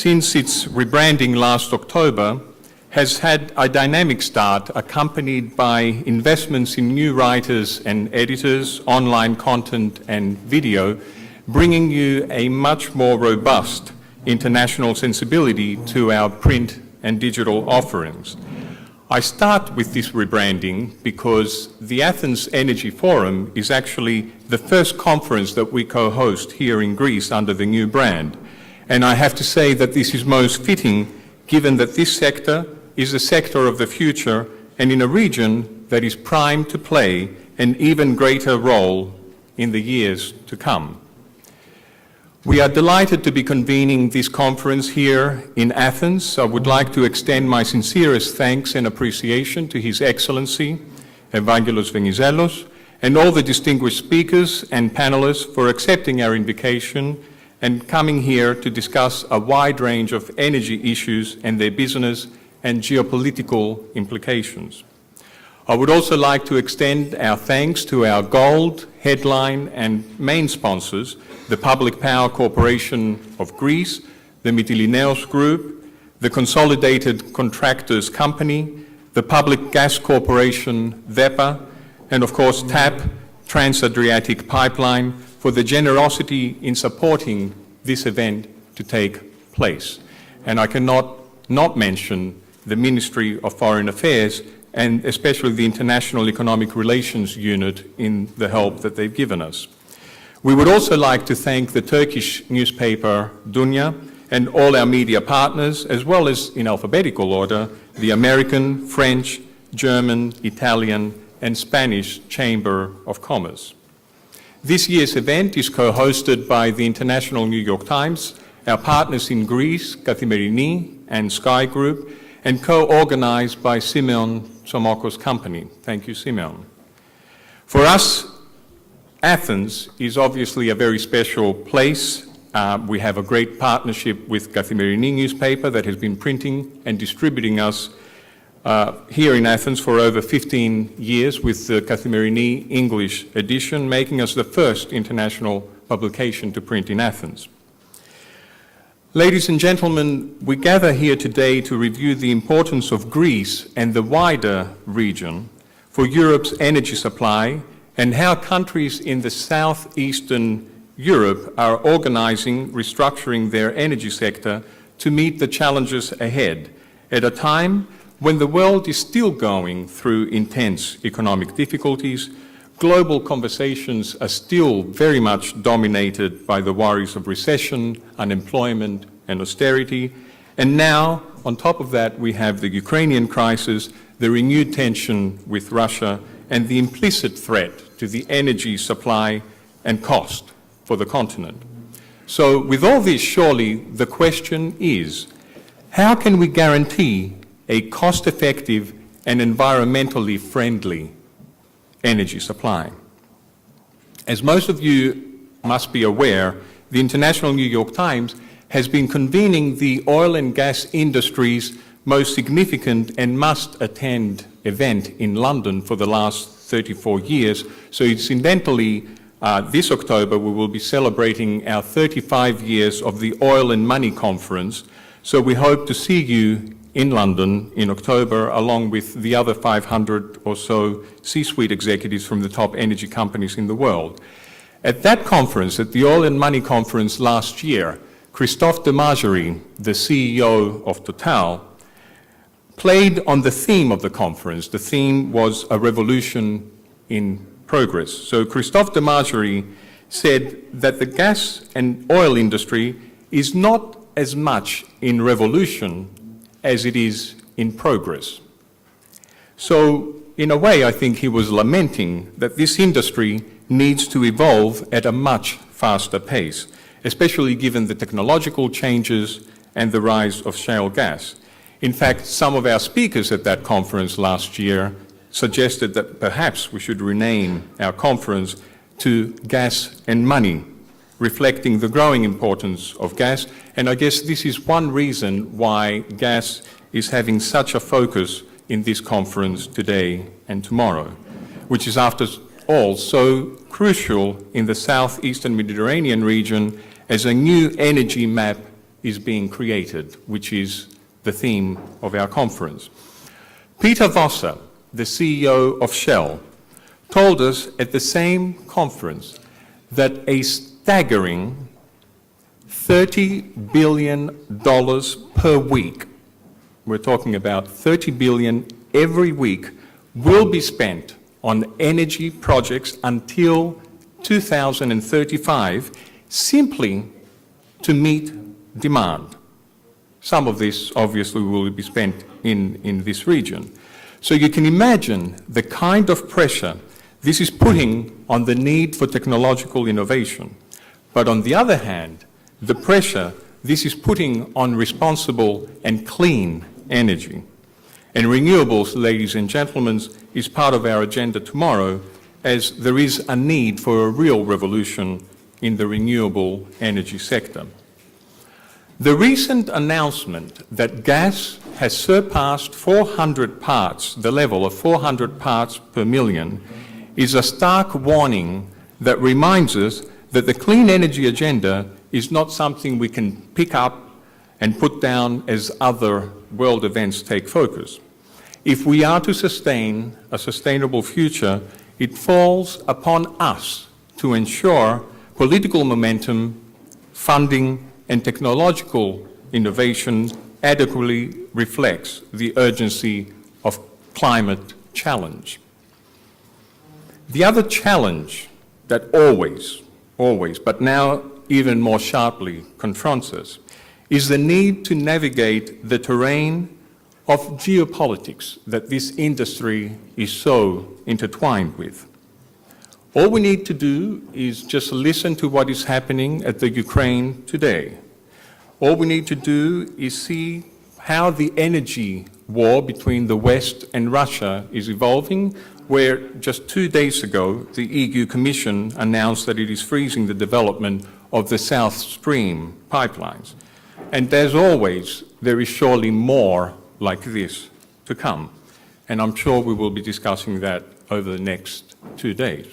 since its rebranding last October, has had a dynamic start accompanied by investments in new writers and editors, online content and video, bringing you a much more robust international sensibility to our print and digital offerings. I start with this rebranding because the Athens Energy Forum is actually the first conference that we co-host here in Greece under the new brand. And I have to say that this is most fitting given that this sector is a sector of the future and in a region that is primed to play an even greater role in the years to come. We are delighted to be convening this conference here in Athens. I would like to extend my sincerest thanks and appreciation to His Excellency, Evangelos Venizelos, and all the distinguished speakers and panelists for accepting our invitation and coming here to discuss a wide range of energy issues and their business and geopolitical implications. I would also like to extend our thanks to our gold, headline and main sponsors, the Public Power Corporation of Greece, the Mytilineos Group, the Consolidated Contractors Company, the Public Gas Corporation, VEPA, and of course TAP, Trans-Adriatic Pipeline, for the generosity in supporting this event to take place. And I cannot not mention the Ministry of Foreign Affairs and especially the International Economic Relations Unit in the help that they've given us. We would also like to thank the Turkish newspaper Dunya and all our media partners, as well as, in alphabetical order, the American, French, German, Italian, and Spanish Chamber of Commerce. This year's event is co-hosted by the International New York Times, our partners in Greece, Kathimerini and SKAI Group, and co-organized by Simeon Tsomokos Company. Thank you, Simeon. For us, Athens is obviously a very special place. We have a great partnership with Kathimerini newspaper that has been printing and distributing us here in Athens for over 15 years with the Kathimerini English edition, making us the first international publication to print in Athens. Ladies and gentlemen, we gather here today to review the importance of Greece and the wider region for Europe's energy supply and how countries in the southeastern Europe are organizing, restructuring their energy sector to meet the challenges ahead at a time when the world is still going through intense economic difficulties. Global conversations are still very much dominated by the worries of recession, unemployment, and austerity. And now, on top of that, we have the Ukrainian crisis, the renewed tension with Russia, and the implicit threat to the energy supply and cost for the continent. So with all this, surely the question is, how can we guarantee a cost-effective and environmentally friendly energy supply? As most of you must be aware, the International New York Times has been convening the oil and gas industry's most significant and must-attend event in London for the last 34 years. So incidentally, this October we will be celebrating our 35 years of the Oil and Money Conference. So we hope to see you in London in October, along with the other 500 or so C-suite executives from the top energy companies in the world. At that conference, at the Oil and Money Conference last year, Christophe de Margerie, the CEO of Total, played on the theme of the conference. The theme was a revolution in progress. So Christophe de Margerie said that the gas and oil industry is not as much in revolution as it is in progress. So in a way, I think he was lamenting that this industry needs to evolve at a much faster pace, especially given the technological changes and the rise of shale gas. In fact, some of our speakers at that conference last year suggested that perhaps we should rename our conference to Gas and Money, reflecting the growing importance of gas. And I guess this is one reason why gas is having such a focus in this conference today and tomorrow, which is after all so crucial in the southeastern Mediterranean region as a new energy map is being created, which is the theme of our conference. Peter Vossa, the CEO of Shell, told us at the same conference that a staggering $30 billion per week, we're talking about $30 billion every week, will be spent on energy projects until 2035 simply to meet demand. Some of this obviously will be spent in this region. So you can imagine the kind of pressure this is putting on the need for technological innovation. But on the other hand, the pressure this is putting on responsible and clean energy. And renewables, ladies and gentlemen, is part of our agenda tomorrow, as there is a need for a real revolution in the renewable energy sector. The recent announcement that gas has surpassed 400 parts, the level of 400 parts per million, is a stark warning that reminds us that the clean energy agenda is not something we can pick up and put down as other world events take focus. If we are to sustain a sustainable future, it falls upon us to ensure political momentum, funding, and technological innovation adequately reflects the urgency of climate challenge. The other challenge that always, but now even more sharply confronts us, is the need to navigate the terrain of geopolitics that this industry is so intertwined with. All we need to do is just listen to what is happening at the Ukraine today. All we need to do is see how the energy war between the West and Russia is evolving, where just 2 days ago the EU Commission announced that it is freezing the development of the South Stream pipelines. And as always, there is surely more like this to come. And I'm sure we will be discussing that over the next 2 days.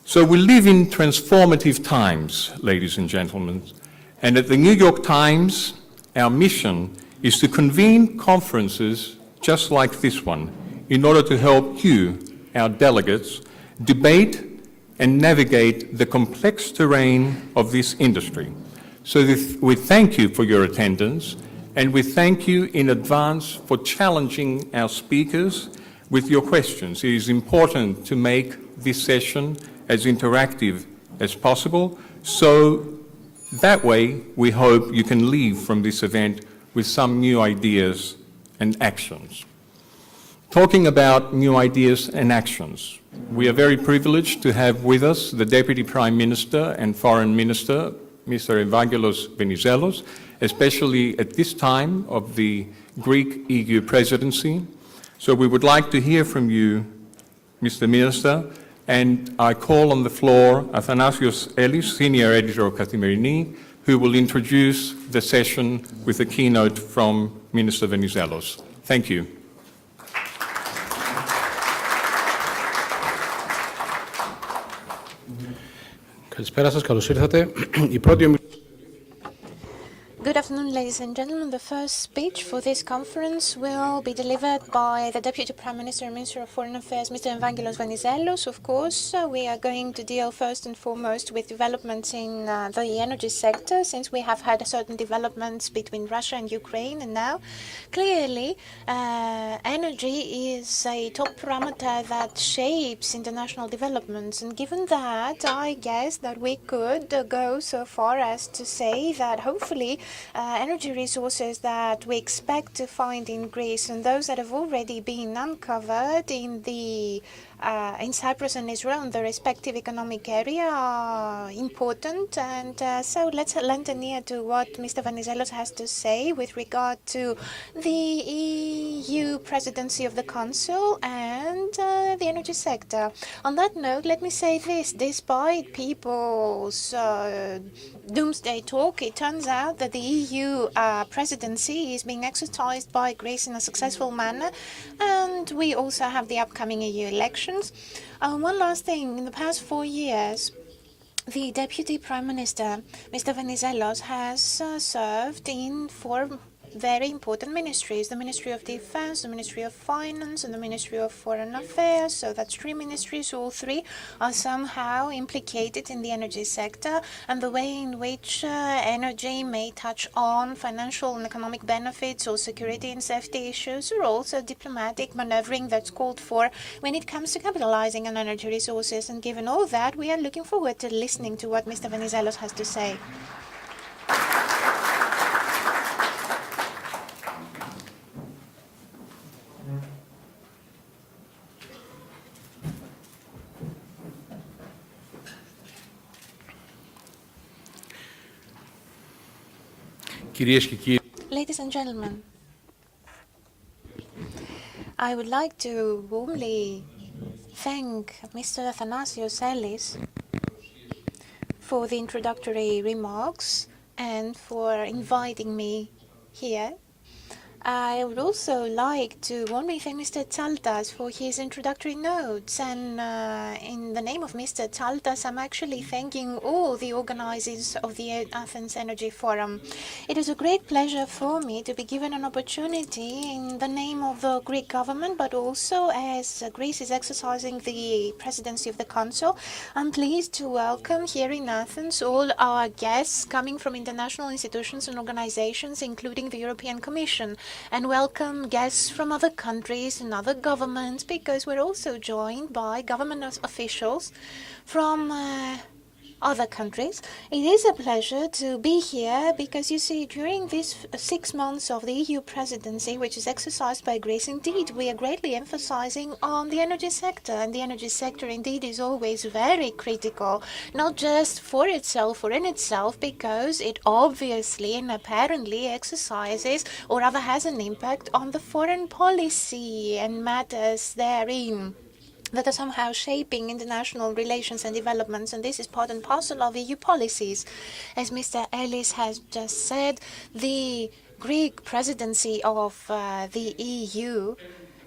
So we live in transformative times, ladies and gentlemen. And at the New York Times, our mission is to convene conferences just like this one in order to help you, our delegates, debate and navigate the complex terrain of this industry. So we thank you for your attendance, and we thank you in advance for challenging our speakers with your questions. It is important to make this session as interactive as possible, so that way we hope you can leave from this event with some new ideas and actions. Talking about new ideas and actions, we are very privileged to have with us the Deputy Prime Minister and Foreign Minister, Mr. Evangelos Venizelos, especially at this time of the Greek EU presidency. So we would like to hear from you, Mr. Minister, and I call on the floor Athanasios Ellis, Senior Editor of Kathimerini, who will introduce the session with a keynote from Minister Venizelos. Thank you. Καλησπέρα σας, καλώς ήρθατε. Η πρώτη Good afternoon, ladies and gentlemen. The first speech for this conference will be delivered by the Deputy Prime Minister and Minister of Foreign Affairs, Mr. Evangelos Venizelos. Of course, we are going to deal first and foremost with developments in the energy sector, since we have had certain developments between Russia and Ukraine. And now, clearly, energy is a top parameter that shapes international developments. And given that, I guess that we could go so far as to say that hopefully energy resources that we expect to find in Greece and those that have already been uncovered in Cyprus and Israel and the respective economic area are important. And so let's lend an ear to what Mr. Venizelos has to say with regard to the EU presidency of the Council and the energy sector. On that note, let me say this: despite people's doomsday talk, it turns out that the EU presidency is being exercised by Greece in a successful manner, and we also have the upcoming EU elections. One last thing: in the past 4 years, The Deputy Prime Minister, Mr. Venizelos, has served in 4 very important ministries: the Ministry of Defense, the Ministry of Finance, and the Ministry of Foreign Affairs. So that's 3 ministries. All 3 are somehow implicated in the energy sector, and the way in which energy may touch on financial and economic benefits or security and safety issues, or also diplomatic maneuvering that's called for when it comes to capitalizing on energy resources. And given all that, we are looking forward to listening to what Mr. Venizelos has to say. Κυρίες και κύριοι, Ladies and gentlemen, I would like to warmly thank Mr. Athanasios Ellis for the introductory remarks and for inviting me here. I would also like to warmly thank Mr. Tsaltas for his introductory notes, and in the name of Mr. Tsaltas, I'm actually thanking all the organizers of the Athens Energy Forum. It is a great pleasure for me to be given an opportunity in the name of the Greek government, but also as Greece is exercising the presidency of the Council. I'm pleased to welcome here in Athens all our guests coming from international institutions and organizations, including the European Commission, and welcome guests from other countries and other governments, because we're also joined by government officials from other countries. It is a pleasure to be here because, you see, during these 6 months of the EU presidency, which is exercised by Greece, indeed, we are greatly emphasizing on the energy sector. And the energy sector, indeed, is always very critical, not just for itself or in itself, because it obviously and apparently exercises, or rather has an impact on the foreign policy and matters therein that are somehow shaping international relations and developments, and this is part and parcel of EU policies. As Mr. Ellis has just said, the Greek presidency of the EU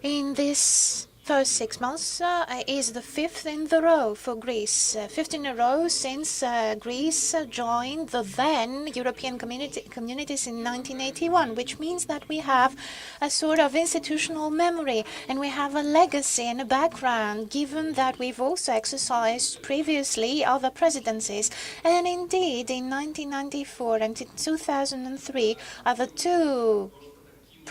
in this first 6 months is the 5th in the row for Greece. 5th in a row since Greece joined the then European communities in 1981, which means that we have a sort of institutional memory and we have a legacy and a background, given that we've also exercised previously other presidencies. And indeed, in 1994 and in 2003 are the 2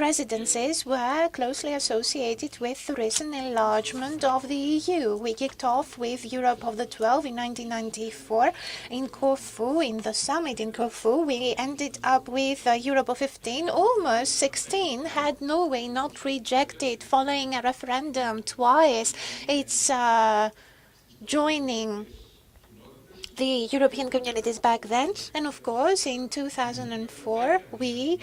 presidencies were closely associated with the recent enlargement of the EU. We kicked off with Europe of the 12 in 1994 in Corfu, in the summit in Corfu. We ended up with Europe of 15, almost 16, had Norway not rejected following a referendum twice its joining the European communities back then. And of course, in 2004, we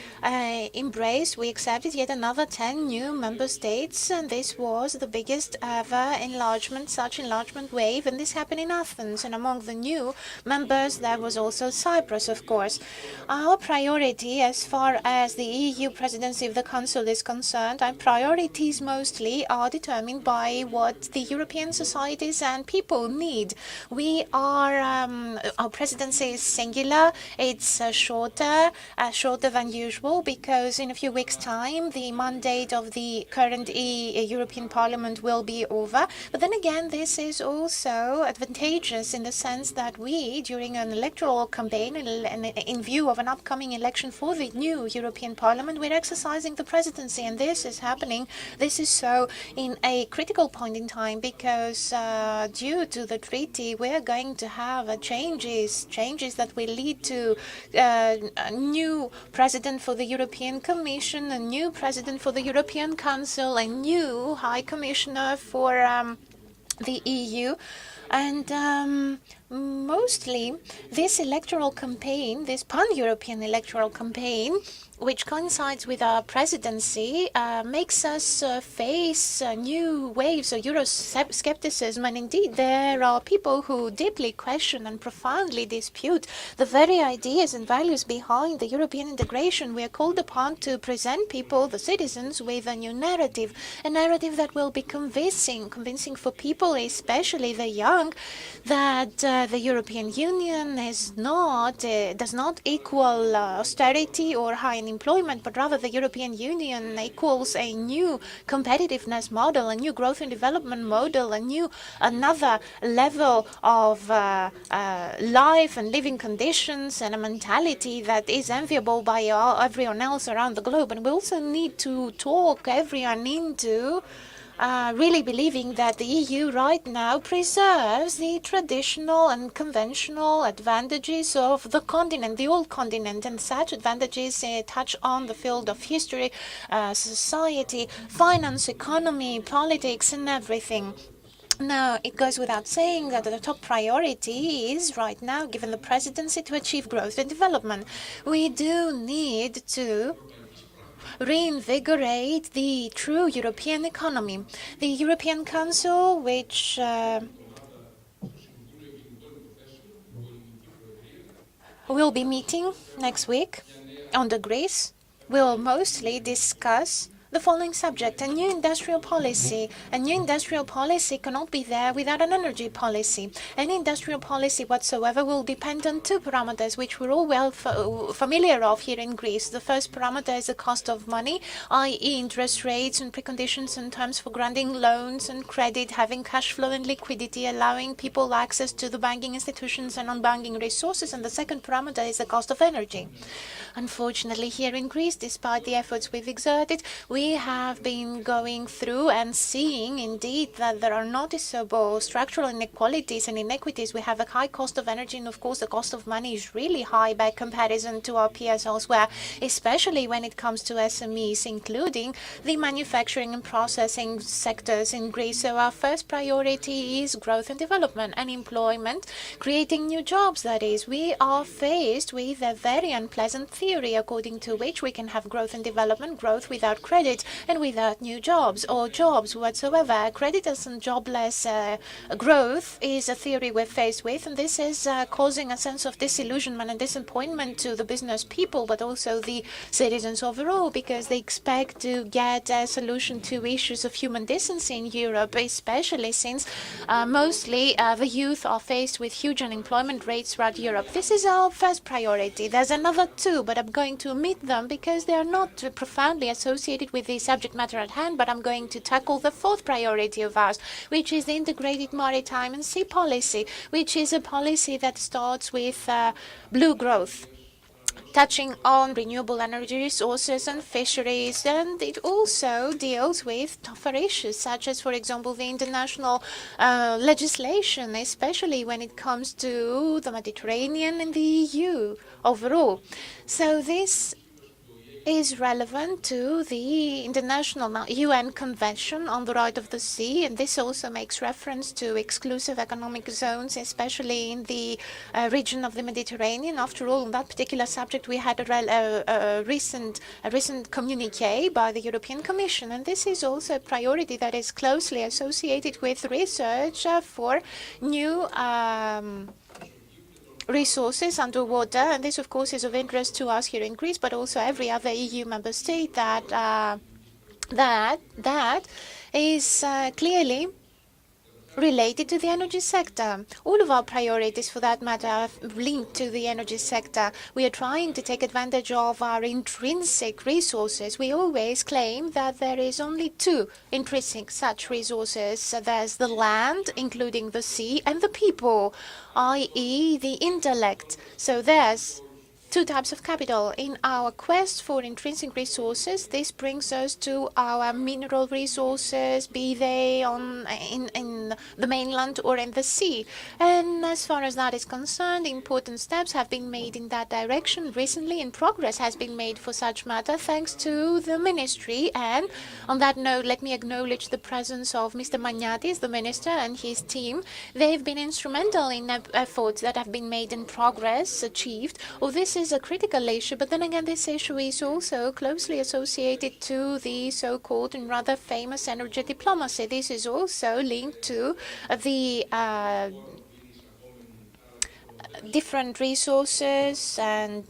accepted yet another 10 new member states, and this was the biggest ever such enlargement wave, and this happened in Athens. And among the new members, there was also Cyprus, of course. Our priority, as far as the EU presidency of the Council is concerned, our priorities mostly are determined by what the European societies and people need. We are our presidency is singular. It's shorter than usual, because in a few weeks' time, the mandate of the current European Parliament will be over. But then again, this is also advantageous in the sense that we, during an electoral campaign and in view of an upcoming election for the new European Parliament, we're exercising the presidency, and this is happening. This is so in a critical point in time, because due to the treaty, we're going to have changes that will lead to a new president for the European Commission, a new president for the European Council, a new High Commissioner for the EU. And mostly this electoral campaign, this pan-European electoral campaign, which coincides with our presidency, makes us face new waves of Euroscepticism. And indeed, there are people who deeply question and profoundly dispute the very ideas and values behind the European integration. We are called upon to present people, the citizens, with a new narrative, a narrative that will be convincing for people, especially the young, wrong, that the European Union does not equal austerity or high unemployment, but rather the European Union equals a new competitiveness model, a new growth and development model, another level of life and living conditions and a mentality that is enviable by everyone else around the globe. And we also need to talk everyone into really believing that the EU right now preserves the traditional and conventional advantages of the continent, the old continent, and such advantages touch on the field of history, society, finance, economy, politics, and everything. Now, it goes without saying that the top priority is right now, given the presidency, to achieve growth and development. We do need to reinvigorate the true European economy. The European Council, which will be meeting next week on Greece, will mostly discuss the following subject: a new industrial policy. A new industrial policy cannot be there without an energy policy. Any industrial policy whatsoever will depend on two parameters, which we're all well familiar of here in Greece. The first parameter is the cost of money, i.e. interest rates and preconditions and terms for granting loans and credit, having cash flow and liquidity, allowing people access to the banking institutions and non-banking resources. And the second parameter is the cost of energy. Unfortunately, here in Greece, despite the efforts we've exerted, we have been going through and seeing indeed that there are noticeable structural inequalities and inequities. We have a high cost of energy, and of course the cost of money is really high by comparison to our peers elsewhere, especially when it comes to SMEs, including the manufacturing and processing sectors in Greece. So our first priority is growth and development and employment, creating new jobs, that is. We are faced with a very unpleasant theory according to which we can have growth and development, growth without credit, and without new jobs or jobs whatsoever. Creditless and jobless growth is a theory we're faced with, and this is causing a sense of disillusionment and disappointment to the business people, but also the citizens overall, because they expect to get a solution to issues of human decency in Europe, especially since mostly the youth are faced with huge unemployment rates throughout Europe. This is our first priority. There's another two, but I'm going to omit them because they are not profoundly associated with the subject matter at hand, but I'm going to tackle the fourth priority of ours, which is the integrated maritime and sea policy, which is a policy that starts with blue growth, touching on renewable energy resources and fisheries, and it also deals with tougher issues, such as, for example, the international legislation, especially when it comes to the Mediterranean and the EU overall. So this is relevant to the International UN Convention on the Right of the Sea, and this also makes reference to exclusive economic zones, especially in the region of the Mediterranean. After all, on that particular subject, we had a recent communiqué by the European Commission, and this is also a priority that is closely associated with research for new resources underwater, and this of course is of interest to us here in Greece, but also every other EU member state that is clearly related to the energy sector. All of our priorities, for that matter, are linked to the energy sector. We are trying to take advantage of our intrinsic resources. We always claim that there is only two intrinsic such resources. There's the land, including the sea, and the people, i.e. the intellect. So there's two types of capital. In our quest for intrinsic resources, this brings us to our mineral resources, be they in the mainland or in the sea. And as far as that is concerned, important steps have been made in that direction recently, and progress has been made for such matter thanks to the ministry. And on that note, let me acknowledge the presence of Mr. Magnatis, the minister, and his team. They've been instrumental in efforts that have been made and progress achieved. This is a critical issue, but then again, this issue is also closely associated to the so-called and rather famous energy diplomacy. This is also linked to the different resources and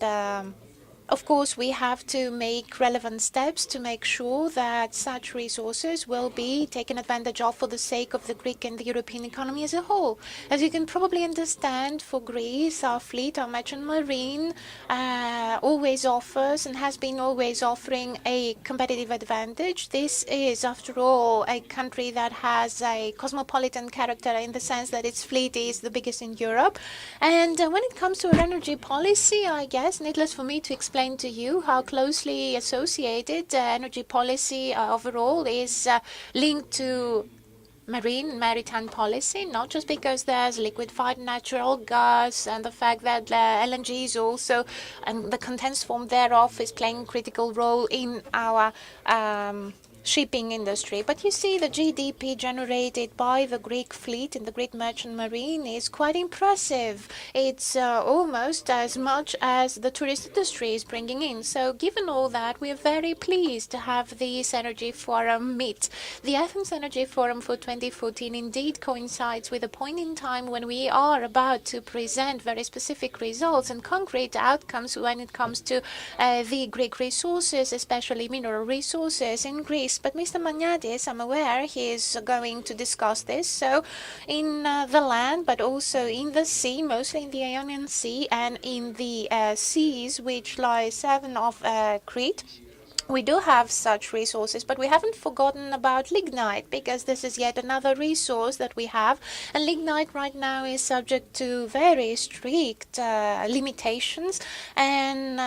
Of course, we have to make relevant steps to make sure that such resources will be taken advantage of for the sake of the Greek and the European economy as a whole. As you can probably understand, for Greece, our fleet, our merchant marine, always offers and has been always offering a competitive advantage. This is, after all, a country that has a cosmopolitan character in the sense that its fleet is the biggest in Europe. And when it comes to our energy policy, I guess, needless for me to explain to you how closely associated energy policy overall is linked to maritime policy, not just because there's liquefied natural gas and the fact that LNG is also, and the condensed form thereof is playing a critical role in our shipping industry. But you see, the GDP generated by the Greek fleet and the Greek merchant marine is quite impressive. It's almost as much as the tourist industry is bringing in. So given all that, we are very pleased to have this Energy Forum meet. The Athens Energy Forum for 2014 indeed coincides with a point in time when we are about to present very specific results and concrete outcomes when it comes to the Greek resources, especially mineral resources in Greece. But Mr. Maniatis, I'm aware, he is going to discuss this. So in the land, but also in the sea, mostly in the Ionian Sea and in the seas which lie southern of Crete, we do have such resources, but we haven't forgotten about lignite, because this is yet another resource that we have. And lignite right now is subject to very strict limitations and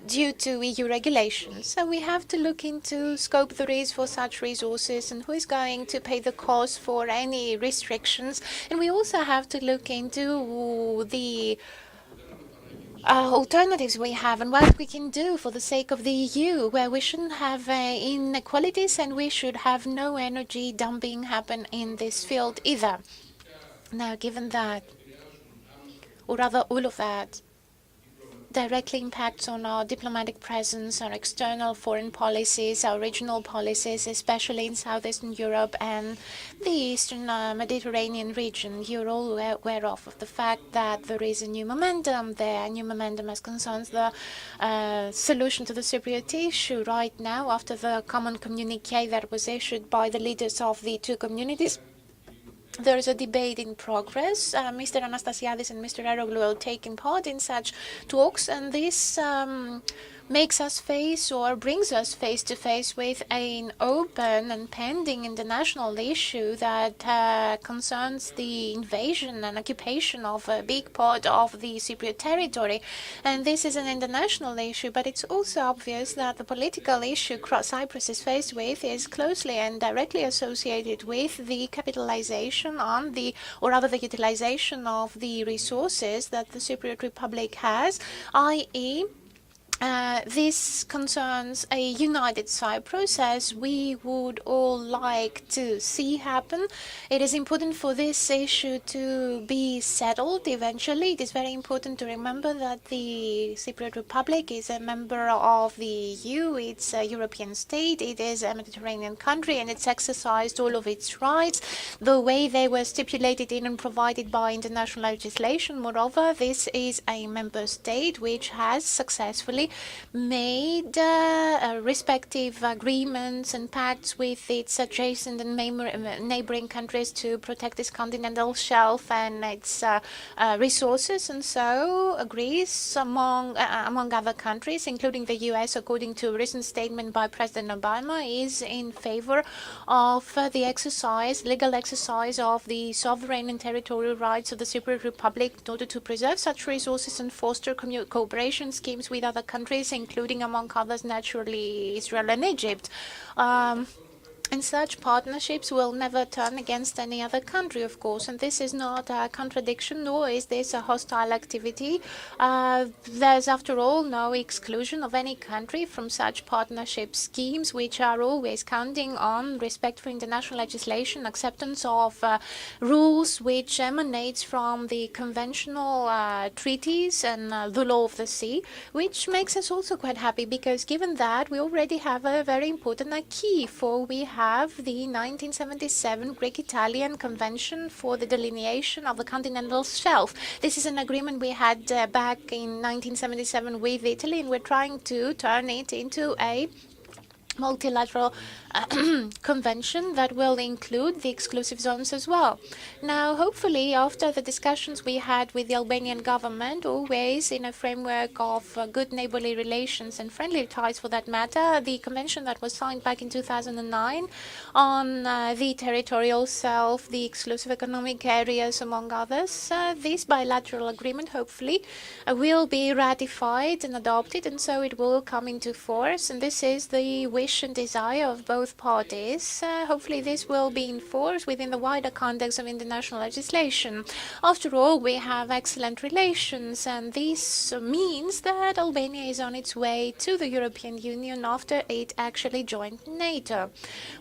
due to EU regulations. So we have to look into scope there is for such resources and who is going to pay the cost for any restrictions. And we also have to look into the alternatives we have and what we can do for the sake of the EU, where we shouldn't have inequalities and we should have no energy dumping happen in this field either. Now, given that, or rather all of that, directly impacts on our diplomatic presence, our external foreign policies, our regional policies, especially in Southeastern Europe and the Eastern Mediterranean region. You're all aware of the fact that there is a new momentum there, a new momentum as concerns the solution to the Cypriot issue right now after the common communique that was issued by the leaders of the two communities. There is a debate in progress. Mr. Anastasiadis and Mr. Eroglu are taking part in such talks, and this makes us face or brings us face to face with an open and pending international issue that concerns the invasion and occupation of a big part of the Cypriot territory. And this is an international issue, but it's also obvious that the political issue Cyprus is faced with is closely and directly associated with the capitalization on the, or rather the utilization of the resources that the Cypriot Republic has, i.e., this concerns a united Cyprus, as we would all like to see happen. It is important for this issue to be settled eventually. It is very important to remember that the Cypriot Republic is a member of the EU. It's a European state. It is a Mediterranean country, and it's exercised all of its rights the way they were stipulated in and provided by international legislation. Moreover, this is a member state which has successfully made respective agreements and pacts with its adjacent and neighboring countries to protect this continental shelf and its resources, and so Greece, among other countries, including the US, according to a recent statement by President Obama, is in favor of the legal exercise of the sovereign and territorial rights of the Cypriot Republic in order to preserve such resources and foster cooperation schemes with other countries, including, among others, naturally, Israel and Egypt. And such partnerships will never turn against any other country, of course, and this is not a contradiction, nor is this a hostile activity. There's, after all, no exclusion of any country from such partnership schemes, which are always counting on respect for international legislation, acceptance of rules which emanates from the conventional treaties and the law of the sea, which makes us also quite happy, because given that we already have a very important key, for we have have the 1977 Greek-Italian Convention for the delineation of the continental shelf. This is an agreement we had back in 1977 with Italy, and we're trying to turn it into a multilateral convention that will include the exclusive zones as well. Now, hopefully, after the discussions we had with the Albanian government, always in a framework of good neighborly relations and friendly ties for that matter, the convention that was signed back in 2009 on the territorial self, the exclusive economic areas, among others, this bilateral agreement hopefully will be ratified and adopted, and so it will come into force. And this is the wish and desire of both parties. Hopefully this will be enforced within the wider context of international legislation. After all, we have excellent relations, and this means that Albania is on its way to the European Union after it actually joined NATO.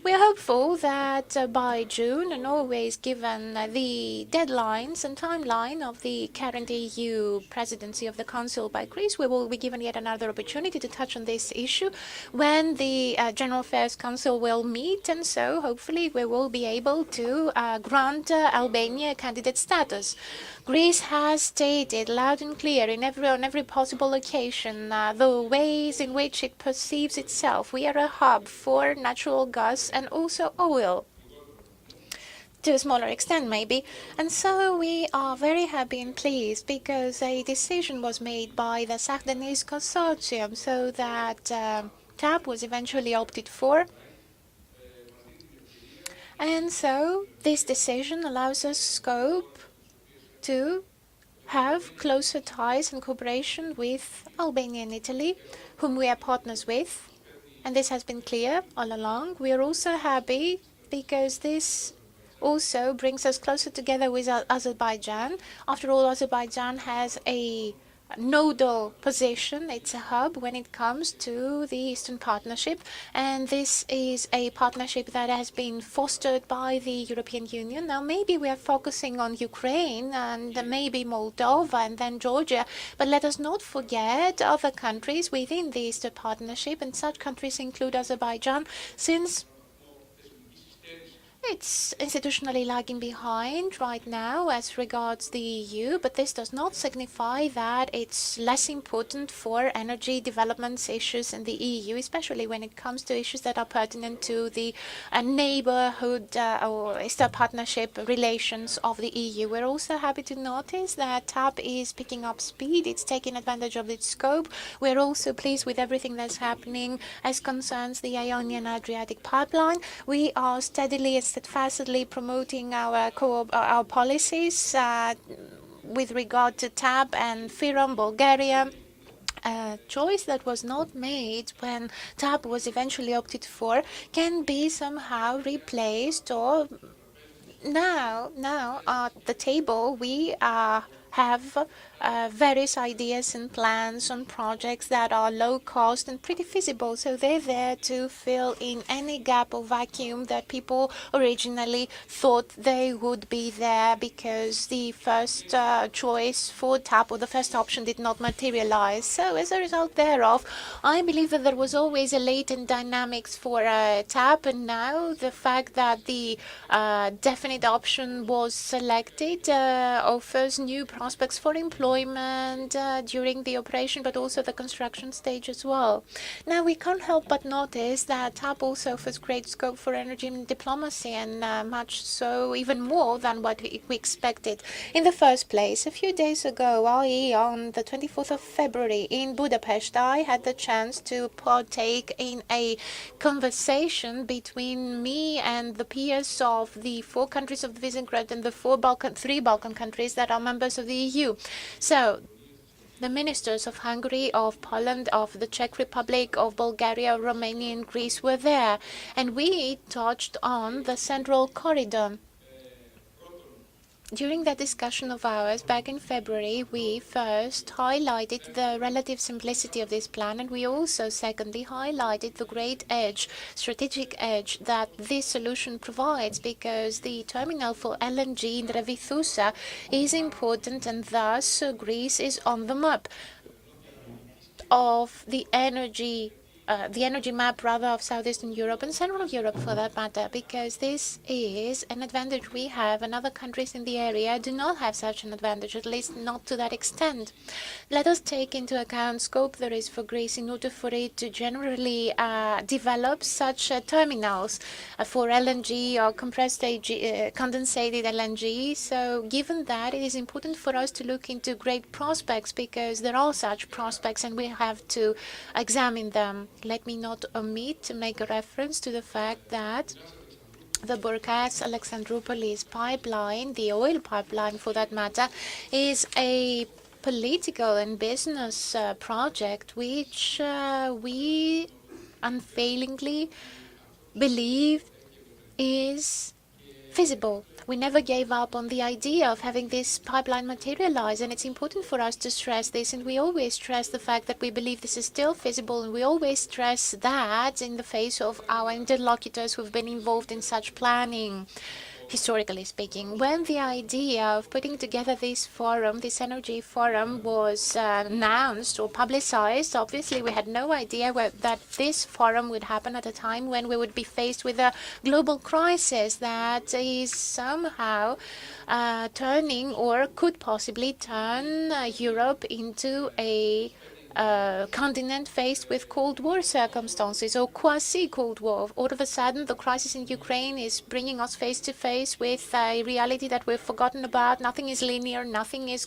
We are hopeful that by June, and always given the deadlines and timeline of the current EU presidency of the Council by Greece, we will be given yet another opportunity to touch on this issue when the General Affairs Council will meet, and so hopefully we will be able to grant Albania candidate status. Greece has stated loud and clear on every possible occasion the ways in which it perceives itself. We are a hub for natural gas and also oil, to a smaller extent maybe. And so we are very happy and pleased because a decision was made by the Sakdanis Consortium so that TAP was eventually opted for. And so this decision allows us scope to have closer ties and cooperation with Albania and Italy, whom we are partners with. And this has been clear all along. We are also happy because this also brings us closer together with Azerbaijan. After all, Azerbaijan has a nodal position. It's a hub when it comes to the Eastern Partnership, and this is a partnership that has been fostered by the European Union. Now, maybe we are focusing on Ukraine and maybe Moldova and then Georgia, but let us not forget other countries within the Eastern Partnership, and such countries include Azerbaijan, since it's institutionally lagging behind right now as regards the EU, but this does not signify that it's less important for energy developments issues in the EU, especially when it comes to issues that are pertinent to the neighborhood or Eastern Partnership relations of the EU. We're also happy to notice that TAP is picking up speed. It's taking advantage of its scope. We're also pleased with everything that's happening as concerns the Ionian Adriatic pipeline. We are steadily and steadfastly promoting our policies with regard to TAP and FIROM, Bulgaria. A choice that was not made when TAP was eventually opted for can be somehow replaced, or now at the table we have various ideas and plans on projects that are low cost and pretty feasible. So they're there to fill in any gap or vacuum that people originally thought they would be there because the first choice for TAP, or the first option, did not materialize. So as a result thereof, I believe that there was always a latent dynamics for TAP, and now the fact that the definite option was selected offers new prospects for employment during the operation, but also the construction stage as well. Now, we can't help but notice that TAP also offers great scope for energy diplomacy, and much so, even more than what we expected. In the first place, a few days ago, i.e. on the 24th of February in Budapest, I had the chance to partake in a conversation between me and the peers of the 4 countries of the Visegrad and the 3 Balkan countries that are members of the EU. So, the ministers of Hungary, of Poland, of the Czech Republic, of Bulgaria, Romania, and Greece were there, and we touched on the Central Corridor. During that discussion of ours back in February, we first highlighted the relative simplicity of this plan, and we also secondly highlighted the great edge, strategic edge, that this solution provides, because the terminal for LNG in Revithousa is important, and thus Greece is on the map of the energy the energy map rather of Southeastern Europe and Central Europe for that matter, because this is an advantage we have and other countries in the area do not have such an advantage, at least not to that extent. Let us take into account scope there is for Greece in order for it to generally develop such terminals for LNG or condensated LNG. So given that, it is important for us to look into great prospects, because there are such prospects and we have to examine them. Let me not omit to make a reference to the fact that the Burgas-Alexandroupolis pipeline, the oil pipeline for that matter, is a political and business project which we unfailingly believe is feasible. We never gave up on the idea of having this pipeline materialize, and it's important for us to stress this, and we always stress the fact that we believe this is still feasible, and we always stress that in the face of our interlocutors who've been involved in such planning. Historically speaking, when the idea of putting together this forum, this energy forum, was announced or publicized, obviously we had no idea that this forum would happen at a time when we would be faced with a global crisis that is somehow turning or could possibly turn Europe into a continent faced with Cold War circumstances or quasi-Cold War. All of a sudden, the crisis in Ukraine is bringing us face to face with a reality that we've forgotten about. Nothing is linear, nothing is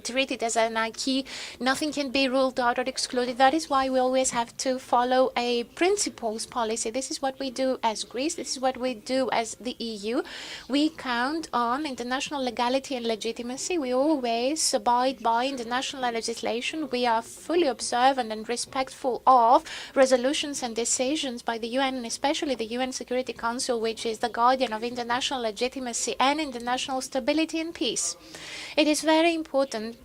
treated as an key, nothing can be ruled out or excluded. That is why we always have to follow a principles policy. This is what we do as Greece, this is what we do as the EU. We count on international legality and legitimacy. We always abide by international legislation. We are fully observant and respectful of resolutions and decisions by the UN, and especially the UN Security Council, which is the guardian of international legitimacy and international stability and peace. It is very important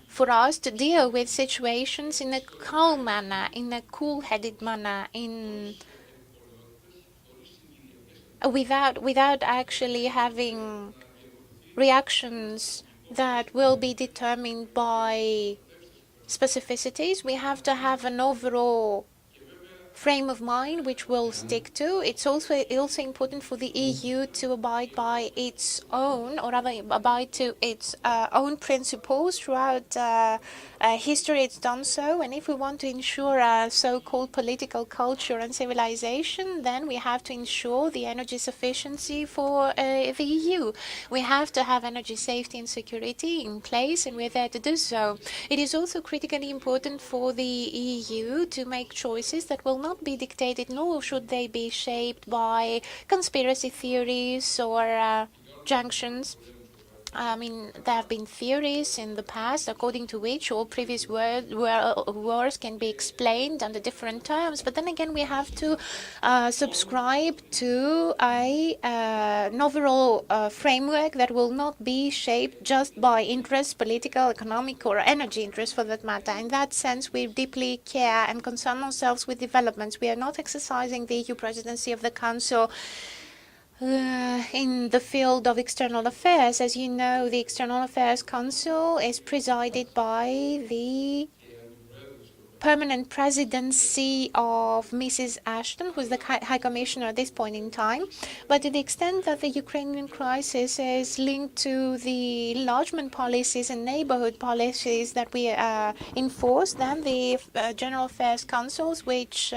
for us to deal with situations in a calm manner, in a cool-headed manner, without actually having reactions that will be determined by specificities. We have to have an overall frame of mind which we'll stick to. It's also important for the EU to abide by its own, or rather abide to its own principles. Throughout history it's done so, and if we want to ensure a so-called political culture and civilization, then we have to ensure the energy sufficiency for the EU. We have to have energy safety and security in place, and we're there to do so. It is also critically important for the EU to make choices that will not be dictated, nor should they be shaped by conspiracy theories or junctions. I mean, there have been theories in the past according to which all previous wars can be explained under different terms. But then again, we have to subscribe to an overall framework that will not be shaped just by interests, political, economic, or energy interests for that matter. In that sense, we deeply care and concern ourselves with developments. We are not exercising the EU presidency of the Council in the field of external affairs. As you know, the External Affairs Council is presided by the permanent presidency of Mrs. Ashton, who is the High Commissioner at this point in time. But to the extent that the Ukrainian crisis is linked to the enlargement policies and neighborhood policies that we enforce, then the General Affairs Councils, which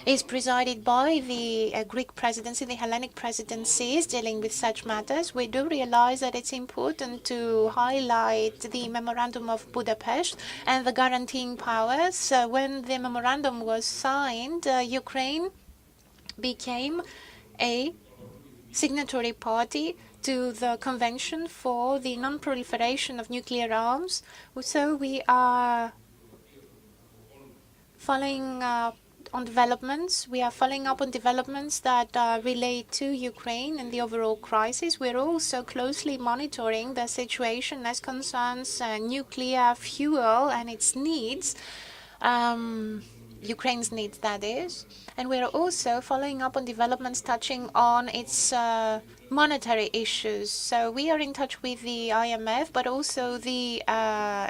is presided by the Greek presidency, the Hellenic presidency, is dealing with such matters. We do realize that it's important to highlight the Memorandum of Budapest and the guaranteeing powers. When the memorandum was signed, Ukraine became a signatory party to the Convention for the Non-Proliferation of Nuclear Arms. So we are following on developments. We are following up on developments that relate to Ukraine and the overall crisis. We're also closely monitoring the situation as concerns nuclear fuel and its needs. Ukraine's needs, that is. And we're also following up on developments touching on its monetary issues. So we are in touch with the IMF, but also the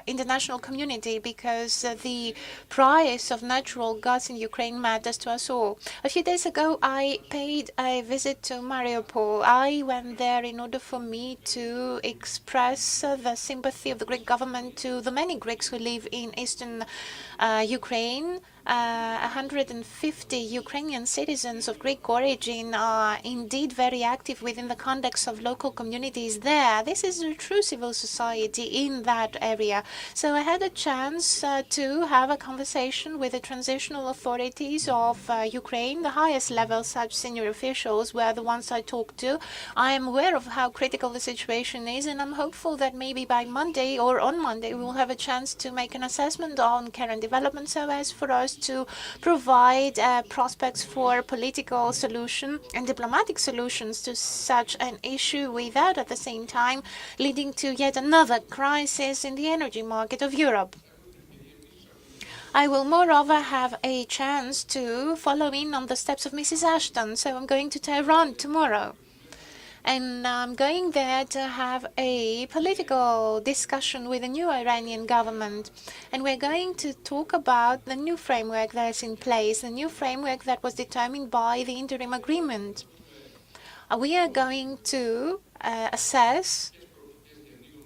international community, because the price of natural gas in Ukraine matters to us all. A few days ago, I paid a visit to Mariupol. I went there in order for me to express the sympathy of the Greek government to the many Greeks who live in eastern Ukraine. 150 Ukrainian citizens of Greek origin are indeed very active within the context of local communities there. This is a true civil society in that area. So I had a chance to have a conversation with the transitional authorities of Ukraine. The highest level such senior officials were the ones I talked to. I am aware of how critical the situation is, and I'm hopeful that maybe by Monday or on Monday we will have a chance to make an assessment on current developments, so as for us to provide prospects for political solution and diplomatic solutions to such an issue, without at the same time leading to yet another crisis in the energy market of Europe. I will moreover have a chance to follow in on the steps of Mrs. Ashton, so I'm going to Tehran tomorrow. And I'm going there to have a political discussion with the new Iranian government. And we're going to talk about the new framework that's in place, the new framework that was determined by the interim agreement. We are going to assess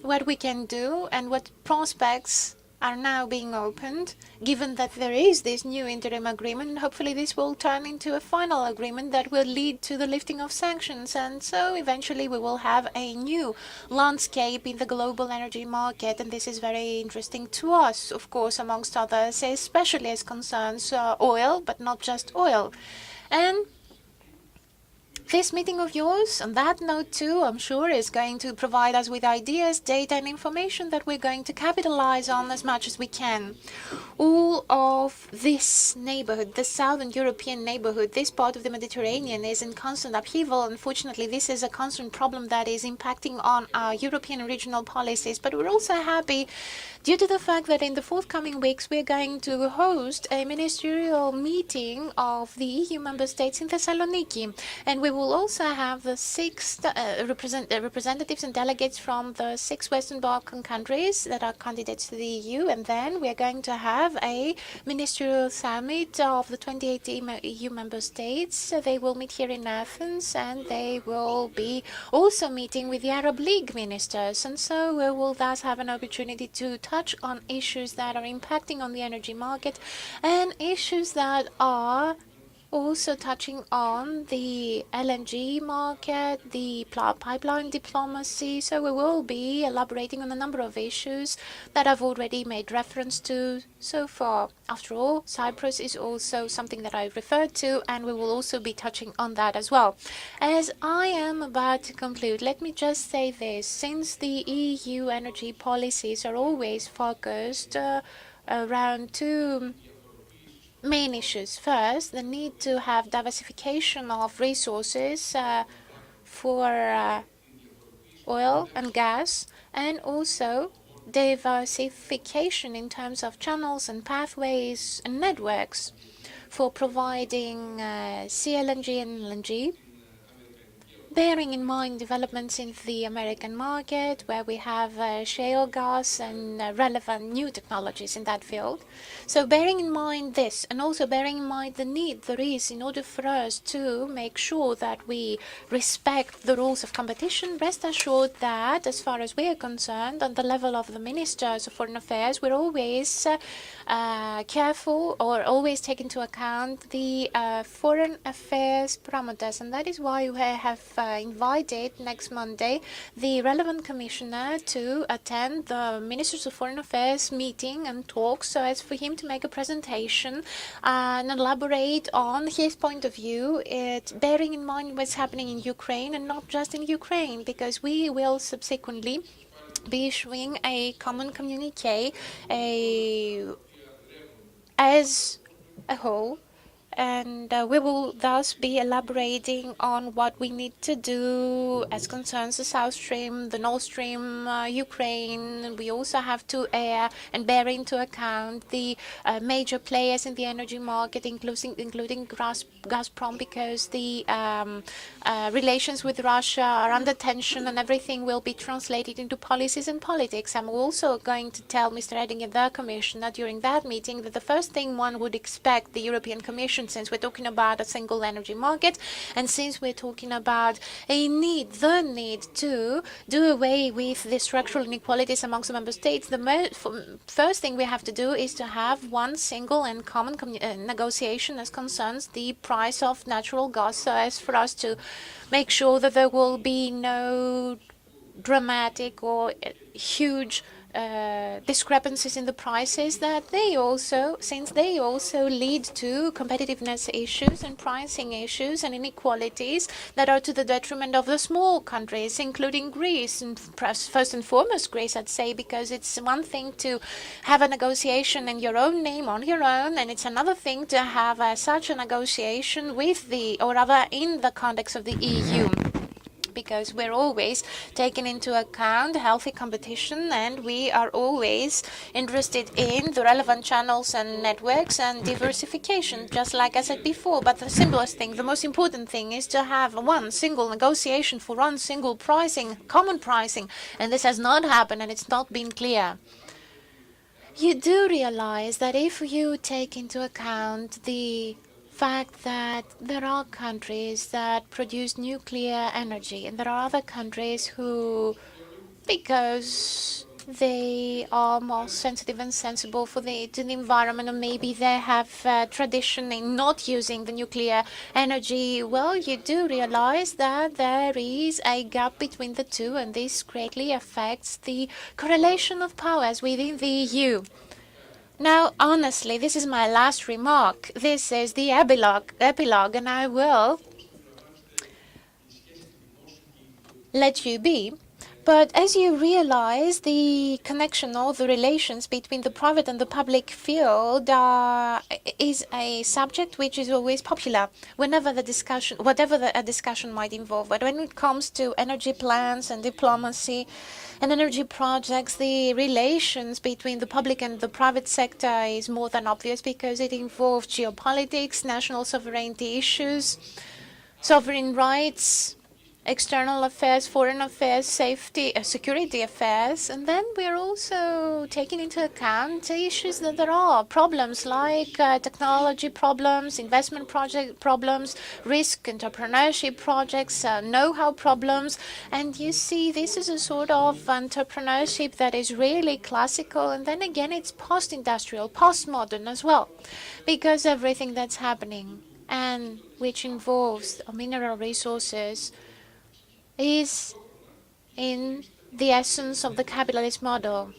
what we can do and what prospects are now being opened, given that there is this new interim agreement. Hopefully this will turn into a final agreement that will lead to the lifting of sanctions, and so eventually we will have a new landscape in the global energy market. And this is very interesting to us, of course, amongst others, especially as concerns oil, but not just oil. And this meeting of yours, on that note too, I'm sure is going to provide us with ideas, data and information that we're going to capitalize on as much as we can. All of this neighborhood, the southern European neighborhood, this part of the Mediterranean is in constant upheaval. Unfortunately, this is a constant problem that is impacting on our European and regional policies. But we're also happy due to the fact that in the forthcoming weeks we're going to host a ministerial meeting of the EU member states in Thessaloniki. And we will also have the representatives and delegates from the 6 Western Balkan countries that are candidates to the EU. And then we are going to have a ministerial summit of the 28 EU member states. They will meet here in Athens, and they will be also meeting with the Arab League ministers. And so we will thus have an opportunity to touch on issues that are impacting on the energy market and issues that are also touching on the LNG market, the pipeline diplomacy. So we will be elaborating on a number of issues that I've already made reference to so far. After all, Cyprus is also something that I've referred to, and we will also be touching on that as well. As I am about to conclude, let me just say this. Since the EU energy policies are always focused around two main issues. First, the need to have diversification of resources for oil and gas, and also diversification in terms of channels and pathways and networks for providing CLNG and LNG, bearing in mind developments in the American market, where we have shale gas and relevant new technologies in that field. So bearing in mind this, and also bearing in mind the need there is in order for us to make sure that we respect the rules of competition, rest assured that, as far as we are concerned, on the level of the ministers of foreign affairs, we're always careful, or always take into account the foreign affairs parameters. And that is why we have invited next Monday the relevant commissioner to attend the Ministers of Foreign Affairs meeting and talk, so as for him to make a presentation and elaborate on his point of view, bearing in mind what's happening in Ukraine, and not just in Ukraine, because we will subsequently be issuing a common communique as a whole, and we will thus be elaborating on what we need to do as concerns the South Stream, the Nord Stream, Ukraine. We also have to and bear into account the major players in the energy market, including Gazprom, because the relations with Russia are under tension and everything will be translated into policies and politics. I'm also going to tell Mr. Reding and the Commissioner during that meeting that the first thing one would expect the European Commission, since we're talking about a single energy market and since we're talking about the need to do away with the structural inequalities amongst the member states, the first thing we have to do is to have one single and common negotiation as concerns the price of natural gas, so as for us to make sure that there will be no dramatic or huge discrepancies in the prices, that they also lead to competitiveness issues and pricing issues and inequalities that are to the detriment of the small countries, including Greece, and first and foremost Greece, I'd say, because it's one thing to have a negotiation in your own name on your own, and it's another thing to have such a negotiation with or rather in the context of the EU. Because we're always taking into account healthy competition and we are always interested in the relevant channels and networks and diversification, just like I said before. But the simplest thing, the most important thing is to have one single negotiation for one single pricing, common pricing, and this has not happened and it's not been clear. You do realize that if you take into account the fact that there are countries that produce nuclear energy and there are other countries who, because they are more sensitive and sensible to the environment, or maybe they have tradition in not using the nuclear energy, well, you do realize that there is a gap between the two, and this greatly affects the correlation of powers within the EU. Now, honestly, this is my last remark. This is the epilogue, and I will let you be. But as you realize, the connection or the relations between the private and the public field is a subject which is always popular whenever the discussion, whatever a discussion might involve. But when it comes to energy plans and diplomacy and energy projects, the relations between the public and the private sector is more than obvious, because it involves geopolitics, national sovereignty issues, sovereign rights, external affairs, foreign affairs, safety, security affairs. And then we're also taking into account issues that there are problems like technology problems, investment project problems, risk entrepreneurship projects, know-how problems. And you see, this is a sort of entrepreneurship that is really classical, and then again it's post-industrial, post-modern as well, because everything that's happening and which involves mineral resources is in the essence of the capitalist model.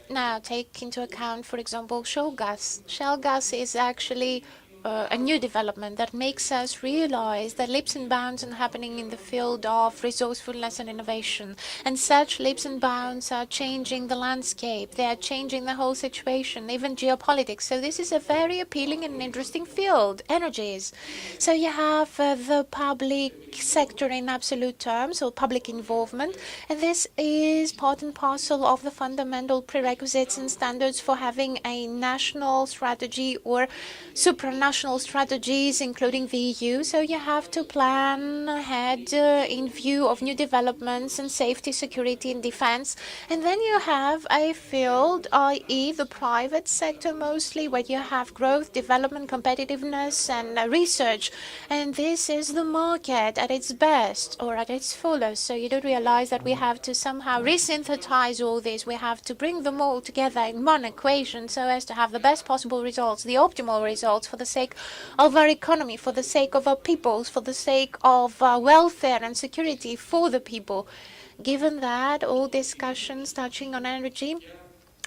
Now, take into account, for example, shale gas. Shale gas is actually a new development that makes us realize that leaps and bounds are happening in the field of resourcefulness and innovation. And such leaps and bounds are changing the landscape. They are changing the whole situation, even geopolitics. So this is a very appealing and interesting field, energies. So you have the public sector in absolute terms, or public involvement, and this is part and parcel of the fundamental prerequisites and standards for having a national strategy or supranational strategies, including the EU. So you have to plan ahead in view of new developments and safety, security and defense. And then you have a field, i.e. the private sector mostly, where you have growth, development, competitiveness and research. And this is the market at its best, or at its fullest. So you do realize that we have to somehow resynthesize all this. We have to bring them all together in one equation so as to have the best possible results, the optimal results for the sake of our economy, for the sake of our peoples, for the sake of welfare and security for the people. Given that all discussions touching on energy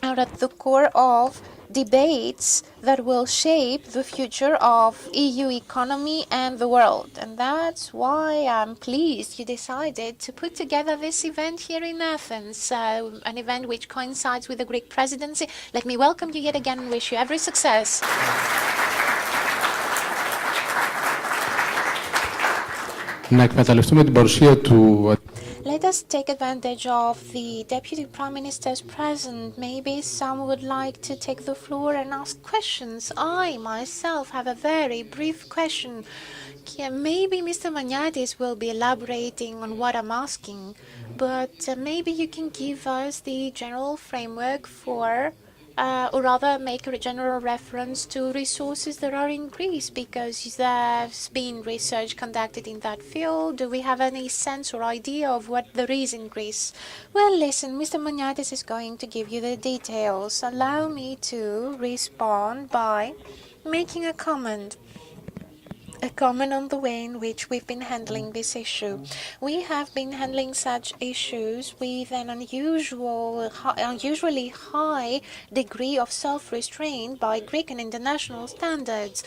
are at the core of debates that will shape the future of EU economy and the world. And that's why I'm pleased you decided to put together this event here in Athens, an event which coincides with the Greek presidency. Let me welcome you yet again and wish you every success. να εκμεταλλευτούμε την παρουσία του. Let us take advantage of the Deputy Prime Minister's presence. Maybe some would like to take the floor and ask questions. I myself have a very brief question. Maybe Mr. Maniatis will be elaborating on what I'm asking, but maybe you can give us the general framework for or rather make a general reference to resources that are in Greece, because there's been research conducted in that field. Do we have any sense or idea of what there is in Greece? Well, listen, Mr. Maniatis is going to give you the details. Allow me to respond by making a comment on the way in which we've been handling this issue. We have been handling such issues with an unusually high degree of self-restraint by Greek and international standards.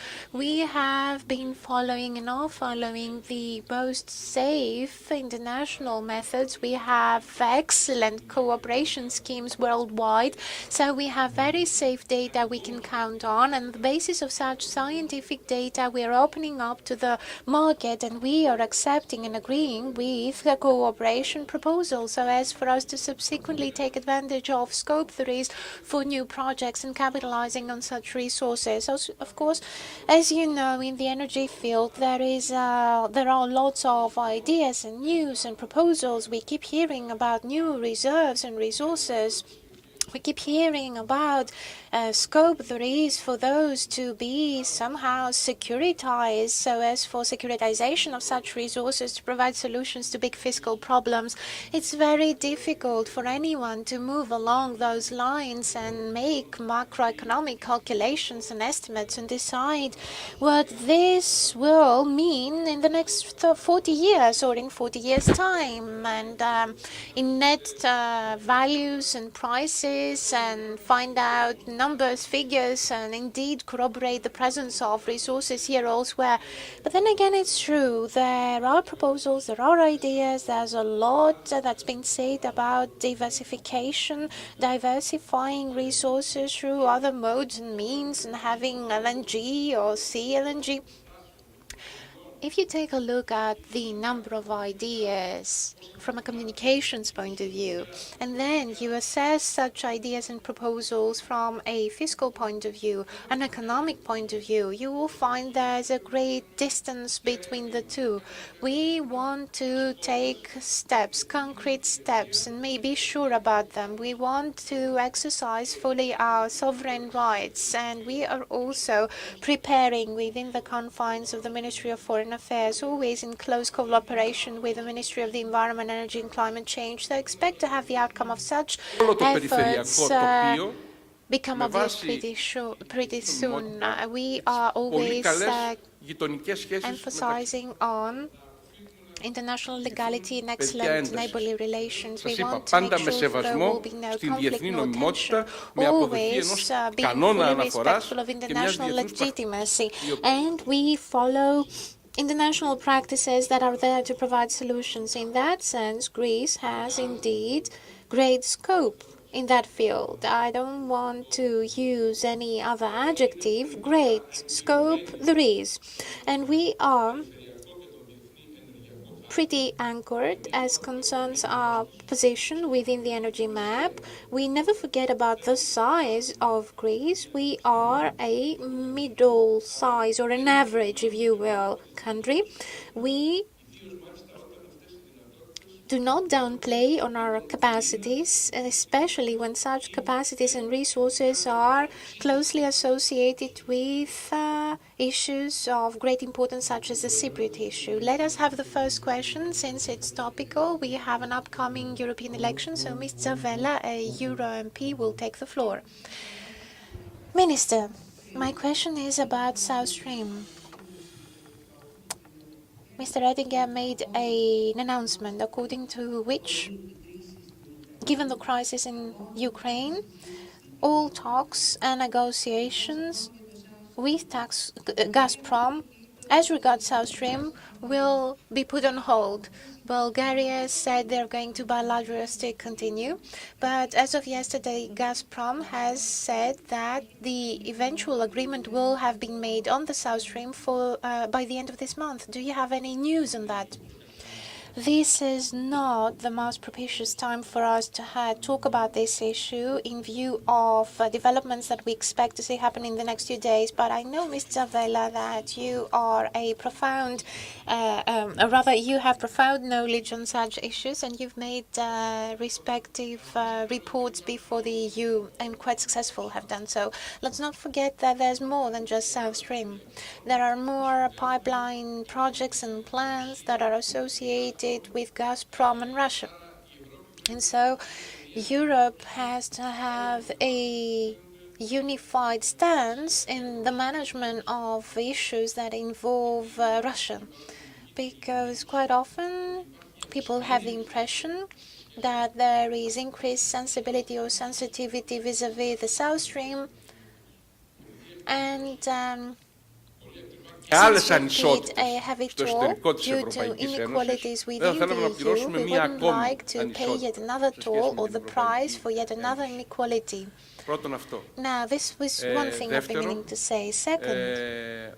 We have been following and are following the most safe international methods. We have excellent cooperation schemes worldwide, so we have very safe data we can count on, and on the basis of such scientific data we are opening up to the market, and we are accepting and agreeing with the cooperation proposal so as for us to subsequently take advantage of scope there is for new projects and capitalizing on such resources. Also, of course, as you know, in the energy field there are lots of ideas and news and proposals. We keep hearing about new reserves and resources. We keep hearing about scope there is for those to be somehow securitized, so as for securitization of such resources to provide solutions to big fiscal problems. It's very difficult for anyone to move along those lines and make macroeconomic calculations and estimates and decide what this will mean in the next 40 years or in 40 years' time, and in net values and prices, and find out numbers, figures, and indeed corroborate the presence of resources here elsewhere. But then again, it's true, there are proposals, there are ideas, there's a lot that's been said about diversification, diversifying resources through other modes and means, and having LNG or CLNG. If you take a look at the number of ideas from a communications point of view, and then you assess such ideas and proposals from a fiscal point of view, an economic point of view, you will find there's a great distance between the two. We want to take steps, concrete steps, and be sure about them. We want to exercise fully our sovereign rights, and we are also preparing within the confines of the Ministry of Foreign Affairs, always in close cooperation with the Ministry of the Environment, Energy and Climate Change. So expect to have the outcome of such efforts become obvious pretty soon. We are always emphasizing on international legality and excellent neighborly relations. We want to make sure there will be no conflict, no tension, always being fully respectful of international legitimacy. And we follow international practices that are there to provide solutions. In that sense, Greece has indeed great scope in that field. I don't want to use any other adjective. Great scope there is. And we are pretty anchored as concerns our position within the energy map. We never forget about the size of Greece. We are a middle size, or an average, if you will, country. We do not downplay on our capacities, especially when such capacities and resources are closely associated with issues of great importance, such as the Cypriot issue. Let us have the first question, since it's topical. We have an upcoming European election, so Ms. Tzavela, a Euro MP, will take the floor. Minister, my question is about South Stream. Mr. Oettinger made an announcement according to which, given the crisis in Ukraine, all talks and negotiations with Gazprom as regards South Stream, will be put on hold. Bulgaria said they're going to bilaterally continue, but as of yesterday, Gazprom has said that the eventual agreement will have been made on the South Stream by the end of this month. Do you have any news on that? This is not the most propitious time for us to talk about this issue in view of developments that we expect to see happen in the next few days. But I know, Mr. Zavella, that you are you have profound knowledge on such issues, and you've made respective reports before the EU, and quite successful have done so. Let's not forget that there's more than just South Stream. There are more pipeline projects and plans that are associated with Gazprom and Russia. And so Europe has to have a unified stance in the management of issues that involve Russia, because quite often people have the impression that there is increased sensibility or sensitivity vis-à-vis the South Stream, and άλλες ανισότητες στο εσωτερικό της Ευρωπαϊκής Ένωσης, δεν θα θέλαμε να πληρώσουμε μία ακόμη ανισότητα. Πρώτον αυτό. Δεύτερον,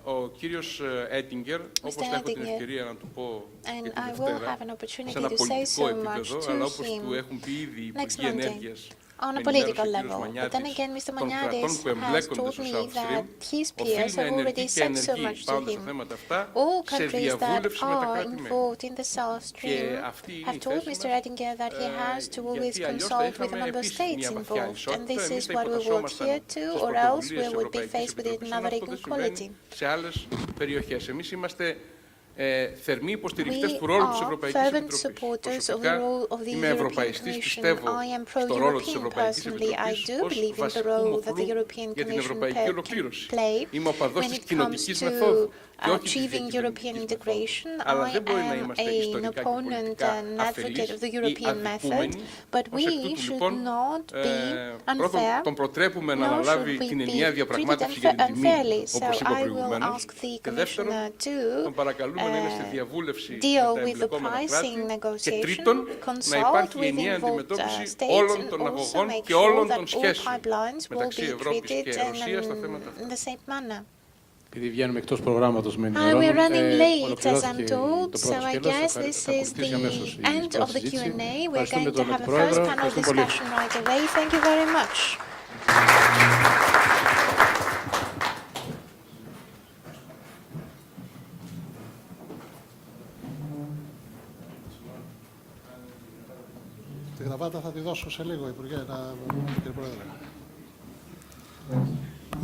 ο κύριος Έτιγκερ, όπως θα έχω την ευκαιρία να του πω και τη Δευτέρα, σε ένα πολιτικό επίπεδο, αλλά όπως του έχουν πει ήδη οι Υπουργοί Ενέργειας, on a political level. But then again, Mr. Maniatis has told me that his peers have already said so much to him. All countries that are involved in the South Stream have told Mr. Oettinger that he has to always consult with the member states involved. And this is what we will adhere to, or else we would be faced with another inequality. θερμοί υποστηρικτές του ρόλου της Ευρωπαϊκής Επιτροπής. Προσωπικά είμαι ευρωπαϊστής, πιστεύω στο ρόλο της Ευρωπαϊκής Επιτροπής ως βασικού μοχλού για την ευρωπαϊκή ολοκλήρωση. Είμαι οπαδός της κοινοτικής μεθόδου και όχι της διακυβερνητικής μεθόδου. Αλλά δεν μπορεί να είμαστε ιστορικά και πολιτικά αφελείς ή αδικούμενοι. Ως εκ τούτου, λοιπόν, πρώτον τον προτρέπουμε να αναλάβει την ενιαία διαπραγμάτευση για την τιμή, όπως είπα προηγουμένως, και δεύτερον, τον παρακαλούμε να είναι στη διαβούλευση με τα εμπλεκόμενα κράτη και τρίτον, να υπάρχει ενιαία αντιμετώπιση όλων των αγωγών και όλων των σχέσεων μεταξύ Ευρώπης και Ρωσίας στα θέματα αυτά. Επειδή βγαίνουμε εκτός προγράμματος με We're running late, as I'm told, so I guess this is the end of the Q&A. We're going to have a first panel discussion right away. Thank you very much. Τη γραβάτα θα τη δώσω σε λίγο, Υπουργέ, κύριε Πρόεδρε.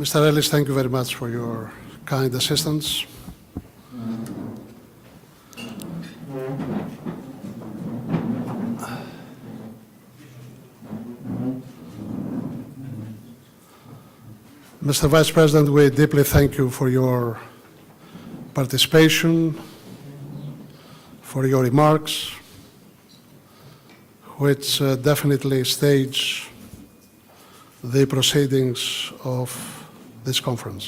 Mr. Ellis, thank you very much for your kind assistance. Mr. Vice President, we deeply thank you for your participation, for your remarks, which definitely stage the proceedings of this conference.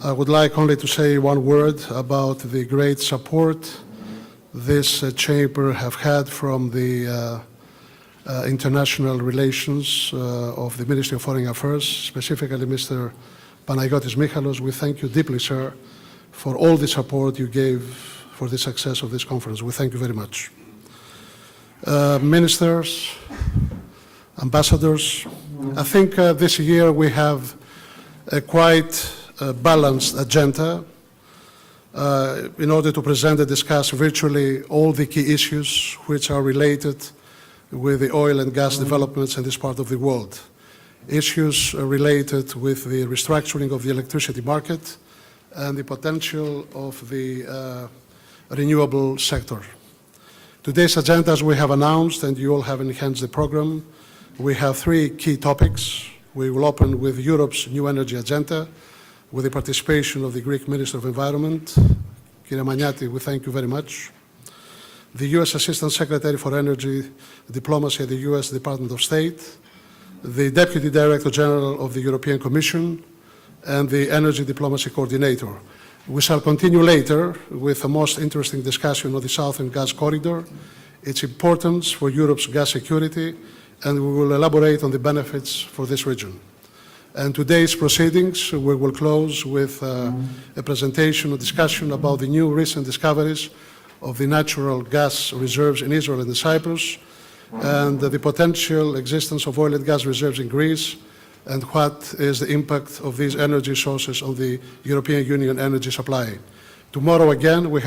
I would like only to say one word about the great support this chamber have had from the international relations of the Ministry of Foreign Affairs, specifically Mr. Panagiotis Michalos. We thank you deeply, sir, for all the support you gave for the success of this conference. We thank you very much. Ministers, ambassadors, I think this year we have a quite balanced agenda in order to present and discuss virtually all the key issues which are related with the oil and gas developments in this part of the world. Issues related with the restructuring of the electricity market and the potential of the renewable sector. Today's agenda, as we have announced, and you all have enhanced the program, we have three key topics. We will open with Europe's new energy agenda, with the participation of the Greek Minister of Environment. Kyria Maniati, we thank you very much. The U.S. Assistant Secretary for Energy Diplomacy at the U.S. Department of State, the Deputy Director General of the European Commission, and the Energy Diplomacy Coordinator. We shall continue later with a most interesting discussion of the Southern Gas Corridor, its importance for Europe's gas security, and we will elaborate on the benefits for this region. And today's proceedings, we will close with a presentation, a discussion about the new recent discoveries of the natural gas reserves in Israel and in Cyprus, and the potential existence of oil and gas reserves in Greece, and what is the impact of these energy sources on the European Union energy supply. Tomorrow again, we're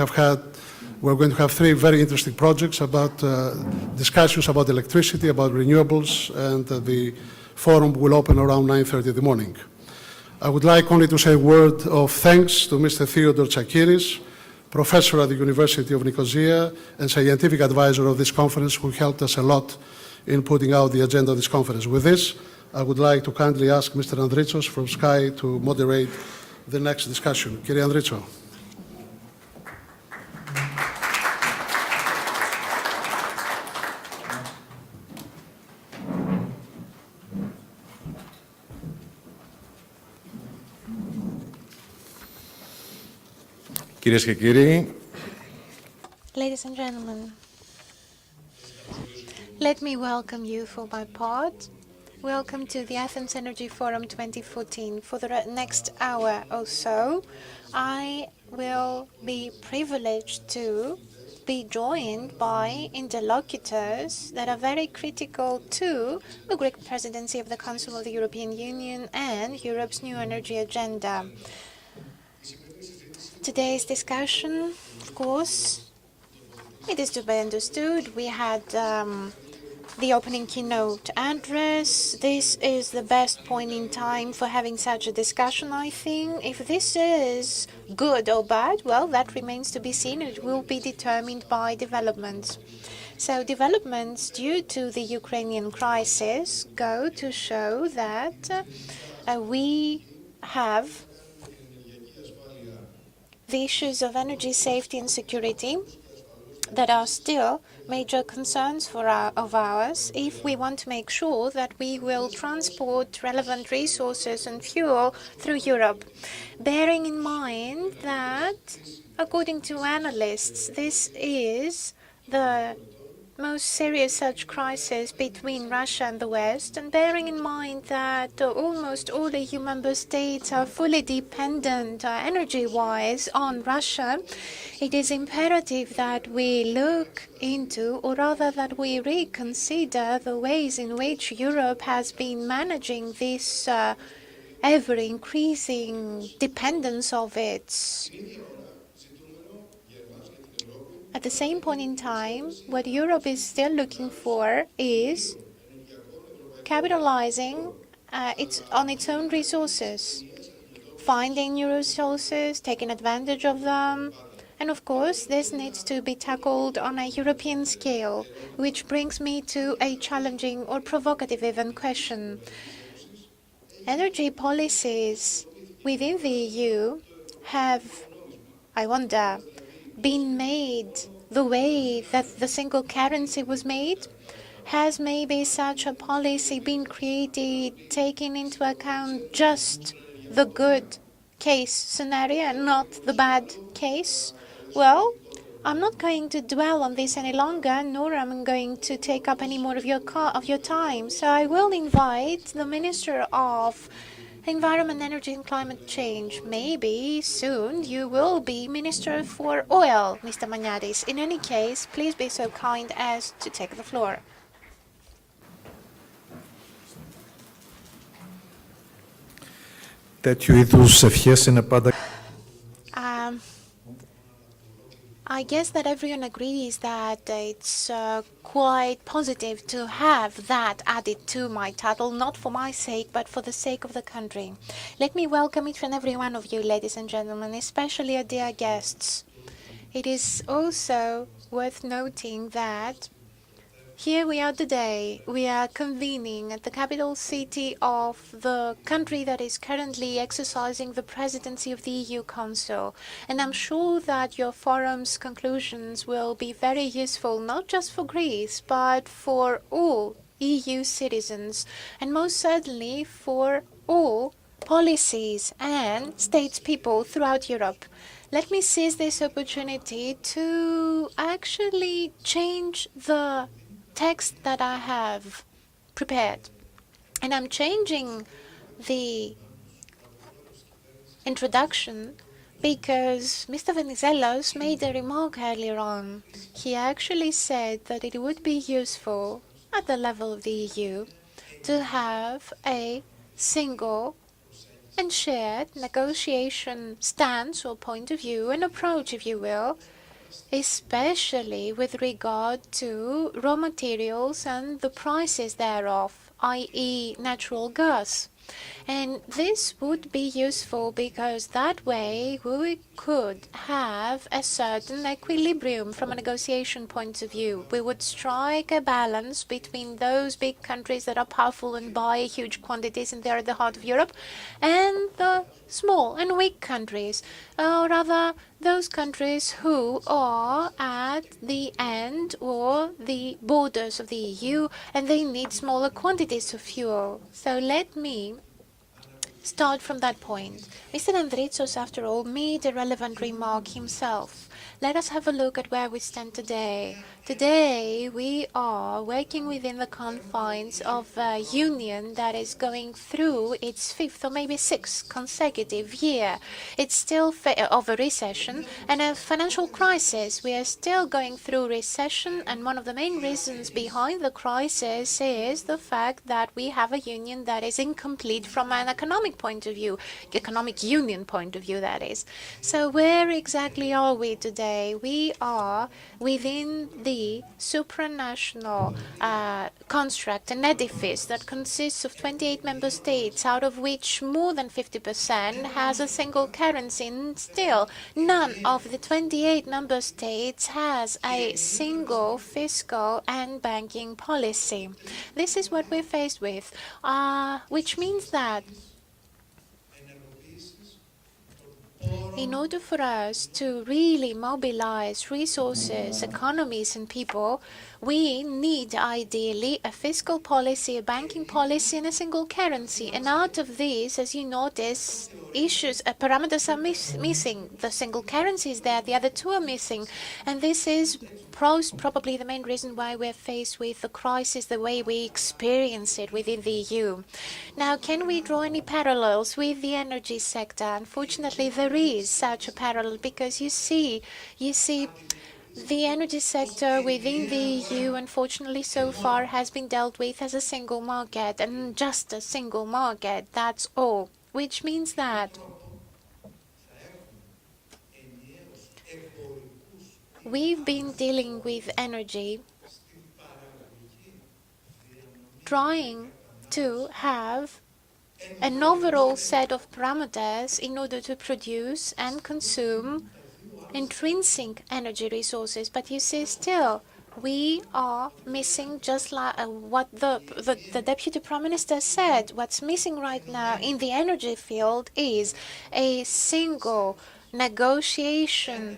going to have three very interesting projects about discussions about electricity, about renewables, and the forum will open around 9:30 in the morning. I would like only to say a word of thanks to Mr. Theodore Tsakiris, professor at the University of Nicosia and scientific advisor of this conference, who helped us a lot in putting out the agenda of this conference. With this, I would like to kindly ask Mr. Andritsos from SKAI to moderate the next discussion. Kyrie Andritso. Κυρίες και κύριοι, Ladies and gentlemen, let me welcome you for my part. Welcome to the Athens Energy Forum 2014. For the next hour or so, I will be privileged to be joined by interlocutors that are very critical to the Greek presidency of the Council of the European Union and Europe's new energy agenda. Today's discussion, of course, it is to be understood. We had the opening keynote address. This is the best point in time for having such a discussion, I think. If this is good or bad, well, that remains to be seen. It will be determined by developments. So developments due to the Ukrainian crisis go to show that we have the issues of energy safety and security that are still major concerns of ours if we want to make sure that we will transport relevant resources and fuel through Europe. Bearing in mind that, according to analysts, this is the most serious such crisis between Russia and the West, and bearing in mind that almost all EU member states are fully dependent energy-wise on Russia, it is imperative that we look into, or rather that we reconsider the ways in which Europe has been managing this ever-increasing dependence of its. At the same point in time, what Europe is still looking for is capitalizing on its own resources, finding new resources, taking advantage of them. And of course, this needs to be tackled on a European scale, which brings me to a challenging or provocative even question. Energy policies within the EU have, I wonder, been made the way that the single currency was made? Has maybe such a policy been created taking into account just the good case scenario and not the bad case? Well, I'm not going to dwell on this any longer, nor am I going to take up any more of your time. So I will invite the Minister of Environment, Energy and Climate Change. Maybe soon you will be Minister for Oil, Mr. Maniatis. In any case, please be so kind as to take the floor. Τέτοιου είδους ευχές είναι πάντα... I guess that everyone agrees that it's quite positive to have that added to my title, not for my sake, but for the sake of the country. Let me welcome each and every one of you, ladies and gentlemen, especially our dear guests. It is also worth noting that here we are today. We are convening at the capital city of the country that is currently exercising the presidency of the EU Council. And I'm sure that your forum's conclusions will be very useful, not just for Greece, but for all EU citizens, and most certainly for all policies and statespeople throughout Europe. Let me seize this opportunity to actually change the text that I have prepared. And I'm changing the introduction because Mr. Venizelos made a remark earlier on. He actually said that it would be useful at the level of the EU to have a single and shared negotiation stance or point of view, an approach, if you will, especially with regard to raw materials and the prices thereof, i.e. natural gas. And this would be useful because that way we could have a certain equilibrium from a negotiation point of view. We would strike a balance between those big countries that are powerful and buy huge quantities and they're at the heart of Europe, and the small and weak countries, or rather those countries who are at the end or the borders of the EU and they need smaller quantities of fuel. So let me start from that point. Mr. Andritsos, after all, made a relevant remark himself. Let us have a look at where we stand today. Today, we are working within the confines of a union that is going through its fifth or maybe sixth consecutive year. It's still of a recession and a financial crisis. We are still going through recession, and one of the main reasons behind the crisis is the fact that we have a union that is incomplete from an economic point of view, economic union point of view, that is. So where exactly are we today? We are within the supranational construct, an edifice that consists of 28 member states, out of which more than 50% has a single currency, and still none of the 28 member states has a single fiscal and banking policy. This is what we're faced with, which means that in order for us to really mobilize resources, economies, and people, we need ideally a fiscal policy, a banking policy, and a single currency. And out of these, as you notice, parameters are missing. The single currency is there, the other two are missing. And this is probably the main reason why we're faced with the crisis the way we experience it within the EU. Now, can we draw any parallels with the energy sector? Unfortunately, there is such a parallel because you see, the energy sector within the EU, unfortunately, so far has been dealt with as a single market, and just a single market, that's all. Which means that we've been dealing with energy, trying to have an overall set of parameters in order to produce and consume intrinsic energy resources. But you see, still, we are missing, just like what the Deputy Prime Minister said. What's missing right now in the energy field is a single negotiation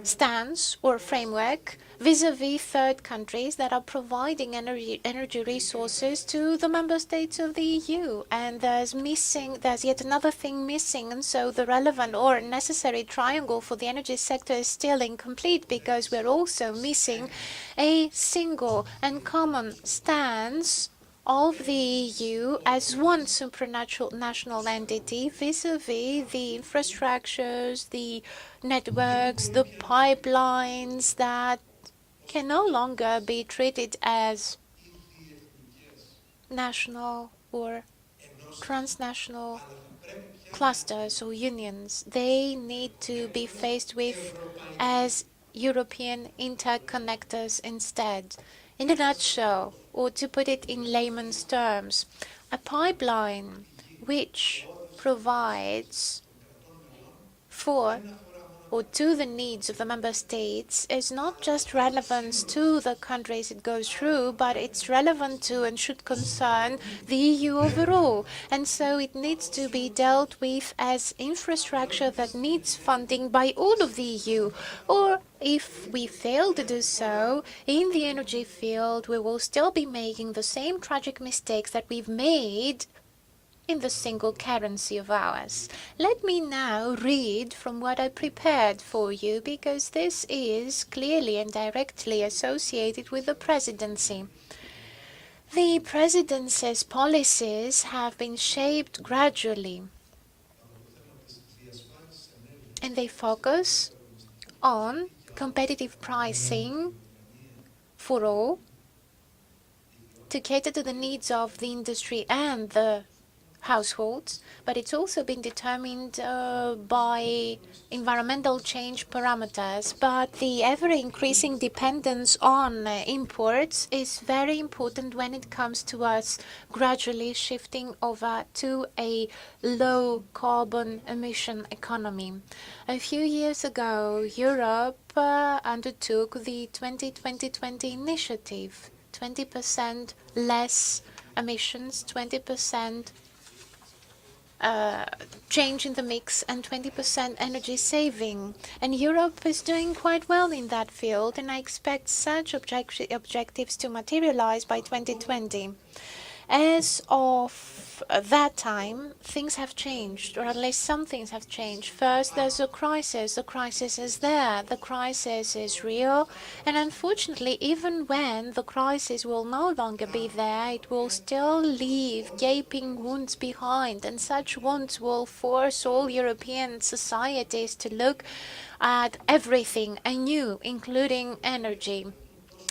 stance or framework vis-à-vis third countries that are providing energy resources to the member states of the EU. And there's yet another thing missing, and so the relevant or necessary triangle for the energy sector is still incomplete because we're also missing a single and common stance of the EU as one supranational entity vis-à-vis the infrastructures, the networks, the pipelines that can no longer be treated as national or transnational clusters or unions. They need to be faced with as European interconnectors instead. In a nutshell, or to put it in layman's terms, a pipeline which provides for or to the needs of the member states is not just relevant to the countries it goes through, but it's relevant to and should concern the EU overall. And so it needs to be dealt with as infrastructure that needs funding by all of the EU. Or if we fail to do so, in the energy field, we will still be making the same tragic mistakes that we've made in the single currency of ours. Let me now read from what I prepared for you, because this is clearly and directly associated with the presidency. The presidency's policies have been shaped gradually, and they focus on competitive pricing for all to cater to the needs of the industry and the households, but it's also been determined by environmental change parameters. But the ever-increasing dependence on imports is very important when it comes to us gradually shifting over to a low-carbon emission economy. A few years ago, Europe undertook the 2020 initiative, 20% less emissions, 20% change in the mix and 20% energy saving. And Europe is doing quite well in that field, and I expect such objectives to materialize by 2020. As of that time, things have changed, or at least some things have changed. First, there's a crisis. The crisis is there. The crisis is real. And unfortunately, even when the crisis will no longer be there, it will still leave gaping wounds behind. And such wounds will force all European societies to look at everything anew, including energy.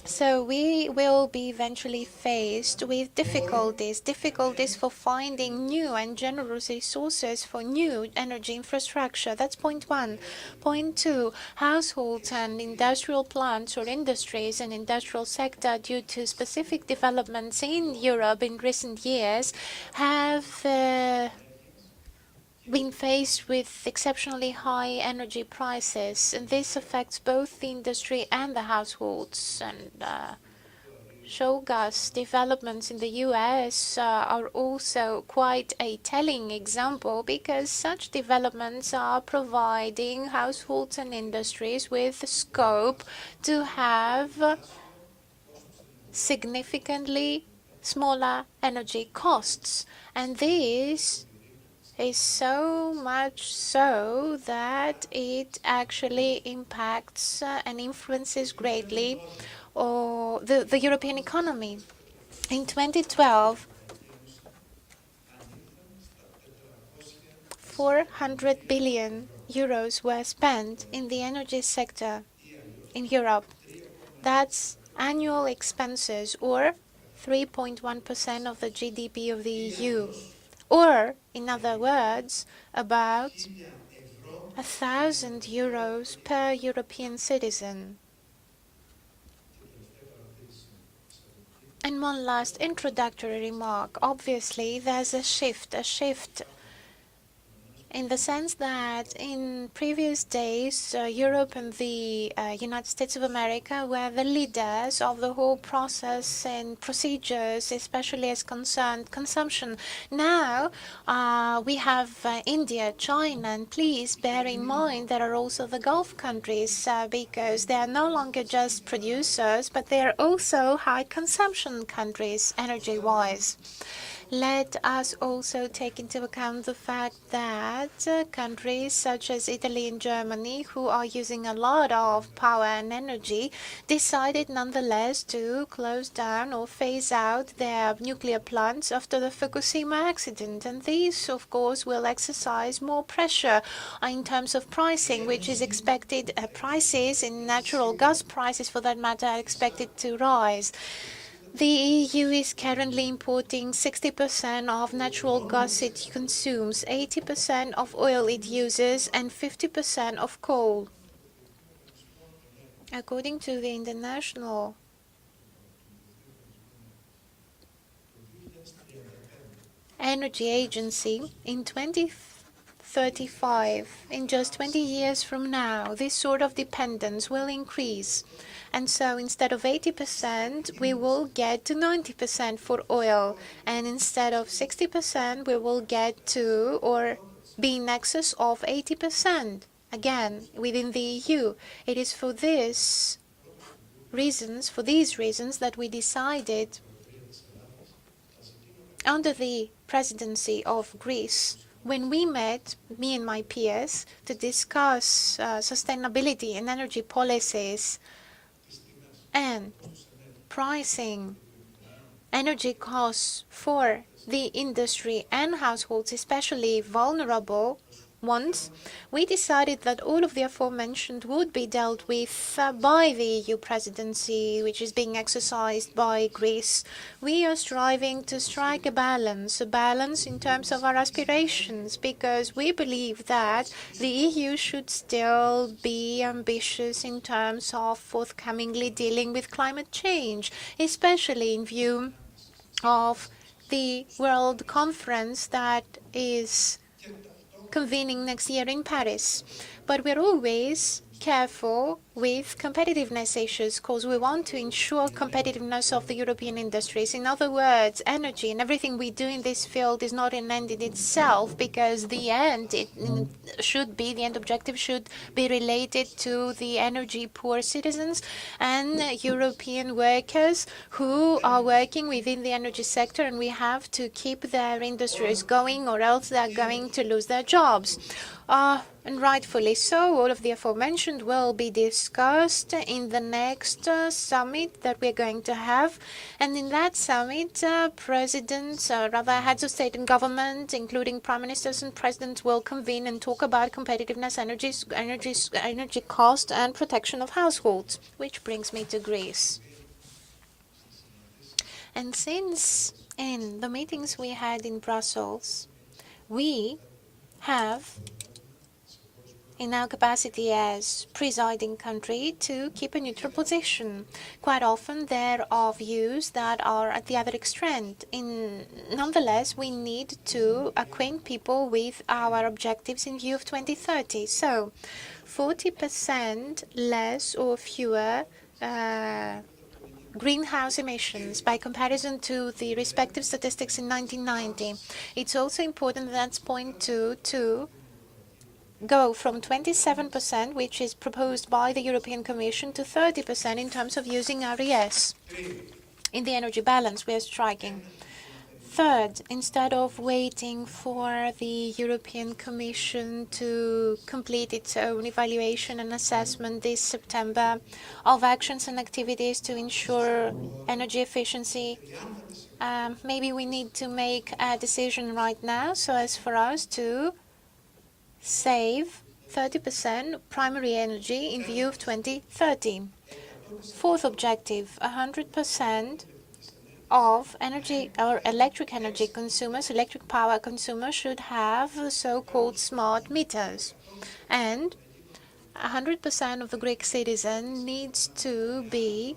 So we will be eventually faced with difficulties for finding new and generous resources for new energy infrastructure. That's point one. Point two, households and industrial plants or industries and industrial sector, due to specific developments in Europe in recent years, have been faced with exceptionally high energy prices, and this affects both the industry and the households. And shale gas developments in the US are also quite a telling example, because such developments are providing households and industries with scope to have significantly smaller energy costs. And this is so much so that it actually impacts and influences greatly the European economy. In 2012, 400 billion euros were spent in the energy sector in Europe. That's annual expenses, or 3.1% of the GDP of the EU. Or, in other words, about 1,000 euros per European citizen. And one last introductory remark. Obviously, there's a shift in the sense that in previous days, Europe and the United States of America were the leaders of the whole process and procedures, especially as concerned consumption. Now we have India, China, and please bear in mind there are also the Gulf countries, because they are no longer just producers, but they are also high consumption countries energy-wise. Let us also take into account the fact that countries such as Italy and Germany, who are using a lot of power and energy, decided nonetheless to close down or phase out their nuclear plants after the Fukushima accident. And these, of course, will exercise more pressure in terms of pricing, which is expected, prices in natural gas prices, for that matter, are expected to rise. The EU is currently importing 60% of natural gas it consumes, 80% of oil it uses, and 50% of coal. According to the International Energy Agency, in 2030, 2035, in just 20 years from now, this sort of dependence will increase. And so instead of 80%, we will get to 90% for oil. And instead of 60%, we will get to or be in excess of 80%. Again, within the EU. It is for these reasons that we decided under the presidency of Greece, when we met, me and my peers, to discuss sustainability and energy policies and pricing energy costs for the industry and households, especially vulnerable ones, we decided that all of the aforementioned would be dealt with by the EU presidency, which is being exercised by Greece. We are striving to strike a balance in terms of our aspirations, because we believe that the EU should still be ambitious in terms of forthcomingly dealing with climate change, especially in view of the World Conference that is convening next year in Paris. But we're always careful with competitiveness issues, because we want to ensure competitiveness of the European industries. In other words, energy and everything we do in this field is not an end in itself, because the end objective should be related to the energy poor citizens and European workers who are working within the energy sector, and we have to keep their industries going, or else they're going to lose their jobs. And rightfully so, all of the aforementioned will be discussed in the next summit that we're going to have. And in that summit, presidents, heads of state and government, including prime ministers and presidents, will convene and talk about competitiveness, energy cost, and protection of households. Which brings me to Greece. And since in the meetings we had in Brussels, we have, in our capacity as presiding country, to keep a neutral position. Quite often there are views that are at the other extreme. Nonetheless, we need to acquaint people with our objectives in view of 2030. So 40% less or fewer greenhouse emissions by comparison to the respective statistics in 1990. It's also important, that's point two, to go from 27%, which is proposed by the European Commission, to 30% in terms of using RES in the energy balance we are striking. Third, instead of waiting for the European Commission to complete its own evaluation and assessment this September of actions and activities to ensure energy efficiency, maybe we need to make a decision right now so as for us to save 30% primary energy in view of 2030. Fourth objective, 100% of energy or electric energy consumers, electric power consumers, should have so-called smart meters. And 100% of the Greek citizen needs to be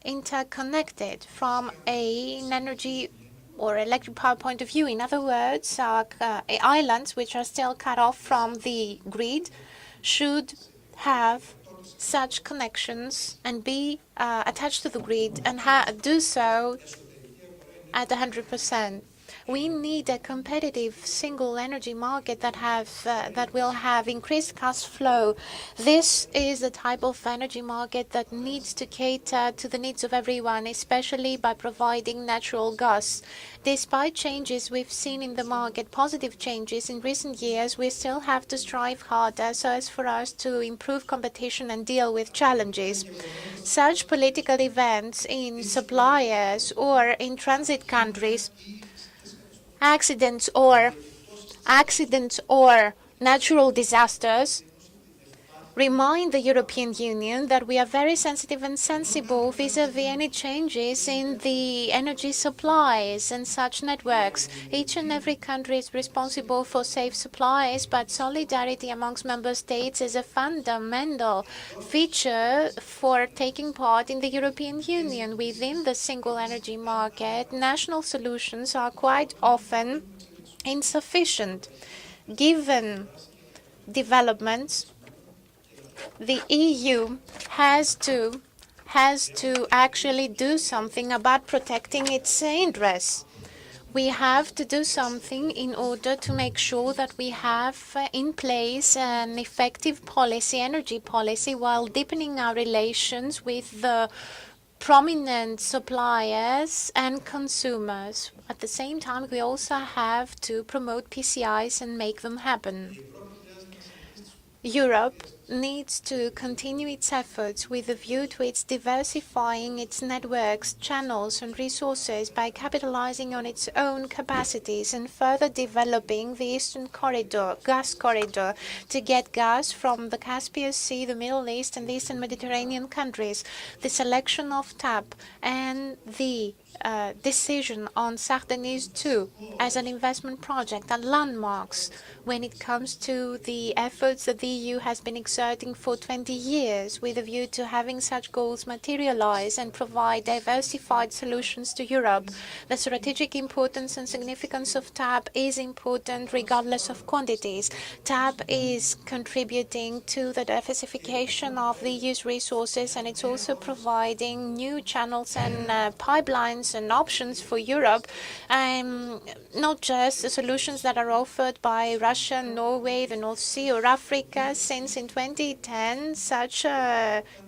interconnected from an energy or electric power point of view. In other words, islands which are still cut off from the grid should have such connections and be attached to the grid and do so at 100%. We need a competitive single energy market that will have increased cash flow. This is the type of energy market that needs to cater to the needs of everyone, especially by providing natural gas. Despite changes we've seen in the market, positive changes in recent years, we still have to strive harder so as for us to improve competition and deal with challenges. Such political events in suppliers or in transit countries, accidents or natural disasters, remind the European Union that we are very sensitive and sensible vis-à-vis any changes in the energy supplies and such networks. Each and every country is responsible for safe supplies, but solidarity amongst member states is a fundamental feature for taking part in the European Union. Within the single energy market, national solutions are quite often insufficient, given developments, the EU has to actually do something about protecting its interests. We have to do something in order to make sure that we have in place an effective policy, energy policy, while deepening our relations with the prominent suppliers and consumers. At the same time, we also have to promote PCIs and make them happen. Europe needs to continue its efforts with a view to its diversifying its networks, channels and resources by capitalizing on its own capacities and further developing the Eastern Corridor, gas corridor, to get gas from the Caspian Sea, the Middle East and the Eastern Mediterranean countries. The selection of TAP and the decision on Sardini's 2 as an investment project are landmarks when it comes to the efforts that the EU has been exerting for 20 years with a view to having such goals materialize and provide diversified solutions to Europe. The strategic importance and significance of TAP is important regardless of quantities. TAP is contributing to the diversification of the EU's resources, and it's also providing new channels and pipelines and options for Europe, not just the solutions that are offered by Russia, Norway, the North Sea or Africa, since in 2010 such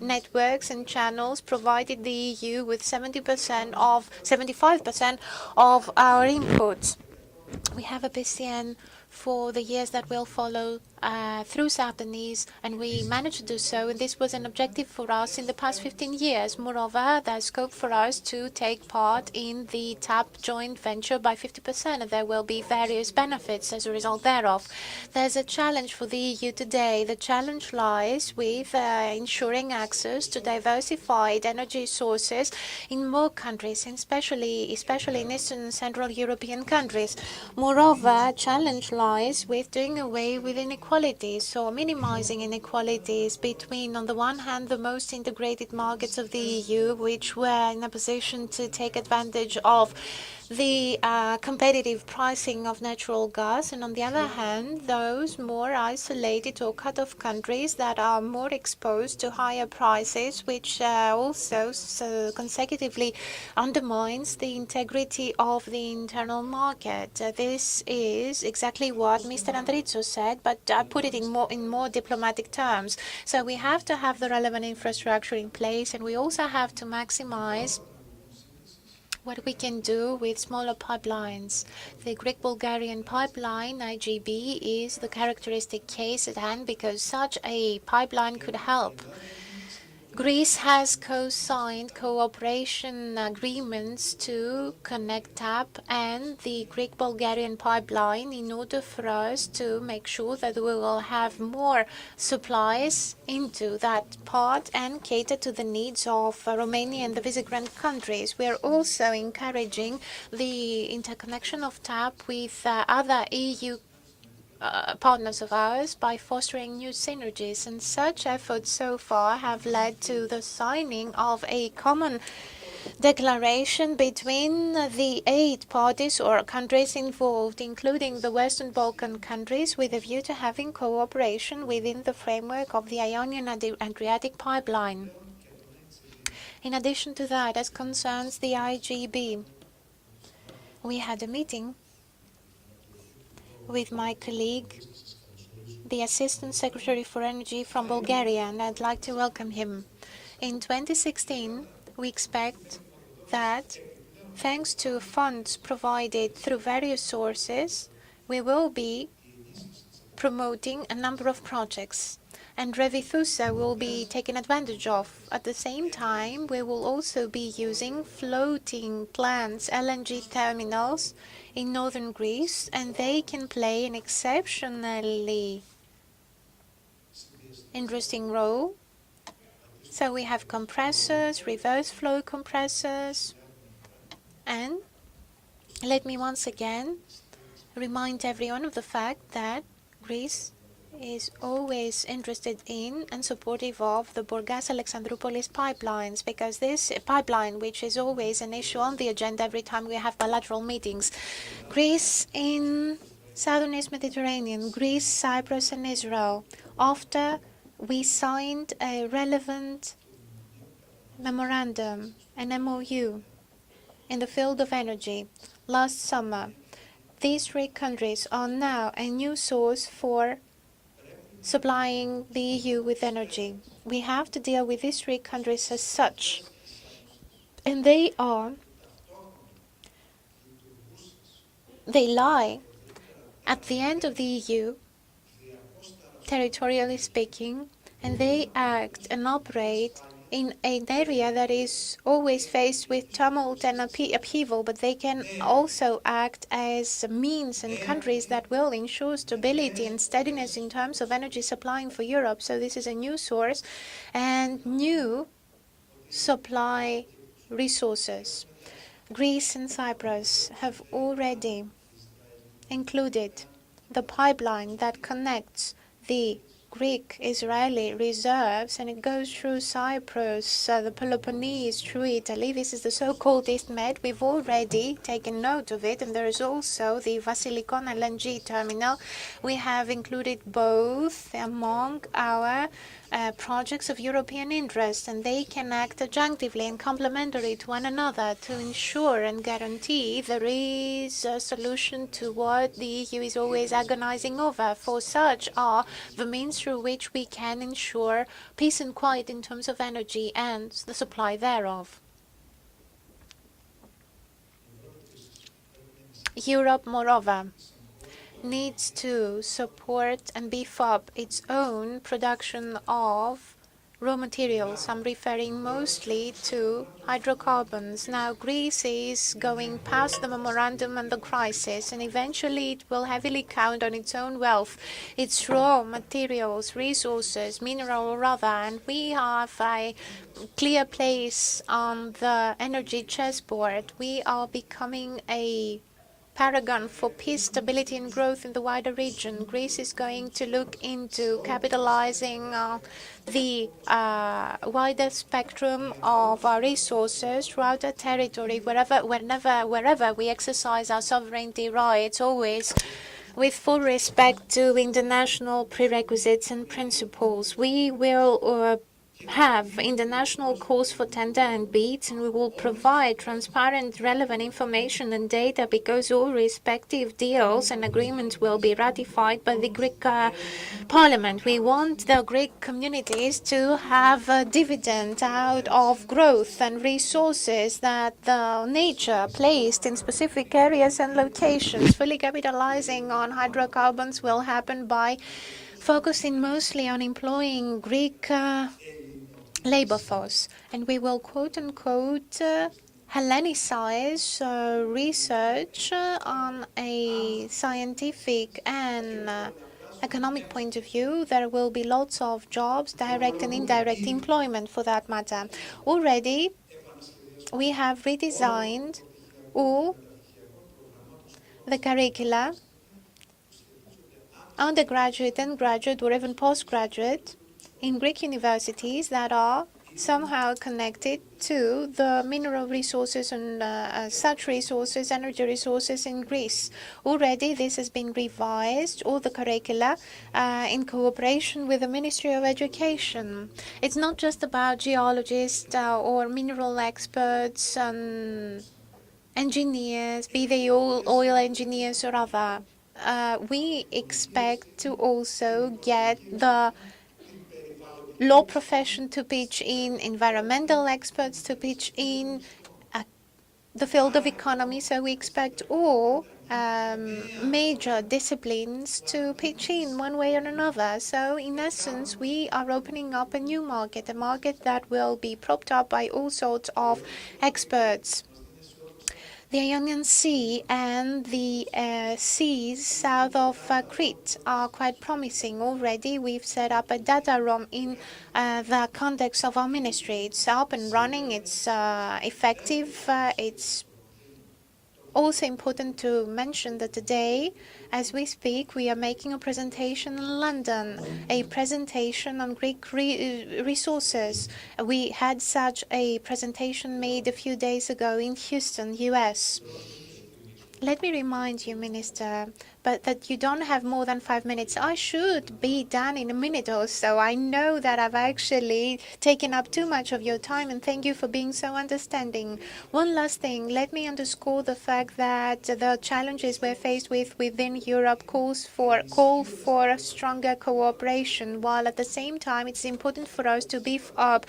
networks and channels provided the EU with 75% of our imports. We have a PCN for the years that will follow through Sardini's, and we managed to do so, and this was an objective for us in the past 15 years. Moreover, there's scope for us to take part in the TAP joint venture by 50%, and there will be various benefits as a result thereof. There's a challenge for the EU today. The challenge lies with ensuring access to diversified energy sources in more countries, and especially in Eastern and Central European countries. Moreover, a challenge lies with doing away with inequalities, or minimizing inequalities between, on the one hand, the most integrated markets of the EU, which were in a position to take advantage of the competitive pricing of natural gas, and on the other hand, those more isolated or cut-off countries that are more exposed to higher prices, which also consecutively undermines the integrity of the internal market. This is exactly what Mr. Andrizzo said, but I put it in more diplomatic terms. So we have to have the relevant infrastructure in place, and we also have to maximize what we can do with smaller pipelines. The Greek-Bulgarian pipeline, IGB, is the characteristic case at hand because such a pipeline could help. Greece has co-signed cooperation agreements to connect TAP and the Greek-Bulgarian pipeline in order for us to make sure that we will have more supplies into that part and cater to the needs of Romania and the Visegrad countries. We are also encouraging the interconnection of TAP with other EU partners of ours by fostering new synergies, and such efforts so far have led to the signing of a common declaration between the 8 parties or countries involved, including the Western Balkan countries, with a view to having cooperation within the framework of the Ionian Adriatic pipeline. In addition to that, as concerns the IGB, we had a meeting with my colleague, the Assistant Secretary for Energy from Bulgaria, and I'd like to welcome him. In 2016, we expect that, thanks to funds provided through various sources, we will be promoting a number of projects, and Revithusa will be taken advantage of. At the same time, we will also be using floating plants, LNG terminals, in northern Greece, and they can play an exceptionally interesting role. So we have compressors, reverse flow compressors, and let me once again remind everyone of the fact that Greece is always interested in and supportive of the Burgas-Alexandroupolis pipelines, because this pipeline, which is always an issue on the agenda every time we have bilateral meetings. Greece, in Southern East Mediterranean, Greece, Cyprus and Israel. After we signed a relevant memorandum, an MOU, in the field of energy last summer, these three countries are now a new source for supplying the EU with energy. We have to deal with these three countries as such. And they lie at the end of the EU, territorially speaking, and they act and operate in an area that is always faced with tumult and upheaval, but they can also act as means and countries that will ensure stability and steadiness in terms of energy supplying for Europe. So this is a new source and new supply resources. Greece and Cyprus have already included the pipeline that connects the Greek-Israeli reserves, and it goes through Cyprus, the Peloponnese, through Italy. This is the so-called East Med. We've already taken note of it, and there is also the Vasilikon LNG terminal. We have included both among our projects of European interest, and they can act adjunctively and complementary to one another to ensure and guarantee there is a solution to what the EU is always agonizing over. For such are the means through which we can ensure peace and quiet in terms of energy and the supply thereof. Europe, moreover, needs to support and beef up its own production of raw materials. I'm referring mostly to hydrocarbons. Now, Greece is going past the memorandum and the crisis, and eventually it will heavily count on its own wealth, its raw materials, resources, mineral rather, and we have a clear place on the energy chessboard. We are becoming a paragon for peace, stability and growth in the wider region. Greece is going to look into capitalizing the wider spectrum of our resources throughout our territory, wherever we exercise our sovereignty rights, always with full respect to international prerequisites and principles. We will have international calls for tender and bids, and we will provide transparent, relevant information and data because all respective deals and agreements will be ratified by the Greek Parliament. We want the Greek communities to have a dividend out of growth and resources that the nature placed in specific areas and locations. Fully capitalizing on hydrocarbons will happen by focusing mostly on employing Greek labor force, and we will quote-unquote Hellenicize research on a scientific and economic point of view. There will be lots of jobs, direct and indirect employment for that matter. Already we have redesigned all the curricula, undergraduate and graduate or even postgraduate, in Greek universities that are somehow connected to the mineral resources and such resources, energy resources in Greece. Already this has been revised, all the curricula, in cooperation with the Ministry of Education. It's not just about geologists or mineral experts and engineers, be they all oil engineers or other. We expect to also get the law profession to pitch in, environmental experts to pitch in, the field of economy. So we expect all major disciplines to pitch in one way or another. So in essence, we are opening up a new market, a market that will be propped up by all sorts of experts. The Ionian Sea and the seas south of Crete are quite promising already. We've set up a data room in the context of our ministry. It's up and running, it's effective, it's also important to mention that today, as we speak, we are making a presentation in London, a presentation on Greek resources. We had such a presentation made a few days ago in Houston, US. Let me remind you, Minister, but that you don't have more than 5 minutes. I should be done in a minute or so. I know that I've actually taken up too much of your time, and thank you for being so understanding. One last thing, let me underscore the fact that the challenges we're faced with within Europe call for stronger cooperation, while at the same time it's important for us to beef up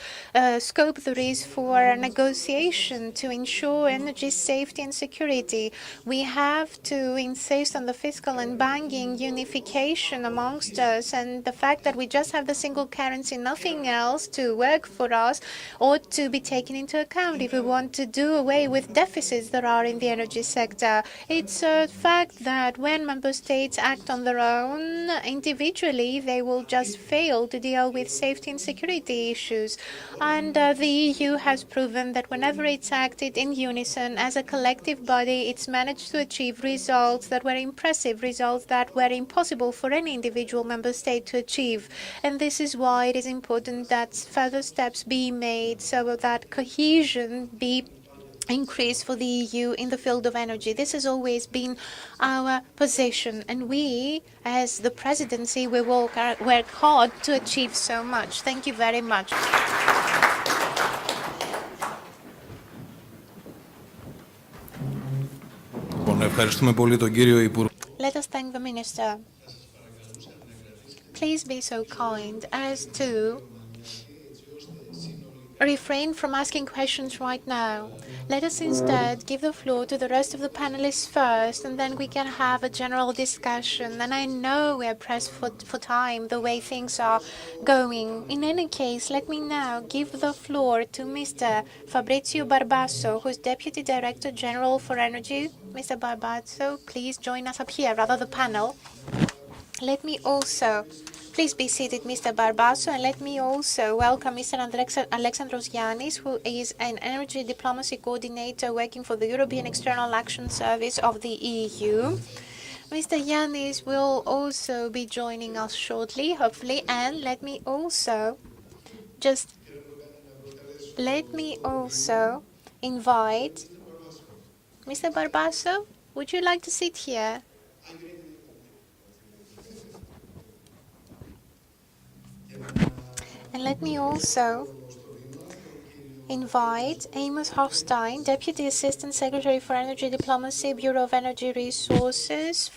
scope there is for negotiation to ensure energy safety and security. We have to insist on the fiscal and banking unification amongst us, and the fact that we just have the single currency, nothing else to work for us, ought to be taken into account if we want to do away with deficits that are in the energy sector. It's a fact that when member states act on their own, individually, they will just fail to deal with safety and security issues. And the EU has proven that whenever it's acted in unison as a collective body, it's managed to achieve results that were impressive, results that were impossible for any individual member state to achieve. And this is why it is important that further steps be made so that cohesion be increase for the EU in the field of energy. This has always been our position, and we, as the presidency, we will work hard to achieve so much. Thank you very much. Let us thank the Minister. Please be so kind as to refrain from asking questions right now. Let us instead give the floor to the rest of the panelists first, and then we can have a general discussion. And I know we are pressed for time, the way things are going. In any case, let me now give the floor to Mr. Fabrizio Barbasso, who is Deputy Director General for Energy. Mr. Barbasso, please join us up here, rather the panel. Let me also Please be seated, Mr. Barbasso, and let me also welcome Mr. Alexandros Yannis, who is an energy diplomacy coordinator working for the European External Action Service of the EU. Mr. Yannis will also be joining us shortly, hopefully, and let me also invite Mr. Barbasso. Would you like to sit here? And let me also invite Amos Hofstein, Deputy Assistant Secretary for Energy Diplomacy, Bureau of Energy Resources,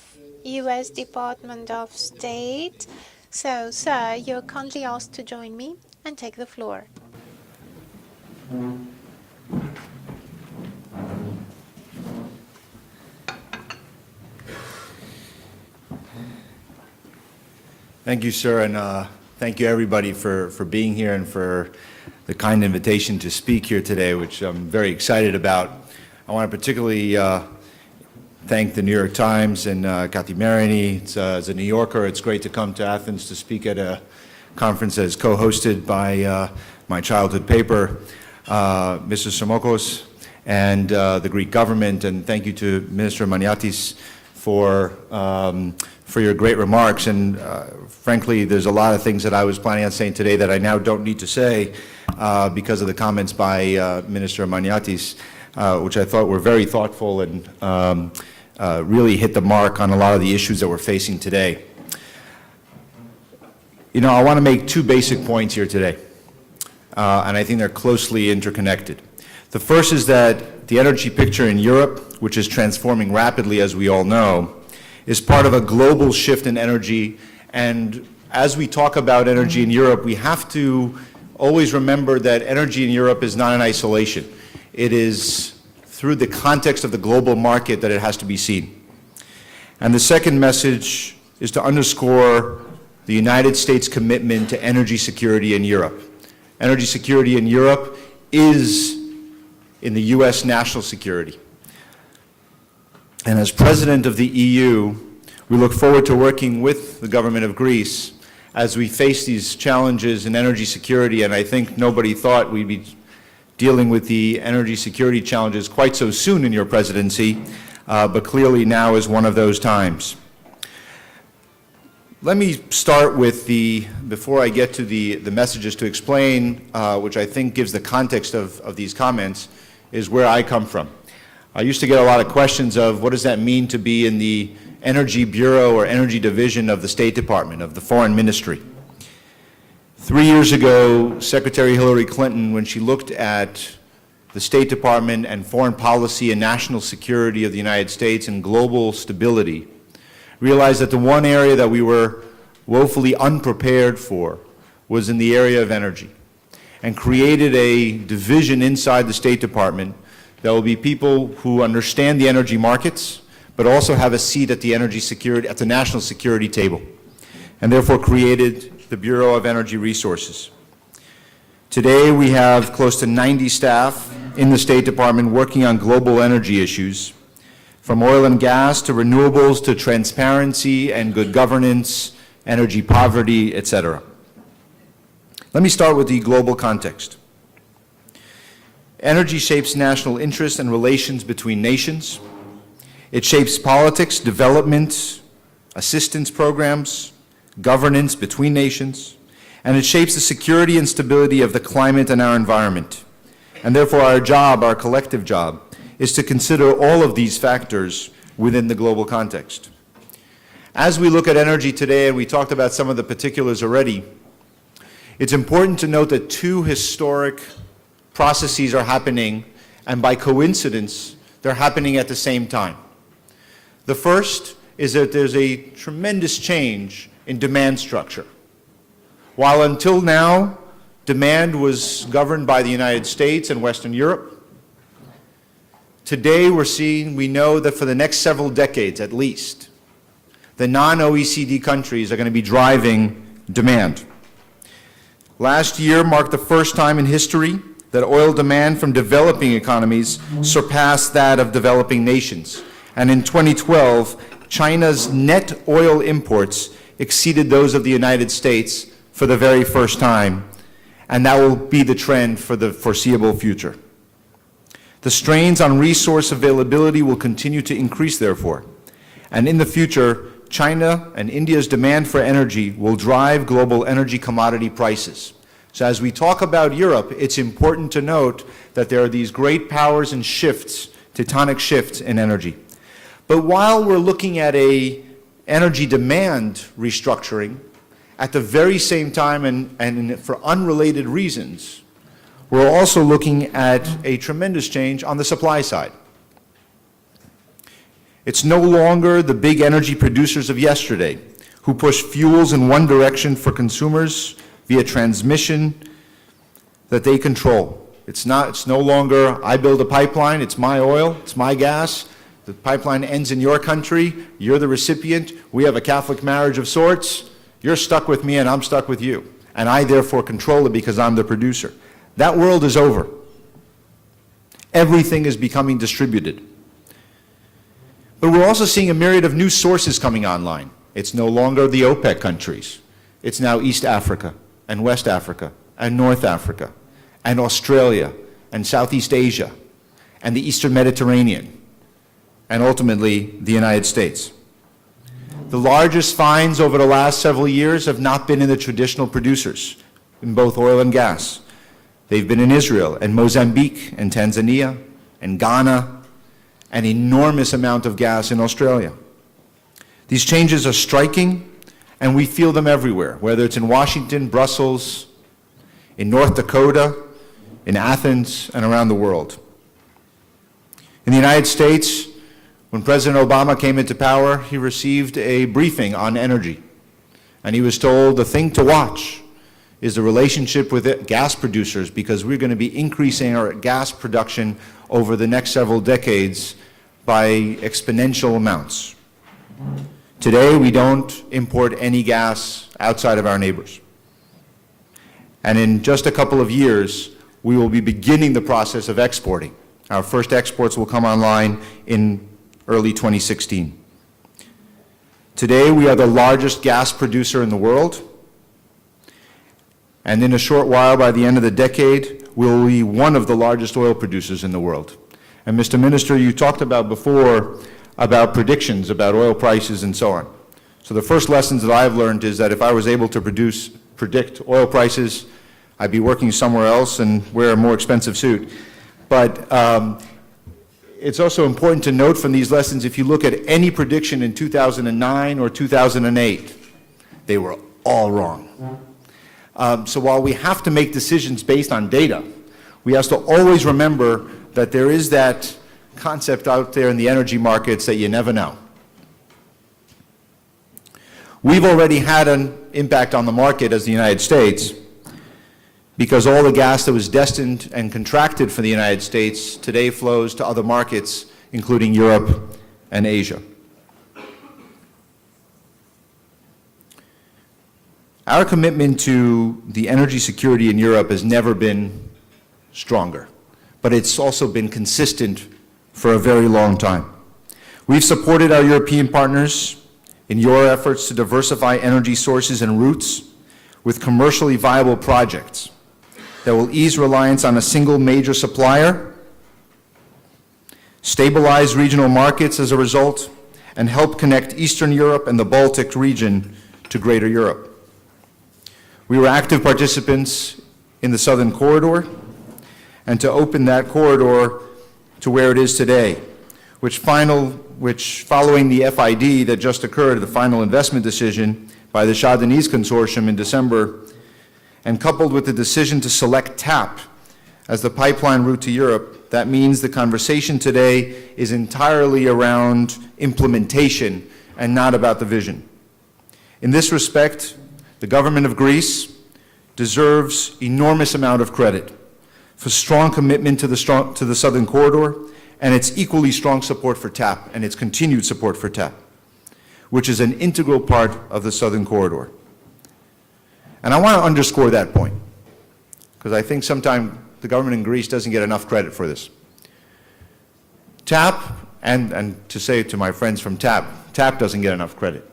U.S. Department of State. So, sir, you're kindly asked to join me and take the floor. Thank you, sir, and thank you, everybody, for being here and for the kind invitation to speak here today, which I'm very excited about. I want to particularly thank the New York Times and Kathy Marini. As a New Yorker, it's great to come to Athens to speak at a conference that is co-hosted by my childhood paper, Mr. Sirmokos, and the Greek government. And thank you to Minister Maniatis for your great remarks. And frankly, there's a lot of things that I was planning on saying today that I now don't need to say because of the comments by Minister Maniatis, which I thought were very thoughtful and really hit the mark on a lot of the issues that we're facing today. You know, I want to make two basic points here today, and I think they're closely interconnected. The first is that the energy picture in Europe, which is transforming rapidly, as we all know, is part of a global shift in energy. And as we talk about energy in Europe, we have to always remember that energy in Europe is not in isolation. It is through the context of the global market that it has to be seen. And the second message is to underscore the United States' commitment to energy security in Europe. Energy security in Europe is in the U.S. national security. And as President of the EU, we look forward to working with the government of Greece as we face these challenges in energy security. And I think nobody thought we'd be dealing with the energy security challenges quite so soon in your presidency, but clearly now is one of those times. Let me start with before I get to the messages to explain, which I think gives the context of these comments, is where I come from. I used to get a lot of questions of what does that mean to be in the Energy Bureau or Energy Division of the State Department, of the Foreign Ministry. 3 years ago, Secretary Hillary Clinton, when she looked at the State Department and foreign policy and national security of the United States and global stability, realized that the one area that we were woefully unprepared for was in the area of energy, and created a division inside the State Department that will be people who understand the energy markets, but also have a seat at the energy security, at the national security table, and therefore created the Bureau of Energy Resources. Today, we have close to 90 staff in the State Department working on global energy issues, from oil and gas to renewables to transparency and good governance, energy poverty, etc. Let me start with the global context. Energy shapes national interests and relations between nations. It shapes politics, development, assistance programs, governance between nations, and it shapes the security and stability of the climate and our environment. And therefore our job, our collective job, is to consider all of these factors within the global context. As we look at energy today, and we talked about some of the particulars already, it's important to note that two historic processes are happening, and by coincidence, they're happening at the same time. The first is that there's a tremendous change in demand structure. While until now, demand was governed by the United States and Western Europe, today we know that for the next several decades at least, the non-OECD countries are going to be driving demand. Last year marked the first time in history that oil demand from developing economies surpassed that of developing nations. And in 2012, China's net oil imports exceeded those of the United States for the very first time, and that will be the trend for the foreseeable future. The strains on resource availability will continue to increase, therefore, and in the future, China and India's demand for energy will drive global energy commodity prices. So as we talk about Europe, it's important to note that there are these great powers and shifts, tectonic shifts in energy. But while we're looking at a energy demand restructuring, at the very same time and for unrelated reasons, we're also looking at a tremendous change on the supply side. It's no longer the big energy producers of yesterday who push fuels in one direction for consumers via transmission that they control. It's no longer, I build a pipeline, it's my oil, it's my gas, the pipeline ends in your country, you're the recipient, we have a Catholic marriage of sorts, you're stuck with me and I'm stuck with you, and I therefore control it because I'm the producer. That world is over. Everything is becoming distributed. But we're also seeing a myriad of new sources coming online. It's no longer the OPEC countries. It's now East Africa and West Africa and North Africa and Australia and Southeast Asia and the Eastern Mediterranean and ultimately the United States. The largest finds over the last several years have not been in the traditional producers in both oil and gas. They've been in Israel and Mozambique and Tanzania and Ghana, an enormous amount of gas in Australia. These changes are striking, and we feel them everywhere, whether it's in Washington, Brussels, in North Dakota, in Athens, and around the world. In the United States, when President Obama came into power, he received a briefing on energy, and he was told the thing to watch is the relationship with gas producers, because we're going to be increasing our gas production over the next several decades by exponential amounts. Today, we don't import any gas outside of our neighbors. And in just a couple of years, we will be beginning the process of exporting. Our first exports will come online in early 2016. Today, we are the largest gas producer in the world. And in a short while, by the end of the decade, we'll be one of the largest oil producers in the world. And Mr. Minister, you talked about before about predictions about oil prices and so on. So the first lessons that I've learned is that if I was able to predict oil prices, I'd be working somewhere else and wear a more expensive suit. But it's also important to note from these lessons, if you look at any prediction in 2009 or 2008, they were all wrong. So while we have to make decisions based on data, we have to always remember that there is that concept out there in the energy markets that you never know. We've already had an impact on the market as the United States, because all the gas that was destined and contracted for the United States today flows to other markets, including Europe and Asia. Our commitment to the energy security in Europe has never been stronger, but it's also been consistent for a very long time. We've supported our European partners in your efforts to diversify energy sources and routes with commercially viable projects that will ease reliance on a single major supplier, stabilize regional markets as a result, and help connect Eastern Europe and the Baltic region to Greater Europe. We were active participants in the Southern Corridor, and to open that corridor to where it is today, which following the FID that just occurred, the final investment decision by the Shah Deniz Consortium in December, and coupled with the decision to select TAP as the pipeline route to Europe, that means the conversation today is entirely around implementation and not about the vision. In this respect, the government of Greece deserves enormous amount of credit for strong commitment to the Southern Corridor and its equally strong support for TAP and its continued support for TAP, which is an integral part of the Southern Corridor. And I want to underscore that point, because I think sometimes the government in Greece doesn't get enough credit for this. TAP, and to say to my friends from TAP, TAP doesn't get enough credit.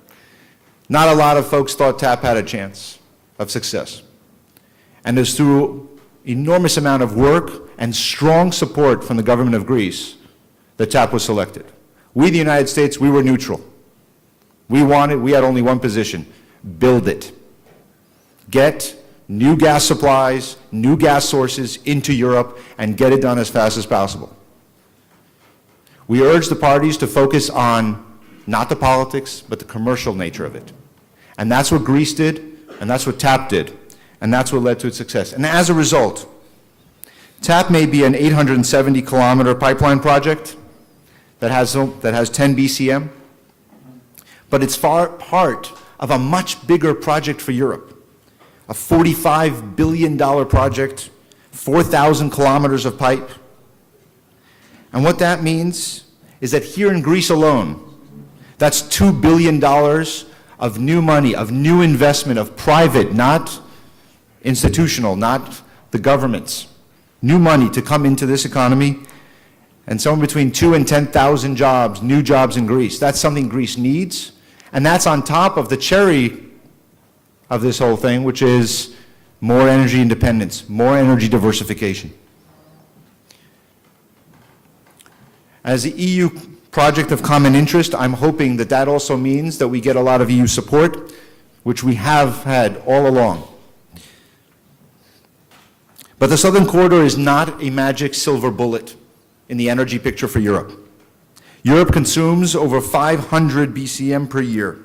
Not a lot of folks thought TAP had a chance of success. And it's through enormous amount of work and strong support from the government of Greece that TAP was selected. We, the United States, we were neutral. We had only one position: build it. Get new gas supplies, new gas sources into Europe, and get it done as fast as possible. We urge the parties to focus on not the politics, but the commercial nature of it. And that's what Greece did, and that's what TAP did, and that's what led to its success. And as a result, TAP may be an 870-kilometer pipeline project that has 10 BCM, but it's part of a much bigger project for Europe, a $45 billion project, 4,000 kilometers of pipe. And what that means is that here in Greece alone, that's $2 billion of new money, of new investment, of private, not institutional, not the government's, new money to come into this economy, and somewhere between 2,000 and 10,000 jobs, new jobs in Greece. That's something Greece needs, and that's on top of the cherry of this whole thing, which is more energy independence, more energy diversification. As the EU project of common interest, I'm hoping that that also means that we get a lot of EU support, which we have had all along. But the Southern Corridor is not a magic silver bullet in the energy picture for Europe. Europe consumes over 500 BCM per year,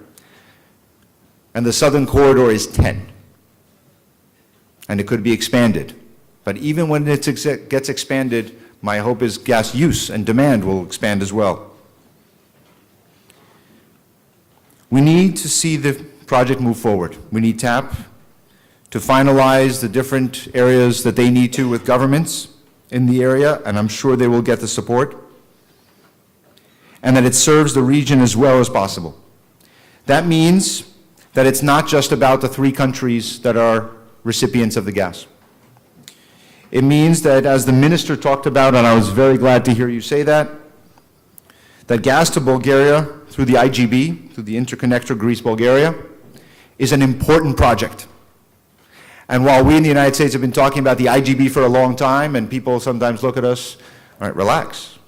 and the Southern Corridor is 10. And it could be expanded. But even when it gets expanded, my hope is gas use and demand will expand as well. We need to see the project move forward. We need TAP to finalize the different areas that they need to with governments in the area, and I'm sure they will get the support, and that it serves the region as well as possible. That means that it's not just about the 3 countries that are recipients of the gas. It means that, as the minister talked about, and I was very glad to hear you say that gas to Bulgaria through the IGB, through the interconnector Greece-Bulgaria, is an important project. And while we in the United States have been talking about the IGB for a long time, and people sometimes look at us, all right, relax.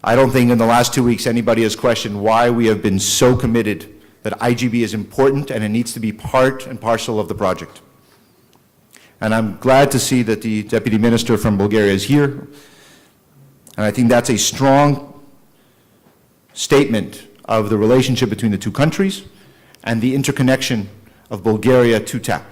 I don't think in the last 2 weeks anybody has questioned why we have been so committed that IGB is important and it needs to be part and parcel of the project. And I'm glad to see that the Deputy Minister from Bulgaria is here. And I think that's a strong statement of the relationship between the two countries and the interconnection of Bulgaria to TAP.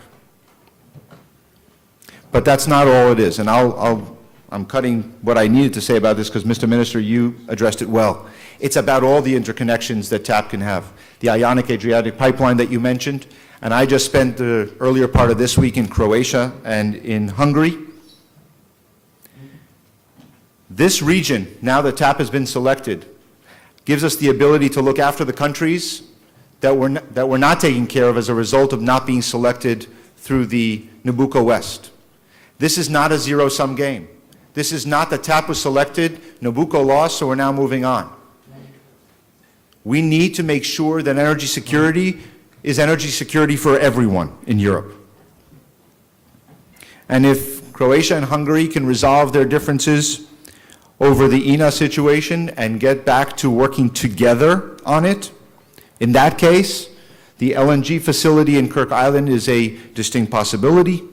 But that's not all it is, and I'm cutting what I needed to say about this because, Mr. Minister, you addressed it well. It's about all the interconnections that TAP can have. The Ionic-Adriatic pipeline that you mentioned, and I just spent the earlier part of this week in Croatia and in Hungary. This region, now that TAP has been selected, gives us the ability to look after the countries that were not taken care of as a result of not being selected through the Nabucco West. This is not a zero-sum game. This is not that TAP was selected, Nabucco lost, so we're now moving on. We need to make sure that energy security is energy security for everyone in Europe. And if Croatia and Hungary can resolve their differences over the INA situation and get back to working together on it, in that case, the LNG facility in Kirk Island is a distinct possibility.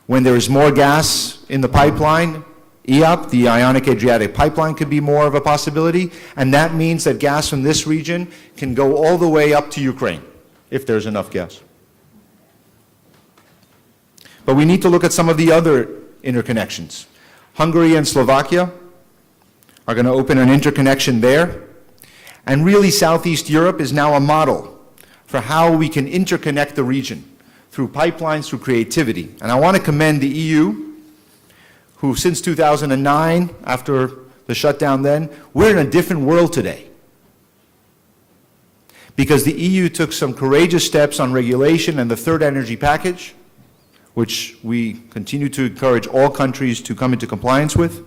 When there is more gas in the pipeline, IAP, the Ionic-Adriatic pipeline, could be more of a possibility, and that means that gas from this region can go all the way up to Ukraine, if there's enough gas. But we need to look at some of the other interconnections. Hungary and Slovakia are going to open an interconnection there, and really Southeast Europe is now a model for how we can interconnect the region through pipelines, through creativity. And I want to commend the EU, who since 2009, after the shutdown then, we're in a different world today. Because the EU took some courageous steps on regulation and the third energy package, which we continue to encourage all countries to come into compliance with.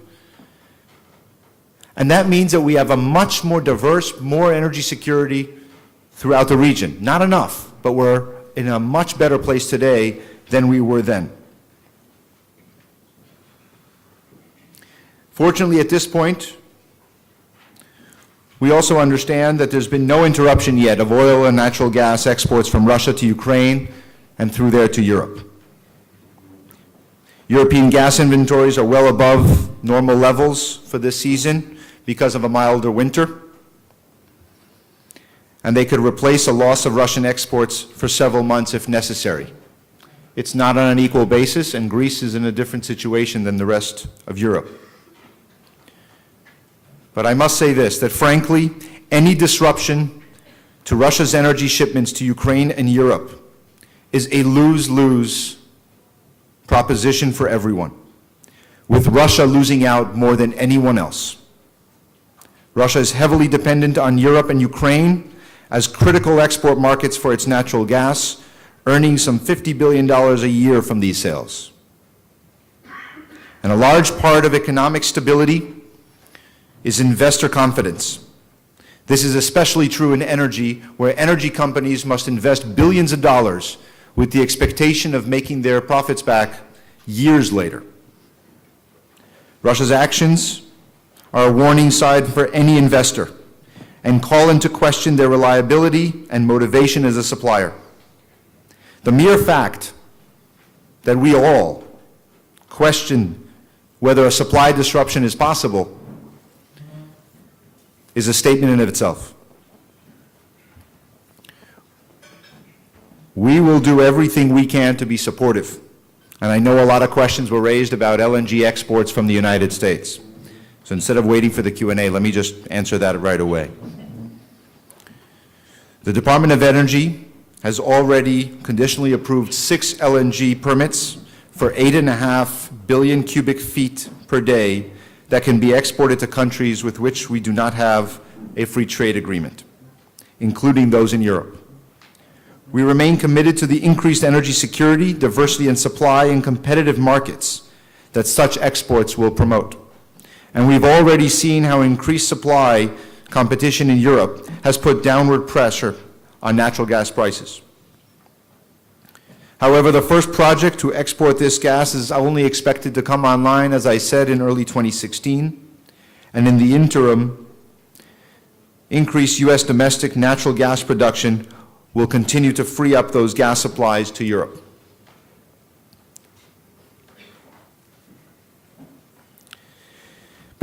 And that means that we have a much more diverse, more energy security throughout the region. Not enough, but we're in a much better place today than we were then. Fortunately, at this point, we also understand that there's been no interruption yet of oil and natural gas exports from Russia to Ukraine and through there to Europe. European gas inventories are well above normal levels for this season because of a milder winter, and they could replace a loss of Russian exports for several months if necessary. It's not on an equal basis, and Greece is in a different situation than the rest of Europe. But I must say this, that frankly, any disruption to Russia's energy shipments to Ukraine and Europe is a lose-lose proposition for everyone, with Russia losing out more than anyone else. Russia is heavily dependent on Europe and Ukraine as critical export markets for its natural gas, earning some $50 billion a year from these sales. And a large part of economic stability is investor confidence. This is especially true in energy, where energy companies must invest billions of dollars with the expectation of making their profits back years later. Russia's actions are a warning sign for any investor and call into question their reliability and motivation as a supplier. The mere fact that we all question whether a supply disruption is possible is a statement in of itself. We will do everything we can to be supportive. And I know a lot of questions were raised about LNG exports from the United States. So instead of waiting for the Q&A, let me just answer that right away. The Department of Energy has already conditionally approved 6 LNG permits for 8.5 billion cubic feet per day that can be exported to countries with which we do not have a free trade agreement, including those in Europe. We remain committed to the increased energy security, diversity in supply, and competitive markets that such exports will promote. And we've already seen how increased supply competition in Europe has put downward pressure on natural gas prices. However, the first project to export this gas is only expected to come online, as I said, in early 2016. And in the interim, increased U.S. domestic natural gas production will continue to free up those gas supplies to Europe.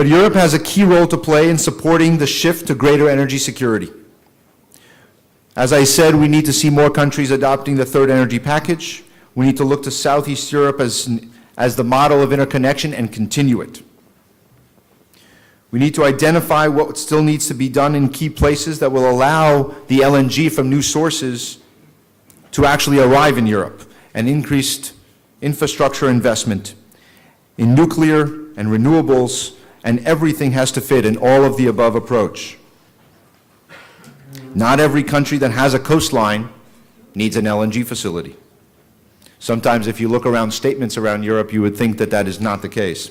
But Europe has a key role to play in supporting the shift to greater energy security. As I said, we need to see more countries adopting the third energy package. We need to look to Southeast Europe as the model of interconnection and continue it. We need to identify what still needs to be done in key places that will allow the LNG from new sources to actually arrive in Europe, and increased infrastructure investment in nuclear and renewables, and everything has to fit in all of the above approach. Not every country that has a coastline needs an LNG facility. Sometimes if you look around statements around Europe, you would think that that is not the case.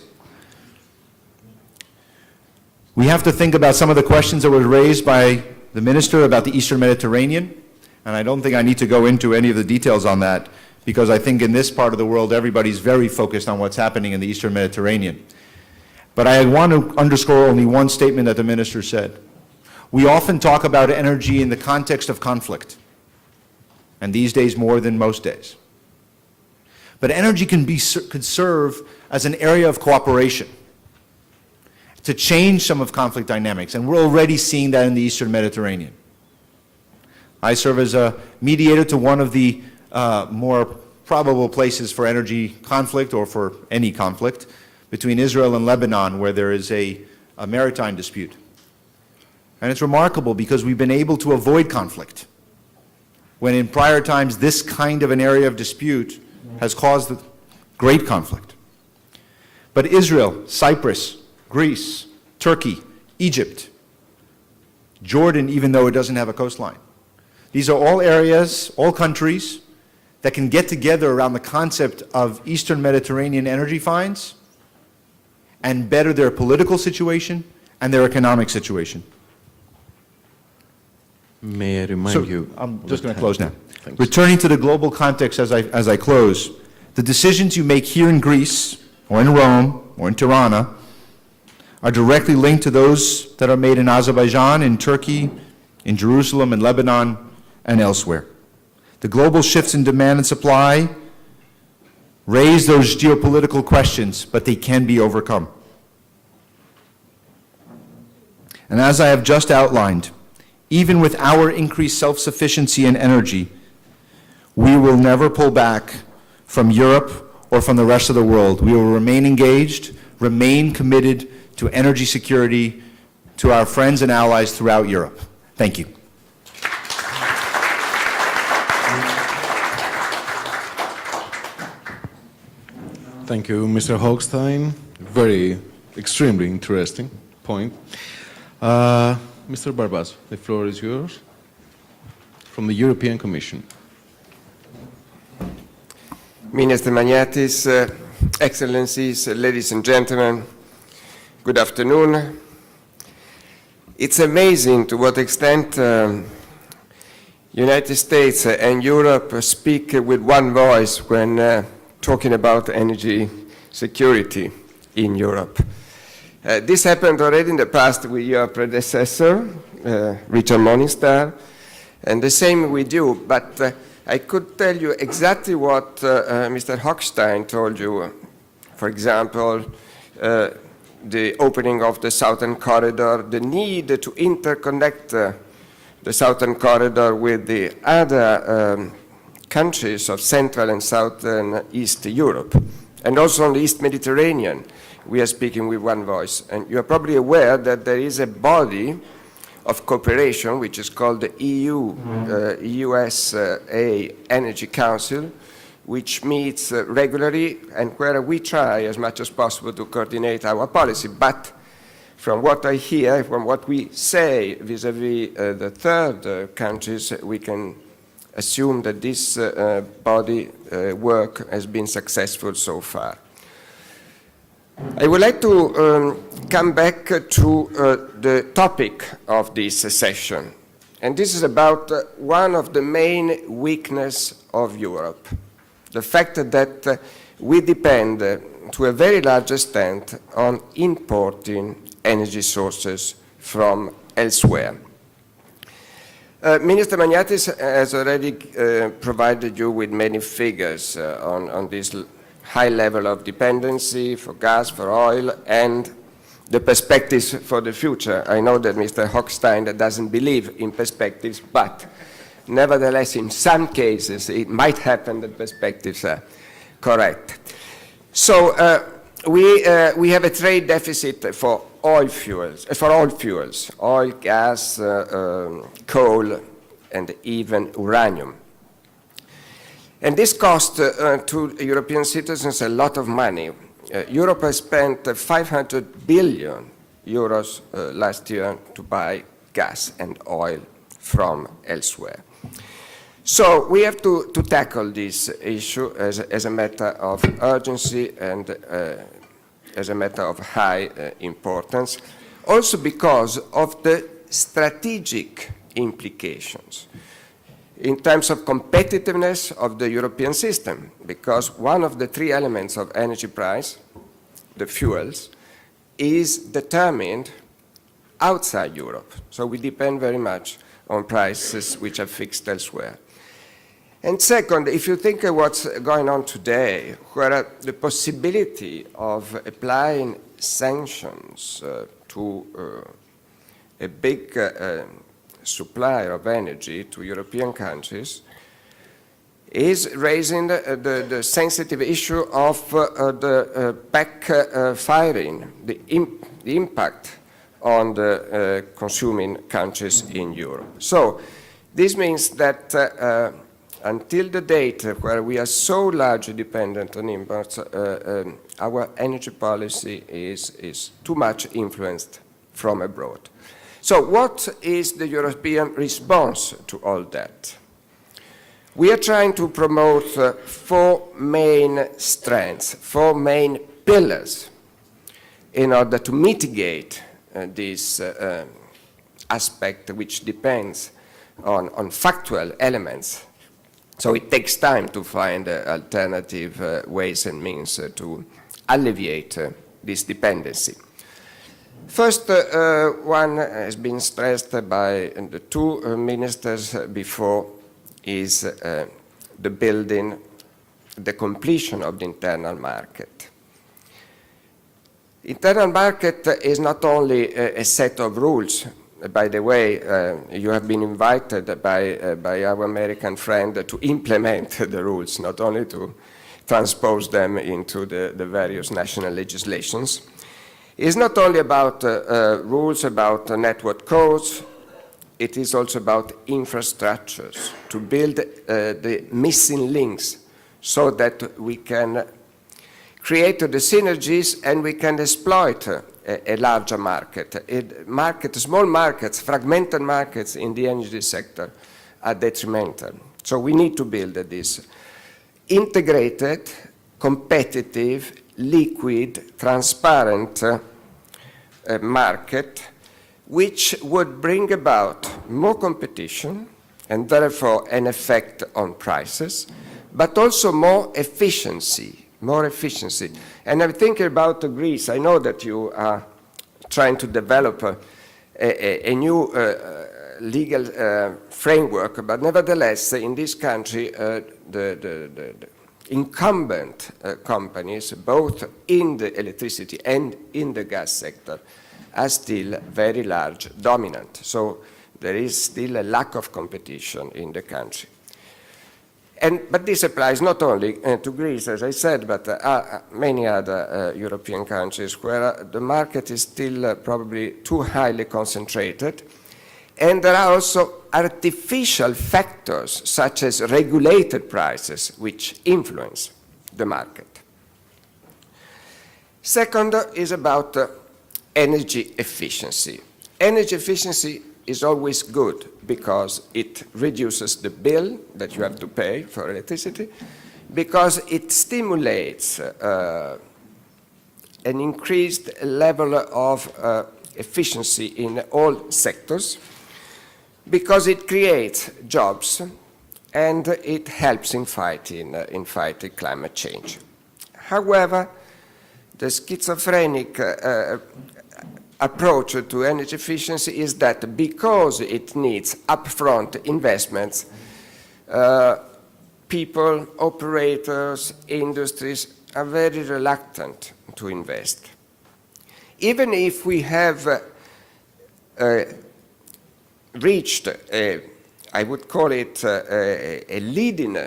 We have to think about some of the questions that were raised by the minister about the Eastern Mediterranean, and I don't think I need to go into any of the details on that, because I think in this part of the world, everybody's very focused on what's happening in the Eastern Mediterranean. But I want to underscore only one statement that the minister said. We often talk about energy in the context of conflict, and these days more than most days. But energy could serve as an area of cooperation to change some of conflict dynamics, and we're already seeing that in the Eastern Mediterranean. I serve as a mediator to one of the more probable places for energy conflict, or for any conflict, between Israel and Lebanon, where there is a maritime dispute. And it's remarkable because we've been able to avoid conflict, when in prior times this kind of an area of dispute has caused great conflict. But Israel, Cyprus, Greece, Turkey, Egypt, Jordan, even though it doesn't have a coastline. These are all areas, all countries, that can get together around the concept of Eastern Mediterranean energy finds and better their political situation and their economic situation. May I remind you... I'm just going to close now. Thanks. Returning to the global context as I close, the decisions you make here in Greece, or in Rome, or in Tirana, are directly linked to those that are made in Azerbaijan, in Turkey, in Jerusalem, in Lebanon, and elsewhere. The global shifts in demand and supply raise those geopolitical questions, but they can be overcome. And as I have just outlined, even with our increased self-sufficiency in energy, we will never pull back from Europe or from the rest of the world. We will remain engaged, remain committed to energy security, to our friends and allies throughout Europe. Thank you. Thank you, Mr. Hogstein. Very, extremely interesting point. Mr. Barbas, the floor is yours. From the European Commission. Minister Magnatis, Excellencies, ladies and gentlemen, good afternoon. It's amazing to what extent United States and Europe speak with one voice when talking about energy security in Europe. This happened already in the past with your predecessor, Richard Morningstar, and the same with you, but I could tell you exactly what Mr. Hogstein told you. For example, the opening of the Southern Corridor, the need to interconnect the Southern Corridor with the other countries of Central and Southern East Europe, and also on the East Mediterranean. We are speaking with one voice. And you are probably aware that there is a body of cooperation which is called the USA Energy Council, which meets regularly and where we try as much as possible to coordinate our policy. But from what I hear, from what we say vis-à-vis the third countries, we can assume that this body work has been successful so far. I would like to come back to the topic of this session, and this is about one of the main weaknesses of Europe, the fact that we depend to a very large extent on importing energy sources from elsewhere. Minister Magnatis has already provided you with many figures on this high level of dependency for gas, for oil, and the perspectives for the future. I know that Mr. Hochstein doesn't believe in perspectives, but nevertheless, in some cases, it might happen that perspectives are correct. So we have a trade deficit for oil fuels, oil, gas, coal, and even uranium. And this cost to European citizens a lot of money. Europe has spent 500 billion euros last year to buy gas and oil from elsewhere. So we have to tackle this issue as a matter of urgency and as a matter of high importance, also because of the strategic implications in terms of competitiveness of the European system, because one of the three elements of energy price, the fuels, is determined outside Europe. So we depend very much on prices which are fixed elsewhere. And second, if you think of what's going on today, where the possibility of applying sanctions to a big supplier of energy to European countries is raising the sensitive issue of the backfiring, the impact on the consuming countries in Europe. So this means that until the date where we are so largely dependent on imports, our energy policy is too much influenced from abroad. So what is the European response to all that? We are trying to promote four main strands, four main pillars in order to mitigate this aspect which depends on factual elements. So it takes time to find alternative ways and means to alleviate this dependency. First one has been stressed by the two ministers before is the building, the completion of the internal market. Internal market is not only a set of rules. By the way, you have been invited by our American friend to implement the rules, not only to transpose them into the various national legislations. It's not only about rules about network codes, it is also about infrastructures, to build the missing links so that we can create the synergies and we can exploit a larger market. Small markets, fragmented markets in the energy sector are detrimental. So we need to build this integrated, competitive, liquid, transparent market which would bring about more competition and therefore an effect on prices, but also more efficiency. And I'm thinking about Greece. I know that you are trying to develop a new legal framework, but nevertheless, in this country, the incumbent companies, both in the electricity and in the gas sector, are still very large, dominant. So there is still a lack of competition in the country. But this applies not only to Greece, as I said, but many other European countries where the market is still probably too highly concentrated. And there are also artificial factors, such as regulated prices, which influence the market. Second is about energy efficiency. Energy efficiency is always good because it reduces the bill that you have to pay for electricity, because it stimulates an increased level of efficiency in all sectors, because it creates jobs and it helps in fighting climate change. However, the schizophrenic approach to energy efficiency is that because it needs upfront investments, people, operators, industries are very reluctant to invest. even if we have reached, I would call it a leading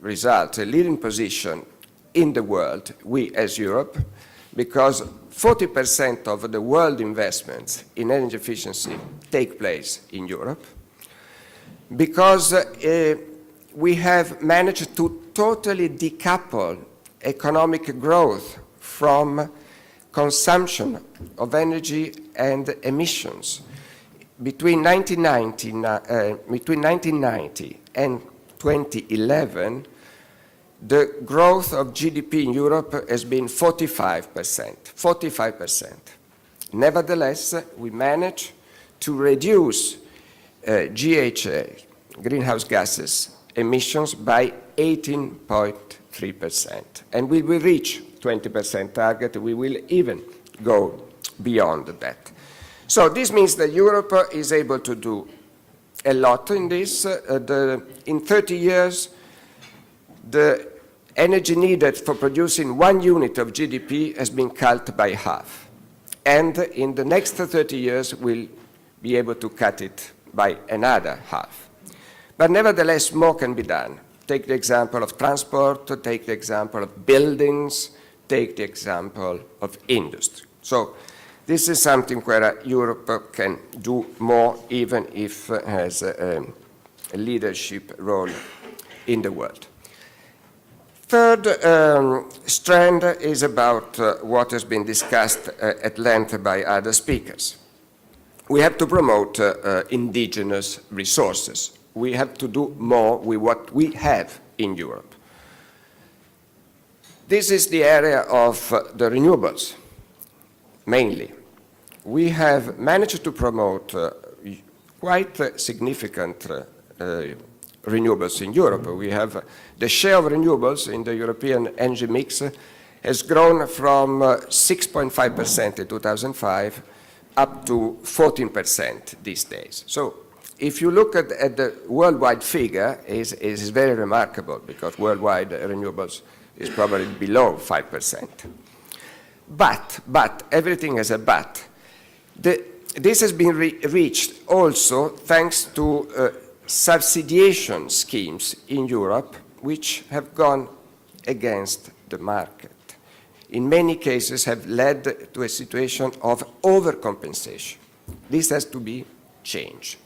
result, a leading position in the world, we as Europe, because 40% of the world investments in energy efficiency take place in Europe, because we have managed to totally decouple economic growth from consumption of energy and emissions. Between 1990 and 2011, the growth of GDP in Europe has been 45%. 45%. Nevertheless, we managed to reduce GHG, greenhouse gases, emissions by 18.3%. And we will reach 20% target. We will even go beyond that. So this means that Europe is able to do a lot in this. In 30 years, the energy needed for producing 1 unit of GDP has been cut by half. And in the next 30 years, we'll be able to cut it by another half. But nevertheless, more can be done. Take the example of transport, take the example of buildings, take the example of industry. So this is something where Europe can do more, even if it has a leadership role in the world. Third strand is about what has been discussed at length by other speakers. We have to promote indigenous resources. We have to do more with what we have in Europe. This is the area of the renewables, mainly. We have managed to promote quite significant renewables in Europe. We have the share of renewables in the European energy mix has grown from 6.5% in 2005 up to 14% these days. So if you look at the worldwide figure, it is very remarkable, because worldwide renewables is probably below 5%. But everything has a but. This has been reached also thanks to subsidiation schemes in Europe, which have gone against the market. In many cases have led to a situation of overcompensation. This has to be changed.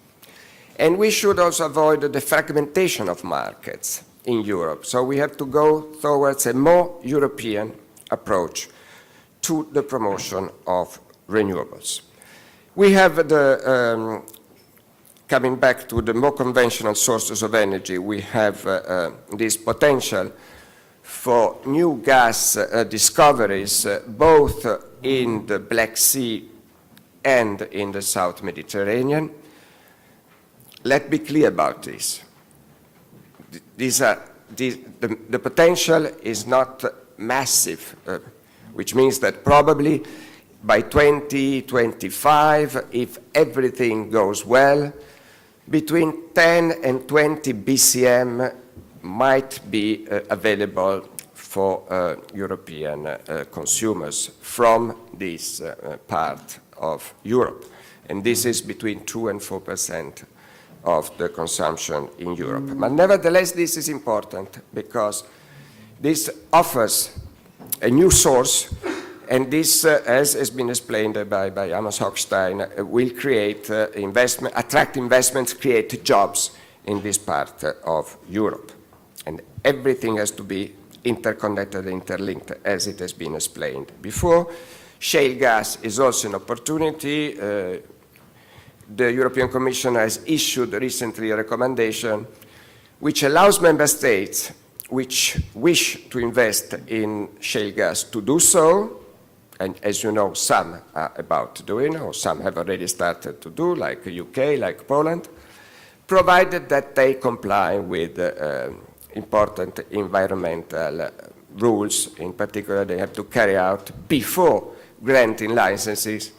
And we should also avoid the fragmentation of markets in Europe. So we have to go towards a more European approach to the promotion of renewables. We have the, coming back to the more conventional sources of energy, we have this potential for new gas discoveries, both in the Black Sea and in the South Mediterranean. Let's be clear about this. The potential is not massive, which means that probably by 2025, if everything goes well, between 10 and 20 BCM might be available for European consumers from this part of Europe. And this is between 2 and 4% of the consumption in Europe. But nevertheless, this is important because this offers a new source, and this, as has been explained by Amos Hochstein, will create investment, attract investments, create jobs in this part of Europe. And everything has to be interconnected, interlinked, as it has been explained before. Shale gas is also an opportunity. The European Commission has issued recently a recommendation which allows member states which wish to invest in shale gas to do so, and as you know, some are about to do it, or some have already started to do, like the UK, like Poland, provided that they comply with important environmental rules. In particular, they have to carry out, before granting licenses,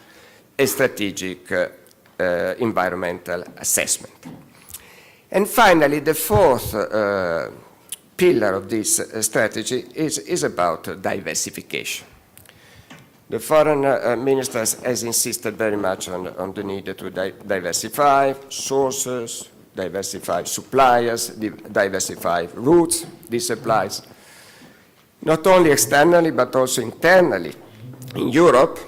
a strategic environmental assessment. And finally, the fourth pillar of this strategy is about diversification. The foreign ministers has insisted very much on the need to diversify sources, diversify suppliers, diversify routes. This applies not only externally but also internally. In Europe,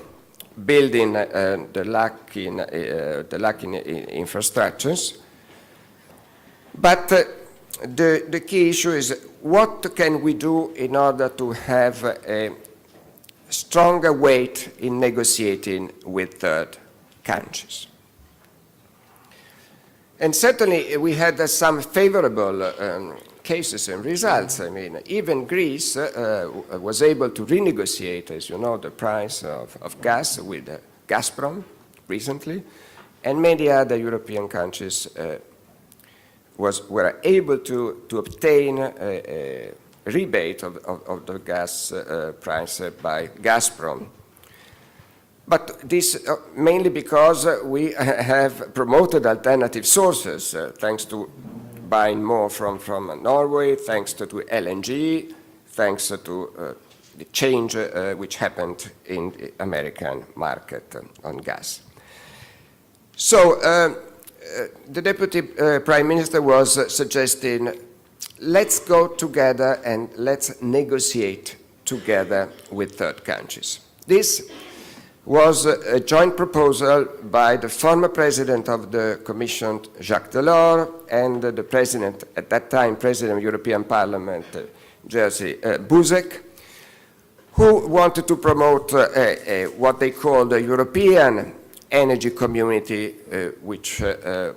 building the lacking infrastructures. But the key issue is what can we do in order to have a stronger weight in negotiating with third countries. And certainly we had some favorable cases and results. I mean, even Greece was able to renegotiate, as you know, the price of gas with Gazprom recently, and many other European countries were able to obtain a rebate of the gas price by Gazprom. But this mainly because we have promoted alternative sources, thanks to buying more from Norway, thanks to LNG, thanks to the change which happened in the American market on gas. So the Deputy Prime Minister was suggesting, let's go together and let's negotiate together with third countries. This was a joint proposal by the former President of the Commission, Jacques Delors, and the President, at that time, President of the European Parliament, Jerzy Buzek, who wanted to promote what they called a European energy community, which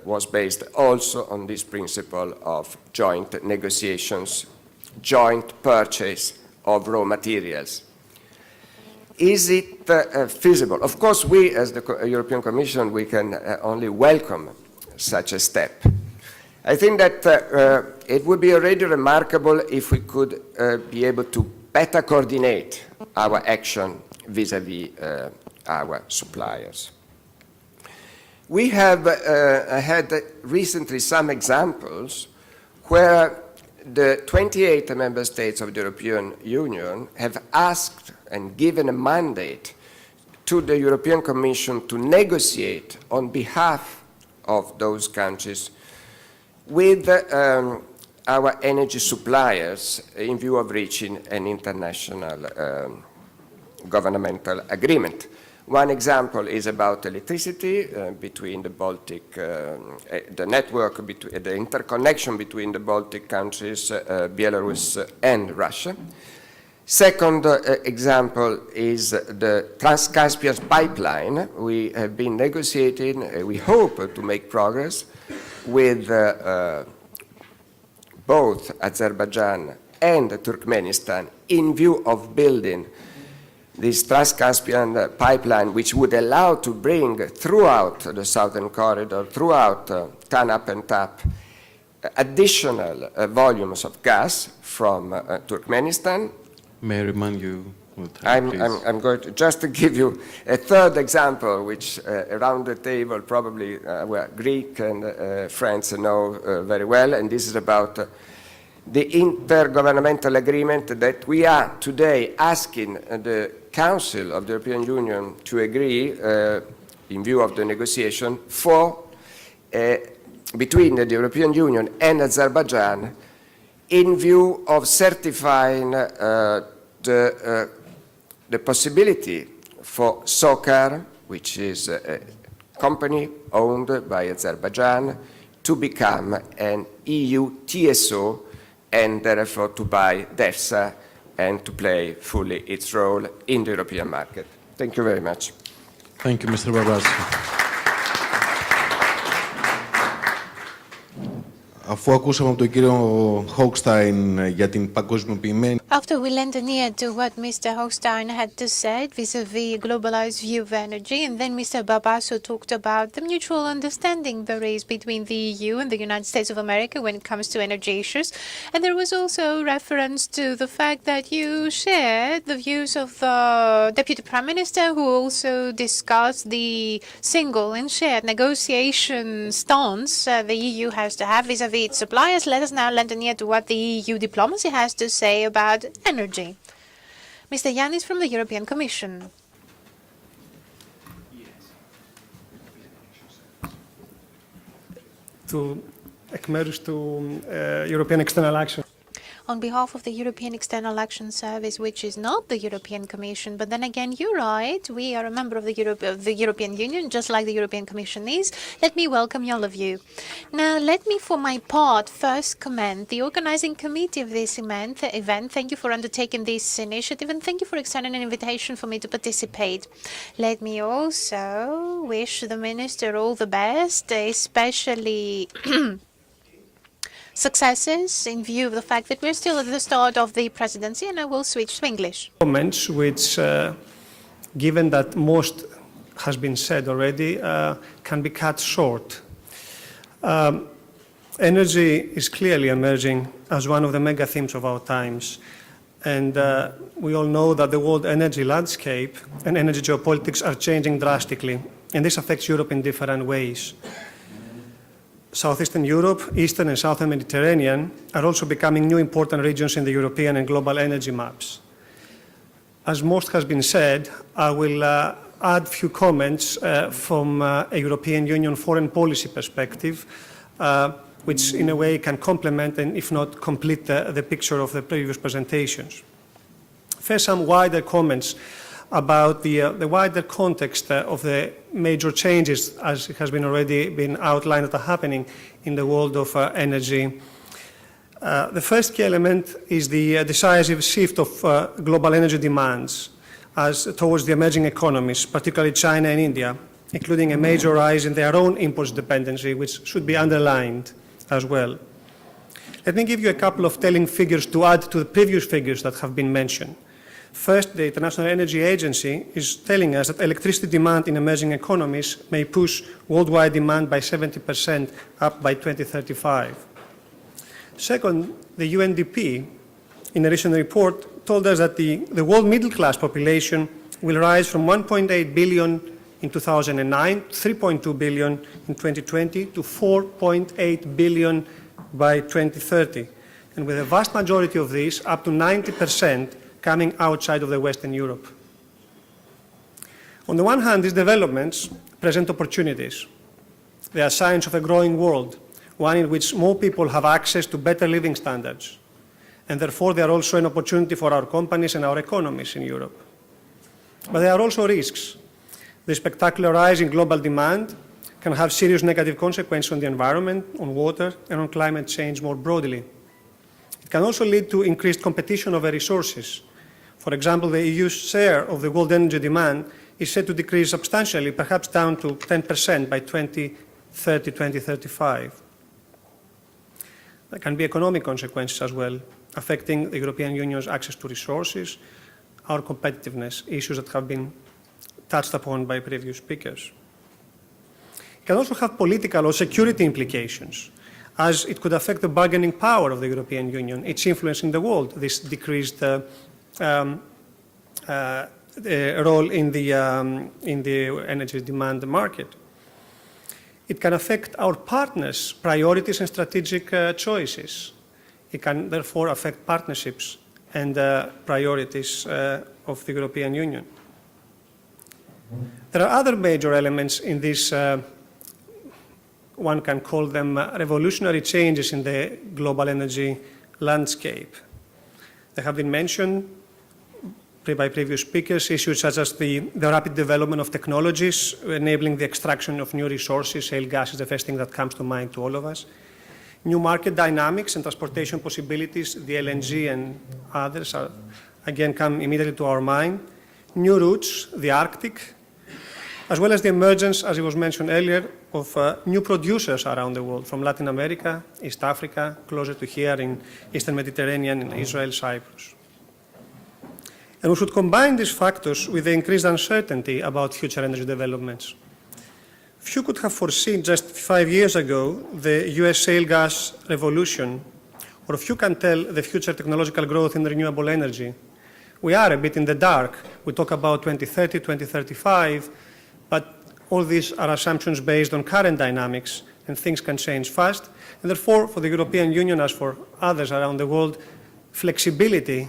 was based also on this principle of joint negotiations, joint purchase of raw materials. Is it feasible? Of course, we as the European Commission, we can only welcome such a step. I think that it would be already remarkable if we could be able to better coordinate our action vis-à-vis our suppliers. We have had recently some examples where the 28 member states of the European Union have asked and given a mandate to the European Commission to negotiate on behalf of those countries with our energy suppliers in view of reaching an international governmental agreement. One example is about electricity between the Baltic, the network, the interconnection between the Baltic countries, Belarus and Russia. Second example is the Trans-Caspian pipeline. We have been negotiating, we hope to make progress with both Azerbaijan and Turkmenistan in view of building this Trans-Caspian pipeline, which would allow to bring throughout the southern corridor, throughout TANAP and TAP, additional volumes of gas from Turkmenistan. May I remind you of time, please? I'm going to just to give you a third example, which around the table probably Greek and friends know very well, and this is about the intergovernmental agreement that we are today asking the Council of the European Union to agree in view of the negotiation for between the European Union and Azerbaijan in view of certifying the possibility for SKAI, which is a company owned by Azerbaijan, to become an EU TSO and therefore to buy DEFSA and to play fully its role in the European market. Thank you very much. Thank you, Mr. Barbas. Αφού ακούσαμε από τον κύριο Hochstein για την παγκοσμιοποιημένη... After we lend an ear to what Mr. Hochstein had to say vis-à-vis a globalized view of energy, and then Mr. Barbasso talked about the mutual understanding there is between the EU and the United States of America when it comes to energy issues. And there was also reference to the fact that you shared the views of the Deputy Prime Minister, who also discussed the single and shared negotiation stance the EU has to have vis-à-vis its suppliers. Let us now lend an ear to what the EU diplomacy has to say about energy. Mr. Yannis from the European Commission. εκ μέρους του European External Action. On behalf of the European External Action Service, which is not the European Commission, but then again, you're right, we are a member of the European Union, just like the European Commission is. Let me welcome all of you. Now, let me, for my part, first commend the organizing committee of this event. Thank you for undertaking this initiative, and thank you for extending an invitation for me to participate. Let me also wish the Minister all the best, especially successes in view of the fact that we're still at the start of the presidency, and I will switch to English. Comments which, given that most has been said already, can be cut short. Energy is clearly emerging as one of the mega themes of our times, and we all know that the world energy landscape and energy geopolitics are changing drastically, and this affects Europe in different ways. Southeastern Europe, Eastern and Southern Mediterranean are also becoming new important regions in the European and global energy maps. As most has been said, I will add a few comments from a European Union foreign policy perspective, which in a way can complement and if not complete the picture of the previous presentations. First, some wider comments about the wider context of the major changes, as it has already been outlined, that are happening in the world of energy. The first key element is the decisive shift of global energy demands towards the emerging economies, particularly China and India, including a major rise in their own imports dependency, which should be underlined as well. Let me give you a couple of telling figures to add to the previous figures that have been mentioned. First, the International Energy Agency is telling us that electricity demand in emerging economies may push worldwide demand by 70% up by 2035. Second, the UNDP, in a recent report, told us that the world middle-class population will rise from 1.8 billion in 2009, 3.2 billion in 2020, to 4.8 billion by 2030. And with a vast majority of these, up to 90%, coming outside of the Western Europe. On the one hand, these developments present opportunities. They are signs of a growing world, one in which more people have access to better living standards, and therefore they are also an opportunity for our companies and our economies in Europe. But there are also risks. The spectacular rise in global demand can have serious negative consequences on the environment, on water, and on climate change more broadly. It can also lead to increased competition over resources. For example, the EU's share of the world energy demand is set to decrease substantially, perhaps down to 10% by 2030, 2035. There can be economic consequences as well, affecting the European Union's access to resources, our competitiveness, issues that have been touched upon by previous speakers. It can also have political or security implications, as it could affect the bargaining power of the European Union, its influence in the world, this decreased role in the energy demand market. It can affect our partners' priorities and strategic choices. It can therefore affect partnerships and priorities of the European Union. There are other major elements in this, one can call them revolutionary changes in the global energy landscape. They have been mentioned by previous speakers, issues such as the rapid development of technologies enabling the extraction of new resources. Shale gas is the first thing that comes to mind to all of us. New market dynamics and transportation possibilities, the LNG and others again come immediately to our mind. New routes, the Arctic, as well as the emergence, as it was mentioned earlier, of new producers around the world, from Latin America, East Africa, closer to here in Eastern Mediterranean, in Israel, Cyprus. And we should combine these factors with the increased uncertainty about future energy developments. Few could have foreseen just 5 years ago the US shale gas revolution, or few can tell the future technological growth in renewable energy. We are a bit in the dark. We talk about 2030, 2035, but all these are assumptions based on current dynamics, and things can change fast. And therefore, for the European Union, as for others around the world, flexibility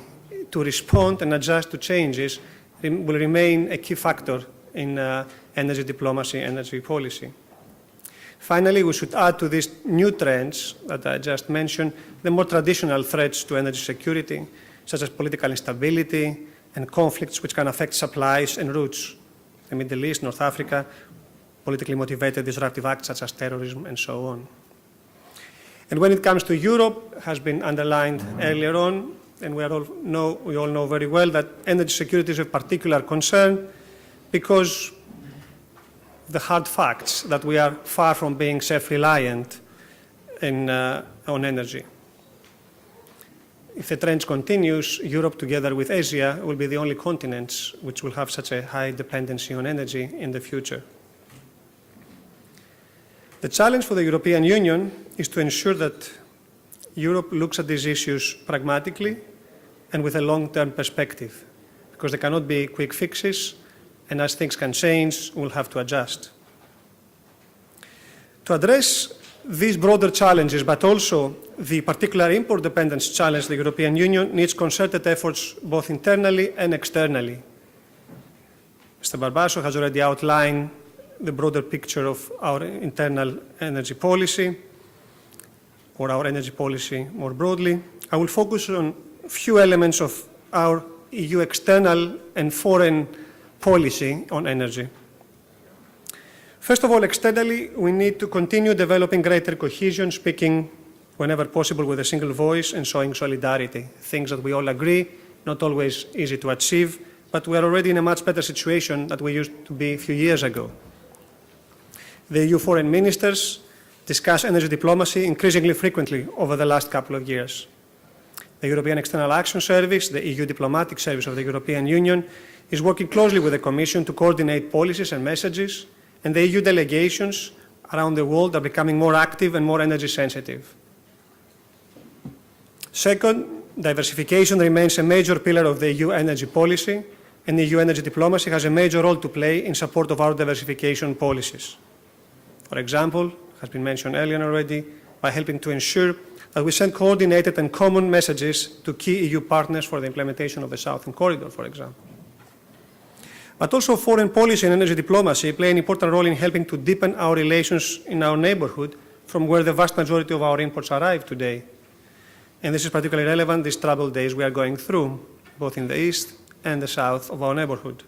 to respond and adjust to changes will remain a key factor in energy diplomacy, energy policy. Finally, we should add to these new trends that I just mentioned the more traditional threats to energy security, such as political instability and conflicts which can affect supplies and routes. The Middle East, North Africa, politically motivated disruptive acts such as terrorism and so on. And when it comes to Europe, has been underlined earlier on, and we all know very well that energy security is of particular concern because the hard facts that we are far from being self-reliant on energy. If the trend continues, Europe together with Asia will be the only continents which will have such a high dependency on energy in the future. The challenge for the European Union is to ensure that Europe looks at these issues pragmatically and with a long-term perspective, because there cannot be quick fixes, and as things can change, we'll have to adjust. To address these broader challenges, but also the particular import dependence challenge, the European Union needs concerted efforts both internally and externally. Mr. Barbaso has already outlined the broader picture of our internal energy policy, or our energy policy more broadly. I will focus on a few elements of our EU external and foreign policy on energy. First of all, externally, we need to continue developing greater cohesion, speaking whenever possible with a single voice and showing solidarity, things that we all agree, not always easy to achieve, but we are already in a much better situation than we used to be a few years ago. The EU foreign ministers discuss energy diplomacy increasingly frequently over the last couple of years. The European External Action Service, the EU diplomatic service of the European Union, is working closely with the Commission to coordinate policies and messages, and the EU delegations around the world are becoming more active and more energy sensitive. Second, diversification remains a major pillar of the EU energy policy, and EU energy diplomacy has a major role to play in support of our diversification policies. For example, has been mentioned earlier already, by helping to ensure that we send coordinated and common messages to key EU partners for the implementation of the Southern Corridor, for example. But also foreign policy and energy diplomacy play an important role in helping to deepen our relations in our neighborhood from where the vast majority of our imports arrive today. And this is particularly relevant these troubled days we are going through, both in the east and the south of our neighborhood.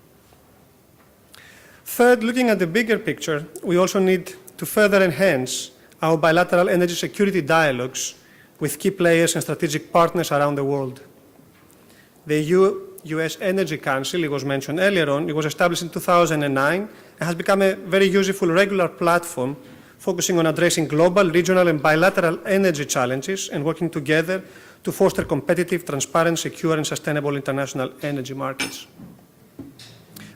Third, looking at the bigger picture, we also need to further enhance our bilateral energy security dialogues with key players and strategic partners around the world. The EU-US Energy Council, it was mentioned earlier on, it was established in 2009 and has become a very useful regular platform focusing on addressing global, regional and bilateral energy challenges and working together to foster competitive, transparent, secure and sustainable international energy markets.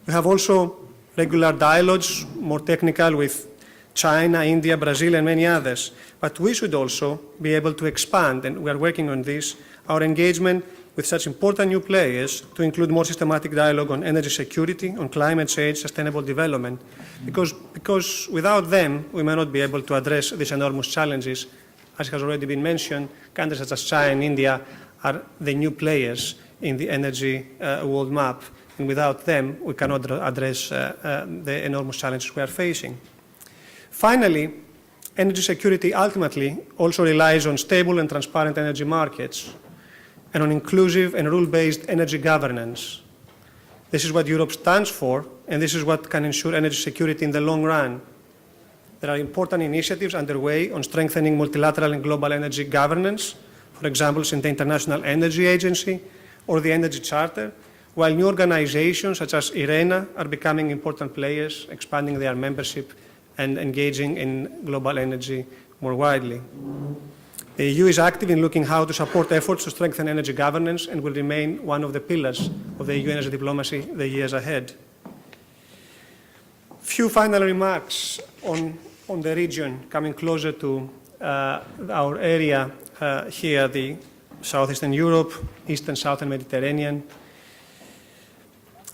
We have also regular dialogues, more technical, with China, India, Brazil and many others. But we should also be able to expand, and we are working on this, our engagement with such important new players to include more systematic dialogue on energy security, on climate change, sustainable development, because without them we may not be able to address these enormous challenges. As has already been mentioned, countries such as China and India are the new players in the energy world map, and without them we cannot address the enormous challenges we are facing. Finally, energy security ultimately also relies on stable and transparent energy markets and on inclusive and rule-based energy governance. This is what Europe stands for, and this is what can ensure energy security in the long run. There are important initiatives underway on strengthening multilateral and global energy governance, for example, in the International Energy Agency or the Energy Charter, while new organizations such as IRENA are becoming important players, expanding their membership and engaging in global energy more widely. The EU is active in looking how to support efforts to strengthen energy governance and will remain one of the pillars of the EU energy diplomacy the years ahead. Few final remarks on the region, coming closer to our area here, the Southeastern Europe, East and Southern Mediterranean.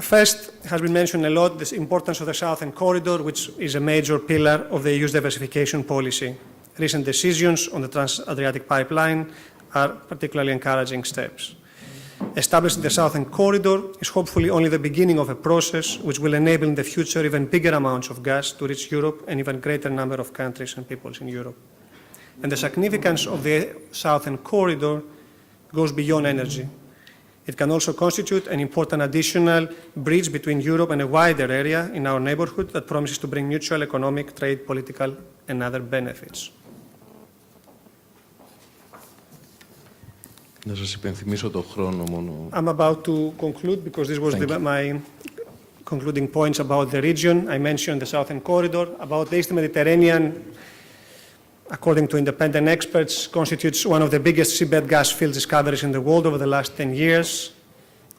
First, has been mentioned a lot, the importance of the Southern Corridor, which is a major pillar of the EU's diversification policy. Recent decisions on the Trans-Adriatic Pipeline are particularly encouraging steps. Establishing the Southern Corridor is hopefully only the beginning of a process which will enable in the future even bigger amounts of gas to reach Europe and even greater number of countries and peoples in Europe. And the significance of the Southern Corridor goes beyond energy. It can also constitute an important additional bridge between Europe and a wider area in our neighborhood that promises to bring mutual economic, trade, political, and other benefits. Να σας υπενθυμίσω το χρόνο μόνο. I'm about to conclude because this was my concluding points about the region. I mentioned the Southern Corridor. About the Eastern Mediterranean, according to independent experts, constitutes one of the biggest seabed gas field discoveries in the world over the last 10 years.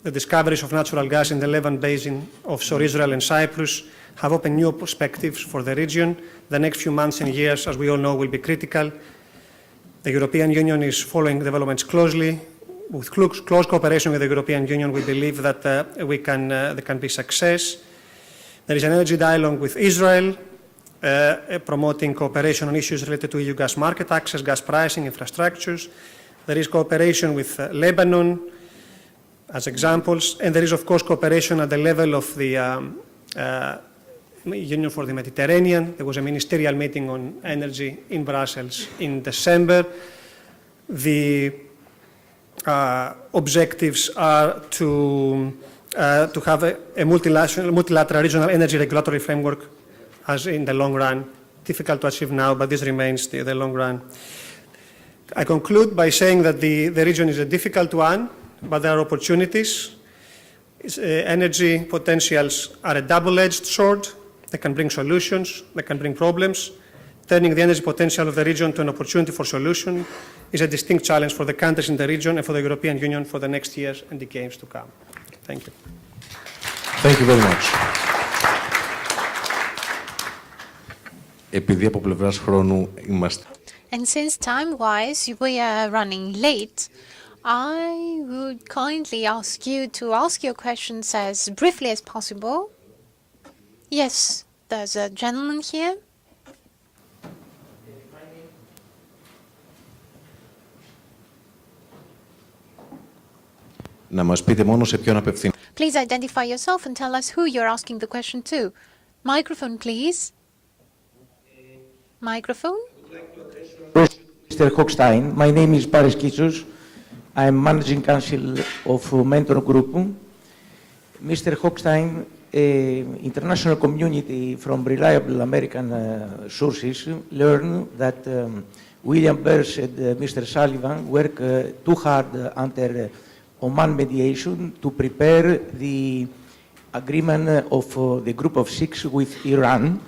The discoveries of natural gas in the Levant Basin offshore Israel and Cyprus have opened new perspectives for the region. The next few months and years, as we all know, will be critical. The European Union is following developments closely. With close cooperation with the European Union, we believe that there can be success. There is an energy dialogue with Israel, promoting cooperation on issues related to EU gas market access, gas pricing, infrastructures. There is cooperation with Lebanon, as examples, and there is, of course, cooperation at the level of the Union for the Mediterranean. There was a ministerial meeting on energy in Brussels in December. The objectives are to have a multilateral regional energy regulatory framework as in the long run. Difficult to achieve now, but this remains the long run. I conclude by saying that the region is a difficult one, but there are opportunities. Energy potentials are a double-edged sword. They can bring solutions, they can bring problems. Turning the energy potential of the region to an opportunity for solution is a distinct challenge for the countries in the region and for the European Union for the next years and decades to come. Thank you. Thank you very much. Επειδή από πλευράς χρόνου είμαστε... And since time-wise we are running late, I would kindly ask you to ask your questions as briefly as possible. Yes, there's a gentleman here. Να μας πείτε μόνο σε ποιον απευθύνεται. Please identify yourself and tell us who you're asking the question to. Microphone, please. Microphone. Mr. Hochstein, my name is Paris Kitsos. I'm managing council of Mentor Group. Mr. Hochstein, international community from reliable American sources learn that William Burns and Mr. Sullivan work too hard under Oman mediation to prepare the agreement of the Group of Six with Iran,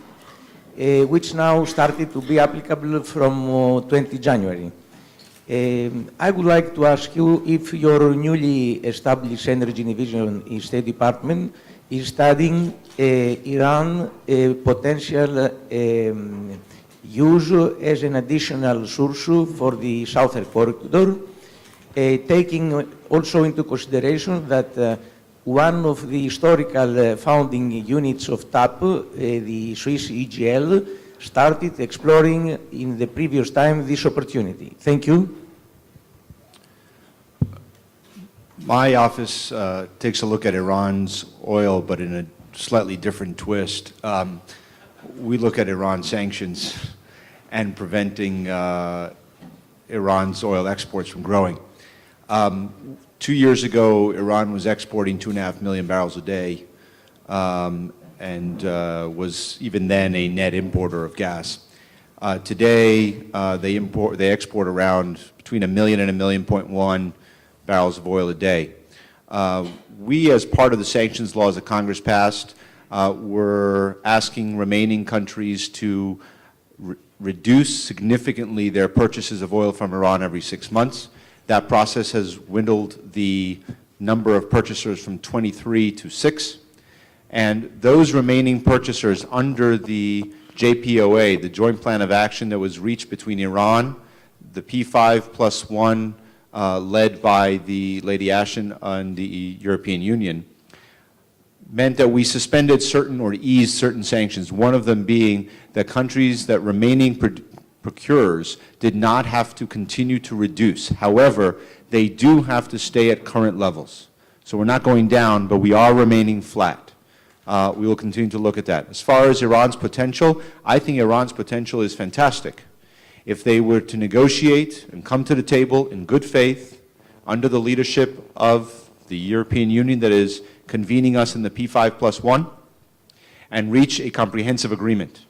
which now started to be applicable from 20 January. I would like to ask you if your newly established Energy Division in State Department is studying Iran potential use as an additional source for the Southern Corridor, taking also into consideration that one of the historical founding units of TAP, the Swiss EGL, started exploring in the previous time this opportunity. Thank you. My office takes a look at Iran's oil, but in a slightly different twist. We look at Iran sanctions and preventing Iran's oil exports from growing. 2 years ago, Iran was exporting 2.5 million barrels a day and was even then a net importer of gas. Today, they export around between 1 million and 1.1 million barrels of oil a day. We, as part of the sanctions laws that Congress passed, were asking remaining countries to reduce significantly their purchases of oil from Iran every 6 months. That process has dwindled the number of purchasers from 23 to 6. And those remaining purchasers under the JPOA, the Joint Plan of Action that was reached between Iran, the P5+1 led by the Lady Ashton and the European Union, meant that we suspended certain or eased certain sanctions, one of them being that countries that remaining procurers did not have to continue to reduce. However, they do have to stay at current levels. So we're not going down, but we are remaining flat. We will continue to look at that. As far as Iran's potential, I think Iran's potential is fantastic. If they were to negotiate and come to the table in good faith, under the leadership of the European Union that is convening us in the P5+1, and reach a comprehensive agreement.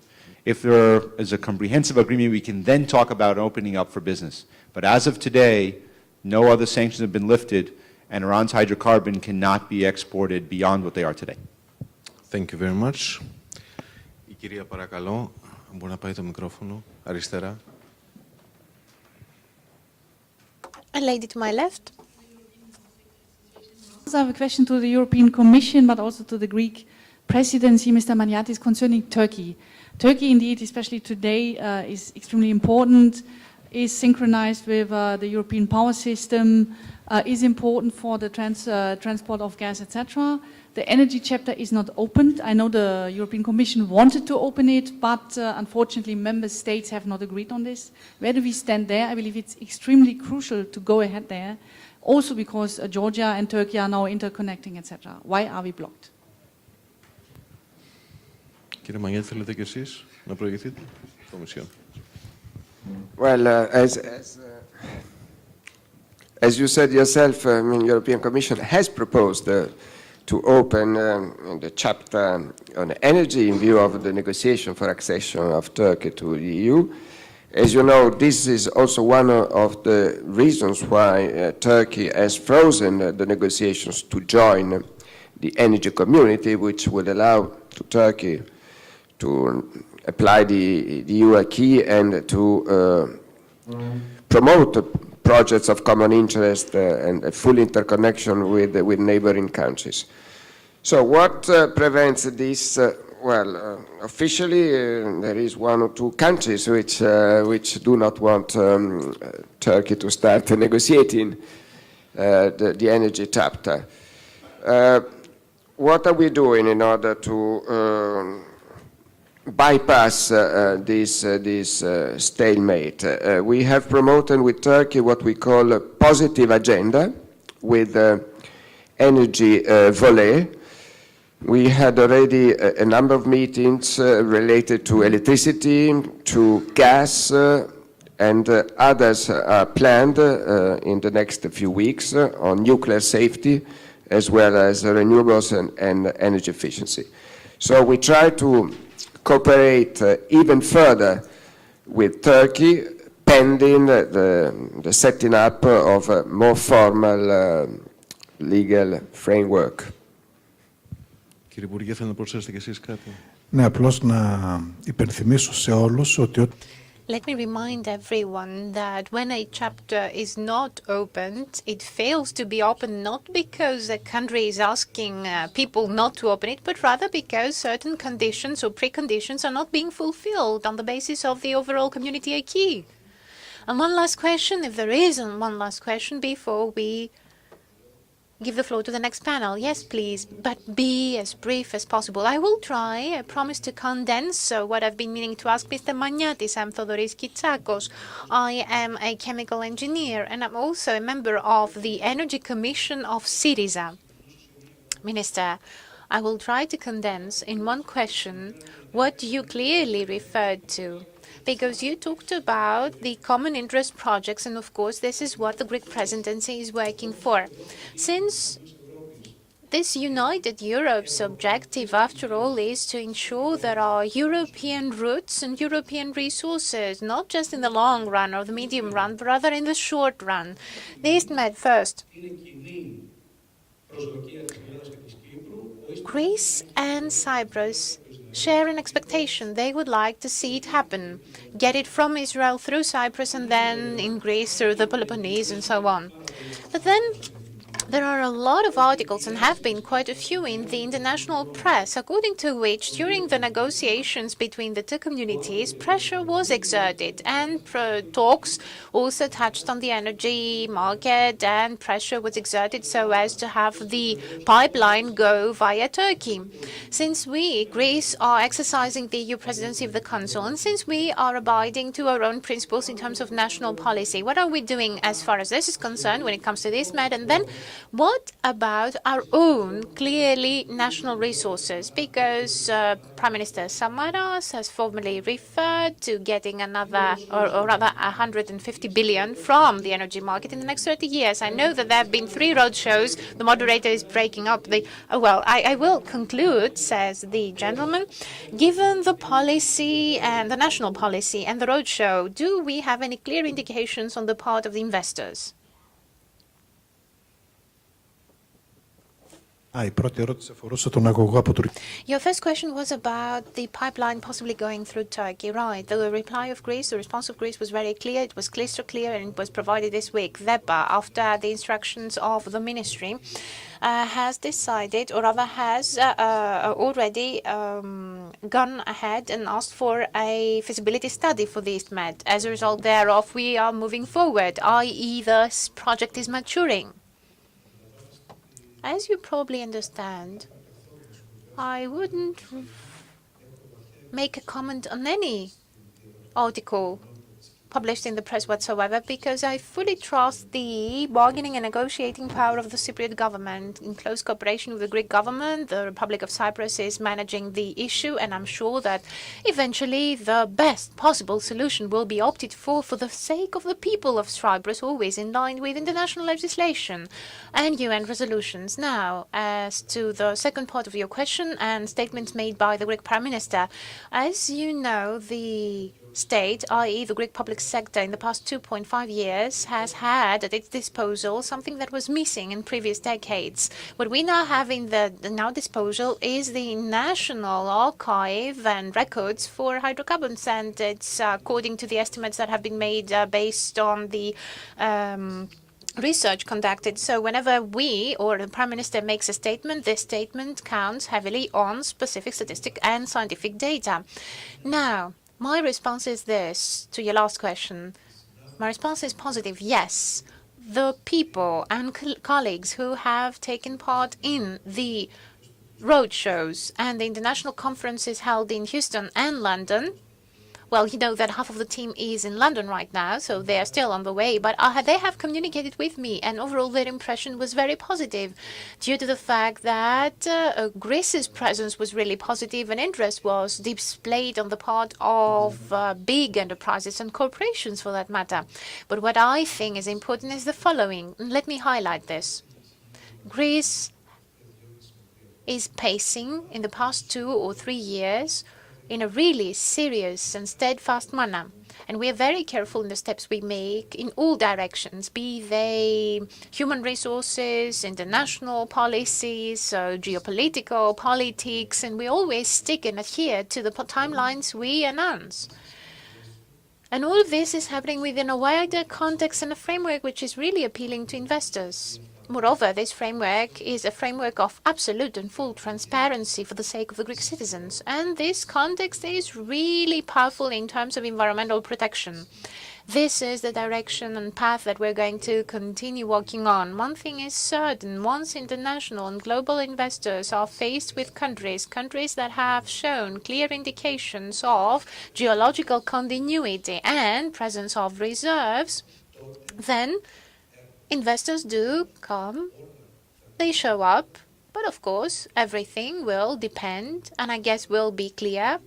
If there is a comprehensive agreement, we can then talk about opening up for business. But as of today, no other sanctions have been lifted, and Iran's hydrocarbon cannot be exported beyond what they are today. Thank you very much. Η κυρία παρακαλώ, μπορεί να πάει το μικρόφωνο, αριστερά. A lady to my left. I have a question to the European Commission, but also to the Greek presidency, Mr. Maniatis, concerning Turkey. Turkey, indeed, especially today, is extremely important, is synchronized with the European power system, is important for the transport of gas, etc. The energy chapter is not opened. I know the European Commission wanted to open it, but unfortunately member states have not agreed on this. Where do we stand there? I believe it's extremely crucial to go ahead there, also because Georgia and Turkey are now interconnecting, etc. Why are we blocked? Κύριε Μανιάτη, θέλετε και εσείς να προηγηθείτε, Κομισιόν. Well, as you said yourself, the European Commission has proposed to open the chapter on energy in view of the negotiation for accession of Turkey to the EU. As you know, this is also one of the reasons why Turkey has frozen the negotiations to join the energy community, which would allow to Turkey to apply the EU acquis and to promote projects of common interest and a full interconnection with neighboring countries. So what prevents this? Well, officially there is one or two countries which do not want Turkey to start negotiating the energy chapter. What are we doing in order to bypass this stalemate? We have promoted with Turkey what we call a positive agenda with energy volley. We had already a number of meetings related to electricity, to gas, and others are planned in the next few weeks on nuclear safety, as well as renewables and energy efficiency. So we try to cooperate even further with Turkey, pending the setting up of a more formal legal framework. Κύριε Υπουργέ, θέλετε να προσθέσετε και εσείς κάτι? Ναι, απλώς να υπενθυμίσω σε όλους ότι... Let me remind everyone that when a chapter is not opened, it fails to be opened not because the country is asking people not to open it, but rather because certain conditions or preconditions are not being fulfilled on the basis of the overall community acquis. And one last question, if there isn't one last question before we give the floor to the next panel. Yes, please, but be as brief as possible. I will try. I promise to condense what I've been meaning to ask Mr. Maniatis. I'm Thodoris Kitsakos. I am a chemical engineer, and I'm also a member of the Energy Commission of Syriza. Minister, I will try to condense in one question what you clearly referred to, because you talked about the common interest projects, and of course this is what the Greek presidency is working for. Since this united Europe's objective, after all, is to ensure there are European routes and European resources, not just in the long run or the medium run, but rather in the short run. The East Med first. Greece and Cyprus share an expectation. They would like to see it happen. Get it from Israel through Cyprus and then in Greece through the Peloponnese and so on. But then There are a lot of articles, and have been quite a few in the international press, according to which during the negotiations between the two communities, pressure was exerted, and talks also touched on the energy market, and pressure was exerted so as to have the pipeline go via Turkey. Since we, Greece, are exercising the EU presidency of the Council, and since we are abiding to our own principles in terms of national policy, what are we doing as far as this is concerned when it comes to this matter? And then what about our own clearly national resources? Because Prime Minister Samaras has formally referred to getting another, or rather 150 billion from the energy market in the next 30 years. I know that there have been 3 roadshows. The moderator is breaking up the... I will conclude, says the gentleman. Given the policy and the national policy and the roadshow, do we have any clear indications on the part of the investors? Your first question was about the pipeline possibly going through Turkey, right? The reply of Greece, the response of Greece was very clear. It was crystal clear, and it was provided this week. DEPA, after the instructions of the ministry, has decided, or rather has already gone ahead and asked for a feasibility study for the East Med. As a result thereof, we are moving forward, i.e. this project is maturing. As you probably understand, I wouldn't make a comment on any article published in the press whatsoever, because I fully trust the bargaining and negotiating power of the Cypriot government. In close cooperation with the Greek government, the Republic of Cyprus is managing the issue, and I'm sure that eventually the best possible solution will be opted for the sake of the people of Cyprus, always in line with international legislation and UN resolutions. Now, as to the second part of your question and statements made by the Greek Prime Minister, as you know, the state, i.e. the Greek public sector, in the past 2.5 years has had at its disposal something that was missing in previous decades. What we now have in the disposal is the National Archive and records for hydrocarbons, and it's according to the estimates that have been made based on the research conducted. So whenever we or the Prime Minister makes a statement, this statement counts heavily on specific statistic and scientific data. Now, my response is this to your last question. My response is positive. Yes, the people and colleagues who have taken part in the roadshows and the international conferences held in Houston and London. Well, you know that half of the team is in London right now, so they are still on the way, but they have communicated with me, and overall their impression was very positive due to the fact that Greece's presence was really positive and interest was displayed on the part of big enterprises and corporations for that matter. But what I think is important is the following. Let me highlight this. Greece is pacing in the past 2 or 3 years in a really serious and steadfast manner. And we are very careful in the steps we make in all directions, be they human resources, international policies, geopolitical politics, and we always stick and adhere to the timelines we announce. And all of this is happening within a wider context and a framework which is really appealing to investors. Moreover, this framework is a framework of absolute and full transparency for the sake of the Greek citizens. And this context is really powerful in terms of environmental protection. This is the direction and path that we're going to continue walking on. One thing is certain, once international and global investors are faced with countries that have shown clear indications of geological continuity and presence of reserves, then investors do come, they show up, but of course everything will depend, and I guess will be clear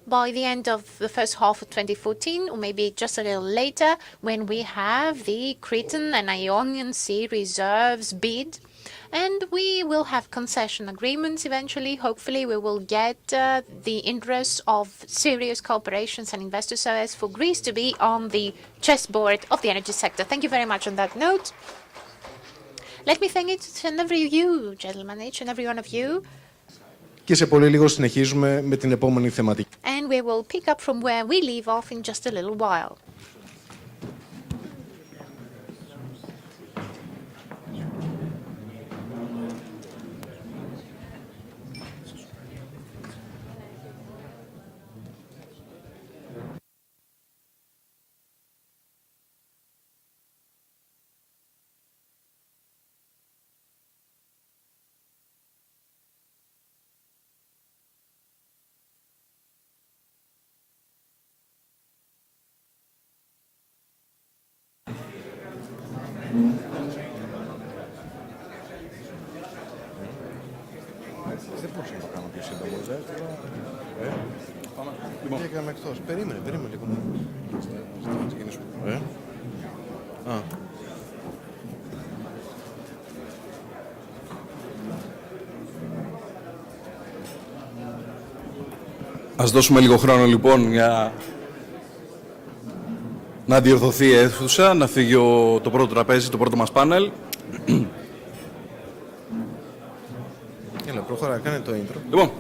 by the end of the first half of 2014, or maybe just a little later, when we have the Cretan and Ionian Sea reserves bid, and we will have concession agreements eventually. Hopefully we will get the interests of serious corporations and investors so as for Greece to be on the chessboard of the energy sector. Thank you very much on that note. Let me thank each and every you, gentlemen, each and every one of you. Και σε πολύ λίγο συνεχίζουμε με την επόμενη θεματική. And we will pick up from where we leave off in just a little while. μπορούσα να το κάνω πιο σύντομο. Λοιπόν. Έκαμε εκτός. Περίμενε λίγο. Θα ξεκινήσουμε. Ας δώσουμε λίγο χρόνο λοιπόν για να διορθωθεί η αίθουσα, να φύγει το πρώτο τραπέζι, το πρώτο μας πάνελ. Έλα, προχωρά, κάνε το intro. Λοιπόν.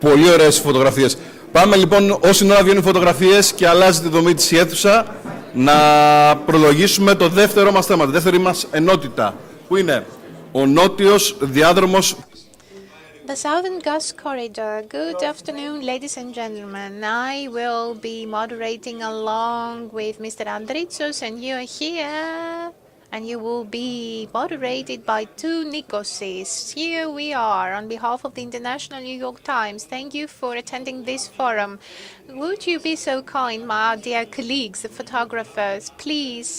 Πολύ ωραίες φωτογραφίες. Πάμε λοιπόν, όσοι ώρα βγαίνουν φωτογραφίες και αλλάζει τη δομή της η αίθουσα, να προλογίσουμε το δεύτερο μας θέμα, τη δεύτερη μας ενότητα, που είναι ο νότιος διάδρομος. The Southern Gas Corridor. Good afternoon, ladies and gentlemen. I will be moderating along with Mr. Andritsos, and you are here, and you will be moderated by two Nikoses. Here we are, on behalf of the International New York Times. Thank you for attending this forum. Would you be so kind, my dear colleagues, the photographers, please?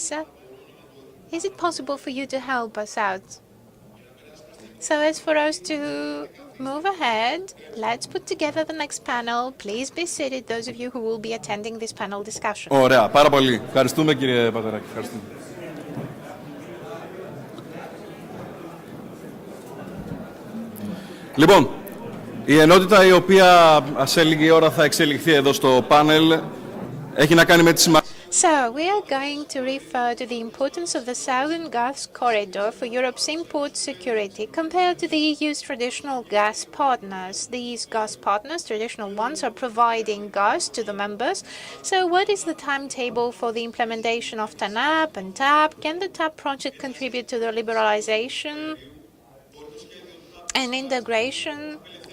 Is it possible for you to help us out? So as for us to move ahead, let's put together the next panel. Please be seated, those of you who will be attending this panel discussion. Ωραία, πάρα πολύ. Ευχαριστούμε κύριε Πατεράκη. Ευχαριστούμε. Λοιπόν, η ενότητα η οποία σε λίγη ώρα θα εξελιχθεί εδώ στο πάνελ έχει να κάνει με τη σημασία. So, we are going to refer to the importance of the Southern Gas Corridor for Europe's import security compared to the EU's traditional gas partners. These gas partners, traditional ones, are providing gas to the members. So, what is the timetable for the implementation of TANAP and TAP? Can the TAP project contribute to the liberalization and integration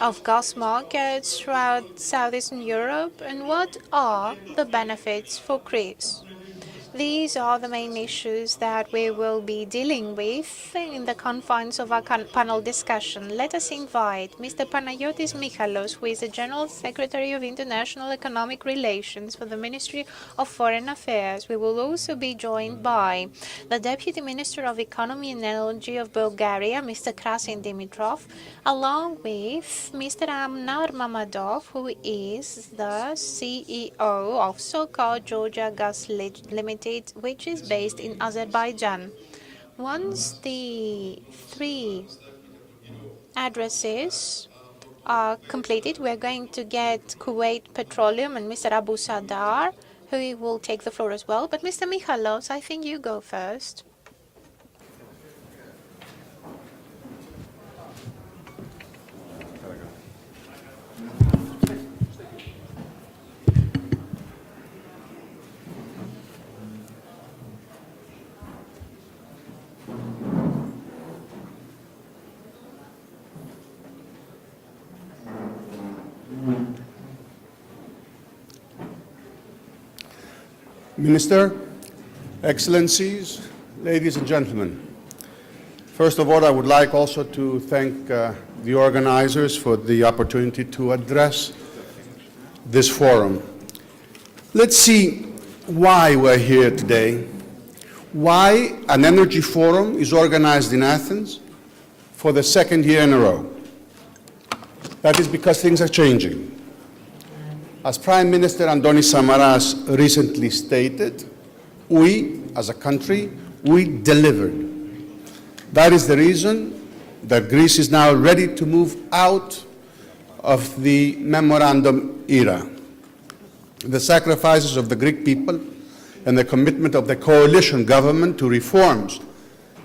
of gas markets throughout Southeastern Europe, and what are the benefits for Greece? These are the main issues that we will be dealing with in the confines of our panel discussion. Let us invite Mr. Panagiotis Michalos, who is the General Secretary of International Economic Relations for the Ministry of Foreign Affairs. We will also be joined by the Deputy Minister of Economy and Energy of Bulgaria, Mr. Krasin Dimitrov, along with Mr. Amnar Mamadov, who is the CEO of SKAI.gr Gas Limited, which is based in Azerbaijan. Once the three addresses are completed, we're going to get Kuwait Petroleum and Mr. Abu Sadar, who will take the floor as well. But Mr. Michalos, I think you go first. Minister, Excellencies, ladies and gentlemen. First of all, I would like also to thank the organizers for the opportunity to address this forum. Let's see why we're here today, why an energy forum is organized in Athens for the second year in a row. That is because things are changing. As Prime Minister Antonis Samaras recently stated, we, as a country, we delivered. That is the reason that Greece is now ready to move out of the memorandum era. The sacrifices of the Greek people and the commitment of the coalition government to reforms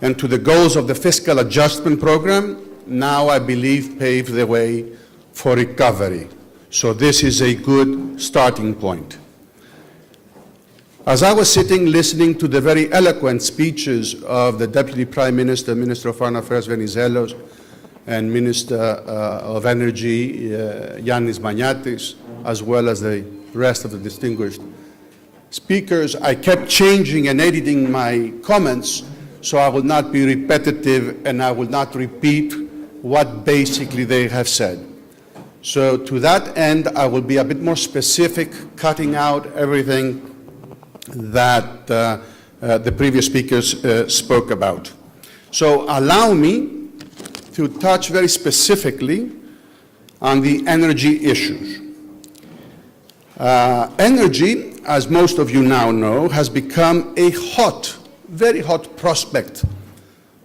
and to the goals of the fiscal adjustment program now, I believe, pave the way for recovery. So this is a good starting point. As I was sitting listening to the very eloquent speeches of the Deputy Prime Minister, Minister of Foreign Affairs Venizelos, and Minister of Energy, Yannis Maniatis, as well as the rest of the distinguished speakers, I kept changing and editing my comments, so I will not be repetitive and I will not repeat what basically they have said. So to that end, I will be a bit more specific, cutting out everything that the previous speakers spoke about. So allow me to touch very specifically on the energy issues. Energy, as most of you now know, has become a very hot prospect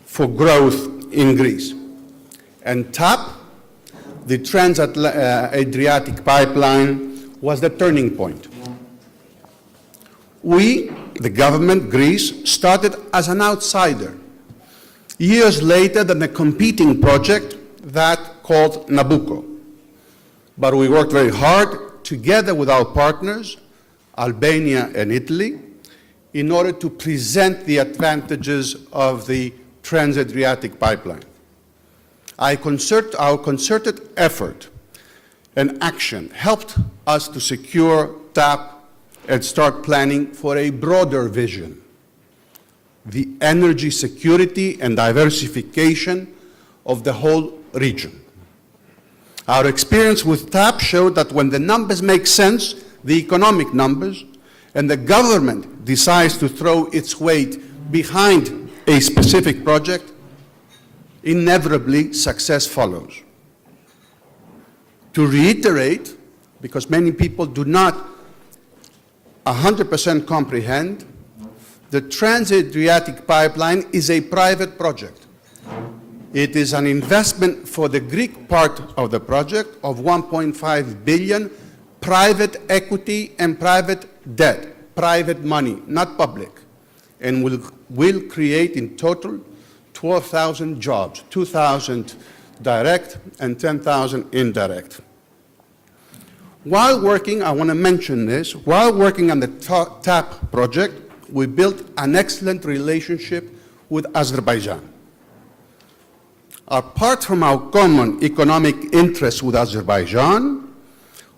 for growth in Greece. And TAP, the Trans-Adriatic pipeline, was the turning point. We, the government, Greece, started as an outsider. Years later than a competing project that called Nabucco. But we worked very hard together with our partners, Albania and Italy, in order to present the advantages of the Trans-Adriatic pipeline. Our concerted effort and action helped us to secure TAP and start planning for a broader vision, the energy security and diversification of the whole region. Our experience with TAP showed that when the numbers make sense, the economic numbers, and the government decides to throw its weight behind a specific project, inevitably success follows. To reiterate, because many people do not 100% comprehend, the Trans-Adriatic pipeline is a private project. It is an investment for the Greek part of the project of 1.5 billion, private equity and private debt, private money, not public, and will create in total 12,000 jobs, 2,000 direct and 10,000 indirect. While working, I want to mention this, while working on the TAP project, we built an excellent relationship with Azerbaijan. Apart from our common economic interests with Azerbaijan,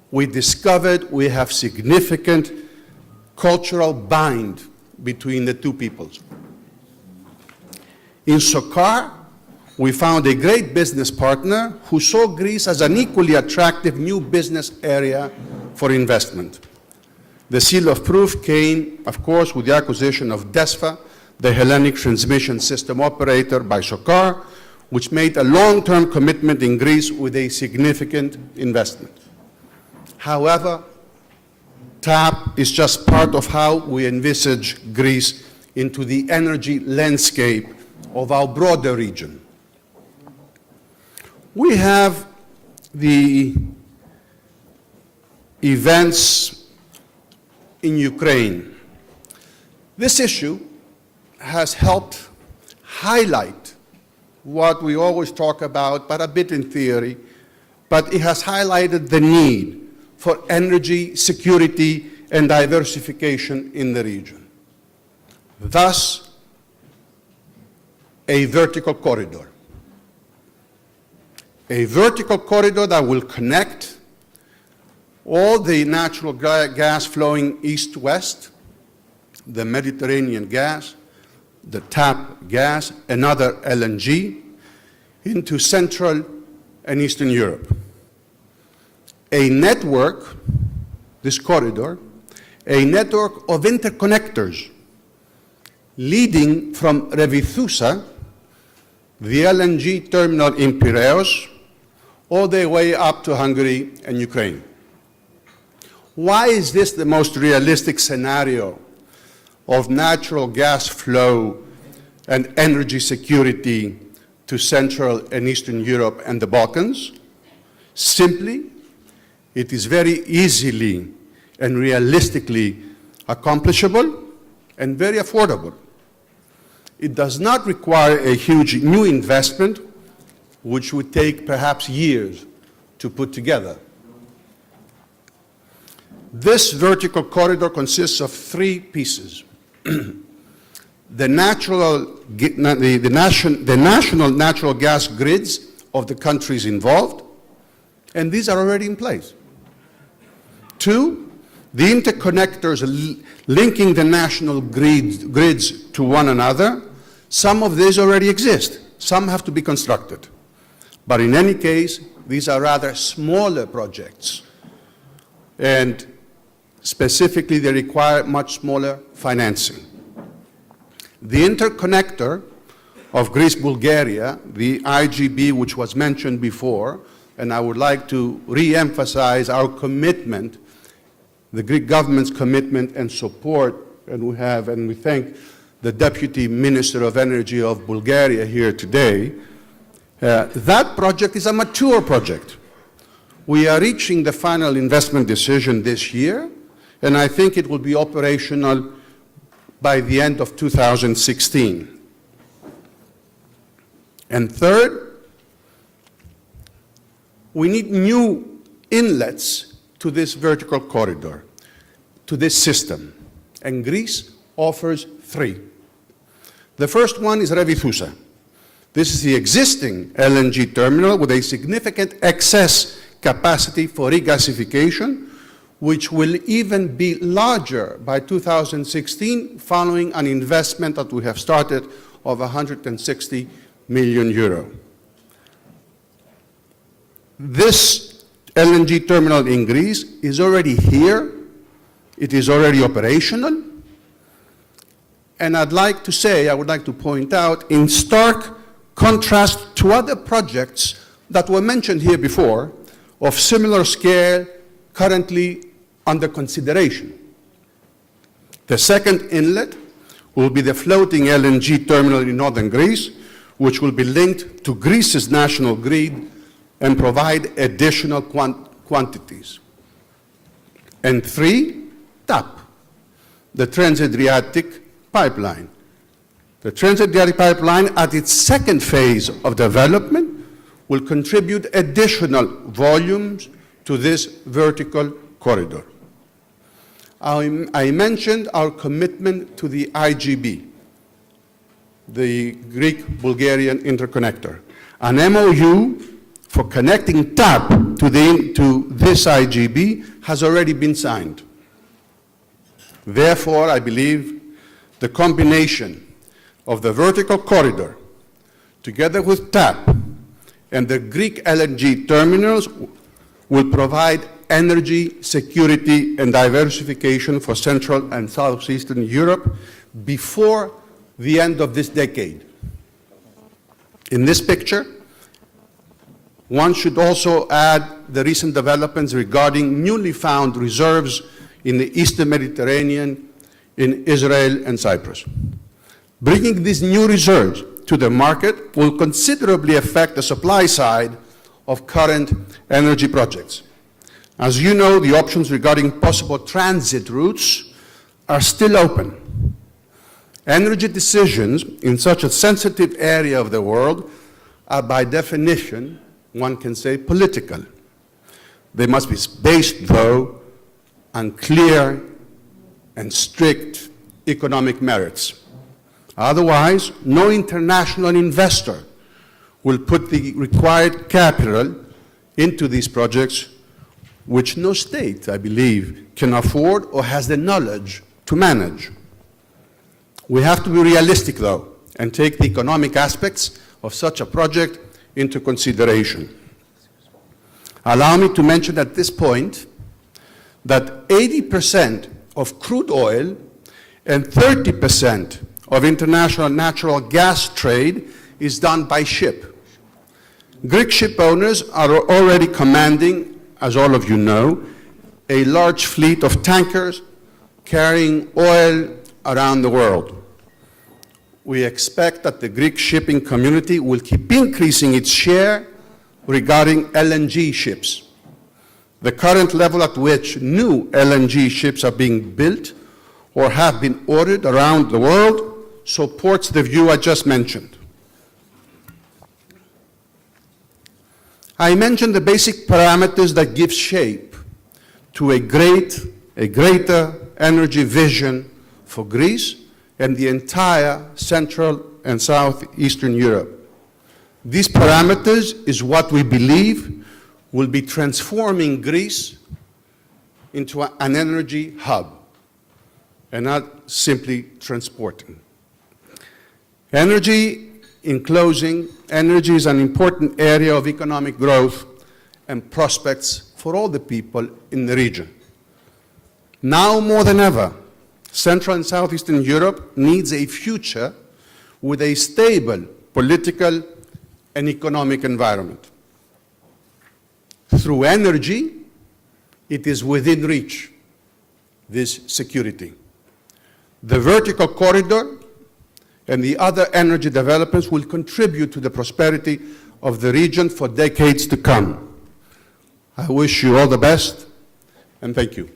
we discovered we have significant cultural bind between the two peoples. In SKAI, we found a great business partner who saw Greece as an equally attractive new business area for investment. The seal of proof came, of course, with the acquisition of DESFA, the Hellenic transmission system operator, by SKAI, which made a long-term commitment in Greece with a significant investment. However, TAP is just part of how we envisage Greece into the energy landscape of our broader region. We have the events in Ukraine. This issue has helped highlight what we always talk about, but a bit in theory, but it has highlighted the need for energy security and diversification in the region. Thus, a vertical corridor. A vertical corridor that will connect all the natural gas flowing east-west, the Mediterranean gas, the TAP gas, and other LNG, into Central and Eastern Europe. A network, this corridor, a network of interconnectors leading from Revithoussa, the LNG terminal in Piraeus, all the way up to Hungary and Ukraine. Why is this the most realistic scenario of natural gas flow and energy security to Central and Eastern Europe and the Balkans? Simply, it is very easily and realistically accomplishable and very affordable. It does not require a huge new investment, which would take perhaps years to put together. This vertical corridor consists of three pieces. The national natural gas grids of the countries involved, and these are already in place. Two, the interconnectors linking the national grids to one another. Some of these already exist. Some have to be constructed. But in any case, these are rather smaller projects. And specifically, they require much smaller financing. The interconnector of Greece-Bulgaria, the IGB, which was mentioned before, and I would like to re-emphasize our commitment, the Greek government's commitment and support, and we thank the Deputy Minister of Energy of Bulgaria here today. That project is a mature project. We are reaching the final investment decision this year, and I think it will be operational by the end of 2016. And third, we need new inlets to this vertical corridor, to this system, and Greece offers 3. The first one is Revithousa. This is the existing LNG terminal with a significant excess capacity for regasification, which will even be larger by 2016 following an investment that we have started of 160 million euro. This LNG terminal in Greece is already here. It is already operational. And I would like to point out, in stark contrast to other projects that were mentioned here before, of similar scale currently under consideration. The second inlet will be the floating LNG terminal in northern Greece, which will be linked to Greece's national grid and provide additional quantities. And 3, TAP, the Trans-Adriatic pipeline. The Trans-Adriatic pipeline, at its second phase of development, will contribute additional volumes to this vertical corridor. I mentioned our commitment to the IGB, the Greek-Bulgarian interconnector. An MOU for connecting TAP to this IGB has already been signed. Therefore, I believe the combination of the vertical corridor together with TAP and the Greek LNG terminals will provide energy security and diversification for Central and Southeastern Europe before the end of this decade. In this picture, one should also add the recent developments regarding newly found reserves in the Eastern Mediterranean, in Israel and Cyprus. Bringing these new reserves to the market will considerably affect the supply side of current energy projects. As you know, the options regarding possible transit routes are still open. Energy decisions in such a sensitive area of the world are by definition, one can say, political. They must be based, though, on clear and strict economic merits. Otherwise, no international investor will put the required capital into these projects, which no state, I believe, can afford or has the knowledge to manage. We have to be realistic, though, and take the economic aspects of such a project into consideration. Allow me to mention at this point that 80% of crude oil and 30% of international natural gas trade is done by ship. Greek ship owners are already commanding, as all of you know, a large fleet of tankers carrying oil around the world. We expect that the Greek shipping community will keep increasing its share regarding LNG ships. The current level at which new LNG ships are being built or have been ordered around the world supports the view I just mentioned. I mentioned the basic parameters that give shape to a greater energy vision for Greece and the entire Central and Southeastern Europe. These parameters is what we believe will be transforming Greece into an energy hub and not simply transporting. Energy, in closing, energy is an important area of economic growth and prospects for all the people in the region. Now more than ever, Central and Southeastern Europe needs a future with a stable political and economic environment. Through energy, it is within reach, this security. The vertical corridor and the other energy developments will contribute to the prosperity of the region for decades to come. I wish you all the best, and thank you.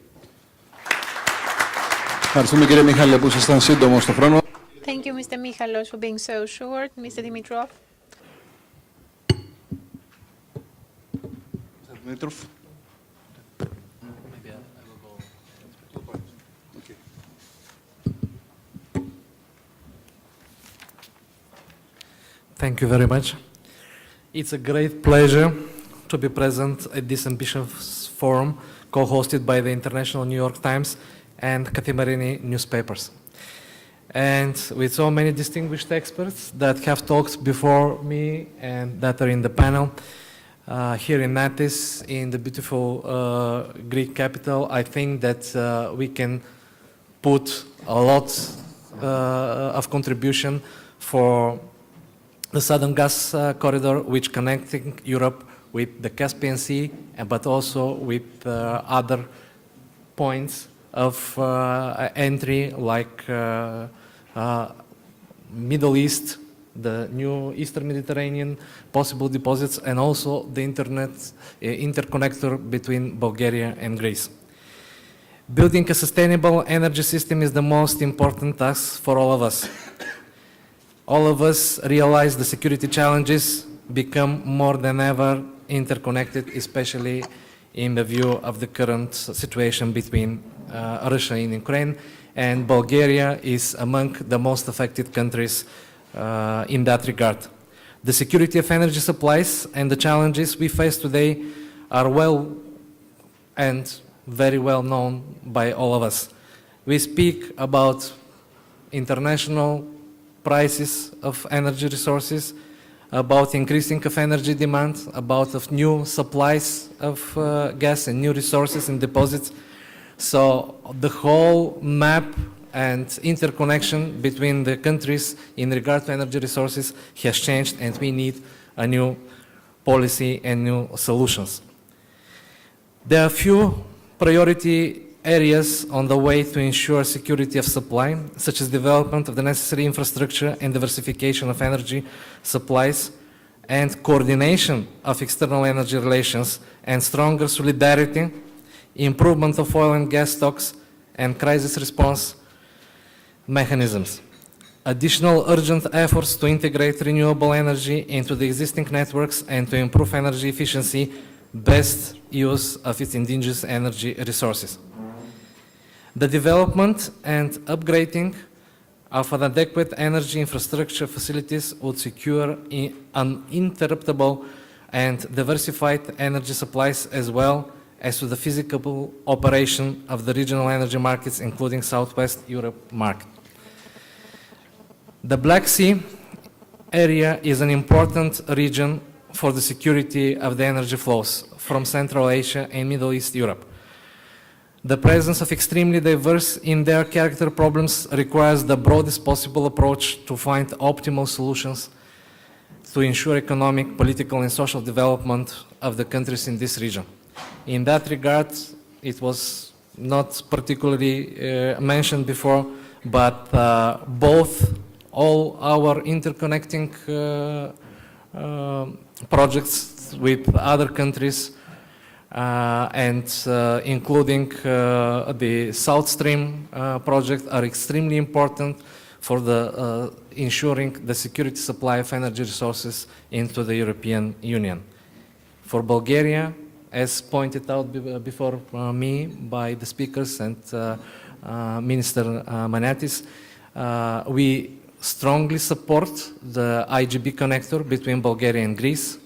Ευχαριστούμε κύριε Μιχάλη που ήσασταν σύντομος στο χρόνο. Thank you, Mr. Michalos, for being so short. Mr. Dimitrov. Dimitrov. Thank you very much. It's a great pleasure to be present at this ambitious forum co-hosted by the International New York Times and Kathimerini newspapers. And with so many distinguished experts that have talked before me and that are in the panel here in Athens, in the beautiful Greek capital, I think that we can put a lot of contribution for the Southern Gas Corridor, which connecting Europe with the Caspian Sea, but also with other points of entry like Middle East, the new Eastern Mediterranean possible deposits, and also the interconnector between Bulgaria and Greece. Building a sustainable energy system is the most important task for all of us. All of us realize the security challenges become more than ever interconnected, especially in the view of the current situation between Russia and Ukraine, and Bulgaria is among the most affected countries in that regard. The security of energy supplies and the challenges we face today are well and very well known by all of us. We speak about international prices of energy resources, about increasing of energy demand, about of new supplies of gas and new resources and deposits. So the whole map and interconnection between the countries in regard to energy resources has changed, and we need a new policy and new solutions. There are few priority areas on the way to ensure security of supply, such as development of the necessary infrastructure and diversification of energy supplies, and coordination of external energy relations, and stronger solidarity, improvement of oil and gas stocks, and crisis response mechanisms. Additional urgent efforts to integrate renewable energy into the existing networks and to improve energy efficiency, best use of its indigenous energy resources. The development and upgrading of an adequate energy infrastructure facilities would secure uninterruptible and diversified energy supplies, as well as to the physical operation of the regional energy markets, including Southwest Europe market. The Black Sea area is an important region for the security of the energy flows from Central Asia and Middle East Europe. The presence of extremely diverse in their character problems requires the broadest possible approach to find optimal solutions to ensure economic, political, and social development of the countries in this region. In that regard, it was not particularly mentioned before, but all our interconnecting projects with other countries and including the South Stream project are extremely important for the ensuring the security supply of energy resources into the European Union. For Bulgaria, as pointed out before me by the speakers and Minister Maniatis, we strongly support the IGB connector between Bulgaria and Greece,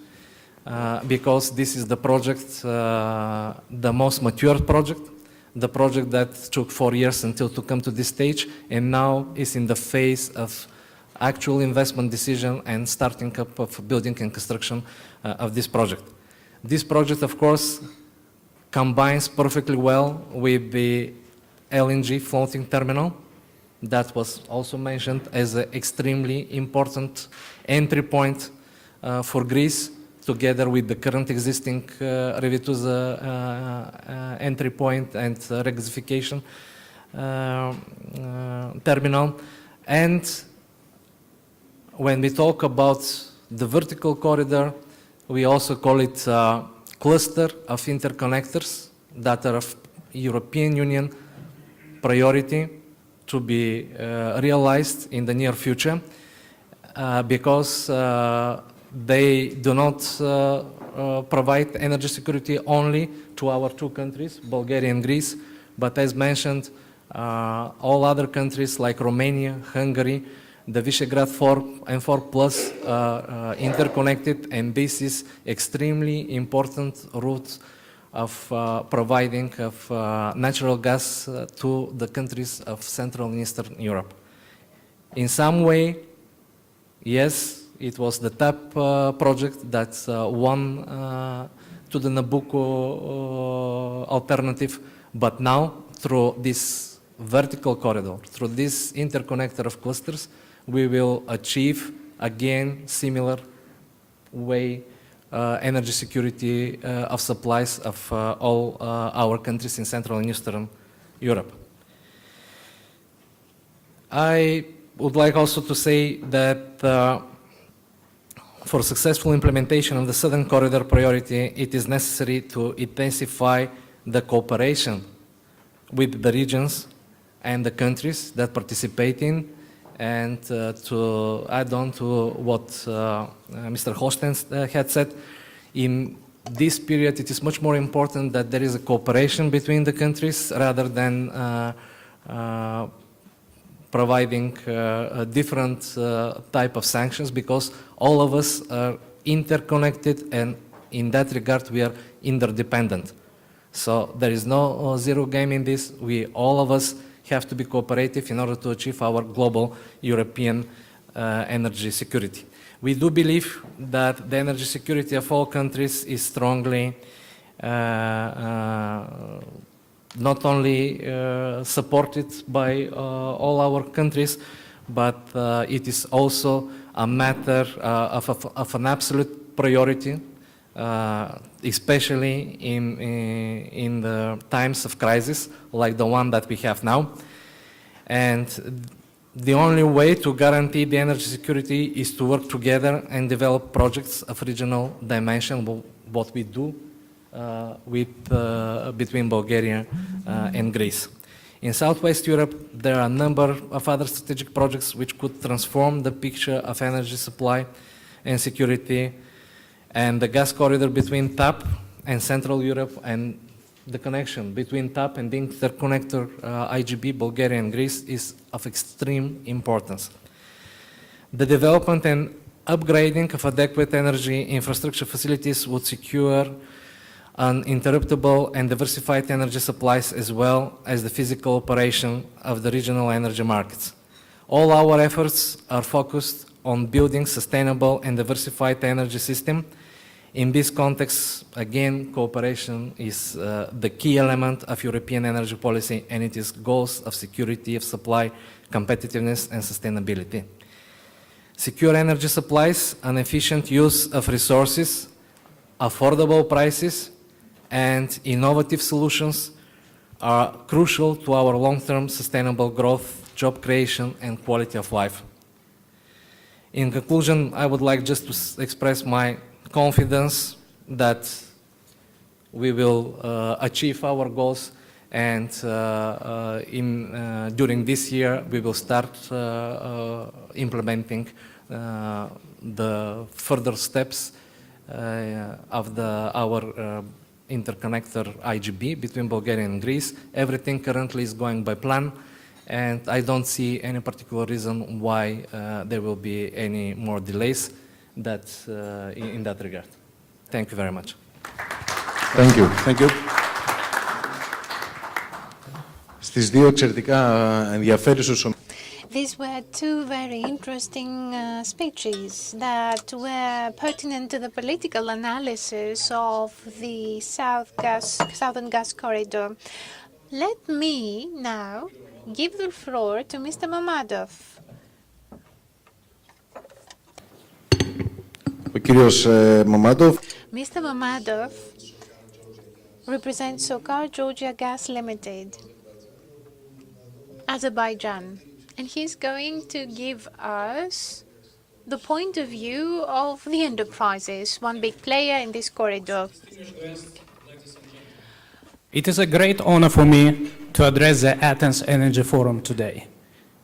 because this is the project, the most mature project, the project that took 4 years until to come to this stage, and now is in the phase of actual investment decision and starting up of building and construction of this project. This project, of course, combines perfectly well with the LNG floating terminal that was also mentioned as an extremely important entry point for Greece, together with the current existing Revituza entry point and regasification terminal. And when we talk about the vertical corridor, we also call it a cluster of interconnectors that are of European Union priority to be realized in the near future, because they do not provide energy security only to our two countries, Bulgaria and Greece, but as mentioned, all other countries like Romania, Hungary, the Visegrad 4 and 4 Plus interconnected, and this is extremely important route of providing of natural gas to the countries of Central and Eastern Europe. In some way, yes, it was the TAP project that won to the Nabucco alternative, but now through this vertical corridor, through this interconnector of clusters, we will achieve again similar way energy security of supplies of all our countries in Central and Eastern Europe. I would like also to say that for successful implementation of the Southern Corridor priority, it is necessary to intensify the cooperation with the regions and the countries that participate in. And to add on to what Mr. Holstein had said, in this period it is much more important that there is a cooperation between the countries rather than providing a different type of sanctions, because all of us are interconnected, and in that regard we are interdependent. So there is no zero game in this. All of us have to be cooperative in order to achieve our global European energy security. We do believe that the energy security of all countries is strongly not only supported by all our countries, but it is also a matter of an absolute priority, especially in the times of crisis like the one that we have now. And the only way to guarantee the energy security is to work together and develop projects of regional dimension, what we do between Bulgaria and Greece. In Southwest Europe, there are a number of other strategic projects which could transform the picture of energy supply and security, and the gas corridor between TAP and Central Europe, and the connection between TAP and the interconnector IGB, Bulgaria and Greece, is of extreme importance. The development and upgrading of adequate energy infrastructure facilities would secure uninterruptible and diversified energy supplies, as well as the physical operation of the regional energy markets. All our efforts are focused on building sustainable and diversified energy system. In this context, again, cooperation is the key element of European energy policy, and it is goals of security of supply, competitiveness and sustainability. Secure energy supplies, an efficient use of resources, affordable prices, and innovative solutions are crucial to our long-term sustainable growth, job creation, and quality of life. In conclusion, I would like just to express my confidence that we will achieve our goals, and during this year we will start implementing the further steps of our interconnector IGB between Bulgaria and Greece. Everything currently is going by plan, and I don't see any particular reason why there will be any more delays in that regard. Thank you very much. Thank you. Thank you. Στις δύο εξαιρετικά ενδιαφέρουσες. These were two very interesting speeches that were pertinent to the political analysis of the Southern Gas Corridor. Let me now give the floor to Mr. Mamadov. Mr. Mamadov represents SKAI Georgia Gas Limited, Azerbaijan, and he's going to give us the point of view of the enterprises, one big player in this corridor. It is a great honor for me to address the Athens Energy Forum today.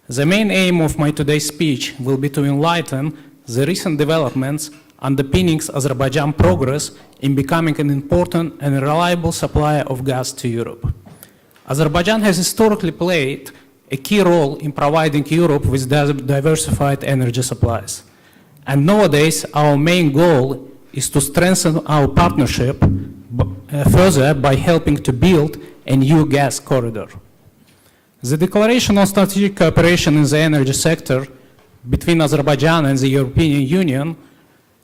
The main aim of my today's speech will be to enlighten the recent developments underpinning Azerbaijan's progress in becoming an important and reliable supplier of gas to Europe. Azerbaijan has historically played a key role in providing Europe with diversified energy supplies. And nowadays, our main goal is to strengthen our partnership further by helping to build a new gas corridor. The Declaration on Strategic Cooperation in the Energy Sector between Azerbaijan and the European Union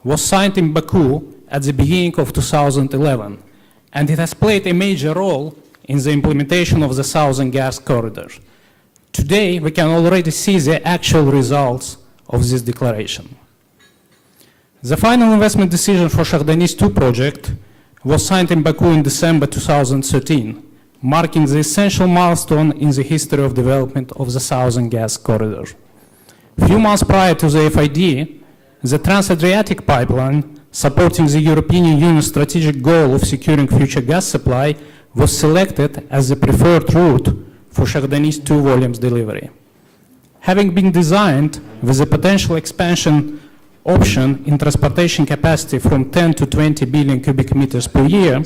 was signed in Baku at the beginning of 2011, and it has played a major role in the implementation of the Southern Gas Corridor. Today, we can already see the actual results of this declaration. The final investment decision for Shahdanis 2 project was signed in Baku in December 2013, marking the essential milestone in the history of development of the Southern Gas Corridor. A few months prior to the FID, the Trans-Adriatic pipeline, supporting the European Union's strategic goal of securing future gas supply, was selected as the preferred route for Shahdanis 2 volumes delivery. Having been designed with a potential expansion option in transportation capacity from 10 to 20 billion cubic meters per year,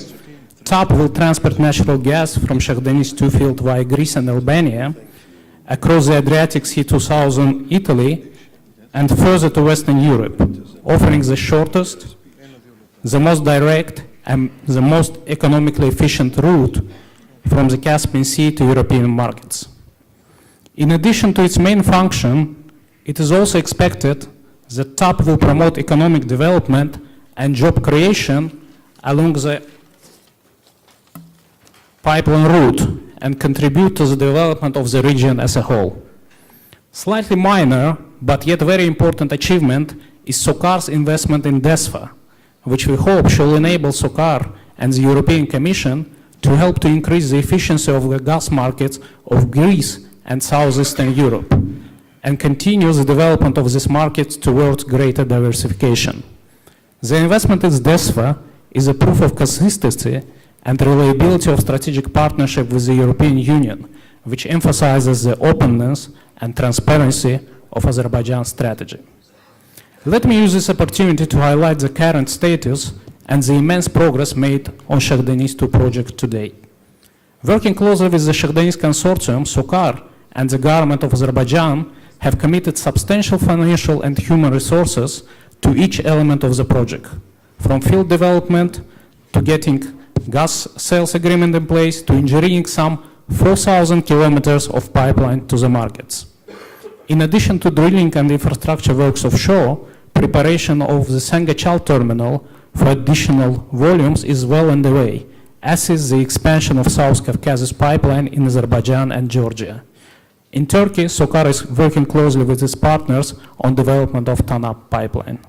TAP will transport natural gas from Shahdanis 2 field via Greece and Albania across the Adriatic Sea to southern Italy and further to Western Europe, offering the shortest, the most direct, and the most economically efficient route from the Caspian Sea to European markets. In addition to its main function, it is also expected that TAP will promote economic development and job creation along the pipeline route and contribute to the development of the region as a whole. Slightly minor, but yet very important achievement is SOCAR's investment in DESFA, which we hope shall enable SOCAR and the European Commission to help to increase the efficiency of the gas markets of Greece and Southeastern Europe, and continue the development of these markets towards greater diversification. The investment in DESFA is a proof of consistency and reliability of strategic partnership with the European Union, which emphasizes the openness and transparency of Azerbaijan's strategy. Let me use this opportunity to highlight the current status and the immense progress made on Shahdanis 2 project to date. Working closely with the Shahdanis Consortium, SOCAR, and the government of Azerbaijan have committed substantial financial and human resources to each element of the project, from field development to getting gas sales agreement in place to engineering some 4,000 kilometers of pipeline to the markets. In addition to drilling and infrastructure works offshore, preparation of the Sangachal terminal for additional volumes is well underway, as is the expansion of South Caucasus pipeline in Azerbaijan and Georgia. In Turkey, SOCAR is working closely with its partners on development of TANAP pipeline.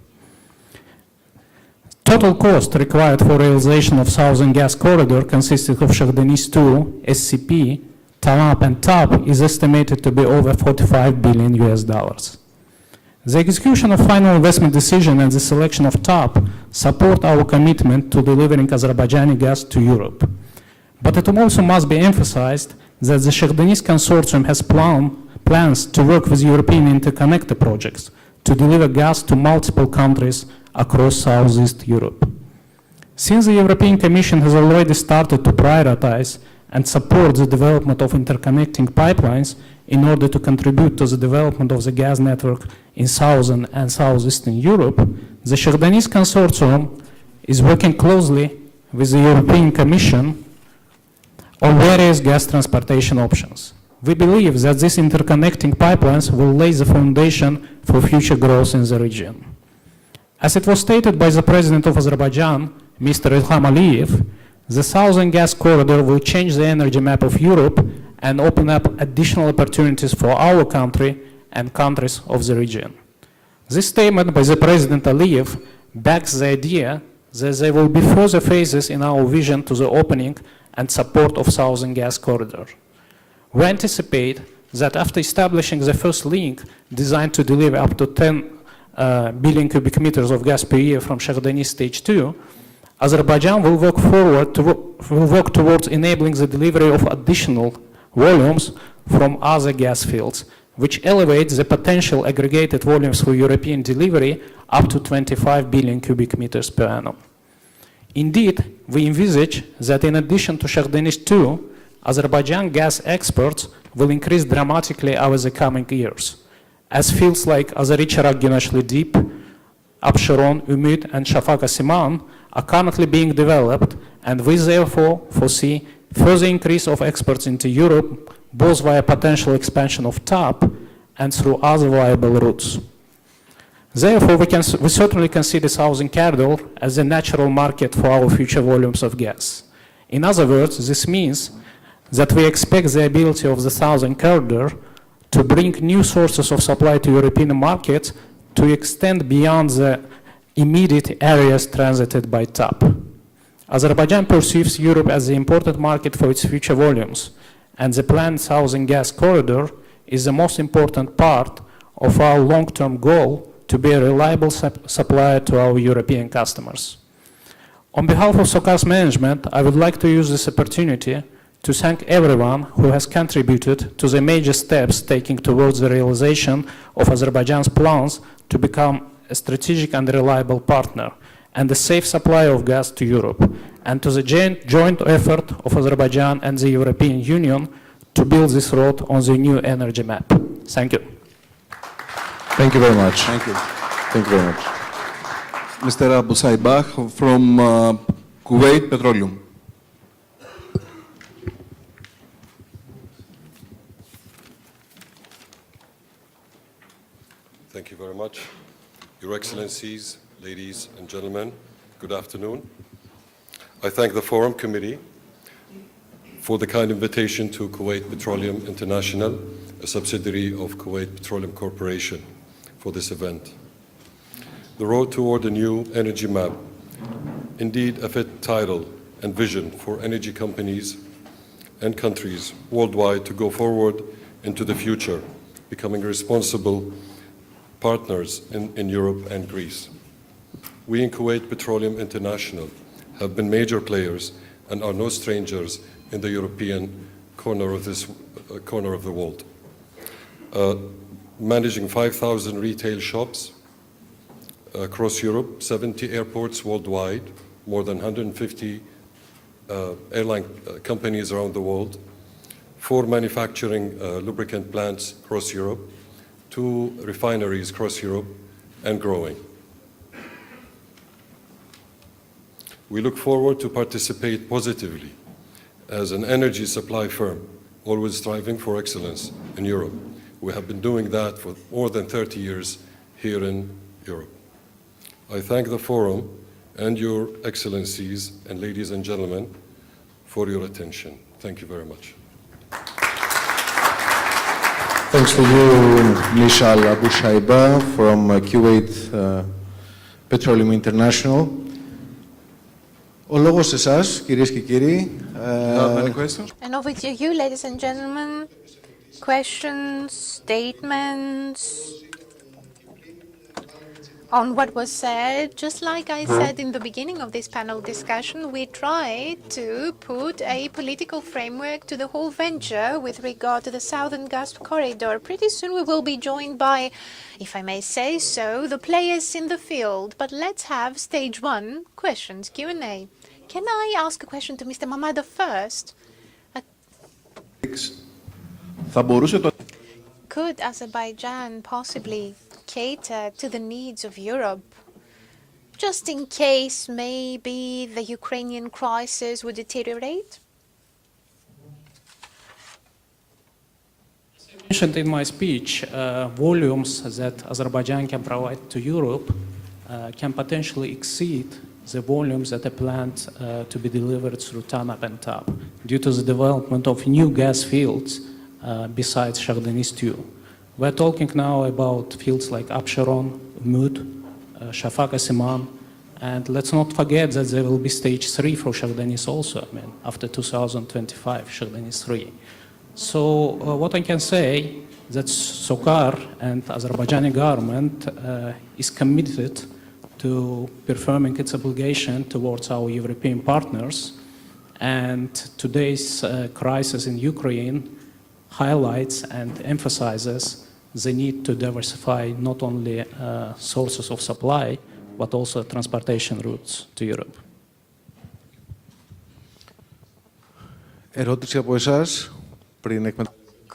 Total cost required for realization of Southern Gas Corridor, consisting of Shahdanis 2, SCP, TANAP, and TAP, is estimated to be over $45 billion. The execution of final investment decision and the selection of TAP support our commitment to delivering Azerbaijani gas to Europe. But it also must be emphasized that the Shahdanis Consortium has plans to work with European interconnector projects to deliver gas to multiple countries across Southeast Europe. Since the European Commission has already started to prioritize and support the development of interconnecting pipelines in order to contribute to the development of the gas network in Southern and Southeastern Europe, the Shahdanis Consortium is working closely with the European Commission on various gas transportation options. We believe that these interconnecting pipelines will lay the foundation for future growth in the region. As it was stated by the President of Azerbaijan, Mr. Ilham Aliyev, The Southern Gas Corridor will change the energy map of Europe and open up additional opportunities for our country and countries of the region. This statement by the President Aliyev backs the idea that there will be further phases in our vision to the opening and support of Southern Gas Corridor. We anticipate that after establishing the first link designed to deliver up to 10 billion cubic meters of gas per year from Shahrdani Stage 2, Azerbaijan will work towards enabling the delivery of additional volumes from other gas fields, which elevates the potential aggregated volumes for European delivery up to 25 billion cubic meters per annum. Indeed, we envisage that in addition to Shahrdani 2, Azerbaijan gas exports will increase dramatically over the coming years, as fields like Azeri-Charag-Gunashli Deep, Absheron, Umid, and Shafak-Asiman are currently being developed, and we therefore foresee further increase of exports into Europe, both via potential expansion of TAP and through other viable routes. Therefore, we certainly consider Southern Corridor as a natural market for our future volumes of gas. In other words, this means that we expect the ability of the Southern Corridor to bring new sources of supply to European markets to extend beyond the immediate areas transited by TAP. Azerbaijan perceives Europe as the important market for its future volumes, and the planned Southern Gas Corridor is the most important part of our long-term goal to be a reliable supplier to our European customers. On behalf of SOCAR's management, I would like to use this opportunity to thank everyone who has contributed to the major steps taken towards the realization of Azerbaijan's plans to become a strategic and reliable partner and a safe supplier of gas to Europe, and to the joint effort of Azerbaijan and the European Union to build this road on the new energy map. Thank you. Thank you very much. Thank you. Thank you very much. Mr. Abu Saibah from Kuwait Petroleum. Thank you very much. Your Excellencies, ladies and gentlemen, good afternoon. I thank the Forum Committee for the kind invitation to Kuwait Petroleum International, a subsidiary of Kuwait Petroleum Corporation, for this event. The road toward a new energy map, indeed a fit title and vision for energy companies and countries worldwide to go forward into the future, becoming responsible partners in Europe and Greece. We in Kuwait Petroleum International have been major players and are no strangers in the European corner of the world. Managing 5,000 retail shops across Europe, 70 airports worldwide, more than 150 airline companies around the world, 4 manufacturing lubricant plants across Europe, 2 refineries across Europe, and growing. We look forward to participate positively as an energy supply firm, always striving for excellence in Europe. We have been doing that for more than 30 years here in Europe. I thank the Forum and your Excellencies and ladies and gentlemen for your attention. Thank you very much. Thanks to you, Nishal Abu Shaiba from Kuwait Petroleum International. Ο λόγος σε εσάς, κυρίες και κύριοι. And over to you, ladies and gentlemen. Questions, statements on what was said. Just like I said in the beginning of this panel discussion, we tried to put a political framework to the whole venture with regard to the Southern Gas Corridor. Pretty soon we will be joined by, if I may say so, the players in the field. But let's have stage 1, questions, Q&A. Can I ask a question to Mr. Mamadov first? Could Azerbaijan possibly cater to the needs of Europe, just in case maybe the Ukrainian crisis would deteriorate? As I mentioned in my speech, volumes that Azerbaijan can provide to Europe can potentially exceed the volumes that are planned to be delivered through TANAP and TAP due to the development of new gas fields besides Chardonnay 2. We're talking now about fields like Absheron, Mud, Shafaka-Siman, and let's not forget that there will be stage 3 for Chardonnay also, I mean, after 2025, Chardonnay 3. So what I can say that SOCAR and Azerbaijani government is committed to performing its obligation towards our European partners, and today's crisis in Ukraine highlights and emphasizes the need to diversify not only sources of supply, but also transportation routes to Europe. Ερώτηση από εσάς, πριν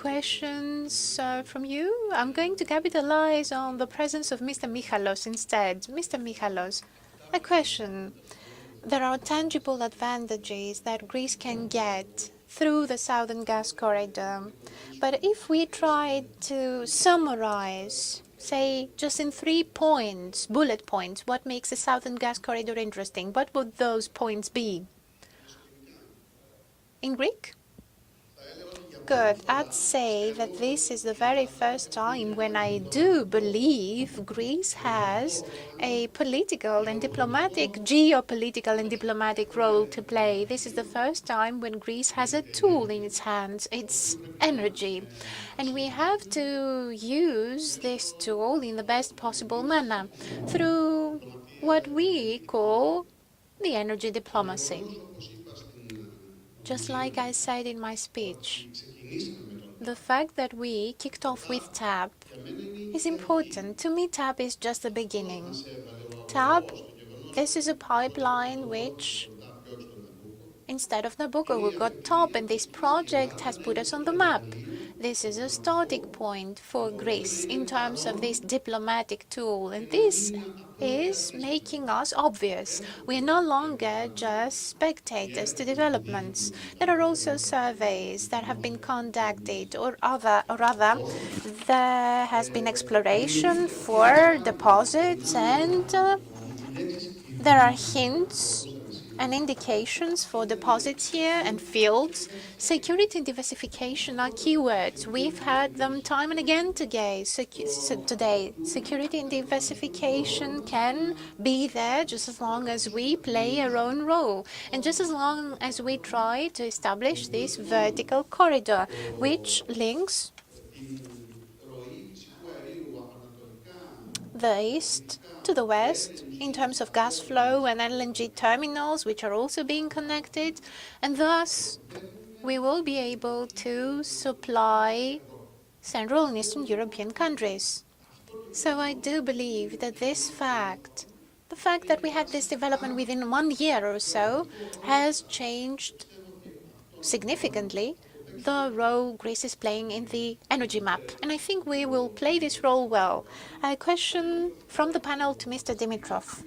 Questions from you? I'm going to capitalize on the presence of Mr. Michalos instead. Mr. Michalos, a question. There are tangible advantages that Greece can get through the Southern Gas Corridor. But if we try to summarize, say, just in 3 points, bullet points, what makes the Southern Gas Corridor interesting, what would those points be? In Greek? Good. I'd say that this is the very first time when I do believe Greece has a political and diplomatic, geopolitical and diplomatic role to play. This is the first time when Greece has a tool in its hands, its energy. And we have to use this tool in the best possible manner through what we call the energy diplomacy. Just like I said in my speech, the fact that we kicked off with TAP is important. To me, TAP is just the beginning. TAP, this is a pipeline which, instead of Nabucco, we got TAP, and this project has put us on the map. This is a starting point for Greece in terms of this diplomatic tool, and this is making us obvious. We are no longer just spectators to developments. There are also surveys that have been conducted, or rather, there has been exploration for deposits, and there are hints and indications for deposits here and fields. Security and diversification are keywords. We've heard them time and again today. Security and diversification can be there just as long as we play our own role, and just as long as we try to establish this vertical corridor, which links the east to the west in terms of gas flow and LNG terminals, which are also being connected, and thus we will be able to supply Central and Eastern European countries. So I do believe that this fact, the fact that we had this development within 1 year or so, has changed significantly the role Greece is playing in the energy map. And I think we will play this role well. A question from the panel to Mr. Dimitrov.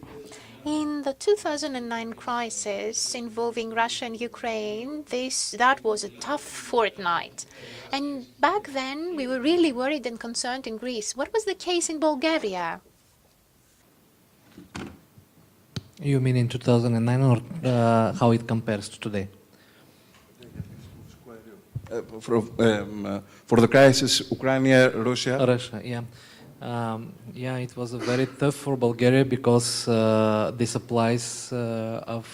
In the 2009 crisis involving Russia and Ukraine, that was a tough fortnight. And back then, we were really worried and concerned in Greece. What was the case in Bulgaria? You mean in 2009, or how it compares to today? For the crisis, Ukraine, Russia? Russia, yeah. Yeah, it was very tough for Bulgaria because the supplies of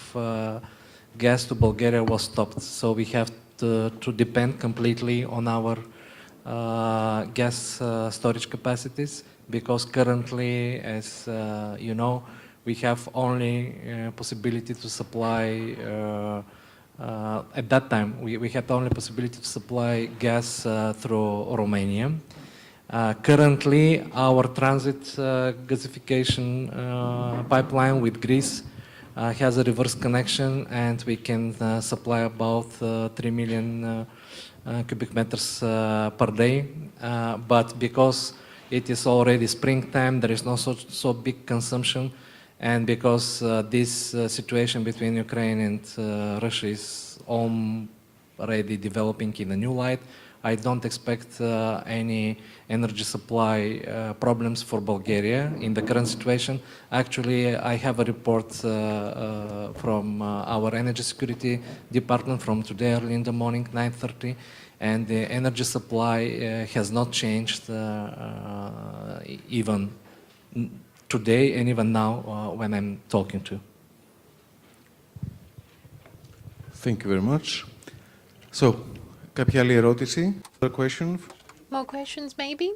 gas to Bulgaria was stopped. So we have to depend completely on our gas storage capacities, because currently, as you know, we have only possibility to supply at that time, we had only possibility to supply gas through Romania. Currently, our transit gasification pipeline with Greece has a reverse connection, and we can supply about 3 million cubic meters per day. But because it is already springtime, there is no so big consumption. And because this situation between Ukraine and Russia is already developing in a new light, I don't expect any energy supply problems for Bulgaria in the current situation. Actually, I have a report from our energy security department from today early in the morning, 9:30, and the energy supply has not changed even today and even now when I'm talking to. Thank you very much. So, κάποια άλλη ερώτηση? Other question? More questions, maybe?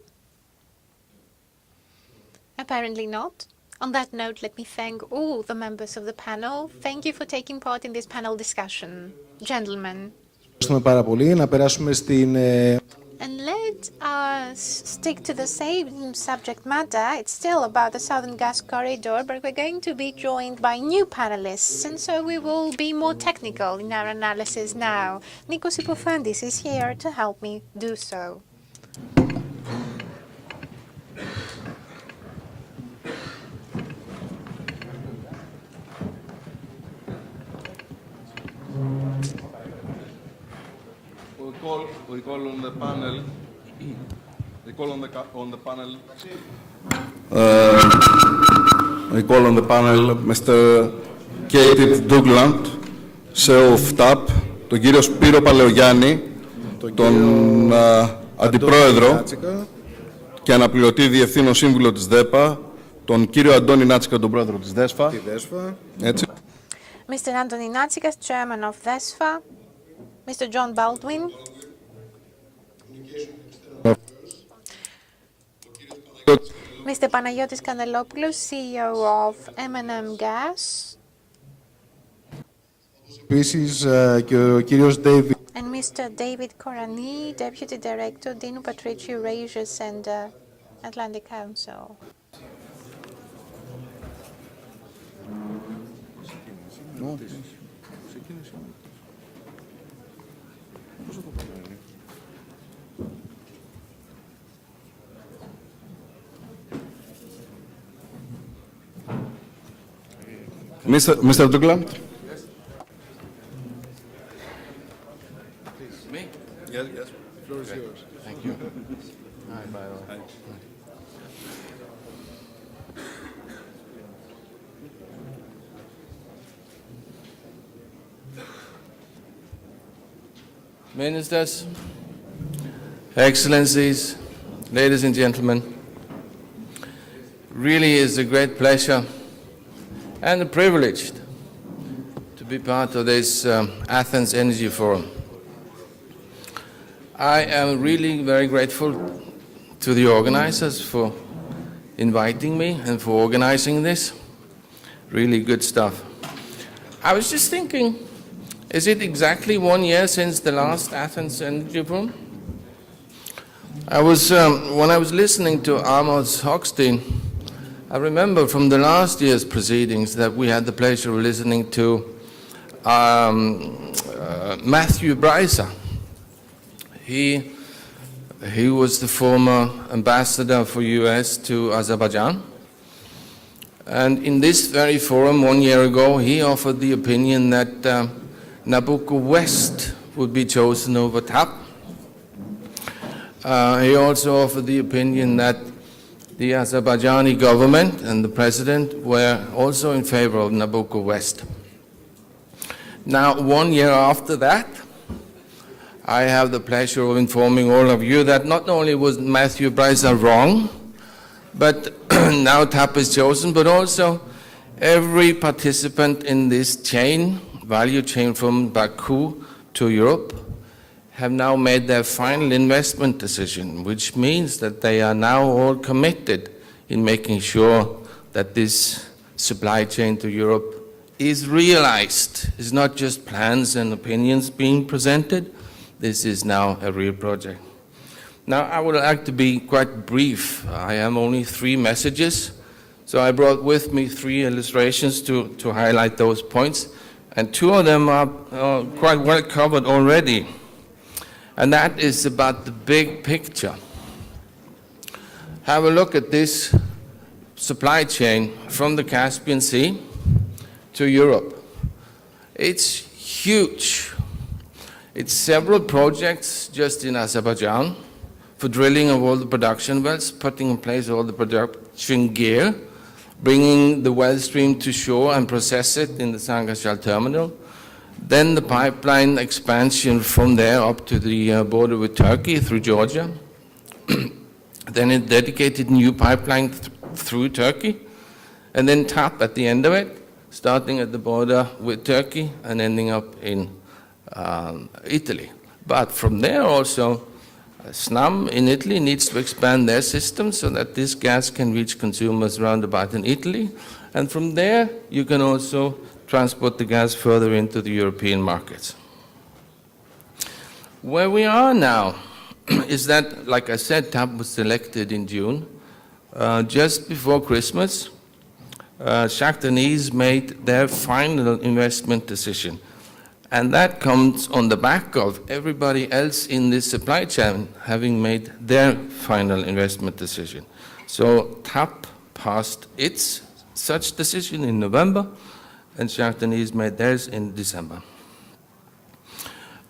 Apparently not. On that note, let me thank all the members of the panel. Thank you for taking part in this panel discussion. Gentlemen. Ευχαριστούμε πάρα πολύ. Να περάσουμε στην... And let us stick to the same subject matter. It's still about the Southern Gas Corridor, but we're going to be joined by new panelists, and so we will be more technical in our analysis now. Nikos Ipofandis is here to help me do so. We call on the panel. We call on the panel Mr. Katie Dougland, CEO of TAP, τον κύριο Σπύρο Παλαιογιάννη, τον Αντιπρόεδρο και αναπληρωτή Διευθύνων Σύμβουλο της ΔΕΠΑ, τον κύριο Αντώνη Νάτσικα, τον Πρόεδρο της ΔΕΣΦΑ. Έτσι. Mr. Anthony Natsikas, Chairman of DESFA, Mr. John Baldwin, Mr. Panagiotis Kanelopoulos, CEO of M&M Gas, Επίσης και ο κύριος David. And Mr. David Korani, Deputy Director, Dinu Patriciou, Eurasians and Atlantic Council. Mr. Dougland? Yes. Me? Yes, yes. The floor is yours. Thank you. Hi, by the way. Ministers, Excellencies, ladies and gentlemen, really is a great pleasure and a privilege to be part of this Athens Energy Forum. I am really very grateful to the organizers for inviting me and for organizing this. Really good stuff. I was just thinking, is it exactly 1 year since the last Athens Energy Forum? When I was listening to Amos Hochstein, I remember from the last year's proceedings that we had the pleasure of listening to Matthew Brycer. He was the former ambassador for US to Azerbaijan. And in this very forum 1 year ago, he offered the opinion that Nabucco West would be chosen over TAP. He also offered the opinion that the Azerbaijani government and the president were also in favor of Nabucco West. Now, 1 year after that, I have the pleasure of informing all of you that not only was Matthew Brycer wrong, but now TAP is chosen, but also every participant in this chain, value chain from Baku to Europe, have now made their final investment decision, which means that they are now all committed in making sure that this supply chain to Europe is realized. It's not just plans and opinions being presented. This is now a real project. Now, I would like to be quite brief. I have only 3 messages, so I brought with me 3 illustrations to highlight those points, and 2 of them are quite well covered already. And that is about the big picture. Have a look at this supply chain from the Caspian Sea to Europe. It's huge. It's several projects just in Azerbaijan for drilling of all the production wells, putting in place all the production gear, bringing the well stream to shore and process it in the Sangashal terminal. Then the pipeline expansion from there up to the border with Turkey through Georgia. Then a dedicated new pipeline through Turkey, and then TAP at the end of it, starting at the border with Turkey and ending up in Italy. But from there also, SNAM in Italy needs to expand their system so that this gas can reach consumers round about in Italy. And from there, you can also transport the gas further into the European markets. Where we are now is that, like I said, TAP was selected in June. Just before Christmas, Shahtanese made their final investment decision. And that comes on the back of everybody else in this supply chain having made their final investment decision. So TAP passed its such decision in November, and Shahtanese made theirs in December.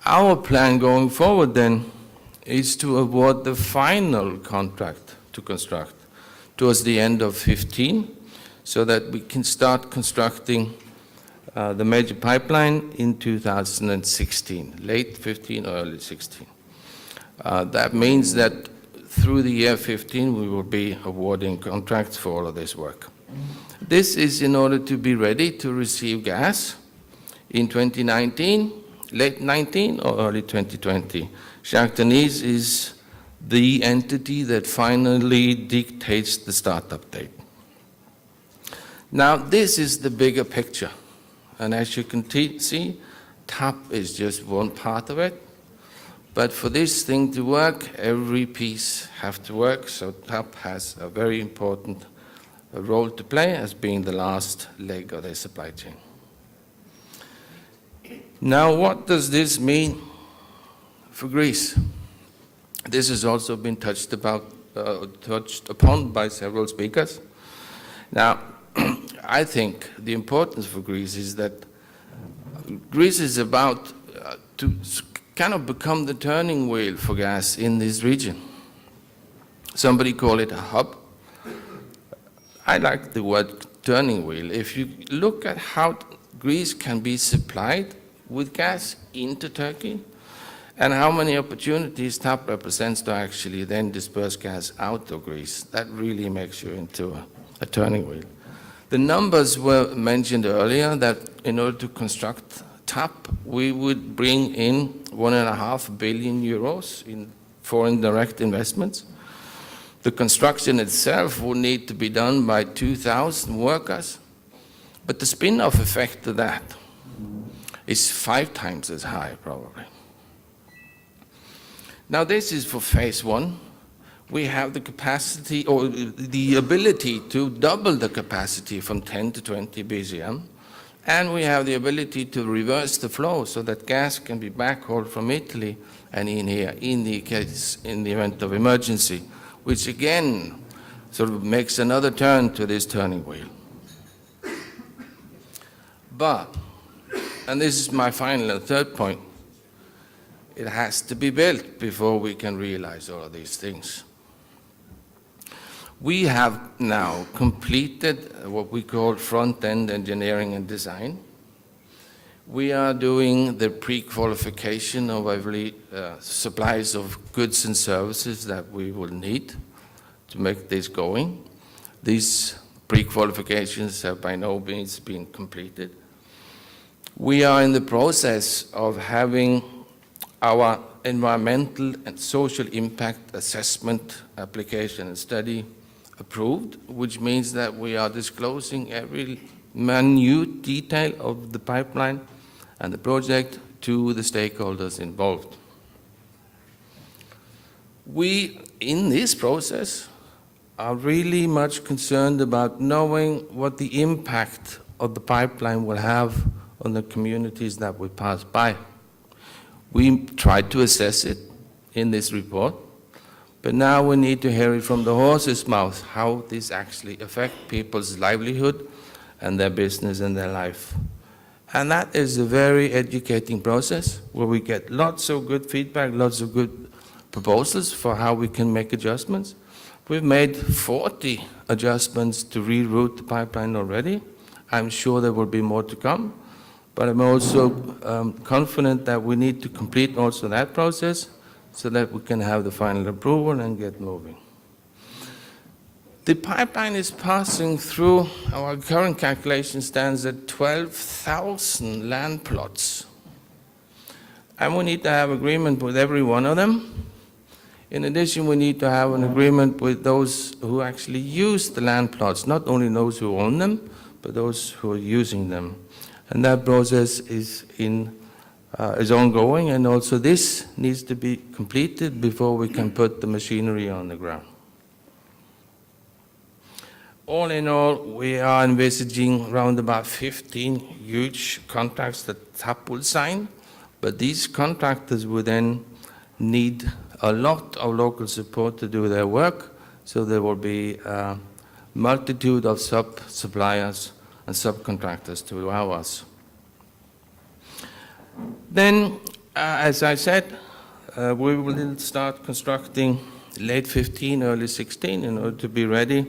Our plan going forward then is to award the final contract to construct towards the end of 15, so that we can start constructing the major pipeline in 2016, late 15, early 16. That means that through the year 15, we will be awarding contracts for all of this work. This is in order to be ready to receive gas in 2019, late 19 or early 2020. Shahtanese is the entity that finally dictates the startup date. Now, this is the bigger picture. And as you can see, TAP is just one part of it. But for this thing to work, every piece has to work. So TAP has a very important role to play as being the last leg of the supply chain. Now, what does this mean for Greece? This has also been touched upon by several speakers. Now, I think the importance for Greece is that Greece is about to kind of become the turning wheel for gas in this region. Somebody call it a hub. I like the word turning wheel. If you look at how Greece can be supplied with gas into Turkey and how many opportunities TAP represents to actually then disperse gas out of Greece, that really makes you into a turning wheel. The numbers were mentioned earlier that in order to construct TAP, we would bring in 1.5 billion euros in foreign direct investments. The construction itself will need to be done by 2,000 workers, but the spin-off effect of that is 5 times as high, probably. Now, this is for phase 1. We have the capacity or the ability to double the capacity from 10 to 20 BCM, and we have the ability to reverse the flow so that gas can be backhauled from Italy and in here in the event of emergency, which again sort of makes another turn to this turning wheel. But, and this is my final and third point, it has to be built before we can realize all of these things. We have now completed what we call front-end engineering and design. We are doing the pre-qualification of every supplies of goods and services that we will need to make this going. These pre-qualifications have by no means been completed. We are in the process of having our environmental and social impact assessment application and study approved, which means that we are disclosing every minute detail of the pipeline and the project to the stakeholders involved. We, in this process, are really much concerned about knowing what the impact of the pipeline will have on the communities that we pass by. We tried to assess it in this report, but now we need to hear it from the horse's mouth, how this actually affects people's livelihood and their business and their life. And that is a very educating process where we get lots of good feedback, lots of good proposals for how we can make adjustments. We've made 40 adjustments to reroute the pipeline already. I'm sure there will be more to come, but I'm also confident that we need to complete also that process so that we can have the final approval and get moving. The pipeline is passing through, our current calculation stands at 12,000 land plots. And we need to have agreement with every one of them. In addition, we need to have an agreement with those who actually use the land plots, not only those who own them, but those who are using them. And that process is ongoing, and also this needs to be completed before we can put the machinery on the ground. All in all, we are envisaging around about 15 huge contracts that TAP will sign, but these contractors will then need a lot of local support to do their work, so there will be a multitude of sub-suppliers and subcontractors to allow us. Then, as I said, we will start constructing late 15, early 16 in order to be ready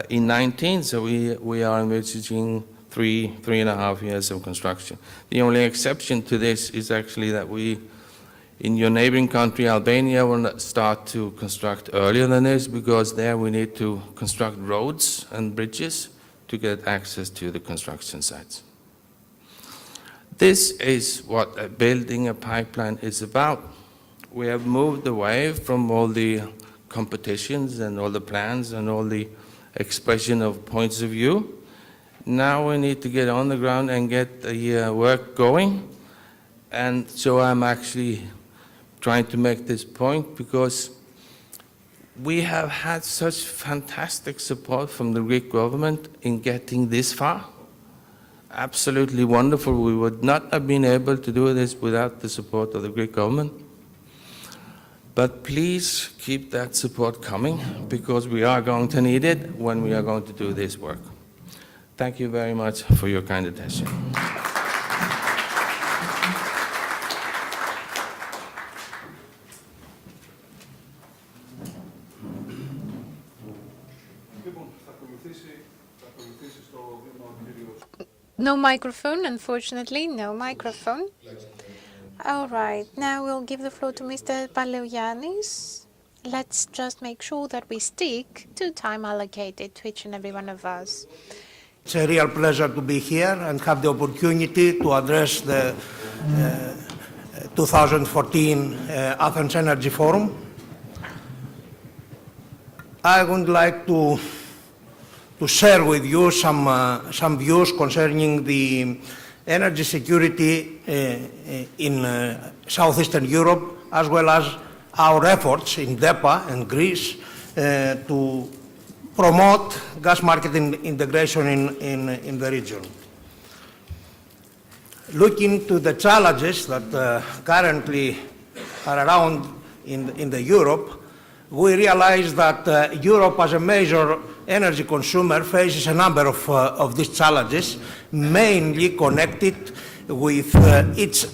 in 19, so we are envisaging 3.5 years of construction. The only exception to this is actually that we, in your neighboring country, Albania, will start to construct earlier than this, because there we need to construct roads and bridges to get access to the construction sites. This is what building a pipeline is about. We have moved away from all the competitions and all the plans and all the expression of points of view. Now we need to get on the ground and get the work going. And so I'm actually trying to make this point because we have had such fantastic support from the Greek government in getting this far. Absolutely wonderful. We would not have been able to do this without the support of the Greek government. But please keep that support coming, because we are going to need it when we are going to do this work. Thank you very much for your kind attention. No microphone, unfortunately, no microphone. All right, now we'll give the floor to Mr. Paleogiannis. Let's just make sure that we stick to time allocated to each and every one of us. It's a real pleasure to be here and have the opportunity to address the 2014 Athens Energy Forum. I would like to share with you some views concerning the energy security in southeastern Europe, as well as our efforts in DEPA and Greece to promote gas market integration in the region. Looking to the challenges that currently are around in the Europe, we realize that Europe as a major energy consumer faces a number of these challenges, mainly connected with its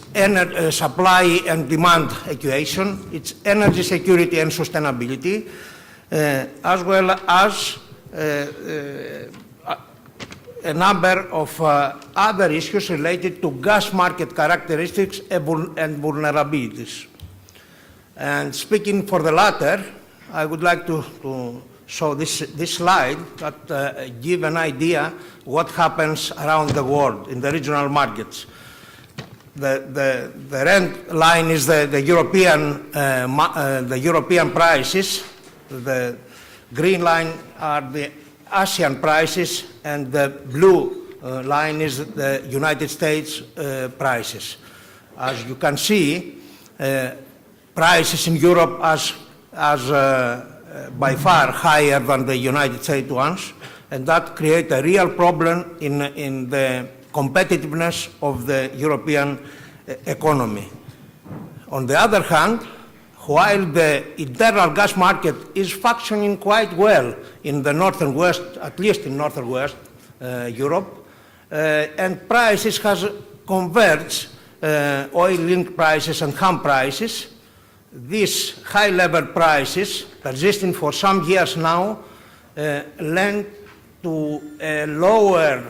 supply and demand equation, its energy security and sustainability, as well as a number of other issues related to gas market characteristics and vulnerabilities. And speaking for the latter, I would like to show this slide that give an idea what happens around the world in the regional markets. The red line is the European prices. The green line are the Asian prices, and the blue line is the United States prices. As you can see, prices in Europe are by far higher than the United States ones, and that creates a real problem in the competitiveness of the European economy. On the other hand, while the internal gas market is functioning quite well in the northern west, at least in northern west Europe, and prices has converged, oil-linked prices and ham prices. These high-level prices, persisting for some years now, lend to a lower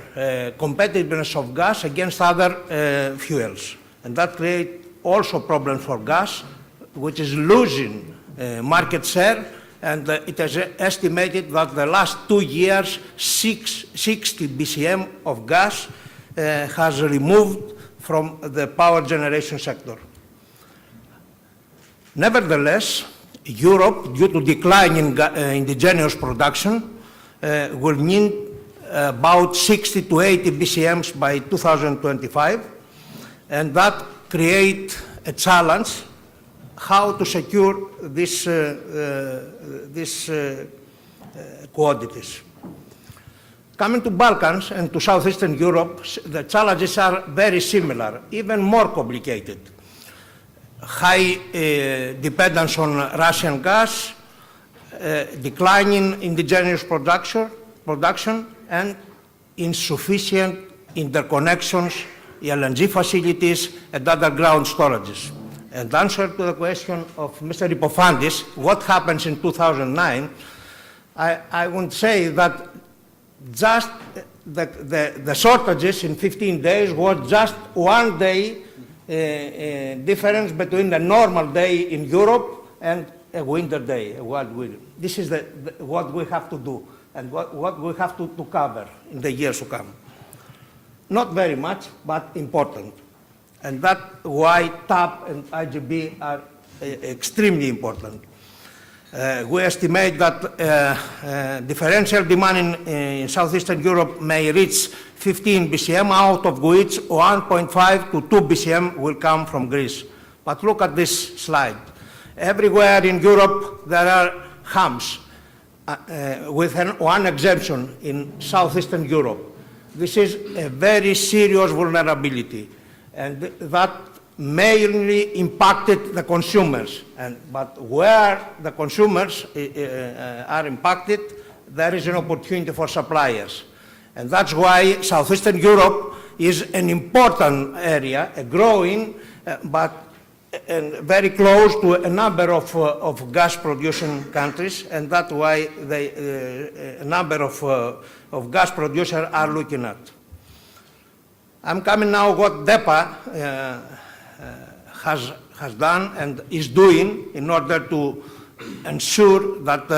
competitiveness of gas against other fuels. And that creates also problems for gas, which is losing market share, and it is estimated that the last 2 years, 60 BCM of gas has removed from the power generation sector. Nevertheless, Europe, due to decline in indigenous production, will need about 60 to 80 BCMs by 2025, and that creates a challenge how to secure these quantities. Coming to Balkans and to Southeastern Europe, the challenges are very similar, even more complicated. High dependence on Russian gas, declining indigenous production, and insufficient interconnections, LNG facilities, and underground storages. And answer to the question of Mr. Epiphandis, what happens in 2009, I would say that just the shortages in 15 days was just 1 day difference between the normal day in Europe and a winter day, a wild winter. This is what we have to do and what we have to cover in the years to come. Not very much, but important. And that's why TAP and IGB are extremely important. We estimate that differential demand in Southeastern Europe may reach 15 BCM, out of which 1.5 to 2 BCM will come from Greece. But look at this slide. Everywhere in Europe there are hubs, with one exemption in Southeastern Europe. This is a very serious vulnerability, and that mainly impacted the consumers. But where the consumers are impacted, there is an opportunity for suppliers. And that's why Southeastern Europe is an important area, a growing, but very close to a number of gas-producing countries, and that's why a number of gas producers are looking at. I'm coming now what DEPA has done and is doing in order to ensure that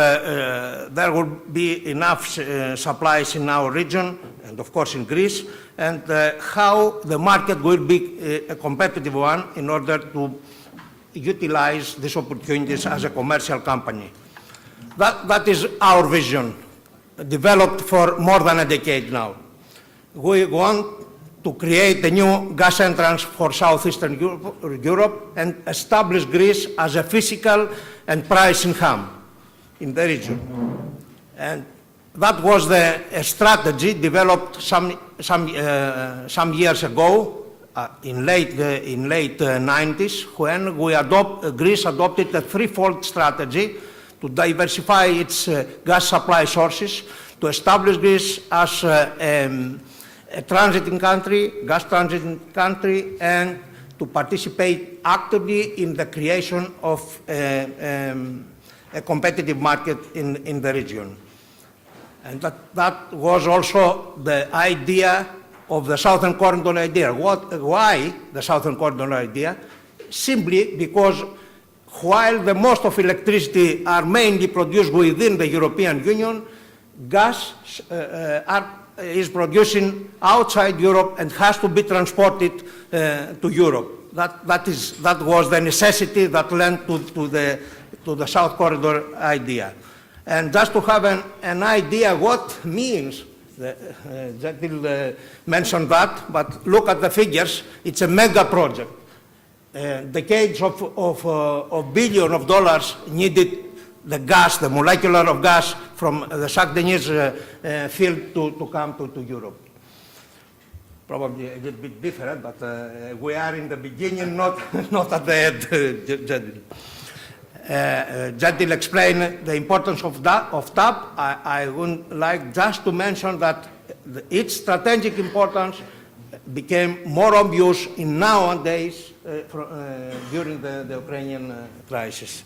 there will be enough supplies in our region and of course in Greece, and how the market will be a competitive one in order to utilize these opportunities as a commercial company. That is our vision, developed for more than a decade now. We want to create a new gas entrance for Southeastern Europe and establish Greece as a physical and pricing hub in the region. And that was the strategy developed some years ago, in late 90s, when Greece adopted a threefold strategy to diversify its gas supply sources, to establish Greece as a transiting country, gas transiting country, and to participate actively in the creation of a competitive market in the region. And that was also the idea of the Southern Corridor idea. Why the Southern Corridor idea? Simply because while the most of electricity are mainly produced within the European Union, gas is producing outside Europe and has to be transported to Europe. That was the necessity that led to the South Corridor idea. And just to have an idea what means, Jadil mentioned that, but look at the figures, it's a mega project. Decades of billions of dollars needed the gas, the molecular of gas from the Sac-Denis field to come to Europe. Probably a little bit different, but we are in the beginning, not at the end, Jadil. Jadil explained the importance of TAP. I would like just to mention that its strategic importance became more obvious in nowadays during the Ukrainian crisis.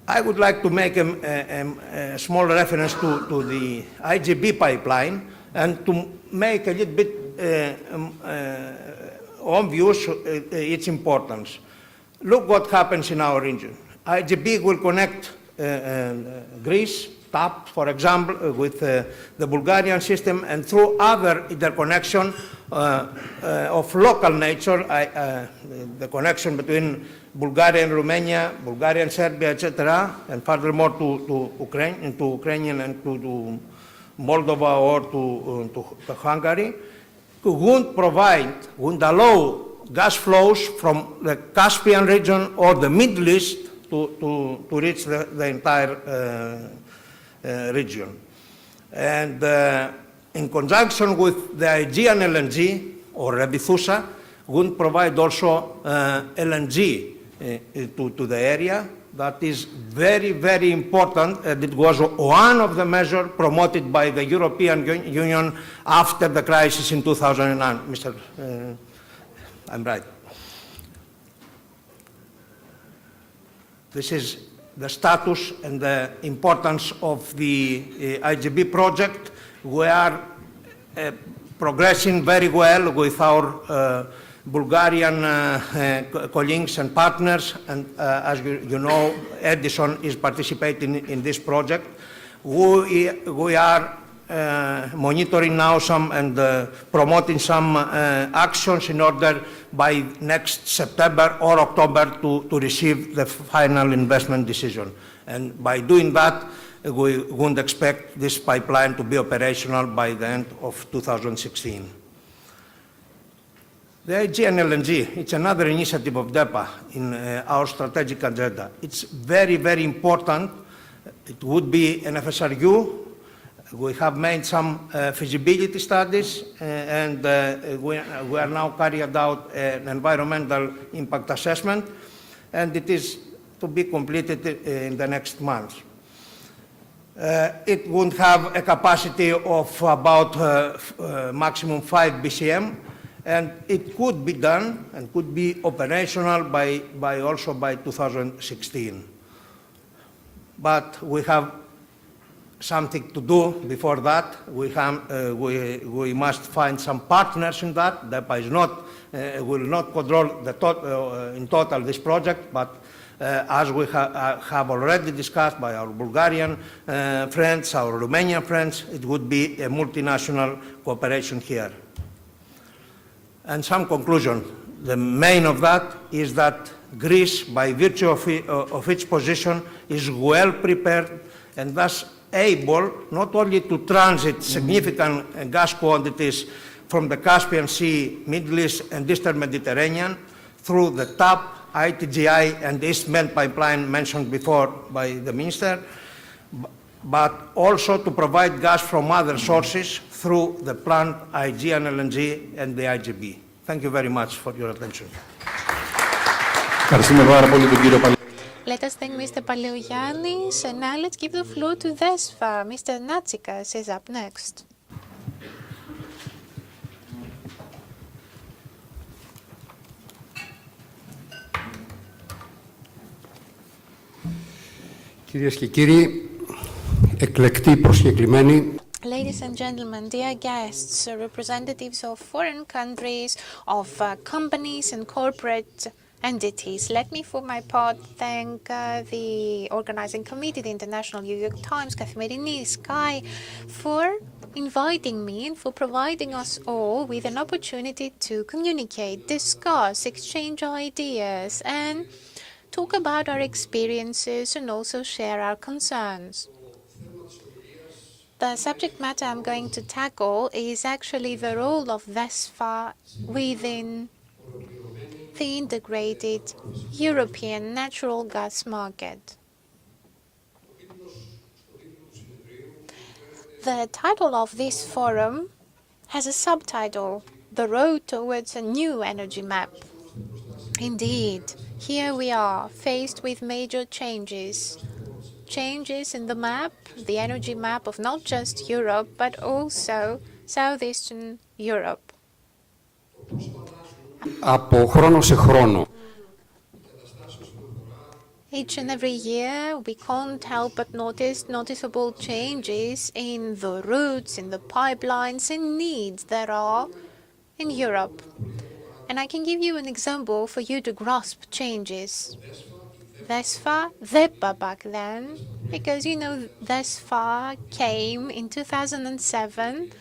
I would like to make a small reference to the IGB pipeline and to make a little bit obvious its importance. Look what happens in our region. IGB will connect Greece, TAP, for example, with the Bulgarian system, and through other interconnection of local nature, the connection between Bulgaria and Romania, Bulgaria and Serbia, etc., and furthermore to Ukrainian and to Moldova or to Hungary, wouldn't allow gas flows from the Caspian region or the Middle East to reach the entire region. And in conjunction with the Aegean LNG or Rebithusa, would provide also LNG to the area. That is very, very important, and it was one of the measures promoted by the European Union after the crisis in 2009. Mr. I'm right. This is the status and the importance of the IGB project. We are progressing very well with our Bulgarian colleagues and partners, and as you know, Edison is participating in this project. We are monitoring now some and promoting some actions in order by next September or October to receive the final investment decision. And by doing that, we wouldn't expect this pipeline to be operational by the end of 2016. The Aegean LNG, it's another initiative of DEPA in our strategic agenda. It's very, very important. It would be an FSRU. We have made some feasibility studies, and we are now carrying out an environmental impact assessment, and it is to be completed in the next month. It would have a capacity of about maximum 5 BCM, and it could be done and could be operational also by 2016. But we have something to do before that. We must find some partners in that. DEPA is not, will not control in total this project, but as we have already discussed by our Bulgarian friends, our Romanian friends, it would be a multinational cooperation here. And some conclusion. The main of that is that Greece, by virtue of its position, is well prepared and thus able not only to transit significant gas quantities from the Caspian Sea, Middle East and Eastern Mediterranean through the TAP, ITGI and East Med pipeline mentioned before by the Minister, but also to provide gas from other sources through the planned Aegean LNG and the IGB. Thank you very much for your attention. Let us thank Mr. Paleogiannis, and now let's give the floor to DESFA. Mr. Natsikas is up next. Κυρίες και κύριοι, εκλεκτοί προσκεκλημένοι. Ladies and gentlemen, dear guests, representatives of foreign countries, of companies and corporate entities. Let me, for my part, thank the organizing committee, the International New York Times, Καθημερινή, SKAI, for inviting me and for providing us all with an opportunity to communicate, discuss, exchange ideas, and talk about our experiences and also share our concerns. The subject matter I'm going to tackle is actually the role of DESFA within the integrated European natural gas market. The title of this forum has a subtitle, The Road Towards a New Energy Map. Indeed, here we are, faced with major changes in the map, the energy map of not just Europe, but also Southeastern Europe. Από χρόνο σε χρόνο. Each and every year, we can't help but notice noticeable changes in the routes, in the pipelines, and needs there are in Europe. And I can give you an example for you to grasp changes. DESFA, DEPA back then, because you know DESFA came in 2007.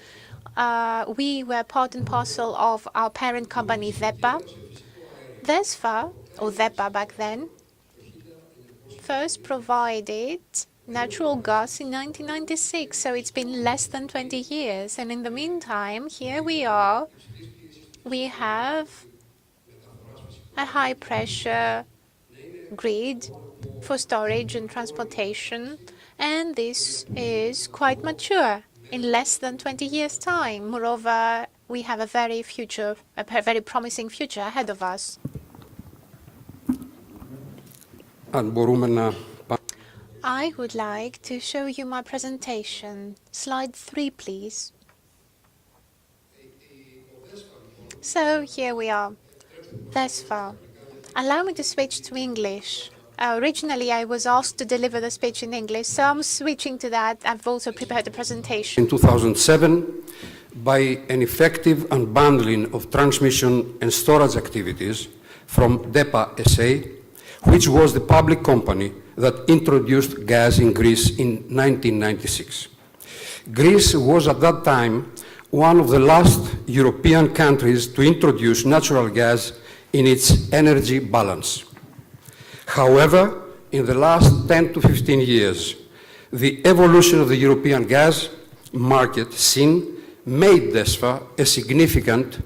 We were part and parcel of our parent company DEPA. DESFA, or DEPA back then, first provided natural gas in 1996, so it's been less than 20 years. And in the meantime, here we are, we have a high-pressure grid for storage and transportation, and this is quite mature in less than 20 years' time. Moreover, we have a very promising future ahead of us. I would like to show you my presentation. Slide 3, please. So here we are, DESFA. Allow me to switch to English. Originally, I was asked to deliver the speech in English, so I'm switching to that. I've also prepared a presentation. In 2007, by an effective unbundling of transmission and storage activities from DEPA SA, which was the public company that introduced gas in Greece in 1996. Greece was at that time one of the last European countries to introduce natural gas in its energy balance. However, in the last 10 to 15 years, the evolution of the European gas market scene made DESFA a significant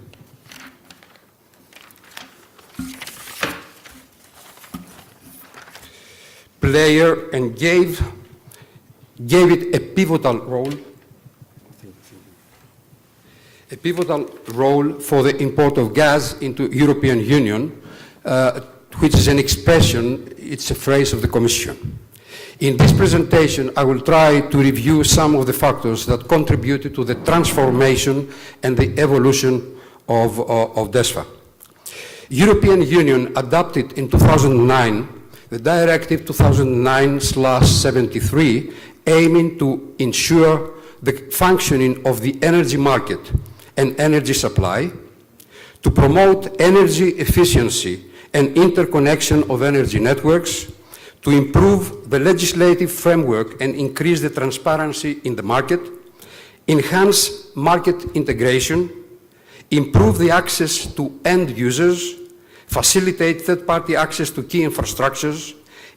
player and gave it a pivotal role for the import of gas into European Union, which is an expression, it's a phrase of the Commission. In this presentation, I will try to review some of the factors that contributed to the transformation and the evolution of DESFA. European Union adopted in 2009 the Directive 2009/73, aiming to ensure the functioning of the energy market and energy supply, to promote energy efficiency and interconnection of energy networks, to improve the legislative framework and increase the transparency in the market, enhance market integration, improve the access to end users, facilitate third-party access to key infrastructures,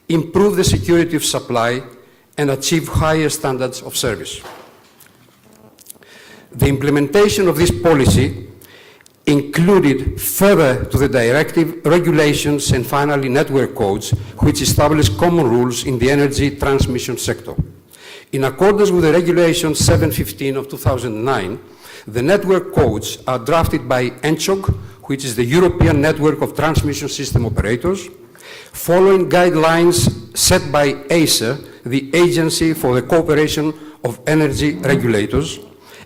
improve the security of supply, and achieve higher standards of service. The implementation of this policy included further to the directive regulations and finally network codes, which establish common rules in the energy transmission sector. In accordance with the Regulation 715 of 2009, the network codes are drafted by ENCHOG, which is the European Network of Transmission System Operators, following guidelines set by ACER, the Agency for the Cooperation of Energy Regulators,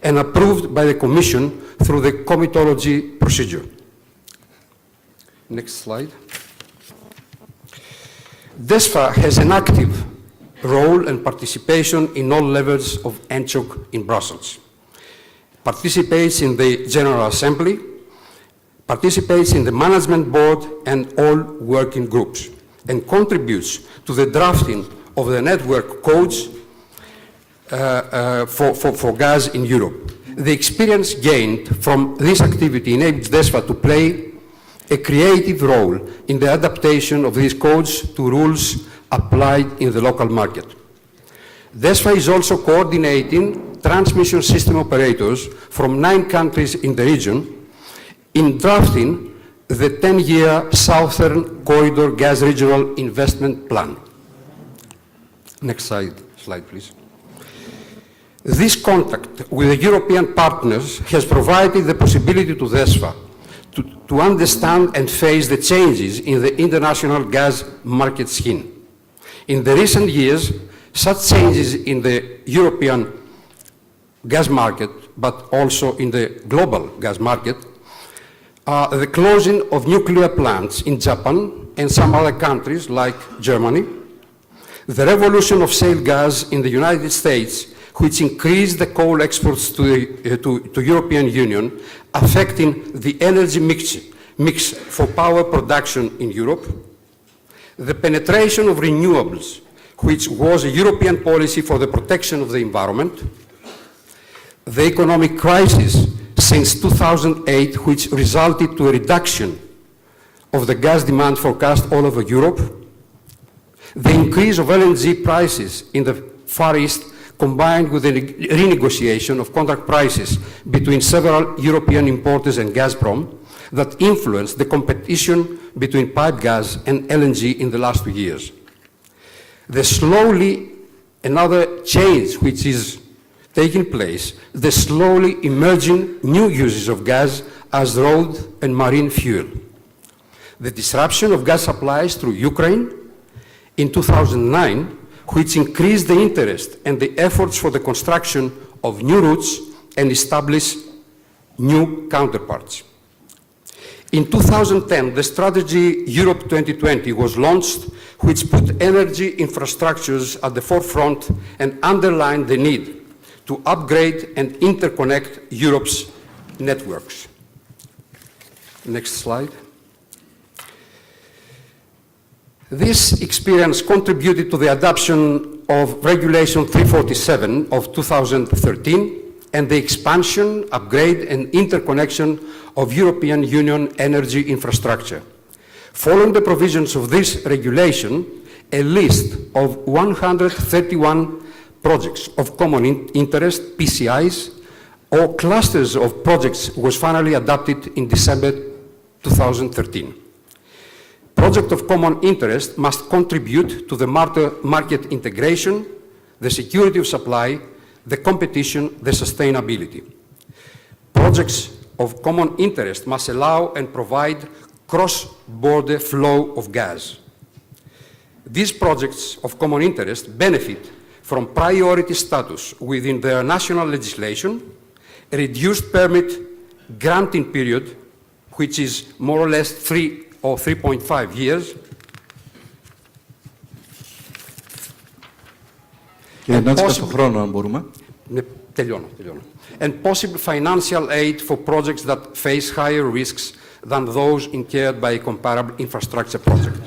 and approved by the Commission through the comitology procedure. Next slide. DESFA has an active role and participation in all levels of ENCHOG in Brussels. Participates in the General Assembly, participates in the Management Board and all working groups, and contributes to the drafting of the network codes for gas in Europe. The experience gained from this activity enables DESFA to play a creative role in the adaptation of these codes to rules applied in the local market. DESFA is also coordinating transmission system operators from 9 countries in the region in drafting the 10-year Southern Corridor Gas Regional Investment Plan. Next slide, please. This contact with the European partners has provided the possibility to DESFA to understand and face the changes in the international gas market scene. In the recent years, such changes in the European gas market, but also in the global gas market, the closing of nuclear plants in Japan and some other countries like Germany, the revolution of shale gas in the United States, which increased the coal exports to the European Union, affecting the energy mix for power production in Europe, the penetration of renewables, which was a European policy for the protection of the environment, the economic crisis since 2008, which resulted to a reduction of the gas demand forecast all over Europe, the increase of LNG prices in the Far East, combined with the renegotiation of contract prices between several European importers and Gazprom, that influenced the competition between pipe gas and LNG in the last 2 years. Another change which is taking place, the slowly emerging new uses of gas as road and marine fuel. The disruption of gas supplies through Ukraine in 2009, which increased the interest and the efforts for the construction of new routes and establish new counterparts. In 2010, the strategy Europe 2020 was launched, which put energy infrastructures at the forefront and underlined the need to upgrade and interconnect Europe's networks. Next slide. This experience contributed to the adoption of Regulation 347 of 2013 and the expansion, upgrade, and interconnection of European Union energy infrastructure. Following the provisions of this regulation, a list of 131 projects of common interest, PCIs, or clusters of projects was finally adopted in December 2013. Projects of common interest must contribute to the market integration, the security of supply, the competition, the sustainability. Projects of common interest must allow and provide cross-border flow of gas. These projects of common interest benefit from priority status within their national legislation, a reduced permit granting period, which is more or less 3 or 3.5 years. And possible financial aid for projects that face higher risks than those incurred by a comparable infrastructure project.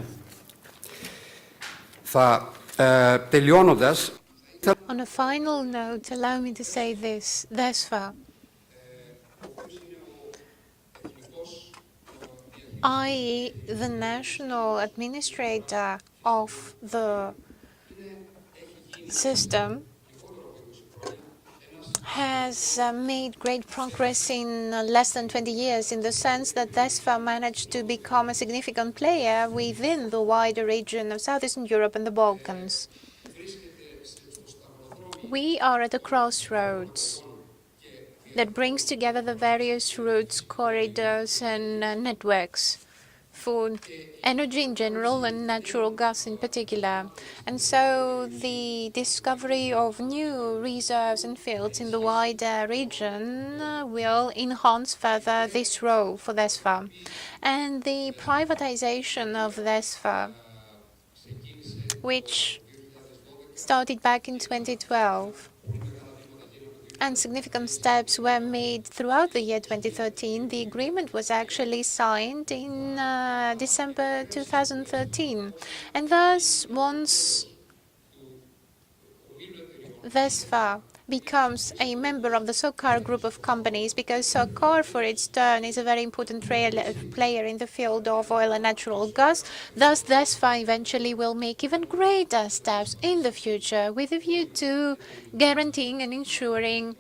On a final note, allow me to say this. DESFA, i.e. the national administrator of the system, has made great progress in less than 20 years, in the sense that DESFA managed to become a significant player within the wider region of Southeastern Europe and the Balkans. We are at a crossroads that brings together the various routes, corridors, and networks for energy in general and natural gas in particular. And so the discovery of new reserves and fields in the wider region will enhance further this role for DESFA. And the privatization of DESFA, which started back in 2012, and significant steps were made throughout the year 2013. The agreement was actually signed in December 2013. And thus, once DESFA becomes a member of the SKAI group of companies, because SKAI, for its turn, is a very important player in the field of oil and natural gas. Thus, DESFA eventually will make even greater steps in the future with a view to guaranteeing and ensuring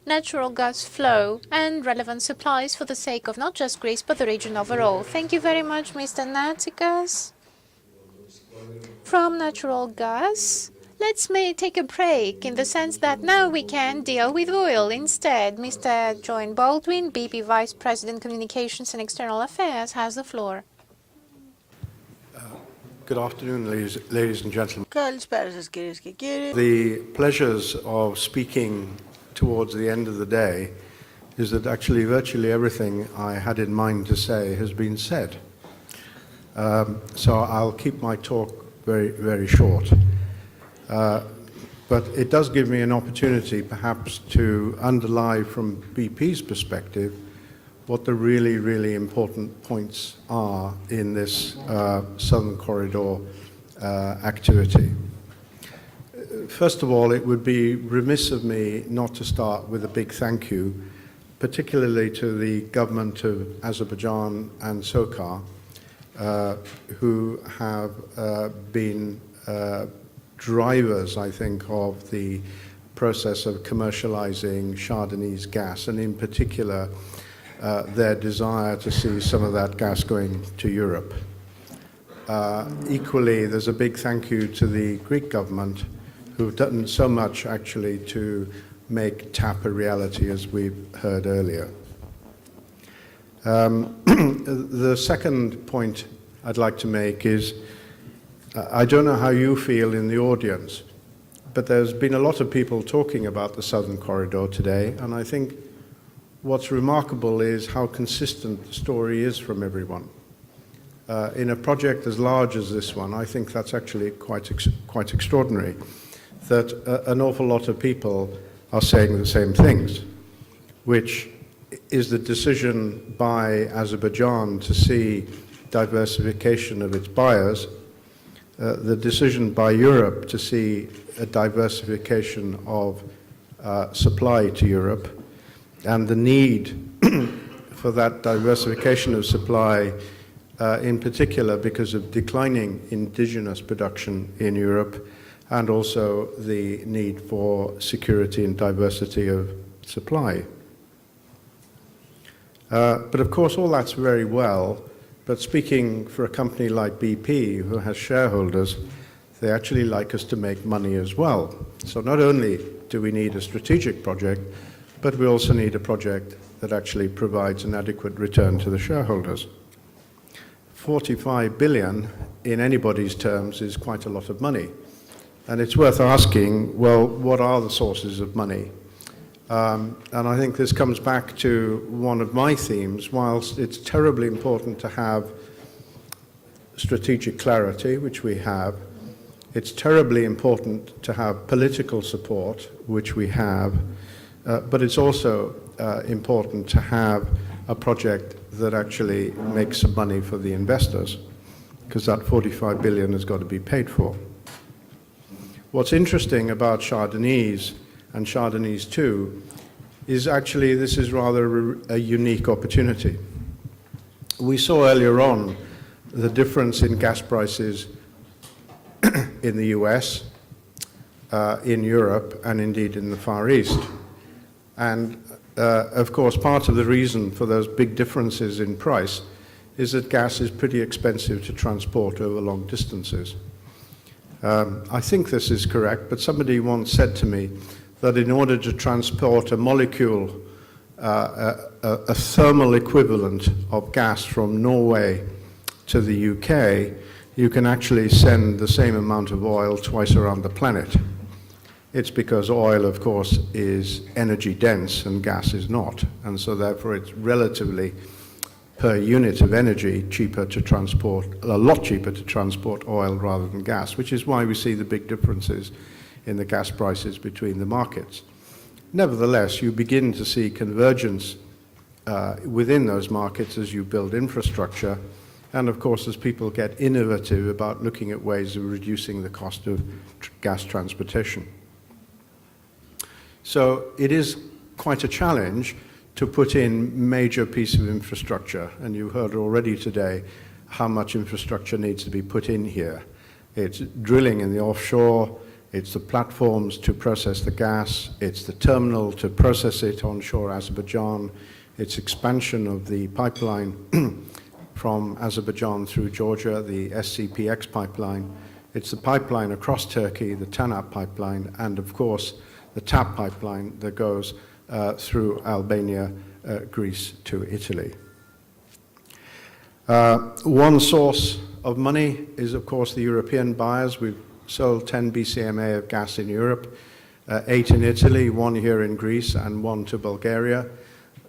natural gas flow and relevant supplies for the sake of not just Greece, but the region overall. Thank you very much, Mr. Natsikas. From natural gas, let's take a break, in the sense that now we can deal with oil instead. Mr. John Baldwin, BP Vice President, Communications and External Affairs, has the floor. Good afternoon, ladies and gentlemen. Καλησπέρα σας, κυρίες και κύριοι. The pleasures of speaking towards the end of the day is that actually virtually everything I had in mind to say has been said. So I'll keep my talk very, very short. But it does give me an opportunity perhaps to underlie from BP's perspective what the really, really important points are in this Southern Corridor activity. First of all, it would be remiss of me not to start with a big thank you, particularly to the government of Azerbaijan and SKAI, who have been drivers, I think, of the process of commercializing Shah Deniz gas, and in particular, their desire to see some of that gas going to Europe. Equally, there's a big thank you to the Greek government, who've done so much actually to make TAP a reality, as we've heard earlier. The second point I'd like to make is, I don't know how you feel in the audience, but there's been a lot of people talking about the Southern Corridor today, and I think what's remarkable is how consistent the story is from everyone. In a project as large as this one, I think that's actually quite extraordinary, that an awful lot of people are saying the same things, which is the decision by Azerbaijan to see diversification of its buyers, the decision by Europe to see a diversification of supply to Europe, and the need for that diversification of supply, in particular because of declining indigenous production in Europe, and also the need for security and diversity of supply. But of course, all that's very well, but speaking for a company like BP, who has shareholders, they actually like us to make money as well. So not only do we need a strategic project, but we also need a project that actually provides an adequate return to the shareholders. 45 billion in anybody's terms is quite a lot of money. And it's worth asking, well, what are the sources of money? And I think this comes back to one of my themes. Whilst it's terribly important to have strategic clarity, which we have, it's terribly important to have political support, which we have, but it's also important to have a project that actually makes some money for the investors, because that 45 billion has got to be paid for. What's interesting about Shah Deniz and Shah Deniz 2 is actually this is rather a unique opportunity. We saw earlier on the difference in gas prices in the US, in Europe, and indeed in the Far East. And of course, part of the reason for those big differences in price is that gas is pretty expensive to transport over long distances. I think this is correct, but somebody once said to me that in order to transport a molecule, a thermal equivalent of gas from Norway to the UK, you can actually send the same amount of oil twice around the planet. It's because oil, of course, is energy dense and gas is not, and so therefore it's relatively, per unit of energy, cheaper to transport, a lot cheaper to transport oil rather than gas, which is why we see the big differences in the gas prices between the markets. Nevertheless, you begin to see convergence within those markets as you build infrastructure, and of course as people get innovative about looking at ways of reducing the cost of gas transportation. So it is quite a challenge to put in major piece of infrastructure, and you heard already today how much infrastructure needs to be put in here. It's drilling in the offshore, it's the platforms to process the gas, it's the terminal to process it onshore Azerbaijan, it's expansion of the pipeline from Azerbaijan through Georgia, the SCPX pipeline, it's the pipeline across Turkey, the TANAP pipeline, and of course the TAP pipeline that goes through Albania, Greece to Italy. One source of money is, of course, the European buyers. We've sold 10 BCMA of gas in Europe, 8 in Italy, 1 here in Greece, and 1 to Bulgaria.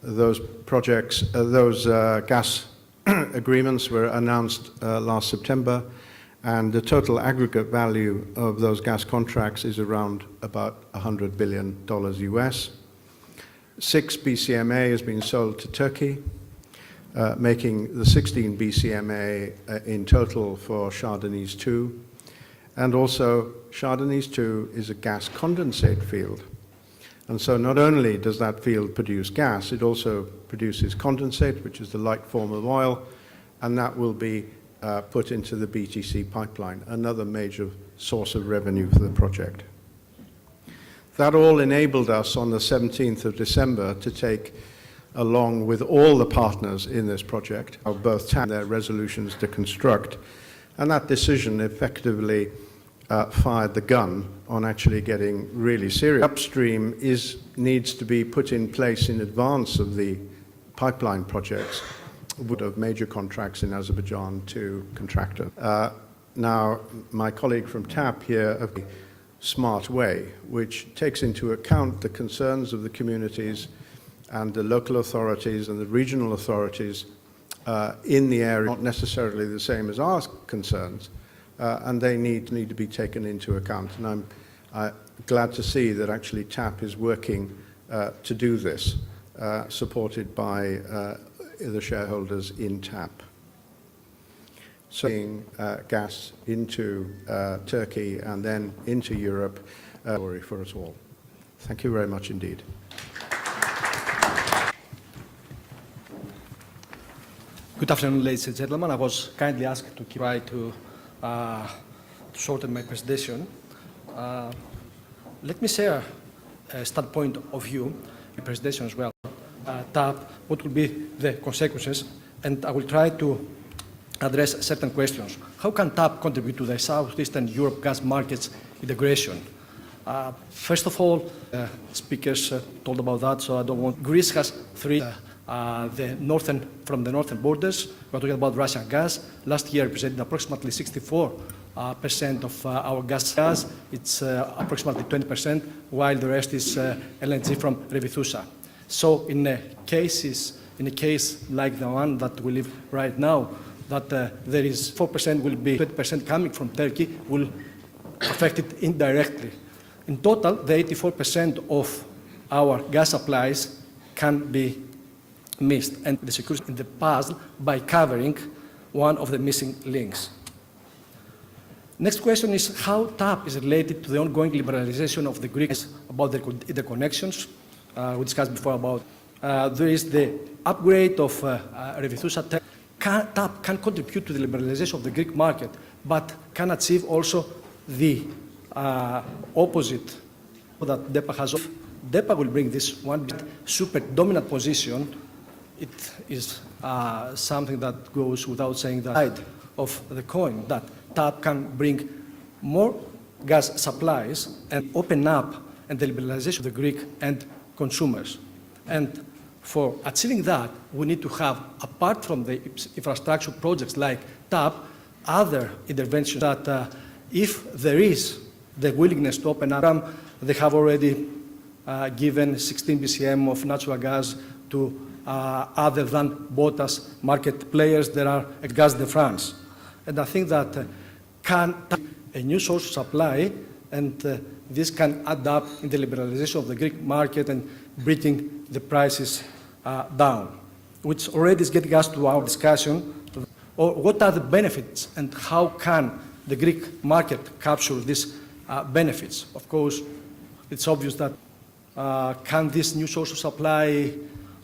Those projects, gas agreements were announced last September, and the total aggregate value of those gas contracts is around about $100 billion US. 6 BCMA has been sold to Turkey, making the 16 BCMA in total for Shah Deniz 2. And also, Shah Deniz 2 is a gas condensate field. And so not only does that field produce gas, it also produces condensate, which is the light form of oil, and that will be put into the BTC pipeline, another major source of revenue for the project. That all enabled us on the 17th of December to take, along with all the partners in this project, of both their resolutions to construct, and that decision effectively fired the gun on actually getting really serious. Upstream needs to be put in place in advance of the pipeline projects, of major contracts in Azerbaijan to contractor. Now, my colleague from TAP here, of a smart way, which takes into account the concerns of the communities and the local authorities and the regional authorities in the area, not necessarily the same as our concerns, and they need to be taken into account. And I'm glad to see that actually TAP is working to do this, supported by the shareholders in TAP. So, gas into Turkey and then into Europe, for us all. Thank you very much indeed. Good afternoon, ladies and gentlemen. I was kindly asked to try to shorten my presentation. Let me share a standpoint of view, the presentation as well. TAP, what will be the consequences, and I will try to address certain questions. How can TAP contribute to the Southeastern Europe gas markets integration? First of all, speakers told about that, so I don't want. Greece has 3 from the northern borders. We're talking about Russian gas. Last year represented approximately 64% of our gas. It's approximately 20%, while the rest is LNG from Revithoussa. So in a case like the one that we live right now, that there is 4% will be 20% coming from Turkey, will affect it indirectly. In total, the 84% of our gas supplies can be missed, and the security in the puzzle by covering one of the missing links. Next question is how TAP is related to the ongoing liberalization of the Greeks about the interconnections. We discussed before about there is the upgrade of Revithoussa. TAP can contribute to the liberalization of the Greek market, but can achieve also the opposite that DEPA has. DEPA will bring this one super dominant position. It is something that goes without saying that side of the coin, that TAP can bring more gas supplies and open up and the liberalization of the Greek and consumers. And for achieving that, we need to have, apart from the infrastructure projects like TAP, other interventions that if there is the willingness to open up, they have already given 16 BCM of natural gas to other than BOTAS market players. There are Gas de France. And I think that can a new source of supply, and this can add up in the liberalization of the Greek market and bringing the prices down, which already is getting us to our discussion, or what are the benefits and how can the Greek market capture these benefits. Of course, it's obvious that can this new source of supply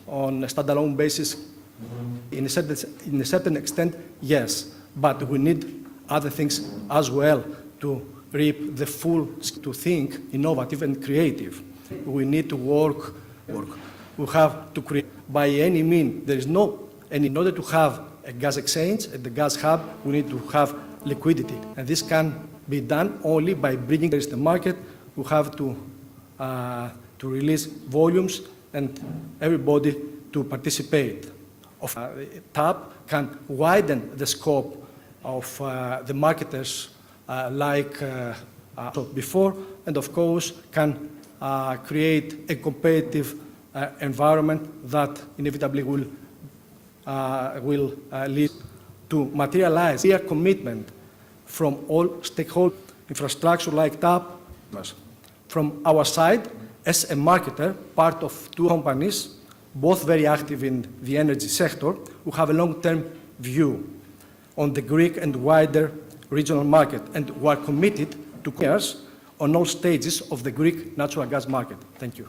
on a standalone basis, in a certain extent, yes, but we need other things as well to reap the full, to think innovative and creative. We need to work. We have to create by any means. There is no, and in order to have a gas exchange at the gas hub, we need to have liquidity. And this can be done only by bringing there is the market. We have to release volumes and everybody to participate. TAP can widen the scope of the marketers like before, and of course can create a competitive environment that inevitably will lead to materialize clear commitment from all stakeholders, infrastructure like TAP. From our side, as a marketer, part of two companies, both very active in the energy sector, who have a long-term view on the Greek and wider regional market, and who are committed to cares on all stages of the Greek natural gas market. Thank you.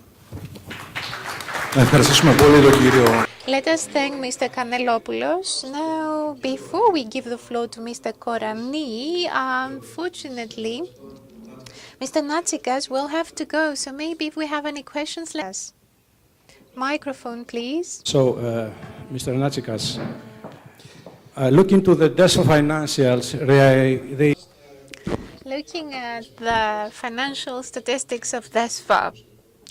Let us thank Mr. Kanellopoulos. Now, before we give the floor to Mr. Korani, unfortunately, Mr. Natsikas will have to go, so maybe if we have any questions, let us. Microphone, please. So, Mr. Natsikas, looking to the DESFA financials, Looking at the financial statistics of DESFA,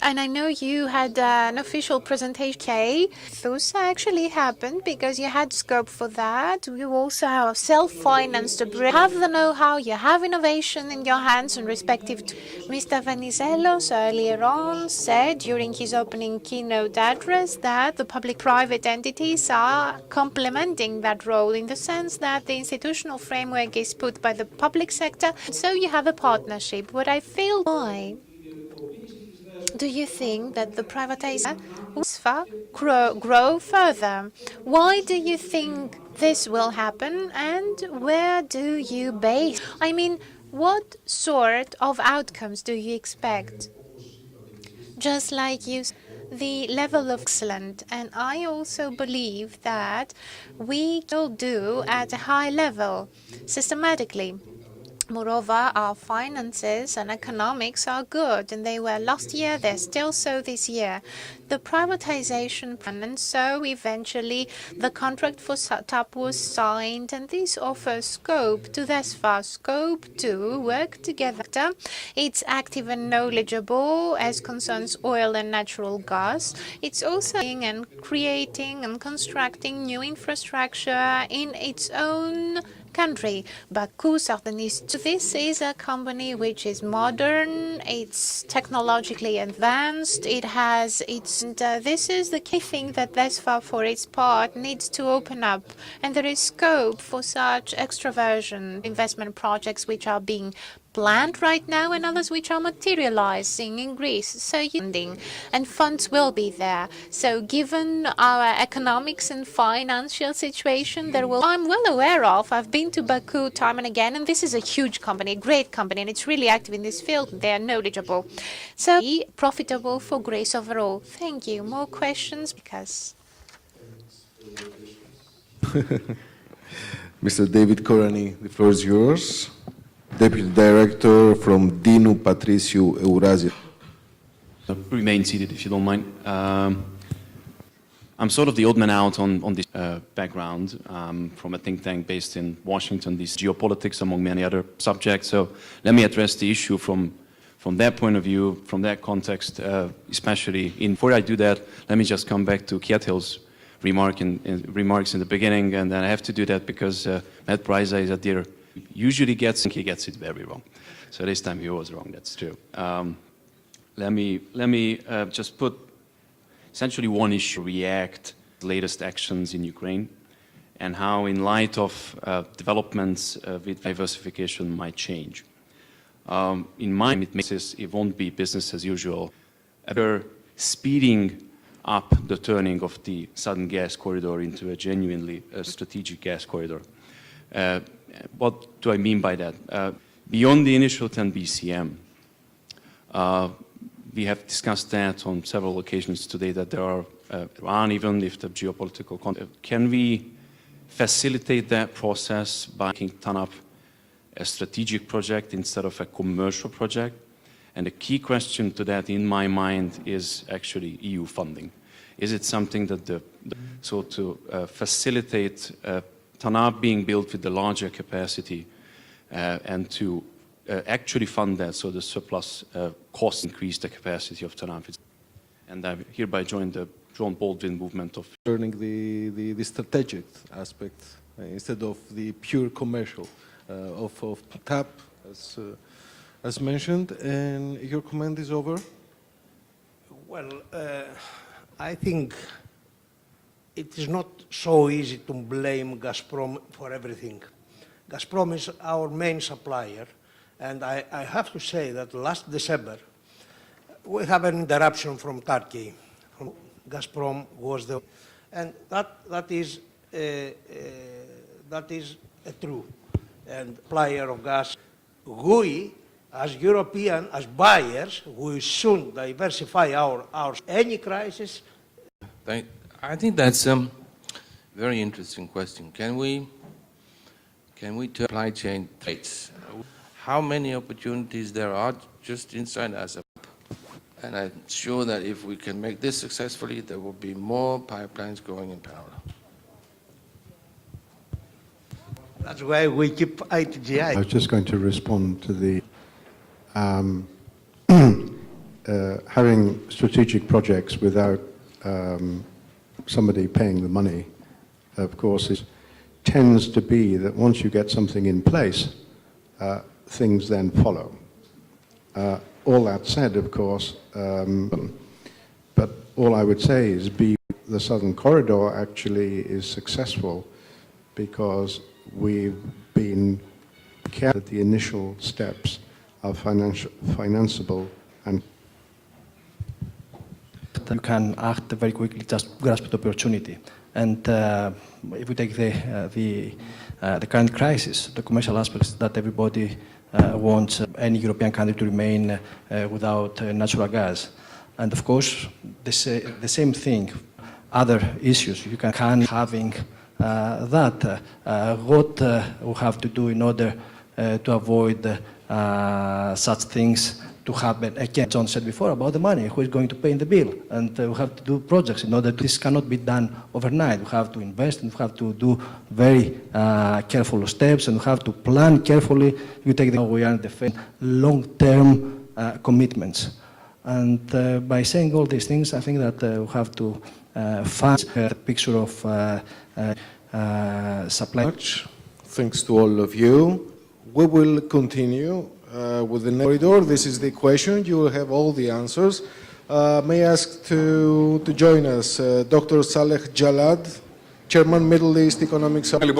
and I know you had an official presentation. Okay, those actually happened because you had scope for that. You also have self-financed to have the know-how, you have innovation in your hands and respective. Mr. Venizelos earlier on said during his opening keynote address that the public-private entities are complementing that role in the sense that the institutional framework is put by the public sector, so you have a partnership. What I feel, why do you think that the privatization will grow further? Why do you think this will happen, and where do you base? I mean, what sort of outcomes do you expect? Just like you, the level of excellent, and I also believe that we will do at a high level, systematically. Moreover, our finances and economics are good, and they were last year, they're still so this year. The privatization plan, and so eventually the contract for TAP was signed, and this offers scope to DESFA, scope to work together. It's active and knowledgeable as concerns oil and natural gas. It's also and creating and constructing new infrastructure in its own country. Baku Sardanis. This is a company which is modern, it's technologically advanced, it has its. This is the key thing that DESFA, for its part, needs to open up. And there is scope for such extroversion investment projects which are being planned right now and others which are materializing in Greece. So funding and funds will be there. So given our economics and financial situation, I'm well aware of. I've been to Baku time and again, and this is a huge company, a great company, and it's really active in this field. They are knowledgeable. So profitable for Greece overall. Thank you. More questions? Because Mr. David Korani, the floor is yours. Deputy Director from Dinu Patriciu Eurasia. Remain seated if you don't mind. I'm sort of the odd man out on this background from a think tank based in Washington, DC, geopolitics among many other subjects. So let me address the issue from that point of view, from that context, especially. Before I do that, let me just come back to Kjetil's remarks in the beginning, and then I have to do that because Matt Bryza is at their usually gets it very wrong. So this time he was wrong, that's true. Let me just put essentially one issue, react to latest actions in Ukraine and how in light of developments with diversification might change. In my mind, it won't be business as usual. After speeding up the turning of the southern gas corridor into a genuinely strategic gas corridor. What do I mean by that? Beyond the initial 10 BCM, we have discussed that on several occasions today that there are uneven if the geopolitical context. Can we facilitate that process by making TANAP a strategic project instead of a commercial project? And the key question to that in my mind is actually EU funding. Is it something that so to facilitate TANAP being built with the larger capacity and to actually fund that so the surplus costs increase the capacity of TANAP. And I hereby join the John Baldwin movement of turning the strategic aspect instead of the pure commercial of TAP as mentioned. And your comment is over. Well, I think it is not so easy to blame Gazprom for everything. Gazprom is our main supplier, and I have to say that last December, we have an interruption from Turkey. Gazprom was the, and that is true. And supplier of gas, we, as European, as buyers, we soon diversify our any crisis. I think that's a very interesting question. Can we supply chain trades? How many opportunities there are just inside us? And I'm sure that if we can make this successfully, there will be more pipelines going in parallel. That's why we keep ITGI. I was just going to respond to the having strategic projects without somebody paying the money, of course, tends to be that once you get something in place, things then follow. All that said, of course, but all I would say is the Southern Corridor actually is successful because we've been careful that the initial steps are financeable and you can act very quickly, just grasp the opportunity. And if we take the current crisis, the commercial aspects that everybody wants any European country to remain without natural gas. And of course, the same thing, other issues, you can having that. What we have to do in order to avoid such things to happen. Again, John said before about the money, who is going to pay in the bill? And we have to do projects in order this cannot be done overnight. We have to invest and we have to do very careful steps and we have to plan carefully. You take we are defending long-term commitments. And by saying all these things, I think that we have to find a picture of supply. Thanks to all of you. We will continue with the corridor. This is the question. You will have all the answers. May I ask to join us Dr. Saleh Jalad, Chairman, Middle East Economic Summit.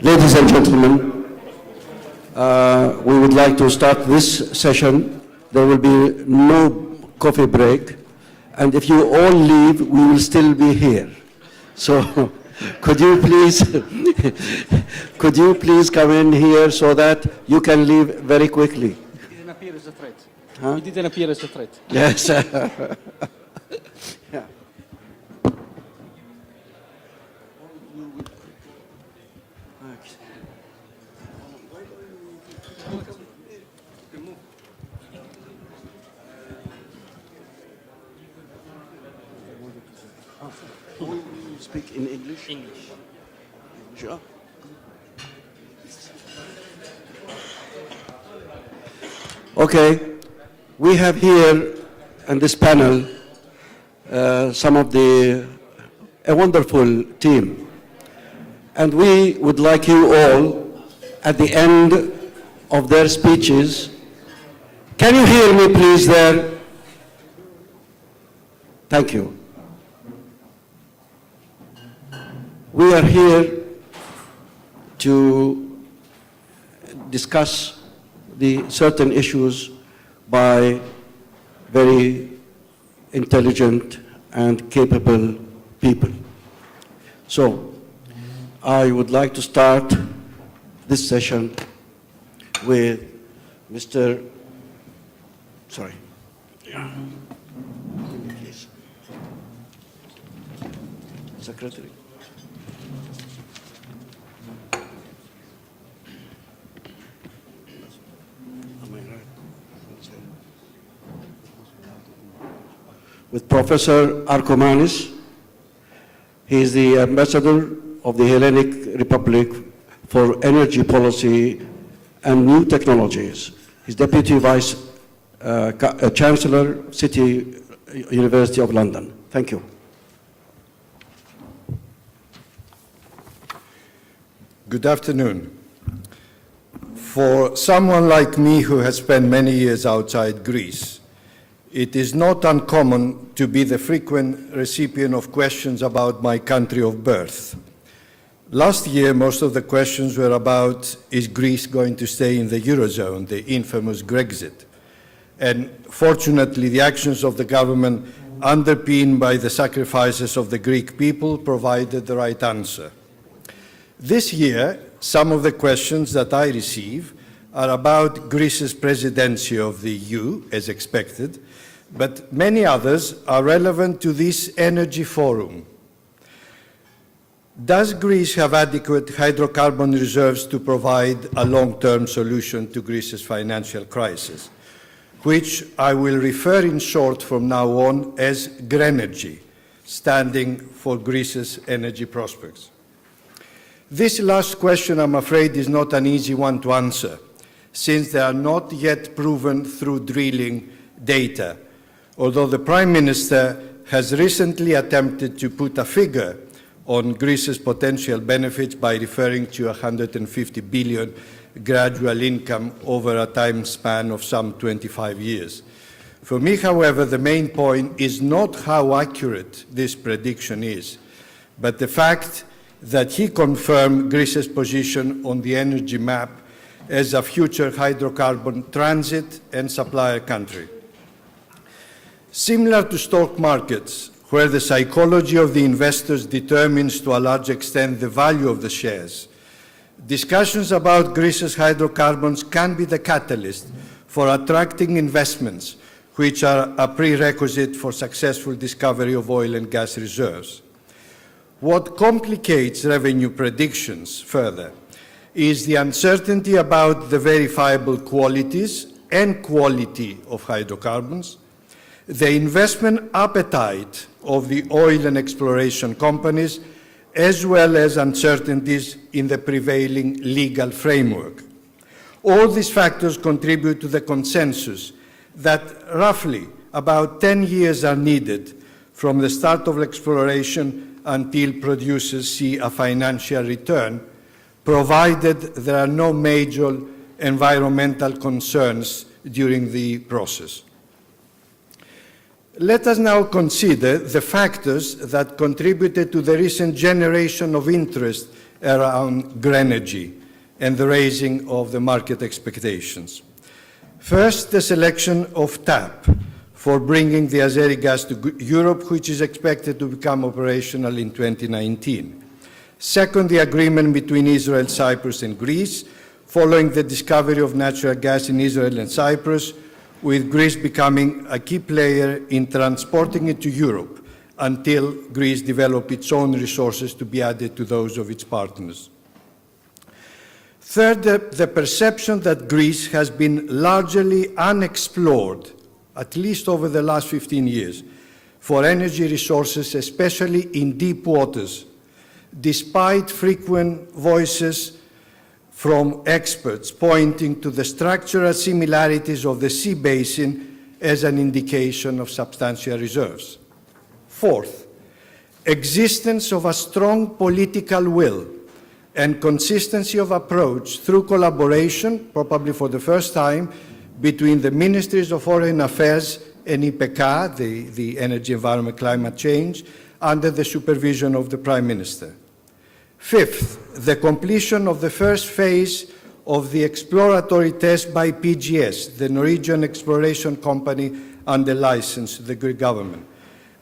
Ladies and gentlemen, we would like to start this session. There will be no coffee break. And if you all leave, we will still be here. So could you please come in here so that you can leave very quickly? It didn't appear as a threat. Huh? It didn't appear as a threat. Yes. Yeah. Speak in English? English. Sure. Okay, we have here in this panel a wonderful team, and we would like you all, at the end of their speeches, can you hear me please there? Thank you. We are here to discuss the certain issues by very intelligent and capable people. So, I would like to start this session with Mr. Sorry. Please. Secretary. With Professor Arkomanis. He is the ambassador of the Hellenic Republic for Energy Policy and New Technologies. He's Deputy Vice Chancellor, City University of London. Thank you. Good afternoon. For someone like me who has spent many years outside Greece, it is not uncommon to be the frequent recipient of questions about my country of birth. Last year, most of the questions were about, is Greece going to stay in the Eurozone, the infamous Grexit? And fortunately, the actions of the government, underpinned by the sacrifices of the Greek people, provided the right answer. This year, some of the questions that I receive are about Greece's presidency of the EU, as expected, but many others are relevant to this energy forum. Does Greece have adequate hydrocarbon reserves to provide a long-term solution to Greece's financial crisis, which I will refer in short from now on as GRENERGY, standing for Greece's energy prospects? This last question, I'm afraid, is not an easy one to answer, since they are not yet proven through drilling data, although the Prime Minister has recently attempted to put a figure on Greece's potential benefits by referring to 150 billion gradual income over a time span of some 25 years. For me, however, the main point is not how accurate this prediction is, but the fact that he confirmed Greece's position on the energy map as a future hydrocarbon transit and supplier country. Similar to stock markets, where the psychology of the investors determines to a large extent the value of the shares, discussions about Greece's hydrocarbons can be the catalyst for attracting investments, which are a prerequisite for successful discovery of oil and gas reserves. What complicates revenue predictions further is the uncertainty about the verifiable qualities and quality of hydrocarbons, the investment appetite of the oil and exploration companies, as well as uncertainties in the prevailing legal framework. All these factors contribute to the consensus that roughly about 10 years are needed from the start of exploration until producers see a financial return, provided there are no major environmental concerns during the process. Let us now consider the factors that contributed to the recent generation of interest around GRENERGY and the raising of the market expectations. First, the selection of TAP for bringing the Azeri gas to Europe, which is expected to become operational in 2019. Second, the agreement between Israel, Cyprus, and Greece, following the discovery of natural gas in Israel and Cyprus, with Greece becoming a key player in transporting it to Europe until Greece develops its own resources to be added to those of its partners. Third, the perception that Greece has been largely unexplored, at least over the last 15 years, for energy resources, especially in deep waters, despite frequent voices from experts pointing to the structural similarities of the sea basin as an indication of substantial reserves. Fourth, existence of a strong political will and consistency of approach through collaboration, probably for the first time, between the Ministries of Foreign Affairs and IPK, the Energy, Environment, Climate Change, under the supervision of the Prime Minister. Fifth, the completion of the first phase of the exploratory test by PGS, the Norwegian exploration company under license to the Greek government,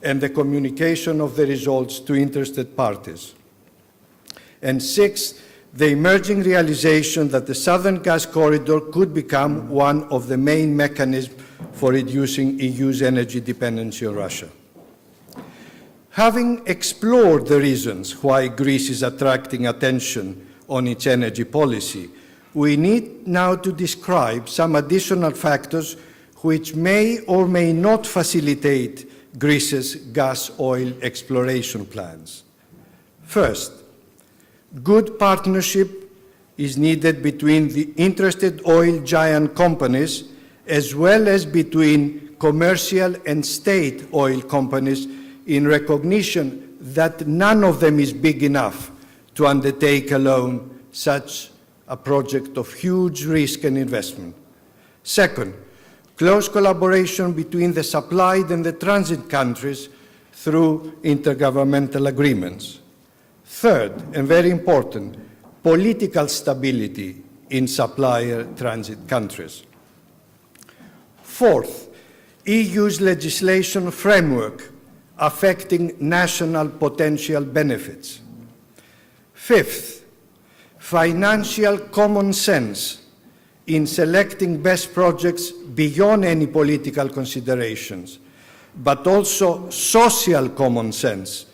and the communication of the results to interested parties. And sixth, the emerging realization that the Southern Gas Corridor could become one of the main mechanisms for reducing EU's energy dependency on Russia. Having explored the reasons why Greece is attracting attention on its energy policy, we need now to describe some additional factors which may or may not facilitate Greece's gas-oil exploration plans. First, good partnership is needed between the interested oil giant companies as well as between commercial and state oil companies in recognition that none of them is big enough to undertake alone such a project of huge risk and investment. Second, close collaboration between the supplied and the transit countries through intergovernmental agreements. Third, and very important, political stability in supplier transit countries. Fourth, EU's legislation framework affecting national potential benefits. Fifth, financial common sense in selecting best projects beyond any political considerations, but also social common sense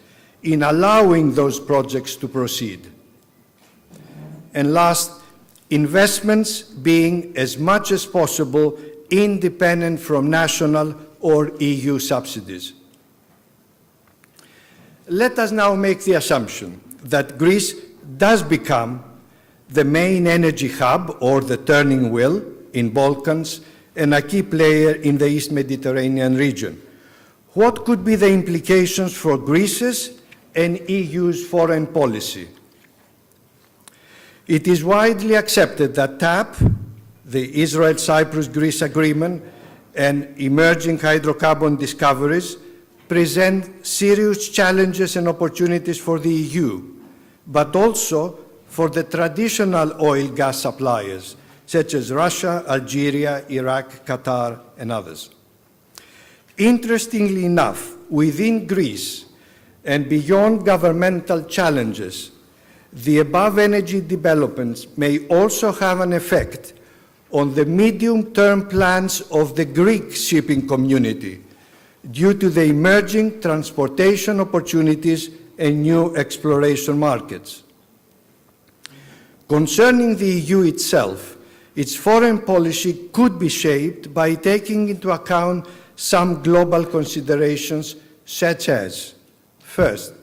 in allowing those projects to proceed. And last, investments being as much as possible independent from national or EU subsidies. Let us now make the assumption that Greece does become the main energy hub or the turning wheel in Balkans and a key player in the East Mediterranean region. What could be the implications for Greece's and EU's foreign policy? It is widely accepted that TAP, the Israel-Cyprus-Greece agreement, and emerging hydrocarbon discoveries present serious challenges and opportunities for the EU, but also for the traditional oil gas suppliers, such as Russia, Algeria, Iraq, Qatar, and others. Interestingly enough, within Greece and beyond governmental challenges, the above energy developments may also have an effect on the medium-term plans of the Greek shipping community due to the emerging transportation opportunities and new exploration markets. Concerning the EU itself, its foreign policy could be shaped by taking into account some global considerations such as, first,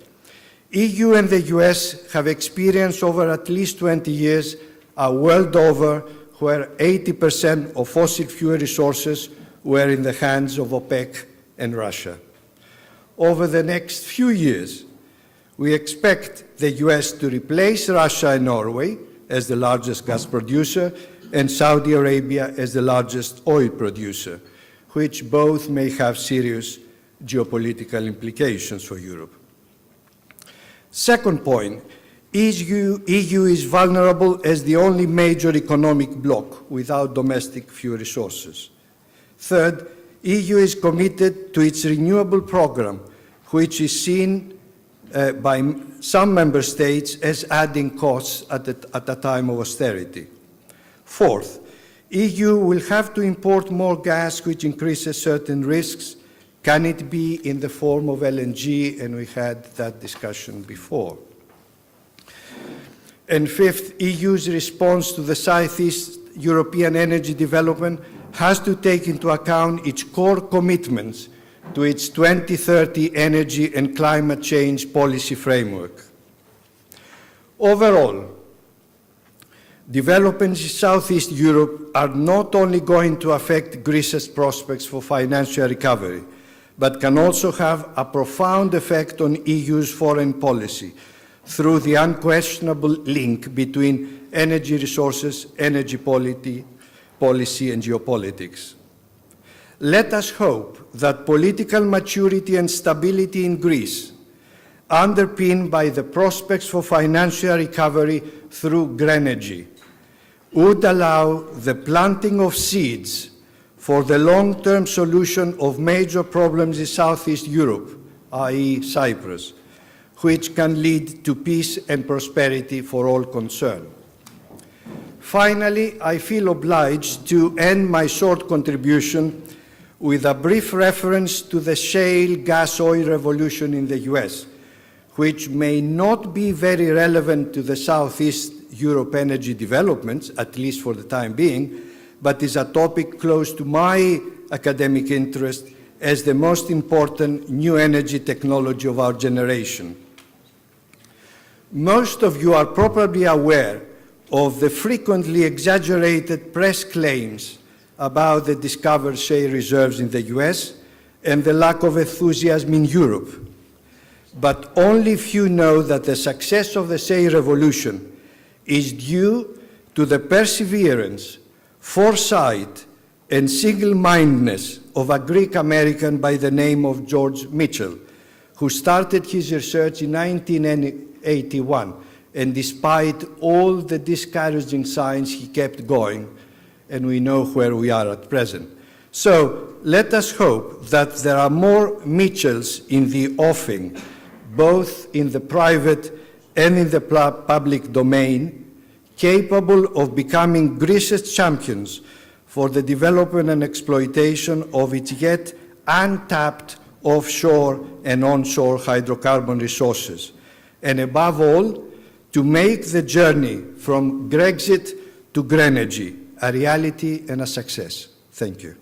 EU and the US have experienced over at least 20 years a world over where 80% of fossil fuel resources were in the hands of OPEC and Russia. Over the next few years, we expect the US to replace Russia and Norway as the largest gas producer and Saudi Arabia as the largest oil producer, which both may have serious geopolitical implications for Europe. Second point, EU is vulnerable as the only major economic bloc without domestic fuel resources. Third, EU is committed to its renewable program, which is seen by some member states as adding costs at a time of austerity. Fourth, EU will have to import more gas, which increases certain risks. Can it be in the form of LNG? And we had that discussion before. And fifth, EU's response to the Southeast European energy development has to take into account its core commitments to its 2030 energy and climate change policy framework. Overall, developments in Southeast Europe are not only going to affect Greece's prospects for financial recovery, but can also have a profound effect on EU's foreign policy through the unquestionable link between energy resources, energy policy, and geopolitics. Let us hope that political maturity and stability in Greece, underpinned by the prospects for financial recovery through Grenergy, would allow the planting of seeds for the long-term solution of major problems in Southeast Europe, i.e. Cyprus, which can lead to peace and prosperity for all concerned. Finally, I feel obliged to end my short contribution with a brief reference to the shale gas oil revolution in the US, which may not be very relevant to the Southeast Europe energy developments, at least for the time being, but is a topic close to my academic interest as the most important new energy technology of our generation. Most of you are probably aware of the frequently exaggerated press claims about the discovered shale reserves in the US and the lack of enthusiasm in Europe. But only few know that the success of the shale revolution is due to the perseverance, foresight, and single-mindedness of a Greek American by the name of George Mitchell, who started his research in 1981, and despite all the discouraging signs, he kept going, and we know where we are at present. So let us hope that there are more Mitchells in the offing, both in the private and in the public domain, capable of becoming Greece's champions for the development and exploitation of its yet untapped offshore and onshore hydrocarbon resources, and above all, to make the journey from Grexit to Grenergy a reality and a success. Thank you.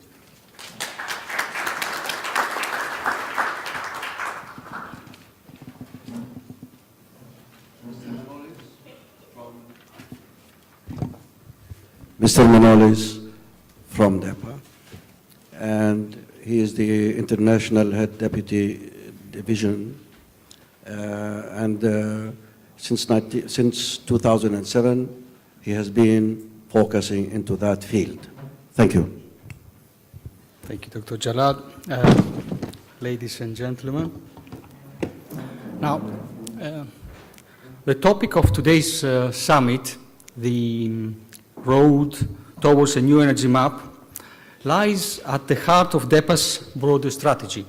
Mr. Manolis from DEPA, and he is the International Head Deputy Division, since 2007, he has been focusing into that field. Thank you. Thank you, Dr. Jalad. Ladies and gentlemen. Now, the topic of today's summit, the road towards a new energy map, lies at the heart of DEPA's broader strategy.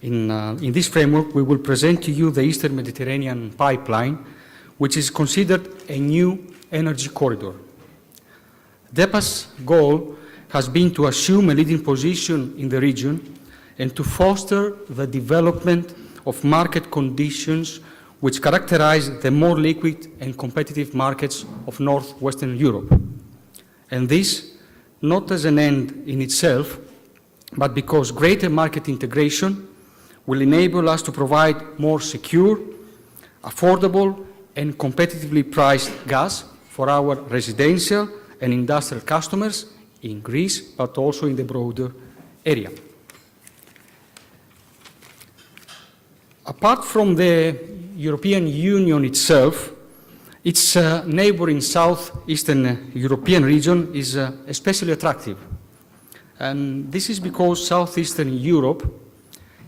In this framework, we will present to you the Eastern Mediterranean pipeline, which is considered a new energy corridor. DEPA's goal has been to assume a leading position in the region and to foster the development of market conditions which characterize the more liquid and competitive markets of northwestern Europe. And this, not as an end in itself, but because greater market integration will enable us to provide more secure, affordable, and competitively priced gas for our residential and industrial customers in Greece, but also in the broader area. Apart from the European Union itself, its neighboring southeastern European region is especially attractive. And this is because southeastern Europe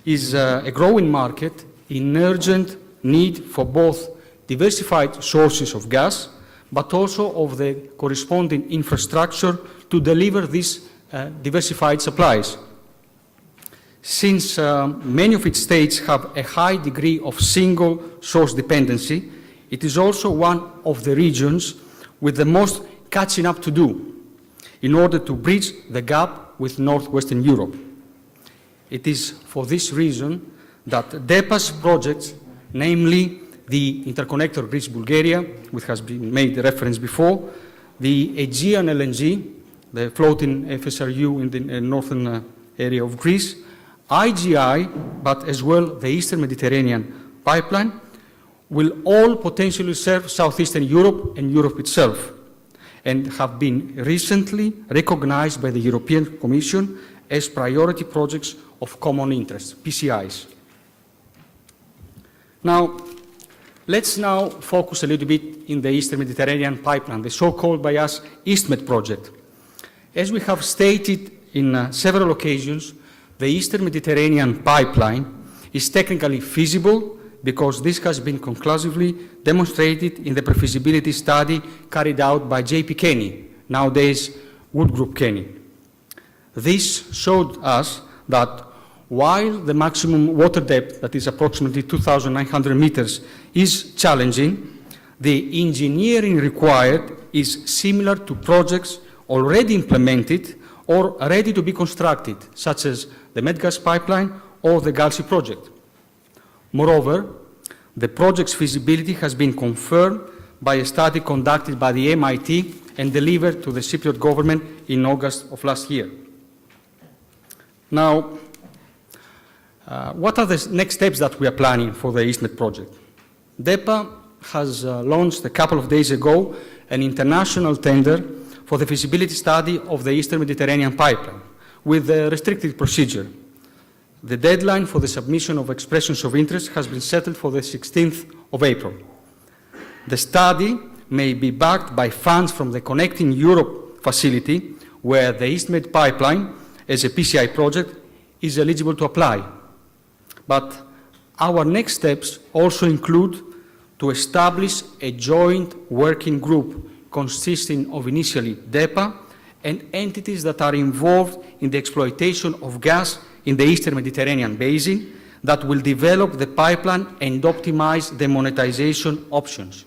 is a growing market in urgent need for both diversified sources of gas, but also of the corresponding infrastructure to deliver these diversified supplies. since many of its states have a high degree of single source dependency, it is also one of the regions with the most catching up to do in order to bridge the gap with Northwestern Europe. It is for this reason that DEPA's projects, namely the interconnector Greece-Bulgaria, which has been made reference before, the Aegean LNG, the floating FSRU in the northern area of Greece, IGI, but as well the Eastern Mediterranean pipeline, will all potentially serve Southeastern Europe and Europe itself, and have been recently recognized by the European Commission as priority projects of common interest, PCIs. Now, let's now focus a little bit in the Eastern Mediterranean pipeline, the so-called by us EastMed project. As we have stated in several occasions, the Eastern Mediterranean pipeline is technically feasible because this has been conclusively demonstrated in the pre-feasibility study carried out by J.P. Kenny, nowadays Wood Group Kenny. This showed us that while the maximum water depth, that is approximately 2,900 meters, is challenging, the engineering required is similar to projects already implemented or ready to be constructed, such as the Medgas pipeline or the Galsi project. Moreover, the project's feasibility has been confirmed by a study conducted by the MIT and delivered to the Cypriot government in August of last year. Now, what are the next steps that we are planning for the EastMed project? DEPA has launched a couple of days ago an international tender for the feasibility study of the Eastern Mediterranean pipeline with a restricted procedure. The deadline for the submission of expressions of interest has been settled for the 16th of April. The study may be backed by funds from the Connecting Europe facility, where the EastMed pipeline, as a PCI project, is eligible to apply. But our next steps also include to establish a joint working group consisting of initially DEPA and entities that are involved in the exploitation of gas in the Eastern Mediterranean basin that will develop the pipeline and optimize the monetization options.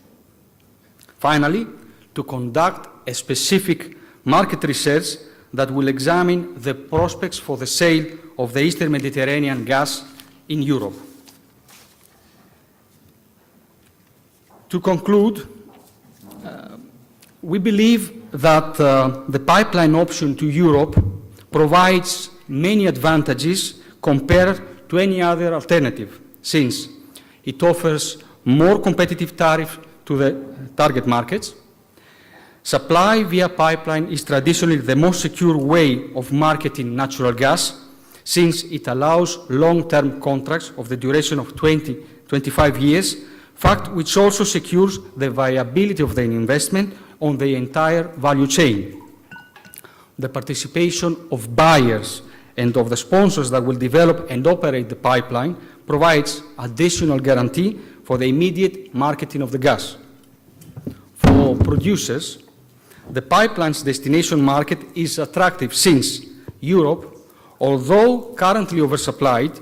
Finally, to conduct a specific market research that will examine the prospects for the sale of the Eastern Mediterranean gas in Europe. To conclude, we believe that the pipeline option to Europe provides many advantages compared to any other alternative, since it offers more competitive tariff to the target markets. Supply via pipeline is traditionally the most secure way of marketing natural gas, since it allows long-term contracts of the duration of 20-25 years, fact which also secures the viability of the investment on the entire value chain. The participation of buyers and of the sponsors that will develop and operate the pipeline provides additional guarantee for the immediate marketing of the gas. For producers, the pipeline's destination market is attractive since Europe, although currently oversupplied,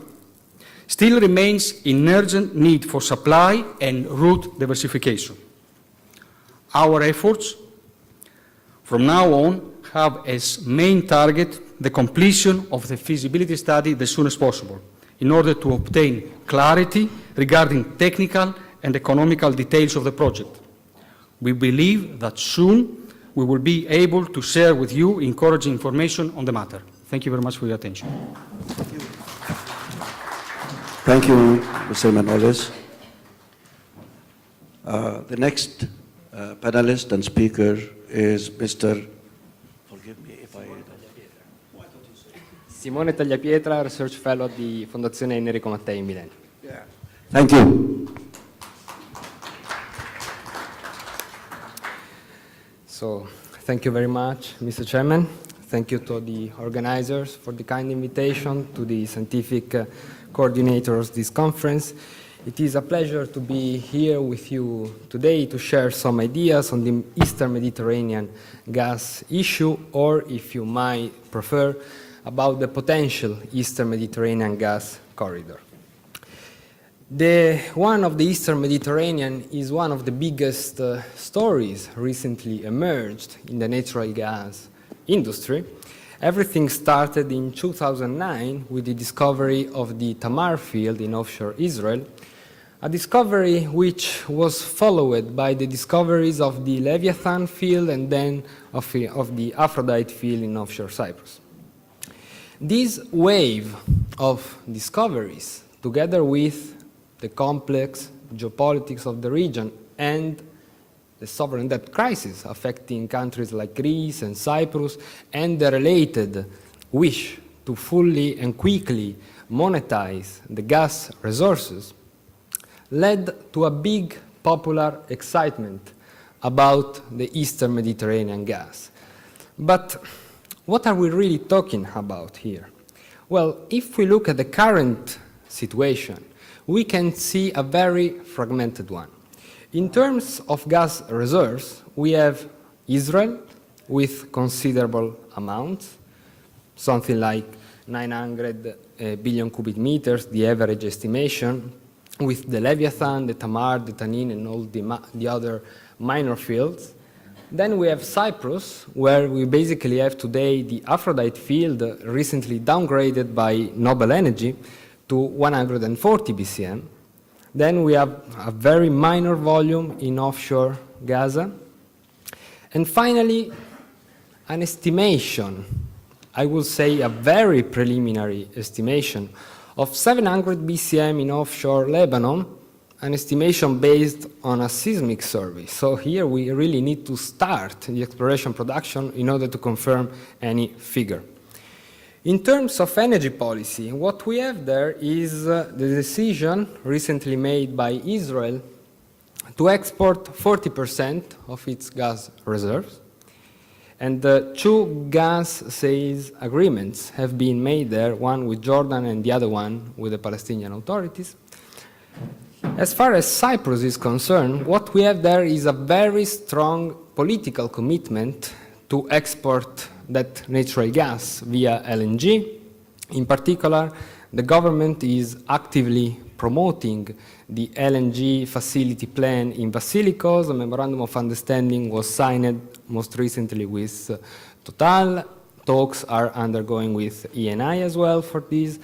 still remains in urgent need for supply and route diversification. Our efforts from now on have as main target the completion of the feasibility study as soon as possible in order to obtain clarity regarding technical and economical details of the project. We believe that soon we will be able to share with you encouraging information on the matter. Thank you very much for your attention. Thank you, Mr. Manolis. The next panelist and speaker is Mr. Forgive me if I... Simone Tagliapietra, Research Fellow di Fondazione Enrico Mattei in Milan. Thank you. So, thank you very much, Mr. Chairman. Thank you to the organizers for the kind invitation, to the scientific coordinators of this conference. It is a pleasure to be here with you today to share some ideas on the Eastern Mediterranean gas issue, or if you might prefer, about the potential Eastern Mediterranean gas corridor. One of the Eastern Mediterranean is one of the biggest stories recently emerged in the natural gas industry. Everything started in 2009 with the discovery of the Tamar field in offshore Israel, a discovery which was followed by the discoveries of the Leviathan field and then of the Aphrodite field in offshore Cyprus. This wave of discoveries, together with the complex geopolitics of the region and the sovereign debt crisis affecting countries like Greece and Cyprus, and the related wish to fully and quickly monetize the gas resources, led to a big popular excitement about the Eastern Mediterranean gas. But what are we really talking about here? Well, if we look at the current situation, we can see a very fragmented one. In terms of gas reserves, we have Israel with considerable amounts, something like 900 billion cubic meters, the average estimation, with the Leviathan, the Tamar, the Tanin, and all the other minor fields. Then we have Cyprus, where we basically have today the Aphrodite field, recently downgraded by Nobel Energy to 140 BCM. Then we have a very minor volume in offshore Gaza. And finally, an estimation, I will say a very preliminary estimation, of 700 BCM in offshore Lebanon, an estimation based on a seismic survey. So here we really need to start the exploration production in order to confirm any figure. In terms of energy policy, what we have there is the decision recently made by Israel to export 40% of its gas reserves. And two gas sales agreements have been made there, one with Jordan and the other one with the Palestinian authorities. As far as Cyprus is concerned, what we have there is a very strong political commitment to export that natural gas via LNG. In particular, the government is actively promoting the LNG facility plan in Basilikos. A memorandum of understanding was signed most recently with Total. Talks are undergoing with Eni as well for this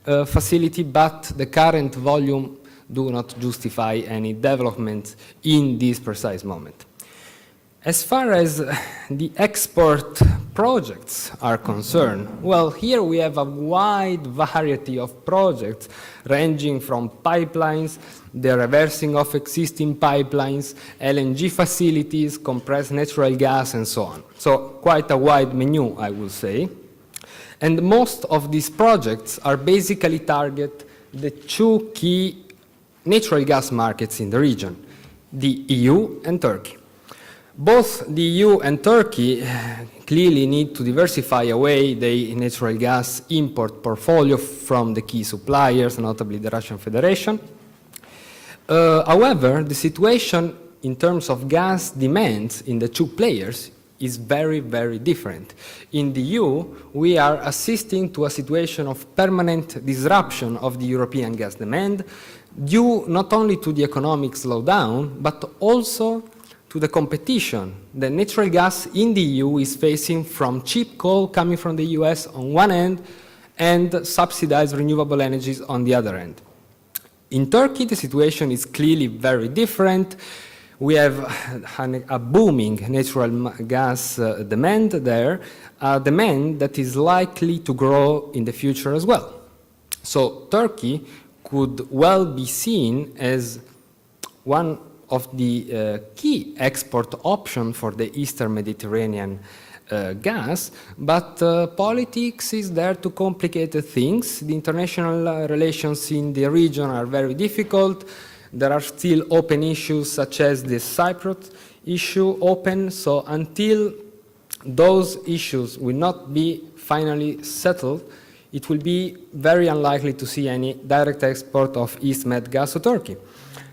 facility, but the current volume do not justify any development in this precise moment. As far as the export projects are concerned, well, here we have a wide variety of projects ranging from pipelines, the reversing of existing pipelines, LNG facilities, compressed natural gas, and so on. So quite a wide menu, I will say. And most of these projects are basically target the two key natural gas markets in the region, the EU and Turkey. Both the EU and Turkey clearly need to diversify away their natural gas import portfolio from the key suppliers, notably the Russian Federation. However, the situation in terms of gas demands in the two players is very, very different. In the EU, we are assisting to a situation of permanent disruption of the European gas demand, due not only to the economic slowdown, but also to the competition that natural gas in the EU is facing from cheap coal coming from the US on one end and subsidized renewable energies on the other end. In Turkey, the situation is clearly very different. We have a booming natural gas demand there, a demand that is likely to grow in the future as well. So Turkey could well be seen as one of the key export option for the Eastern Mediterranean gas, but politics is there to complicate things. The international relations in the region are very difficult. There are still open issues such as the Cyprus issue open, so until those issues will not be finally settled, it will be very unlikely to see any direct export of East Med gas to Turkey.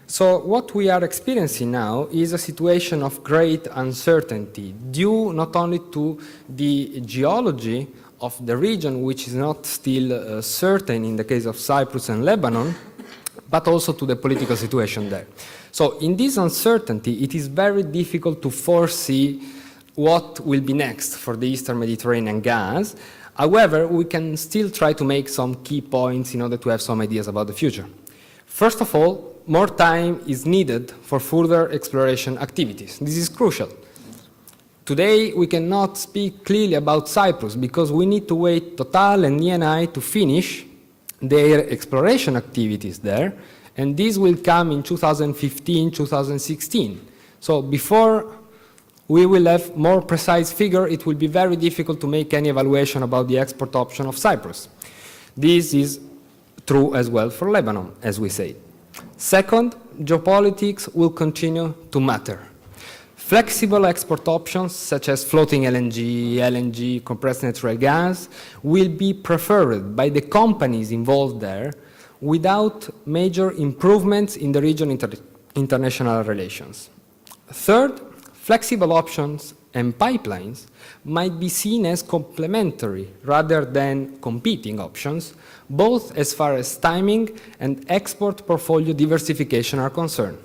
So what we are experiencing now is a situation of great uncertainty due not only to the geology of the region, which is not still certain in the case of Cyprus and Lebanon, but also to the political situation there. So in this uncertainty, it is very difficult to foresee what will be next for the Eastern Mediterranean gas. However, we can still try to make some key points in order to have some ideas about the future. First of all, more time is needed for further exploration activities. This is crucial. Today, we cannot speak clearly about Cyprus because we need to wait Total and Eni to finish their exploration activities there, and this will come in 2015, 2016. So before we will have more precise figure, it will be very difficult to make any evaluation about the export option of Cyprus. This is true as well for Lebanon, as we say. Second, geopolitics will continue to matter. Flexible export options, such as floating LNG, compressed natural gas, will be preferred by the companies involved there without major improvements in the region international relations. Third, flexible options and pipelines might be seen as complementary rather than competing options, both as far as timing and export portfolio diversification are concerned.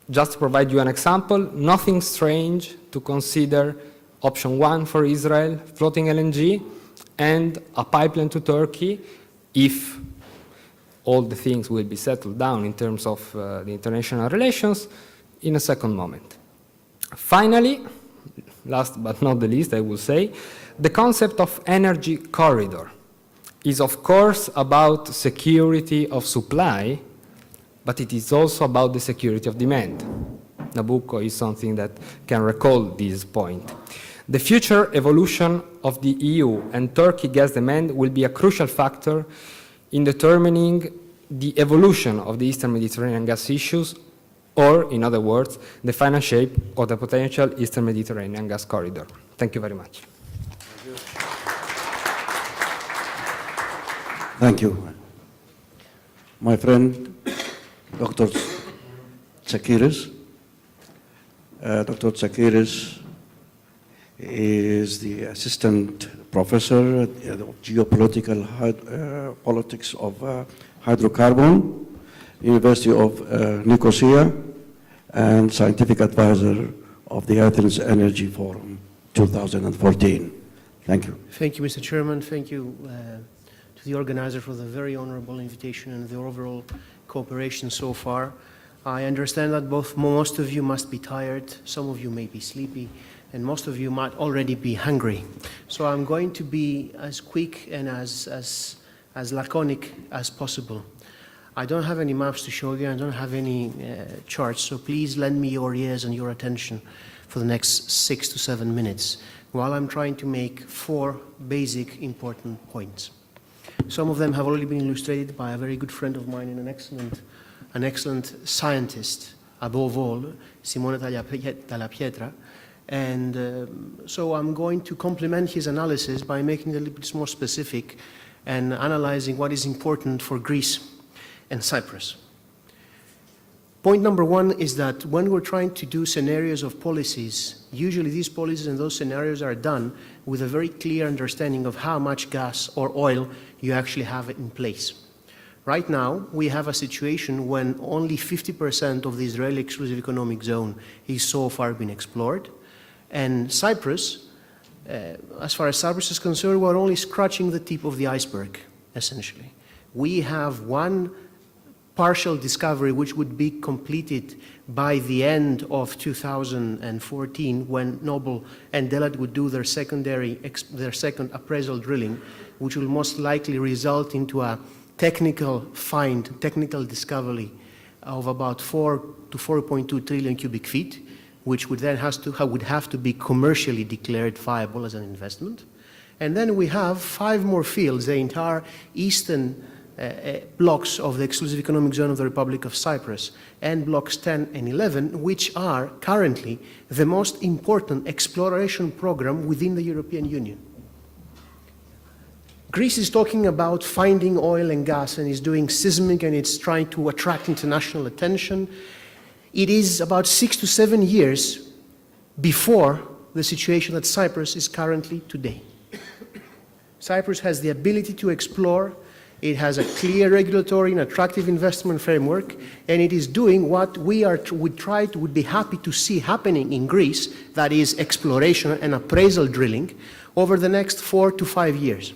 Just to provide you an example, nothing strange to consider option 1 for Israel, floating LNG, and a pipeline to Turkey if all the things will be settled down in terms of the international relations in a second moment. Finally, last but not the least, I will say, the concept of energy corridor is of course about security of supply, but it is also about the security of demand. Nabucco is something that can recall this point. The future evolution of the EU and Turkey gas demand will be a crucial factor in determining the evolution of the Eastern Mediterranean gas issues, or, in other words, the final shape of the potential Eastern Mediterranean gas corridor. Thank you very much. Thank you. My friend, Dr. Tsakiris. Dr. Tsakiris is the assistant professor of geopolitical politics of hydrocarbon, University of Nicosia, and scientific advisor of the Athens Energy Forum 2014. Thank you. Thank you, Mr. Chairman. Thank you to the organizer for the very honorable invitation and the overall cooperation so far. I understand that most of you must be tired, some of you may be sleepy, and most of you might already be hungry. So I'm going to be as quick and as laconic as possible. I don't have any maps to show you, I don't have any charts, so please lend me your ears and your attention for the next 6 to 7 minutes while I'm trying to make 4 basic important points. Some of them have already been illustrated by a very good friend of mine and an excellent scientist, above all, Simone Dalla Pietra. And so I'm going to complement his analysis by making it a little bit more specific and analyzing what is important for Greece and Cyprus. Point number 1 is that when we're trying to do scenarios of policies, usually these policies and those scenarios are done with a very clear understanding of how much gas or oil you actually have in place. Right now, we have a situation when only 50% of the Israeli exclusive economic zone is so far been explored. And Cyprus, as far as Cyprus is concerned, we're only scratching the tip of the iceberg, essentially. We have one partial discovery which would be completed by the end of 2014 when Noble and Delat would do their second appraisal drilling, which will most likely result into a technical discovery of about 4 to 4.2 trillion cubic feet, which would then would have to be commercially declared viable as an investment. And then we have 5 more fields, the entire eastern blocks of the exclusive economic zone of the Republic of Cyprus, and blocks 10 and 11, which are currently the most important exploration program within the European Union. Greece is talking about finding oil and gas and is doing seismic and it's trying to attract international attention. It is about 6 to 7 years before the situation that Cyprus is currently today. Cyprus has the ability to explore. It has a clear regulatory and attractive investment framework, and it is doing what would be happy to see happening in Greece, that is exploration and appraisal drilling, over the next 4 to 5 years.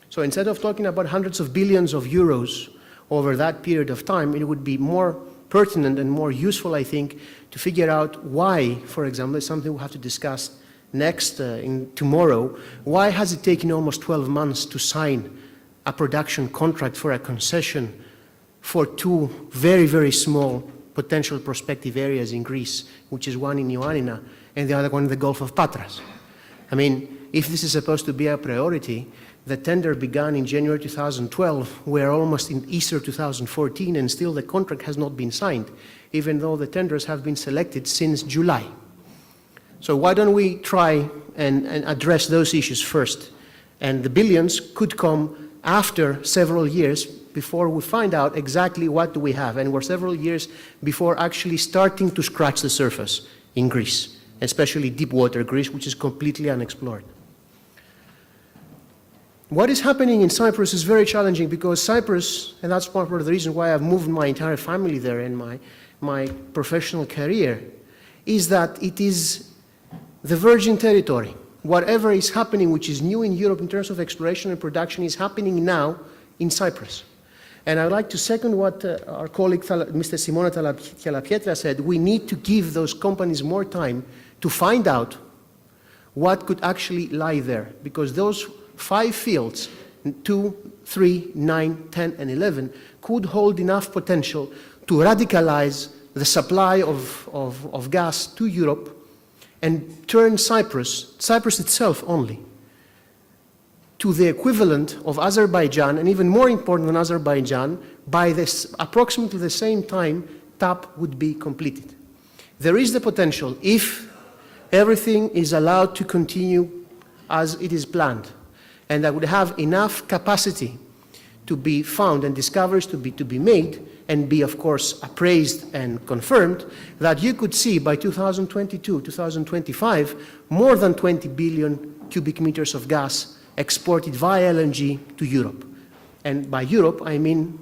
So instead of talking about hundreds of billions of euros over that period of time, it would be more pertinent and more useful, I think, to figure out why, for example, it's something we'll have to discuss next tomorrow, why has it taken almost 12 months to sign a production contract for a concession for 2 very, very small potential prospective areas in Greece, which is one in Ioannina and the other one in the Gulf of Patras. I mean, if this is supposed to be a priority, the tender began in January 2012. We're almost in Easter 2014, and still the contract has not been signed, even though the tenders have been selected since July. So why don't we try and address those issues first? And the billions could come after several years before we find out exactly what do we have. And we're several years before actually starting to scratch the surface in Greece, especially deep water Greece, which is completely unexplored. What is happening in Cyprus is very challenging because Cyprus, and that's part of the reason why I've moved my entire family there in my professional career, is that it is the virgin territory. Whatever is happening, which is new in Europe in terms of exploration and production, is happening now in Cyprus. And I'd like to second what our colleague, Mr. Simona Kyalapietra said. We need to give those companies more time to find out what could actually lie there. Because those 5 fields, 2, 3, 9, 10, and 11, could hold enough potential to radicalize the supply of gas to Europe and turn Cyprus itself only, to the equivalent of Azerbaijan, and even more important than Azerbaijan, by this approximately the same time TAP would be completed. There is the potential, if everything is allowed to continue as it is planned, and that would have enough capacity to be found and discoveries to be made, and be, of course, appraised and confirmed, that you could see by 2022, 2025, more than 20 billion cubic meters of gas exported via LNG to Europe. And by Europe, I mean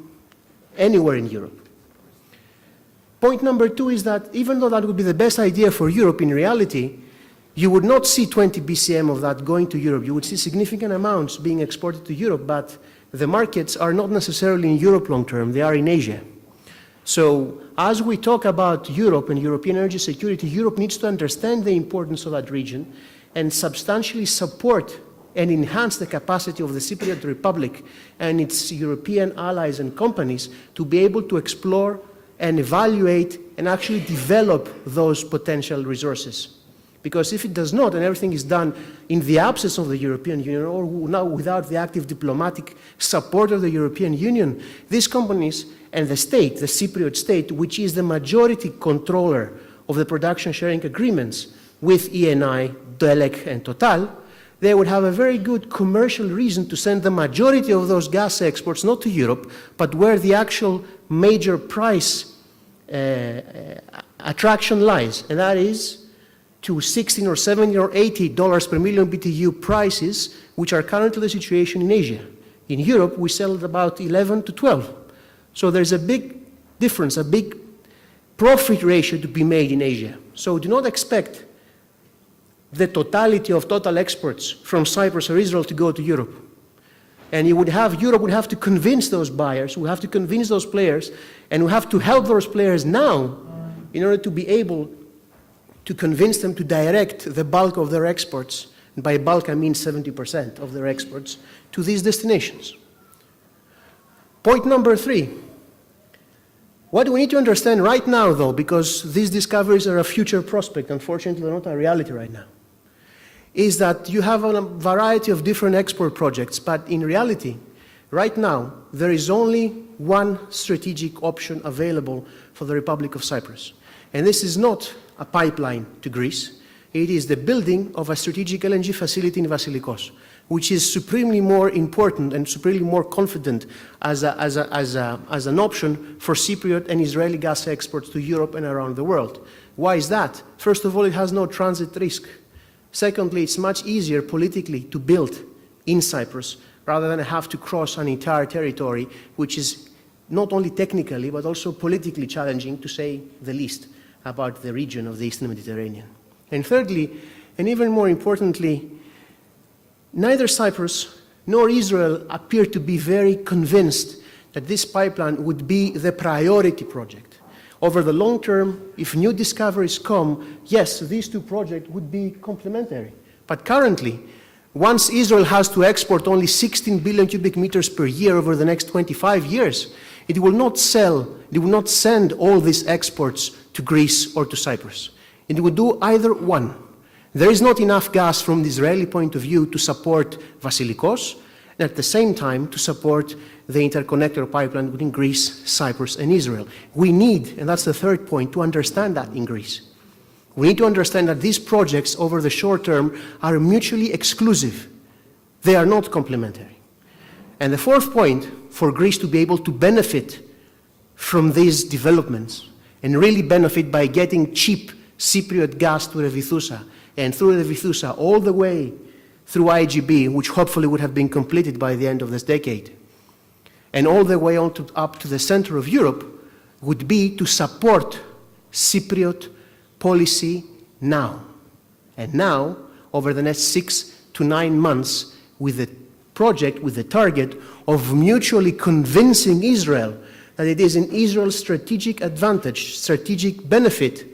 anywhere in Europe. Point number 2 is that even though that would be the best idea for Europe, in reality, you would not see 20 BCM of that going to Europe. You would see significant amounts being exported to Europe, but the markets are not necessarily in Europe long term, they are in Asia. So as we talk about Europe and European energy security, Europe needs to understand the importance of that region and substantially support and enhance the capacity of the Cypriot Republic and its European allies and companies to be able to explore and evaluate and actually develop those potential resources. Because if it does not, and everything is done in the absence of the European Union, or now without the active diplomatic support of the European Union, these companies and the state, the Cypriot state, which is the majority controller of the production sharing agreements with ENI, Delek, and Total, they would have a very good commercial reason to send the majority of those gas exports not to Europe, but where the actual major price attraction lies, and that is to $16 or $17 or $80 per million BTU prices, which are currently the situation in Asia. In Europe, we sell at about 11 to 12. So there's a big difference, a big profit ratio to be made in Asia. So do not expect the totality of total exports from Cyprus or Israel to go to Europe. And Europe would have to convince those buyers, we have to convince those players, and we have to help those players now in order to be able to convince them to direct the bulk of their exports, and by bulk I mean 70% of their exports, to these destinations. Point number 3. What we need to understand right now, though, because these discoveries are a future prospect, unfortunately they're not a reality right now, is that you have a variety of different export projects, but in reality, right now, there is only one strategic option available for the Republic of Cyprus. And this is not a pipeline to Greece. It is the building of a strategic LNG facility in Vasilikos, which is supremely more important and supremely more confident as an option for Cypriot and Israeli gas exports to Europe and around the world. Why is that? First of all, it has no transit risk. Secondly, it's much easier politically to build in Cyprus, rather than have to cross an entire territory, which is not only technically, but also politically challenging, to say the least, about the region of the Eastern Mediterranean. And thirdly, and even more importantly, neither Cyprus nor Israel appear to be very convinced that this pipeline would be the priority project. Over the long term, if new discoveries come, yes, these two projects would be complementary. But currently, once Israel has to export only 16 billion cubic meters per year over the next 25 years, it will not send all these exports to Greece or to Cyprus. It would do either one. There is not enough gas from the Israeli point of view to support Vasilikos, and at the same time to support the interconnector pipeline between Greece, Cyprus, and Israel. We need, and that's the third point, to understand that in Greece. We need to understand that these projects over the short term are mutually exclusive. They are not complementary. And the fourth point, for Greece to be able to benefit from these developments and really benefit by getting cheap Cypriot gas to Revithoussa and through Revithoussa all the way through IGB, which hopefully would have been completed by the end of this decade, and all the way on up to the center of Europe, would be to support Cypriot policy now. And now, over the next 6 to 9 months, with the project, with the target of mutually convincing Israel that it is in Israel's strategic advantage, strategic benefit,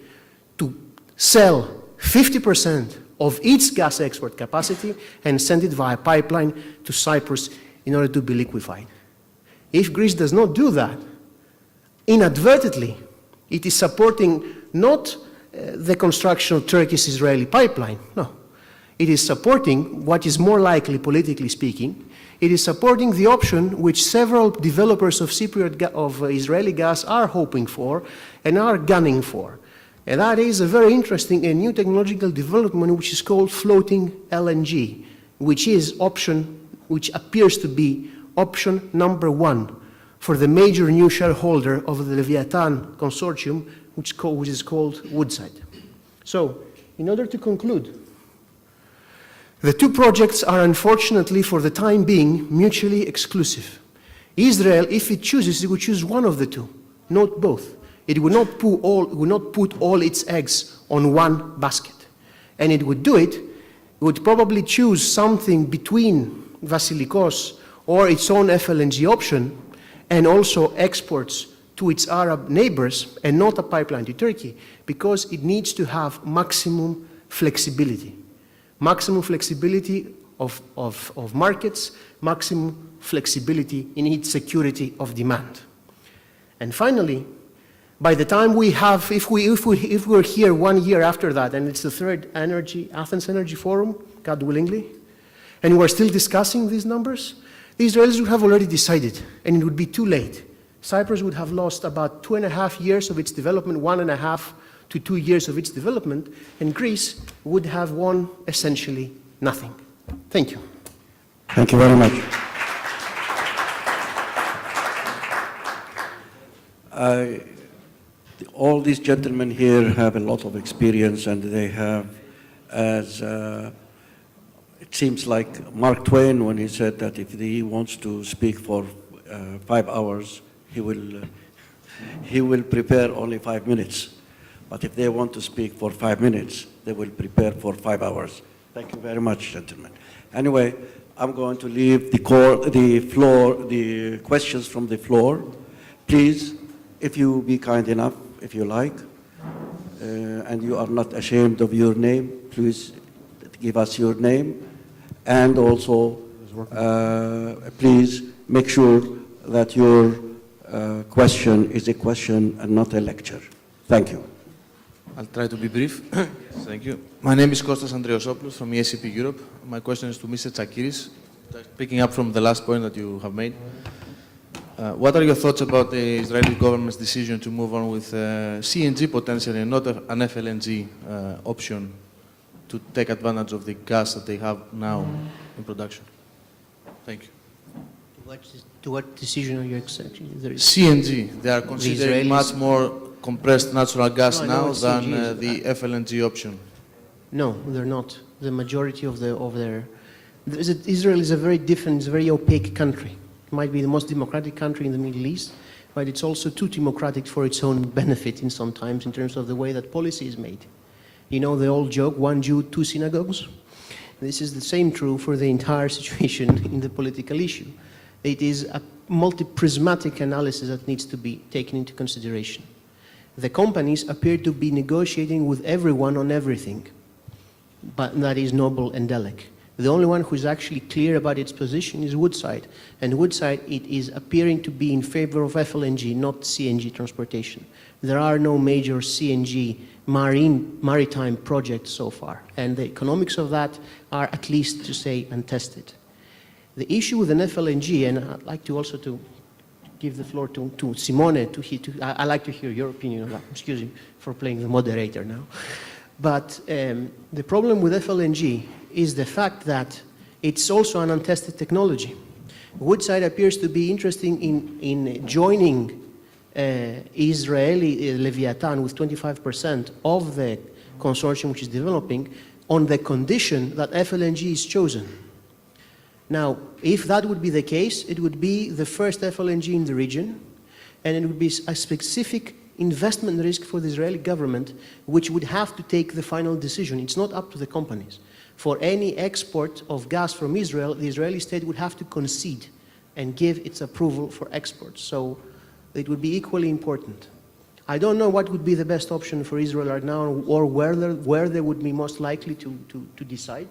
to sell 50% of its gas export capacity and send it via pipeline to Cyprus in order to be liquefied. If Greece does not do that, inadvertently, it is supporting not the construction of Turkish-Israeli pipeline, no. It is supporting what is more likely, politically speaking, it is supporting the option which several developers of Israeli gas are hoping for and are gunning for. And that is a very interesting and new technological development which is called floating LNG, which appears to be option number one for the major new shareholder of the Leviathan consortium, which is called Woodside. So, in order to conclude, the two projects are unfortunately, for the time being, mutually exclusive. Israel, if it chooses, it would choose one of the two, not both. It would not put all its eggs on one basket. And it would do it, it would probably choose something between Vasilikos or its own FLNG option, and also exports to its Arab neighbors, and not a pipeline to Turkey, because it needs to have maximum flexibility. Maximum flexibility of markets, maximum flexibility in its security of demand. And finally, by the time we have, if we're here 1 year after that, and it's the third Athens Energy Forum, God willingly, and we're still discussing these numbers, the Israelis would have already decided, and it would be too late. Cyprus would have lost about 2.5 years of its development, 1.5 to 2 years of its development, and Greece would have won essentially nothing. Thank you. Thank you very much. All these gentlemen here have a lot of experience, and they have, as it seems like Mark Twain when he said that if he wants to speak for 5 hours, he will prepare only 5 minutes. But if they want to speak for 5 minutes, they will prepare for 5 hours. Thank you very much, gentlemen. Anyway, I'm going to leave the questions from the floor. Please, if you be kind enough, if you like, and you are not ashamed of your name, please give us your name. And also, please make sure that your question is a question and not a lecture. Thank you. I'll try to be brief. Thank you. My name is Kostas Andreosopoulos from ESCP Europe. My question is to Mr. Tsakiris, picking up from the last point that you have made. What are your thoughts about the Israeli government's decision to move on with CNG potentially and not an FLNG option to take advantage of the gas that they have now in production? Thank you. To what decision are you expecting? CNG. They are considering much more compressed natural gas now than the FLNG option. No, they're not. The majority of their Israel is a very different, it's a very opaque country. It might be the most democratic country in the Middle East, but it's also too democratic for its own benefit in sometimes in terms of the way that policy is made. You know the old joke, one Jew, two synagogues? This is the same true for the entire situation in the political issue. It is a multi-prismatic analysis that needs to be taken into consideration. The companies appear to be negotiating with everyone on everything, but that is Noble and Delek. The only one who is actually clear about its position is Woodside. And Woodside, it is appearing to be in favor of FLNG, not CNG transportation. There are no major CNG maritime projects so far. And the economics of that are, at least to say, untested. The issue with an FLNG, and I'd like to also to give the floor to Simone, I'd like to hear your opinion on that. Excuse me for playing the moderator now. But the problem with FLNG is the fact that it's also an untested technology. Woodside appears to be interested in joining Israeli Leviathan with 25% of the consortium which is developing on the condition that FLNG is chosen. Now, if that would be the case, it would be the first FLNG in the region, and it would be a specific investment risk for the Israeli government, which would have to take the final decision. It's not up to the companies. For any export of gas from Israel, the Israeli state would have to concede and give its approval for exports. So it would be equally important. I don't know what would be the best option for Israel right now, or where they would be most likely to decide.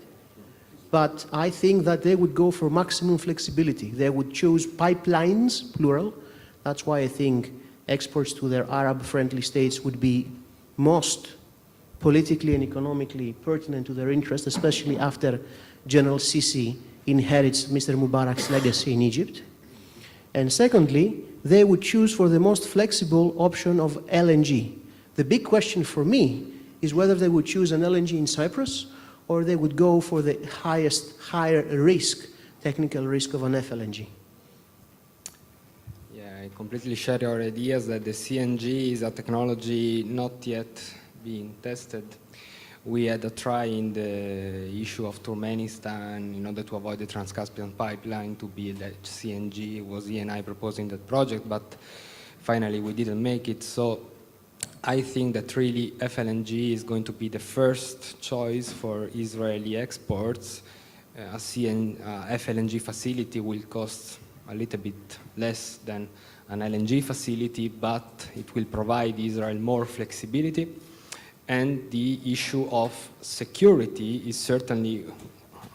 But I think that they would go for maximum flexibility. They would choose pipelines, plural. That's why I think exports to their Arab-friendly states would be most politically and economically pertinent to their interest, especially after General Sisi inherits Mr. Mubarak's legacy in Egypt. And secondly, they would choose for the most flexible option of LNG. The big question for me is whether they would choose an LNG in Cyprus or they would go for the higher risk, technical risk of an FLNG. Yeah, I completely share your ideas that the CNG is a technology not yet being tested. We had a try in the issue of Turkmenistan in order to avoid the Trans-Caspian pipeline to build a CNG. It was Eni proposing that project, but finally we didn't make it. So I think that really FLNG is going to be the first choice for Israeli exports. A FLNG facility will cost a little bit less than an LNG facility, but it will provide Israel more flexibility. And the issue of security is certainly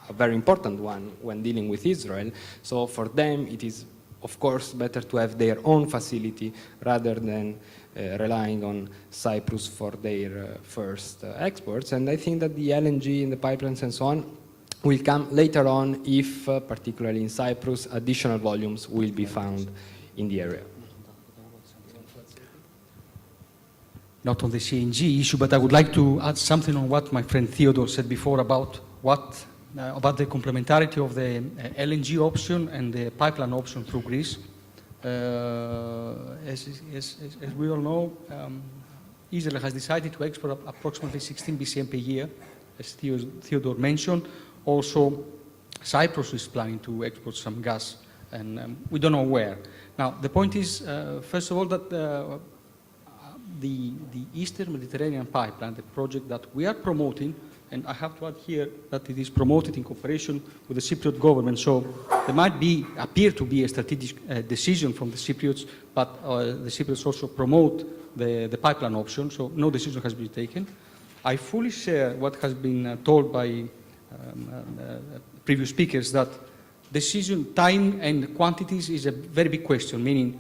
a very important one when dealing with Israel. So for them, it is, of course, better to have their own facility rather than relying on Cyprus for their first exports. And I think that the LNG and the pipelines and so on will come later on if, particularly in Cyprus, additional volumes will be found in the area. Not on the CNG issue, but I would like to add something on what my friend Theodore said before about about the complementarity of the LNG option and the pipeline option through Greece. As we all know, Israel has decided to export approximately 16 BCM per year, as Theodore mentioned. Also, Cyprus is planning to export some gas, and we don't know where. Now, the point is, first of all, that the Eastern Mediterranean Pipeline, the project that we are promoting, and I have to add here that it is promoted in cooperation with the Cypriot government, so there might appear to be a strategic decision from the Cypriots, but the Cypriots also promote the pipeline option, so no decision has been taken. I fully share what has been told by previous speakers, that decision time and quantities is a very big question, meaning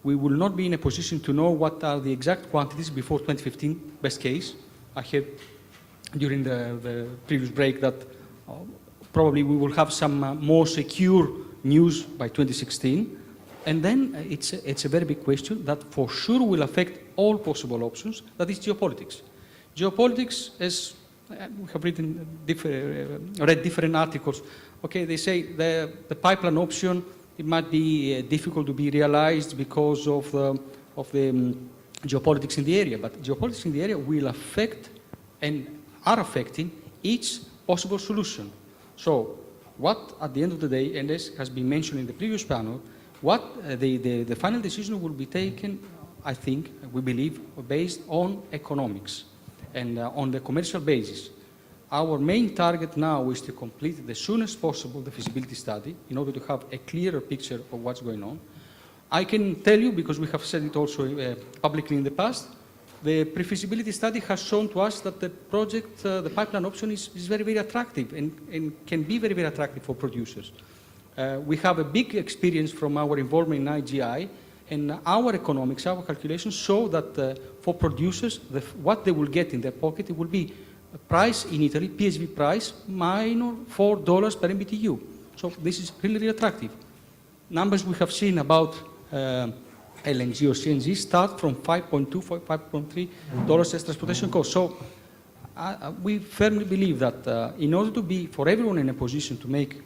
we will not be in a position to know what are the exact quantities before 2015, best case. I heard during the previous break that probably we will have some more secure news by 2016. And then it's a very big question that for sure will affect all possible options, that is geopolitics. Geopolitics, as we have read different articles, okay, they say the pipeline option, it might be difficult to be realized because of the geopolitics in the area, but geopolitics in the area will affect and are affecting each possible solution. So what, at the end of the day, and this has been mentioned in the previous panel, what the final decision will be taken, I think, we believe, based on economics and on the commercial basis. Our main target now is to complete as soon as possible the feasibility study in order to have a clearer picture of what's going on. I can tell you, because we have said it also publicly in the past, the pre-feasibility study has shown to us that the project, the pipeline option is very, very attractive and can be very, very attractive for producers. We have a big experience from our involvement in IGI, and our economics, our calculations show that for producers, what they will get in their pocket, it will be a price in Italy, PSV price, minor $4 per MBTU. So this is really, really attractive. Numbers we have seen about LNG or CNG start from $5.2, $5.3 as transportation cost. So we firmly believe that in order to be, for everyone in a position to make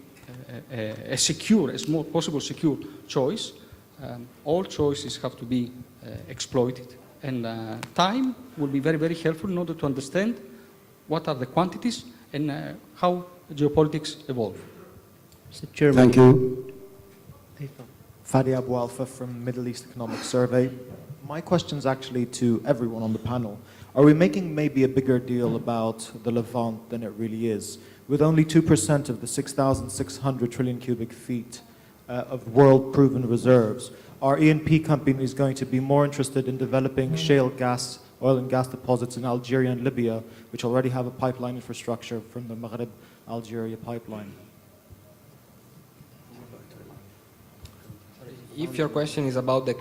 a secure, as more possible secure choice, all choices have to be exploited. And time will be very, very helpful in order to understand what are the quantities and how geopolitics evolve. Mr. Chairman. Thank you. Fadi Abu Alfa from Middle East Economic Survey. My question is actually to everyone on the panel. Are we making maybe a bigger deal about the Levant than it really is? With only 2% of the 6,600 trillion cubic feet of world-proven reserves, are E&P companies going to be more interested in developing shale gas, oil and gas deposits in Algeria and Libya, which already have a pipeline infrastructure from the Maghreb-Algeria pipeline? If your question is about the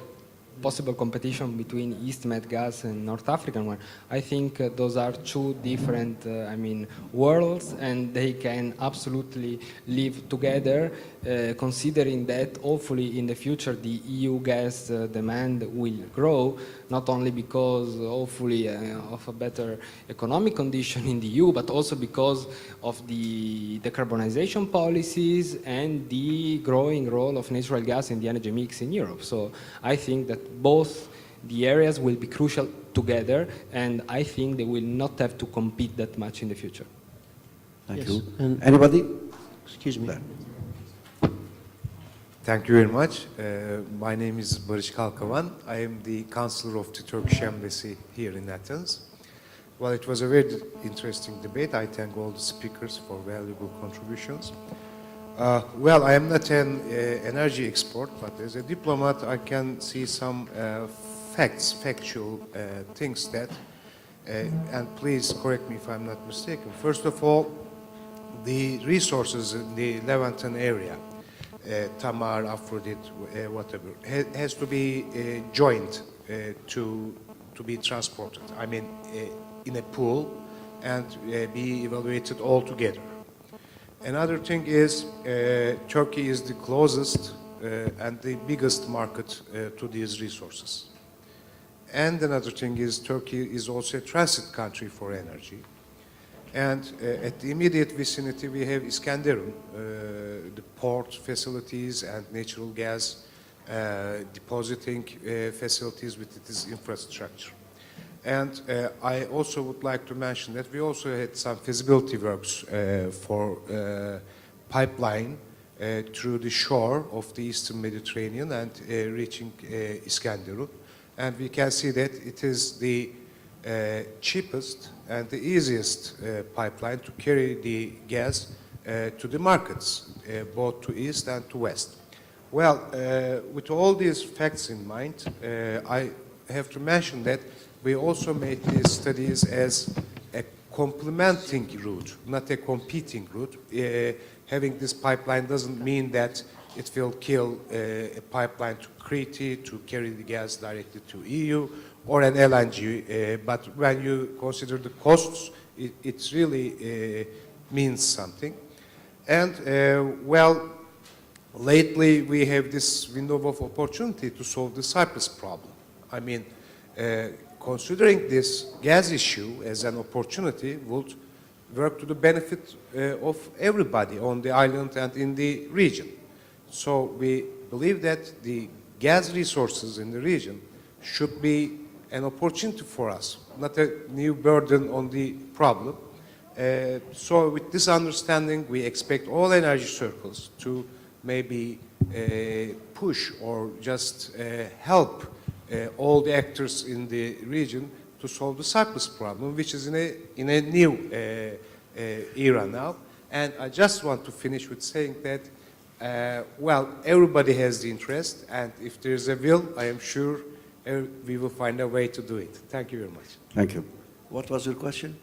possible competition between East Med gas and North African one, I think those are two different, worlds, and they can absolutely live together, considering that hopefully in the future the EU gas demand will grow, not only because hopefully of a better economic condition in the EU, but also because of the decarbonization policies and the growing role of natural gas in the energy mix in Europe. So I think that both the areas will be crucial together, and I think they will not have to compete that much in the future. Thank you. And anybody? Excuse me. Thank you very much. My name is Barış Kalkavan. I am the counselor of the Turkish Embassy here in Athens. Well, it was a very interesting debate. I thank all the speakers for valuable contributions. Well, I am not an energy expert, but as a diplomat, I can see some factual things that, and please correct me if I'm not mistaken. First of all, the resources in the Levanten area, Tamar, Aphrodite, whatever, has to be joined to be transported. I mean, in a pool and be evaluated all together. Another thing is Turkey is the closest and the biggest market to these resources. And another thing is Turkey is also a transit country for energy. And at the immediate vicinity we have Iskenderun, the port facilities and natural gas depositing facilities with its infrastructure. And I also would like to mention that we also had some feasibility works for pipeline through the shore of the Eastern Mediterranean and reaching Iskenderun. And we can see that it is the cheapest and the easiest pipeline to carry the gas to the markets, both to east and to west. Well, with all these facts in mind, I have to mention that we also made these studies as a complementing route, not a competing route. Having this pipeline doesn't mean that it will kill a pipeline to Crete to carry the gas directly to EU or an LNG, but when you consider the costs, it really means something. And well, lately we have this window of opportunity to solve the Cyprus problem. I mean, considering this gas issue as an opportunity would work to the benefit of everybody on the island and in the region. So we believe that the gas resources in the region should be an opportunity for us, not a new burden on the problem. So with this understanding, we expect all energy circles to maybe push or just help all the actors in the region to solve the Cyprus problem, which is in a new era now. And I just want to finish with saying that, well, everybody has the interest, and if there's a will, I am sure we will find a way to do it. Thank you very much. Thank you. What was your question?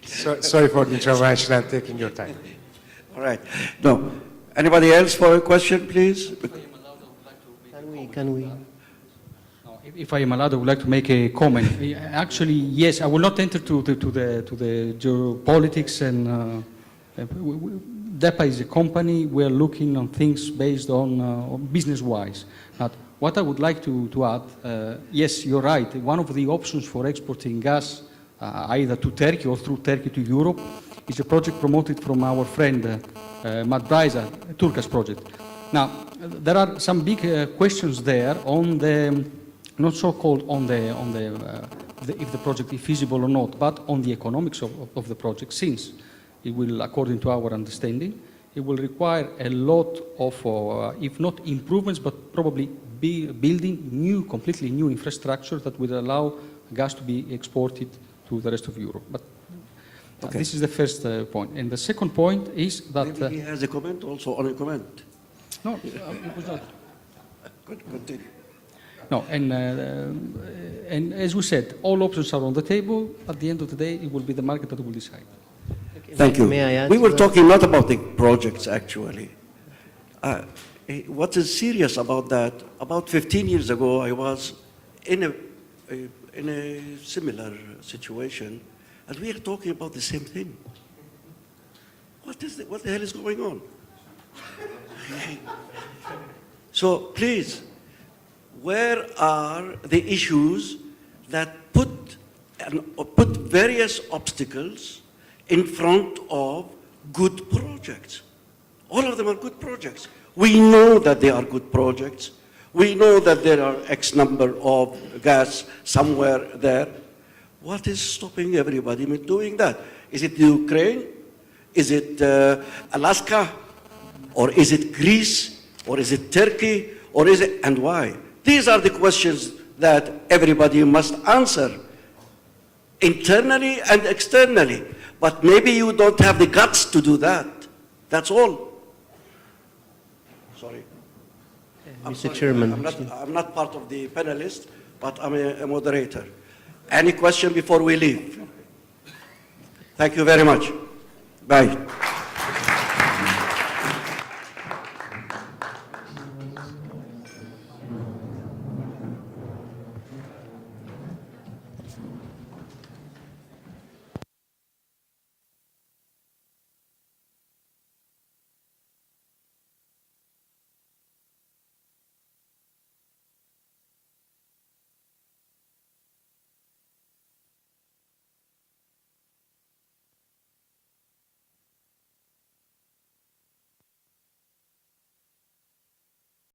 Sorry for the intervention and taking your time. All right. No. Anybody else for a question, please? Can we? If I am allowed, I would like to make a comment. Actually, yes, I will not enter to the geopolitics, and DEPA is a company. We are looking on things based on business-wise. But what I would like to add, yes, you're right. One of the options for exporting gas, either to Turkey or through Turkey to Europe, is a project promoted from our friend Matt Bryza, a Turkish project. Now, there are some big questions there on the, not so-called on the if the project is feasible or not, but on the economics of the project, since it will, according to our understanding, it will require a lot of, if not improvements, but probably building completely new infrastructure that will allow gas to be exported to the rest of Europe. But okay. This is the first point. And the second point is that... Maybe he has a comment also on a comment. No, it was not. Good, continue. No, and as we said, all options are on the table. At the end of the day, it will be the market that will decide. Thank you. May I add we were that? talking not about the projects, actually. What is serious about that, about 15 years ago, I was in a similar situation, and we are talking about the same thing. What the hell is going on? So please, where are the issues that put various obstacles in front of good projects? All of them are good projects. We know that they are good projects. We know that there are X number of gas somewhere there. What is stopping everybody from doing that? Is it Ukraine? Is it Alaska? Or is it Greece? Or is it Turkey? Or is it, and why? These are the questions that everybody must answer, internally and externally. But maybe you don't have the guts to do that. That's all. Sorry. Mr. Chairman. I'm not part of the panelists, but I'm a moderator. Any question before we leave? Thank you very much. Bye.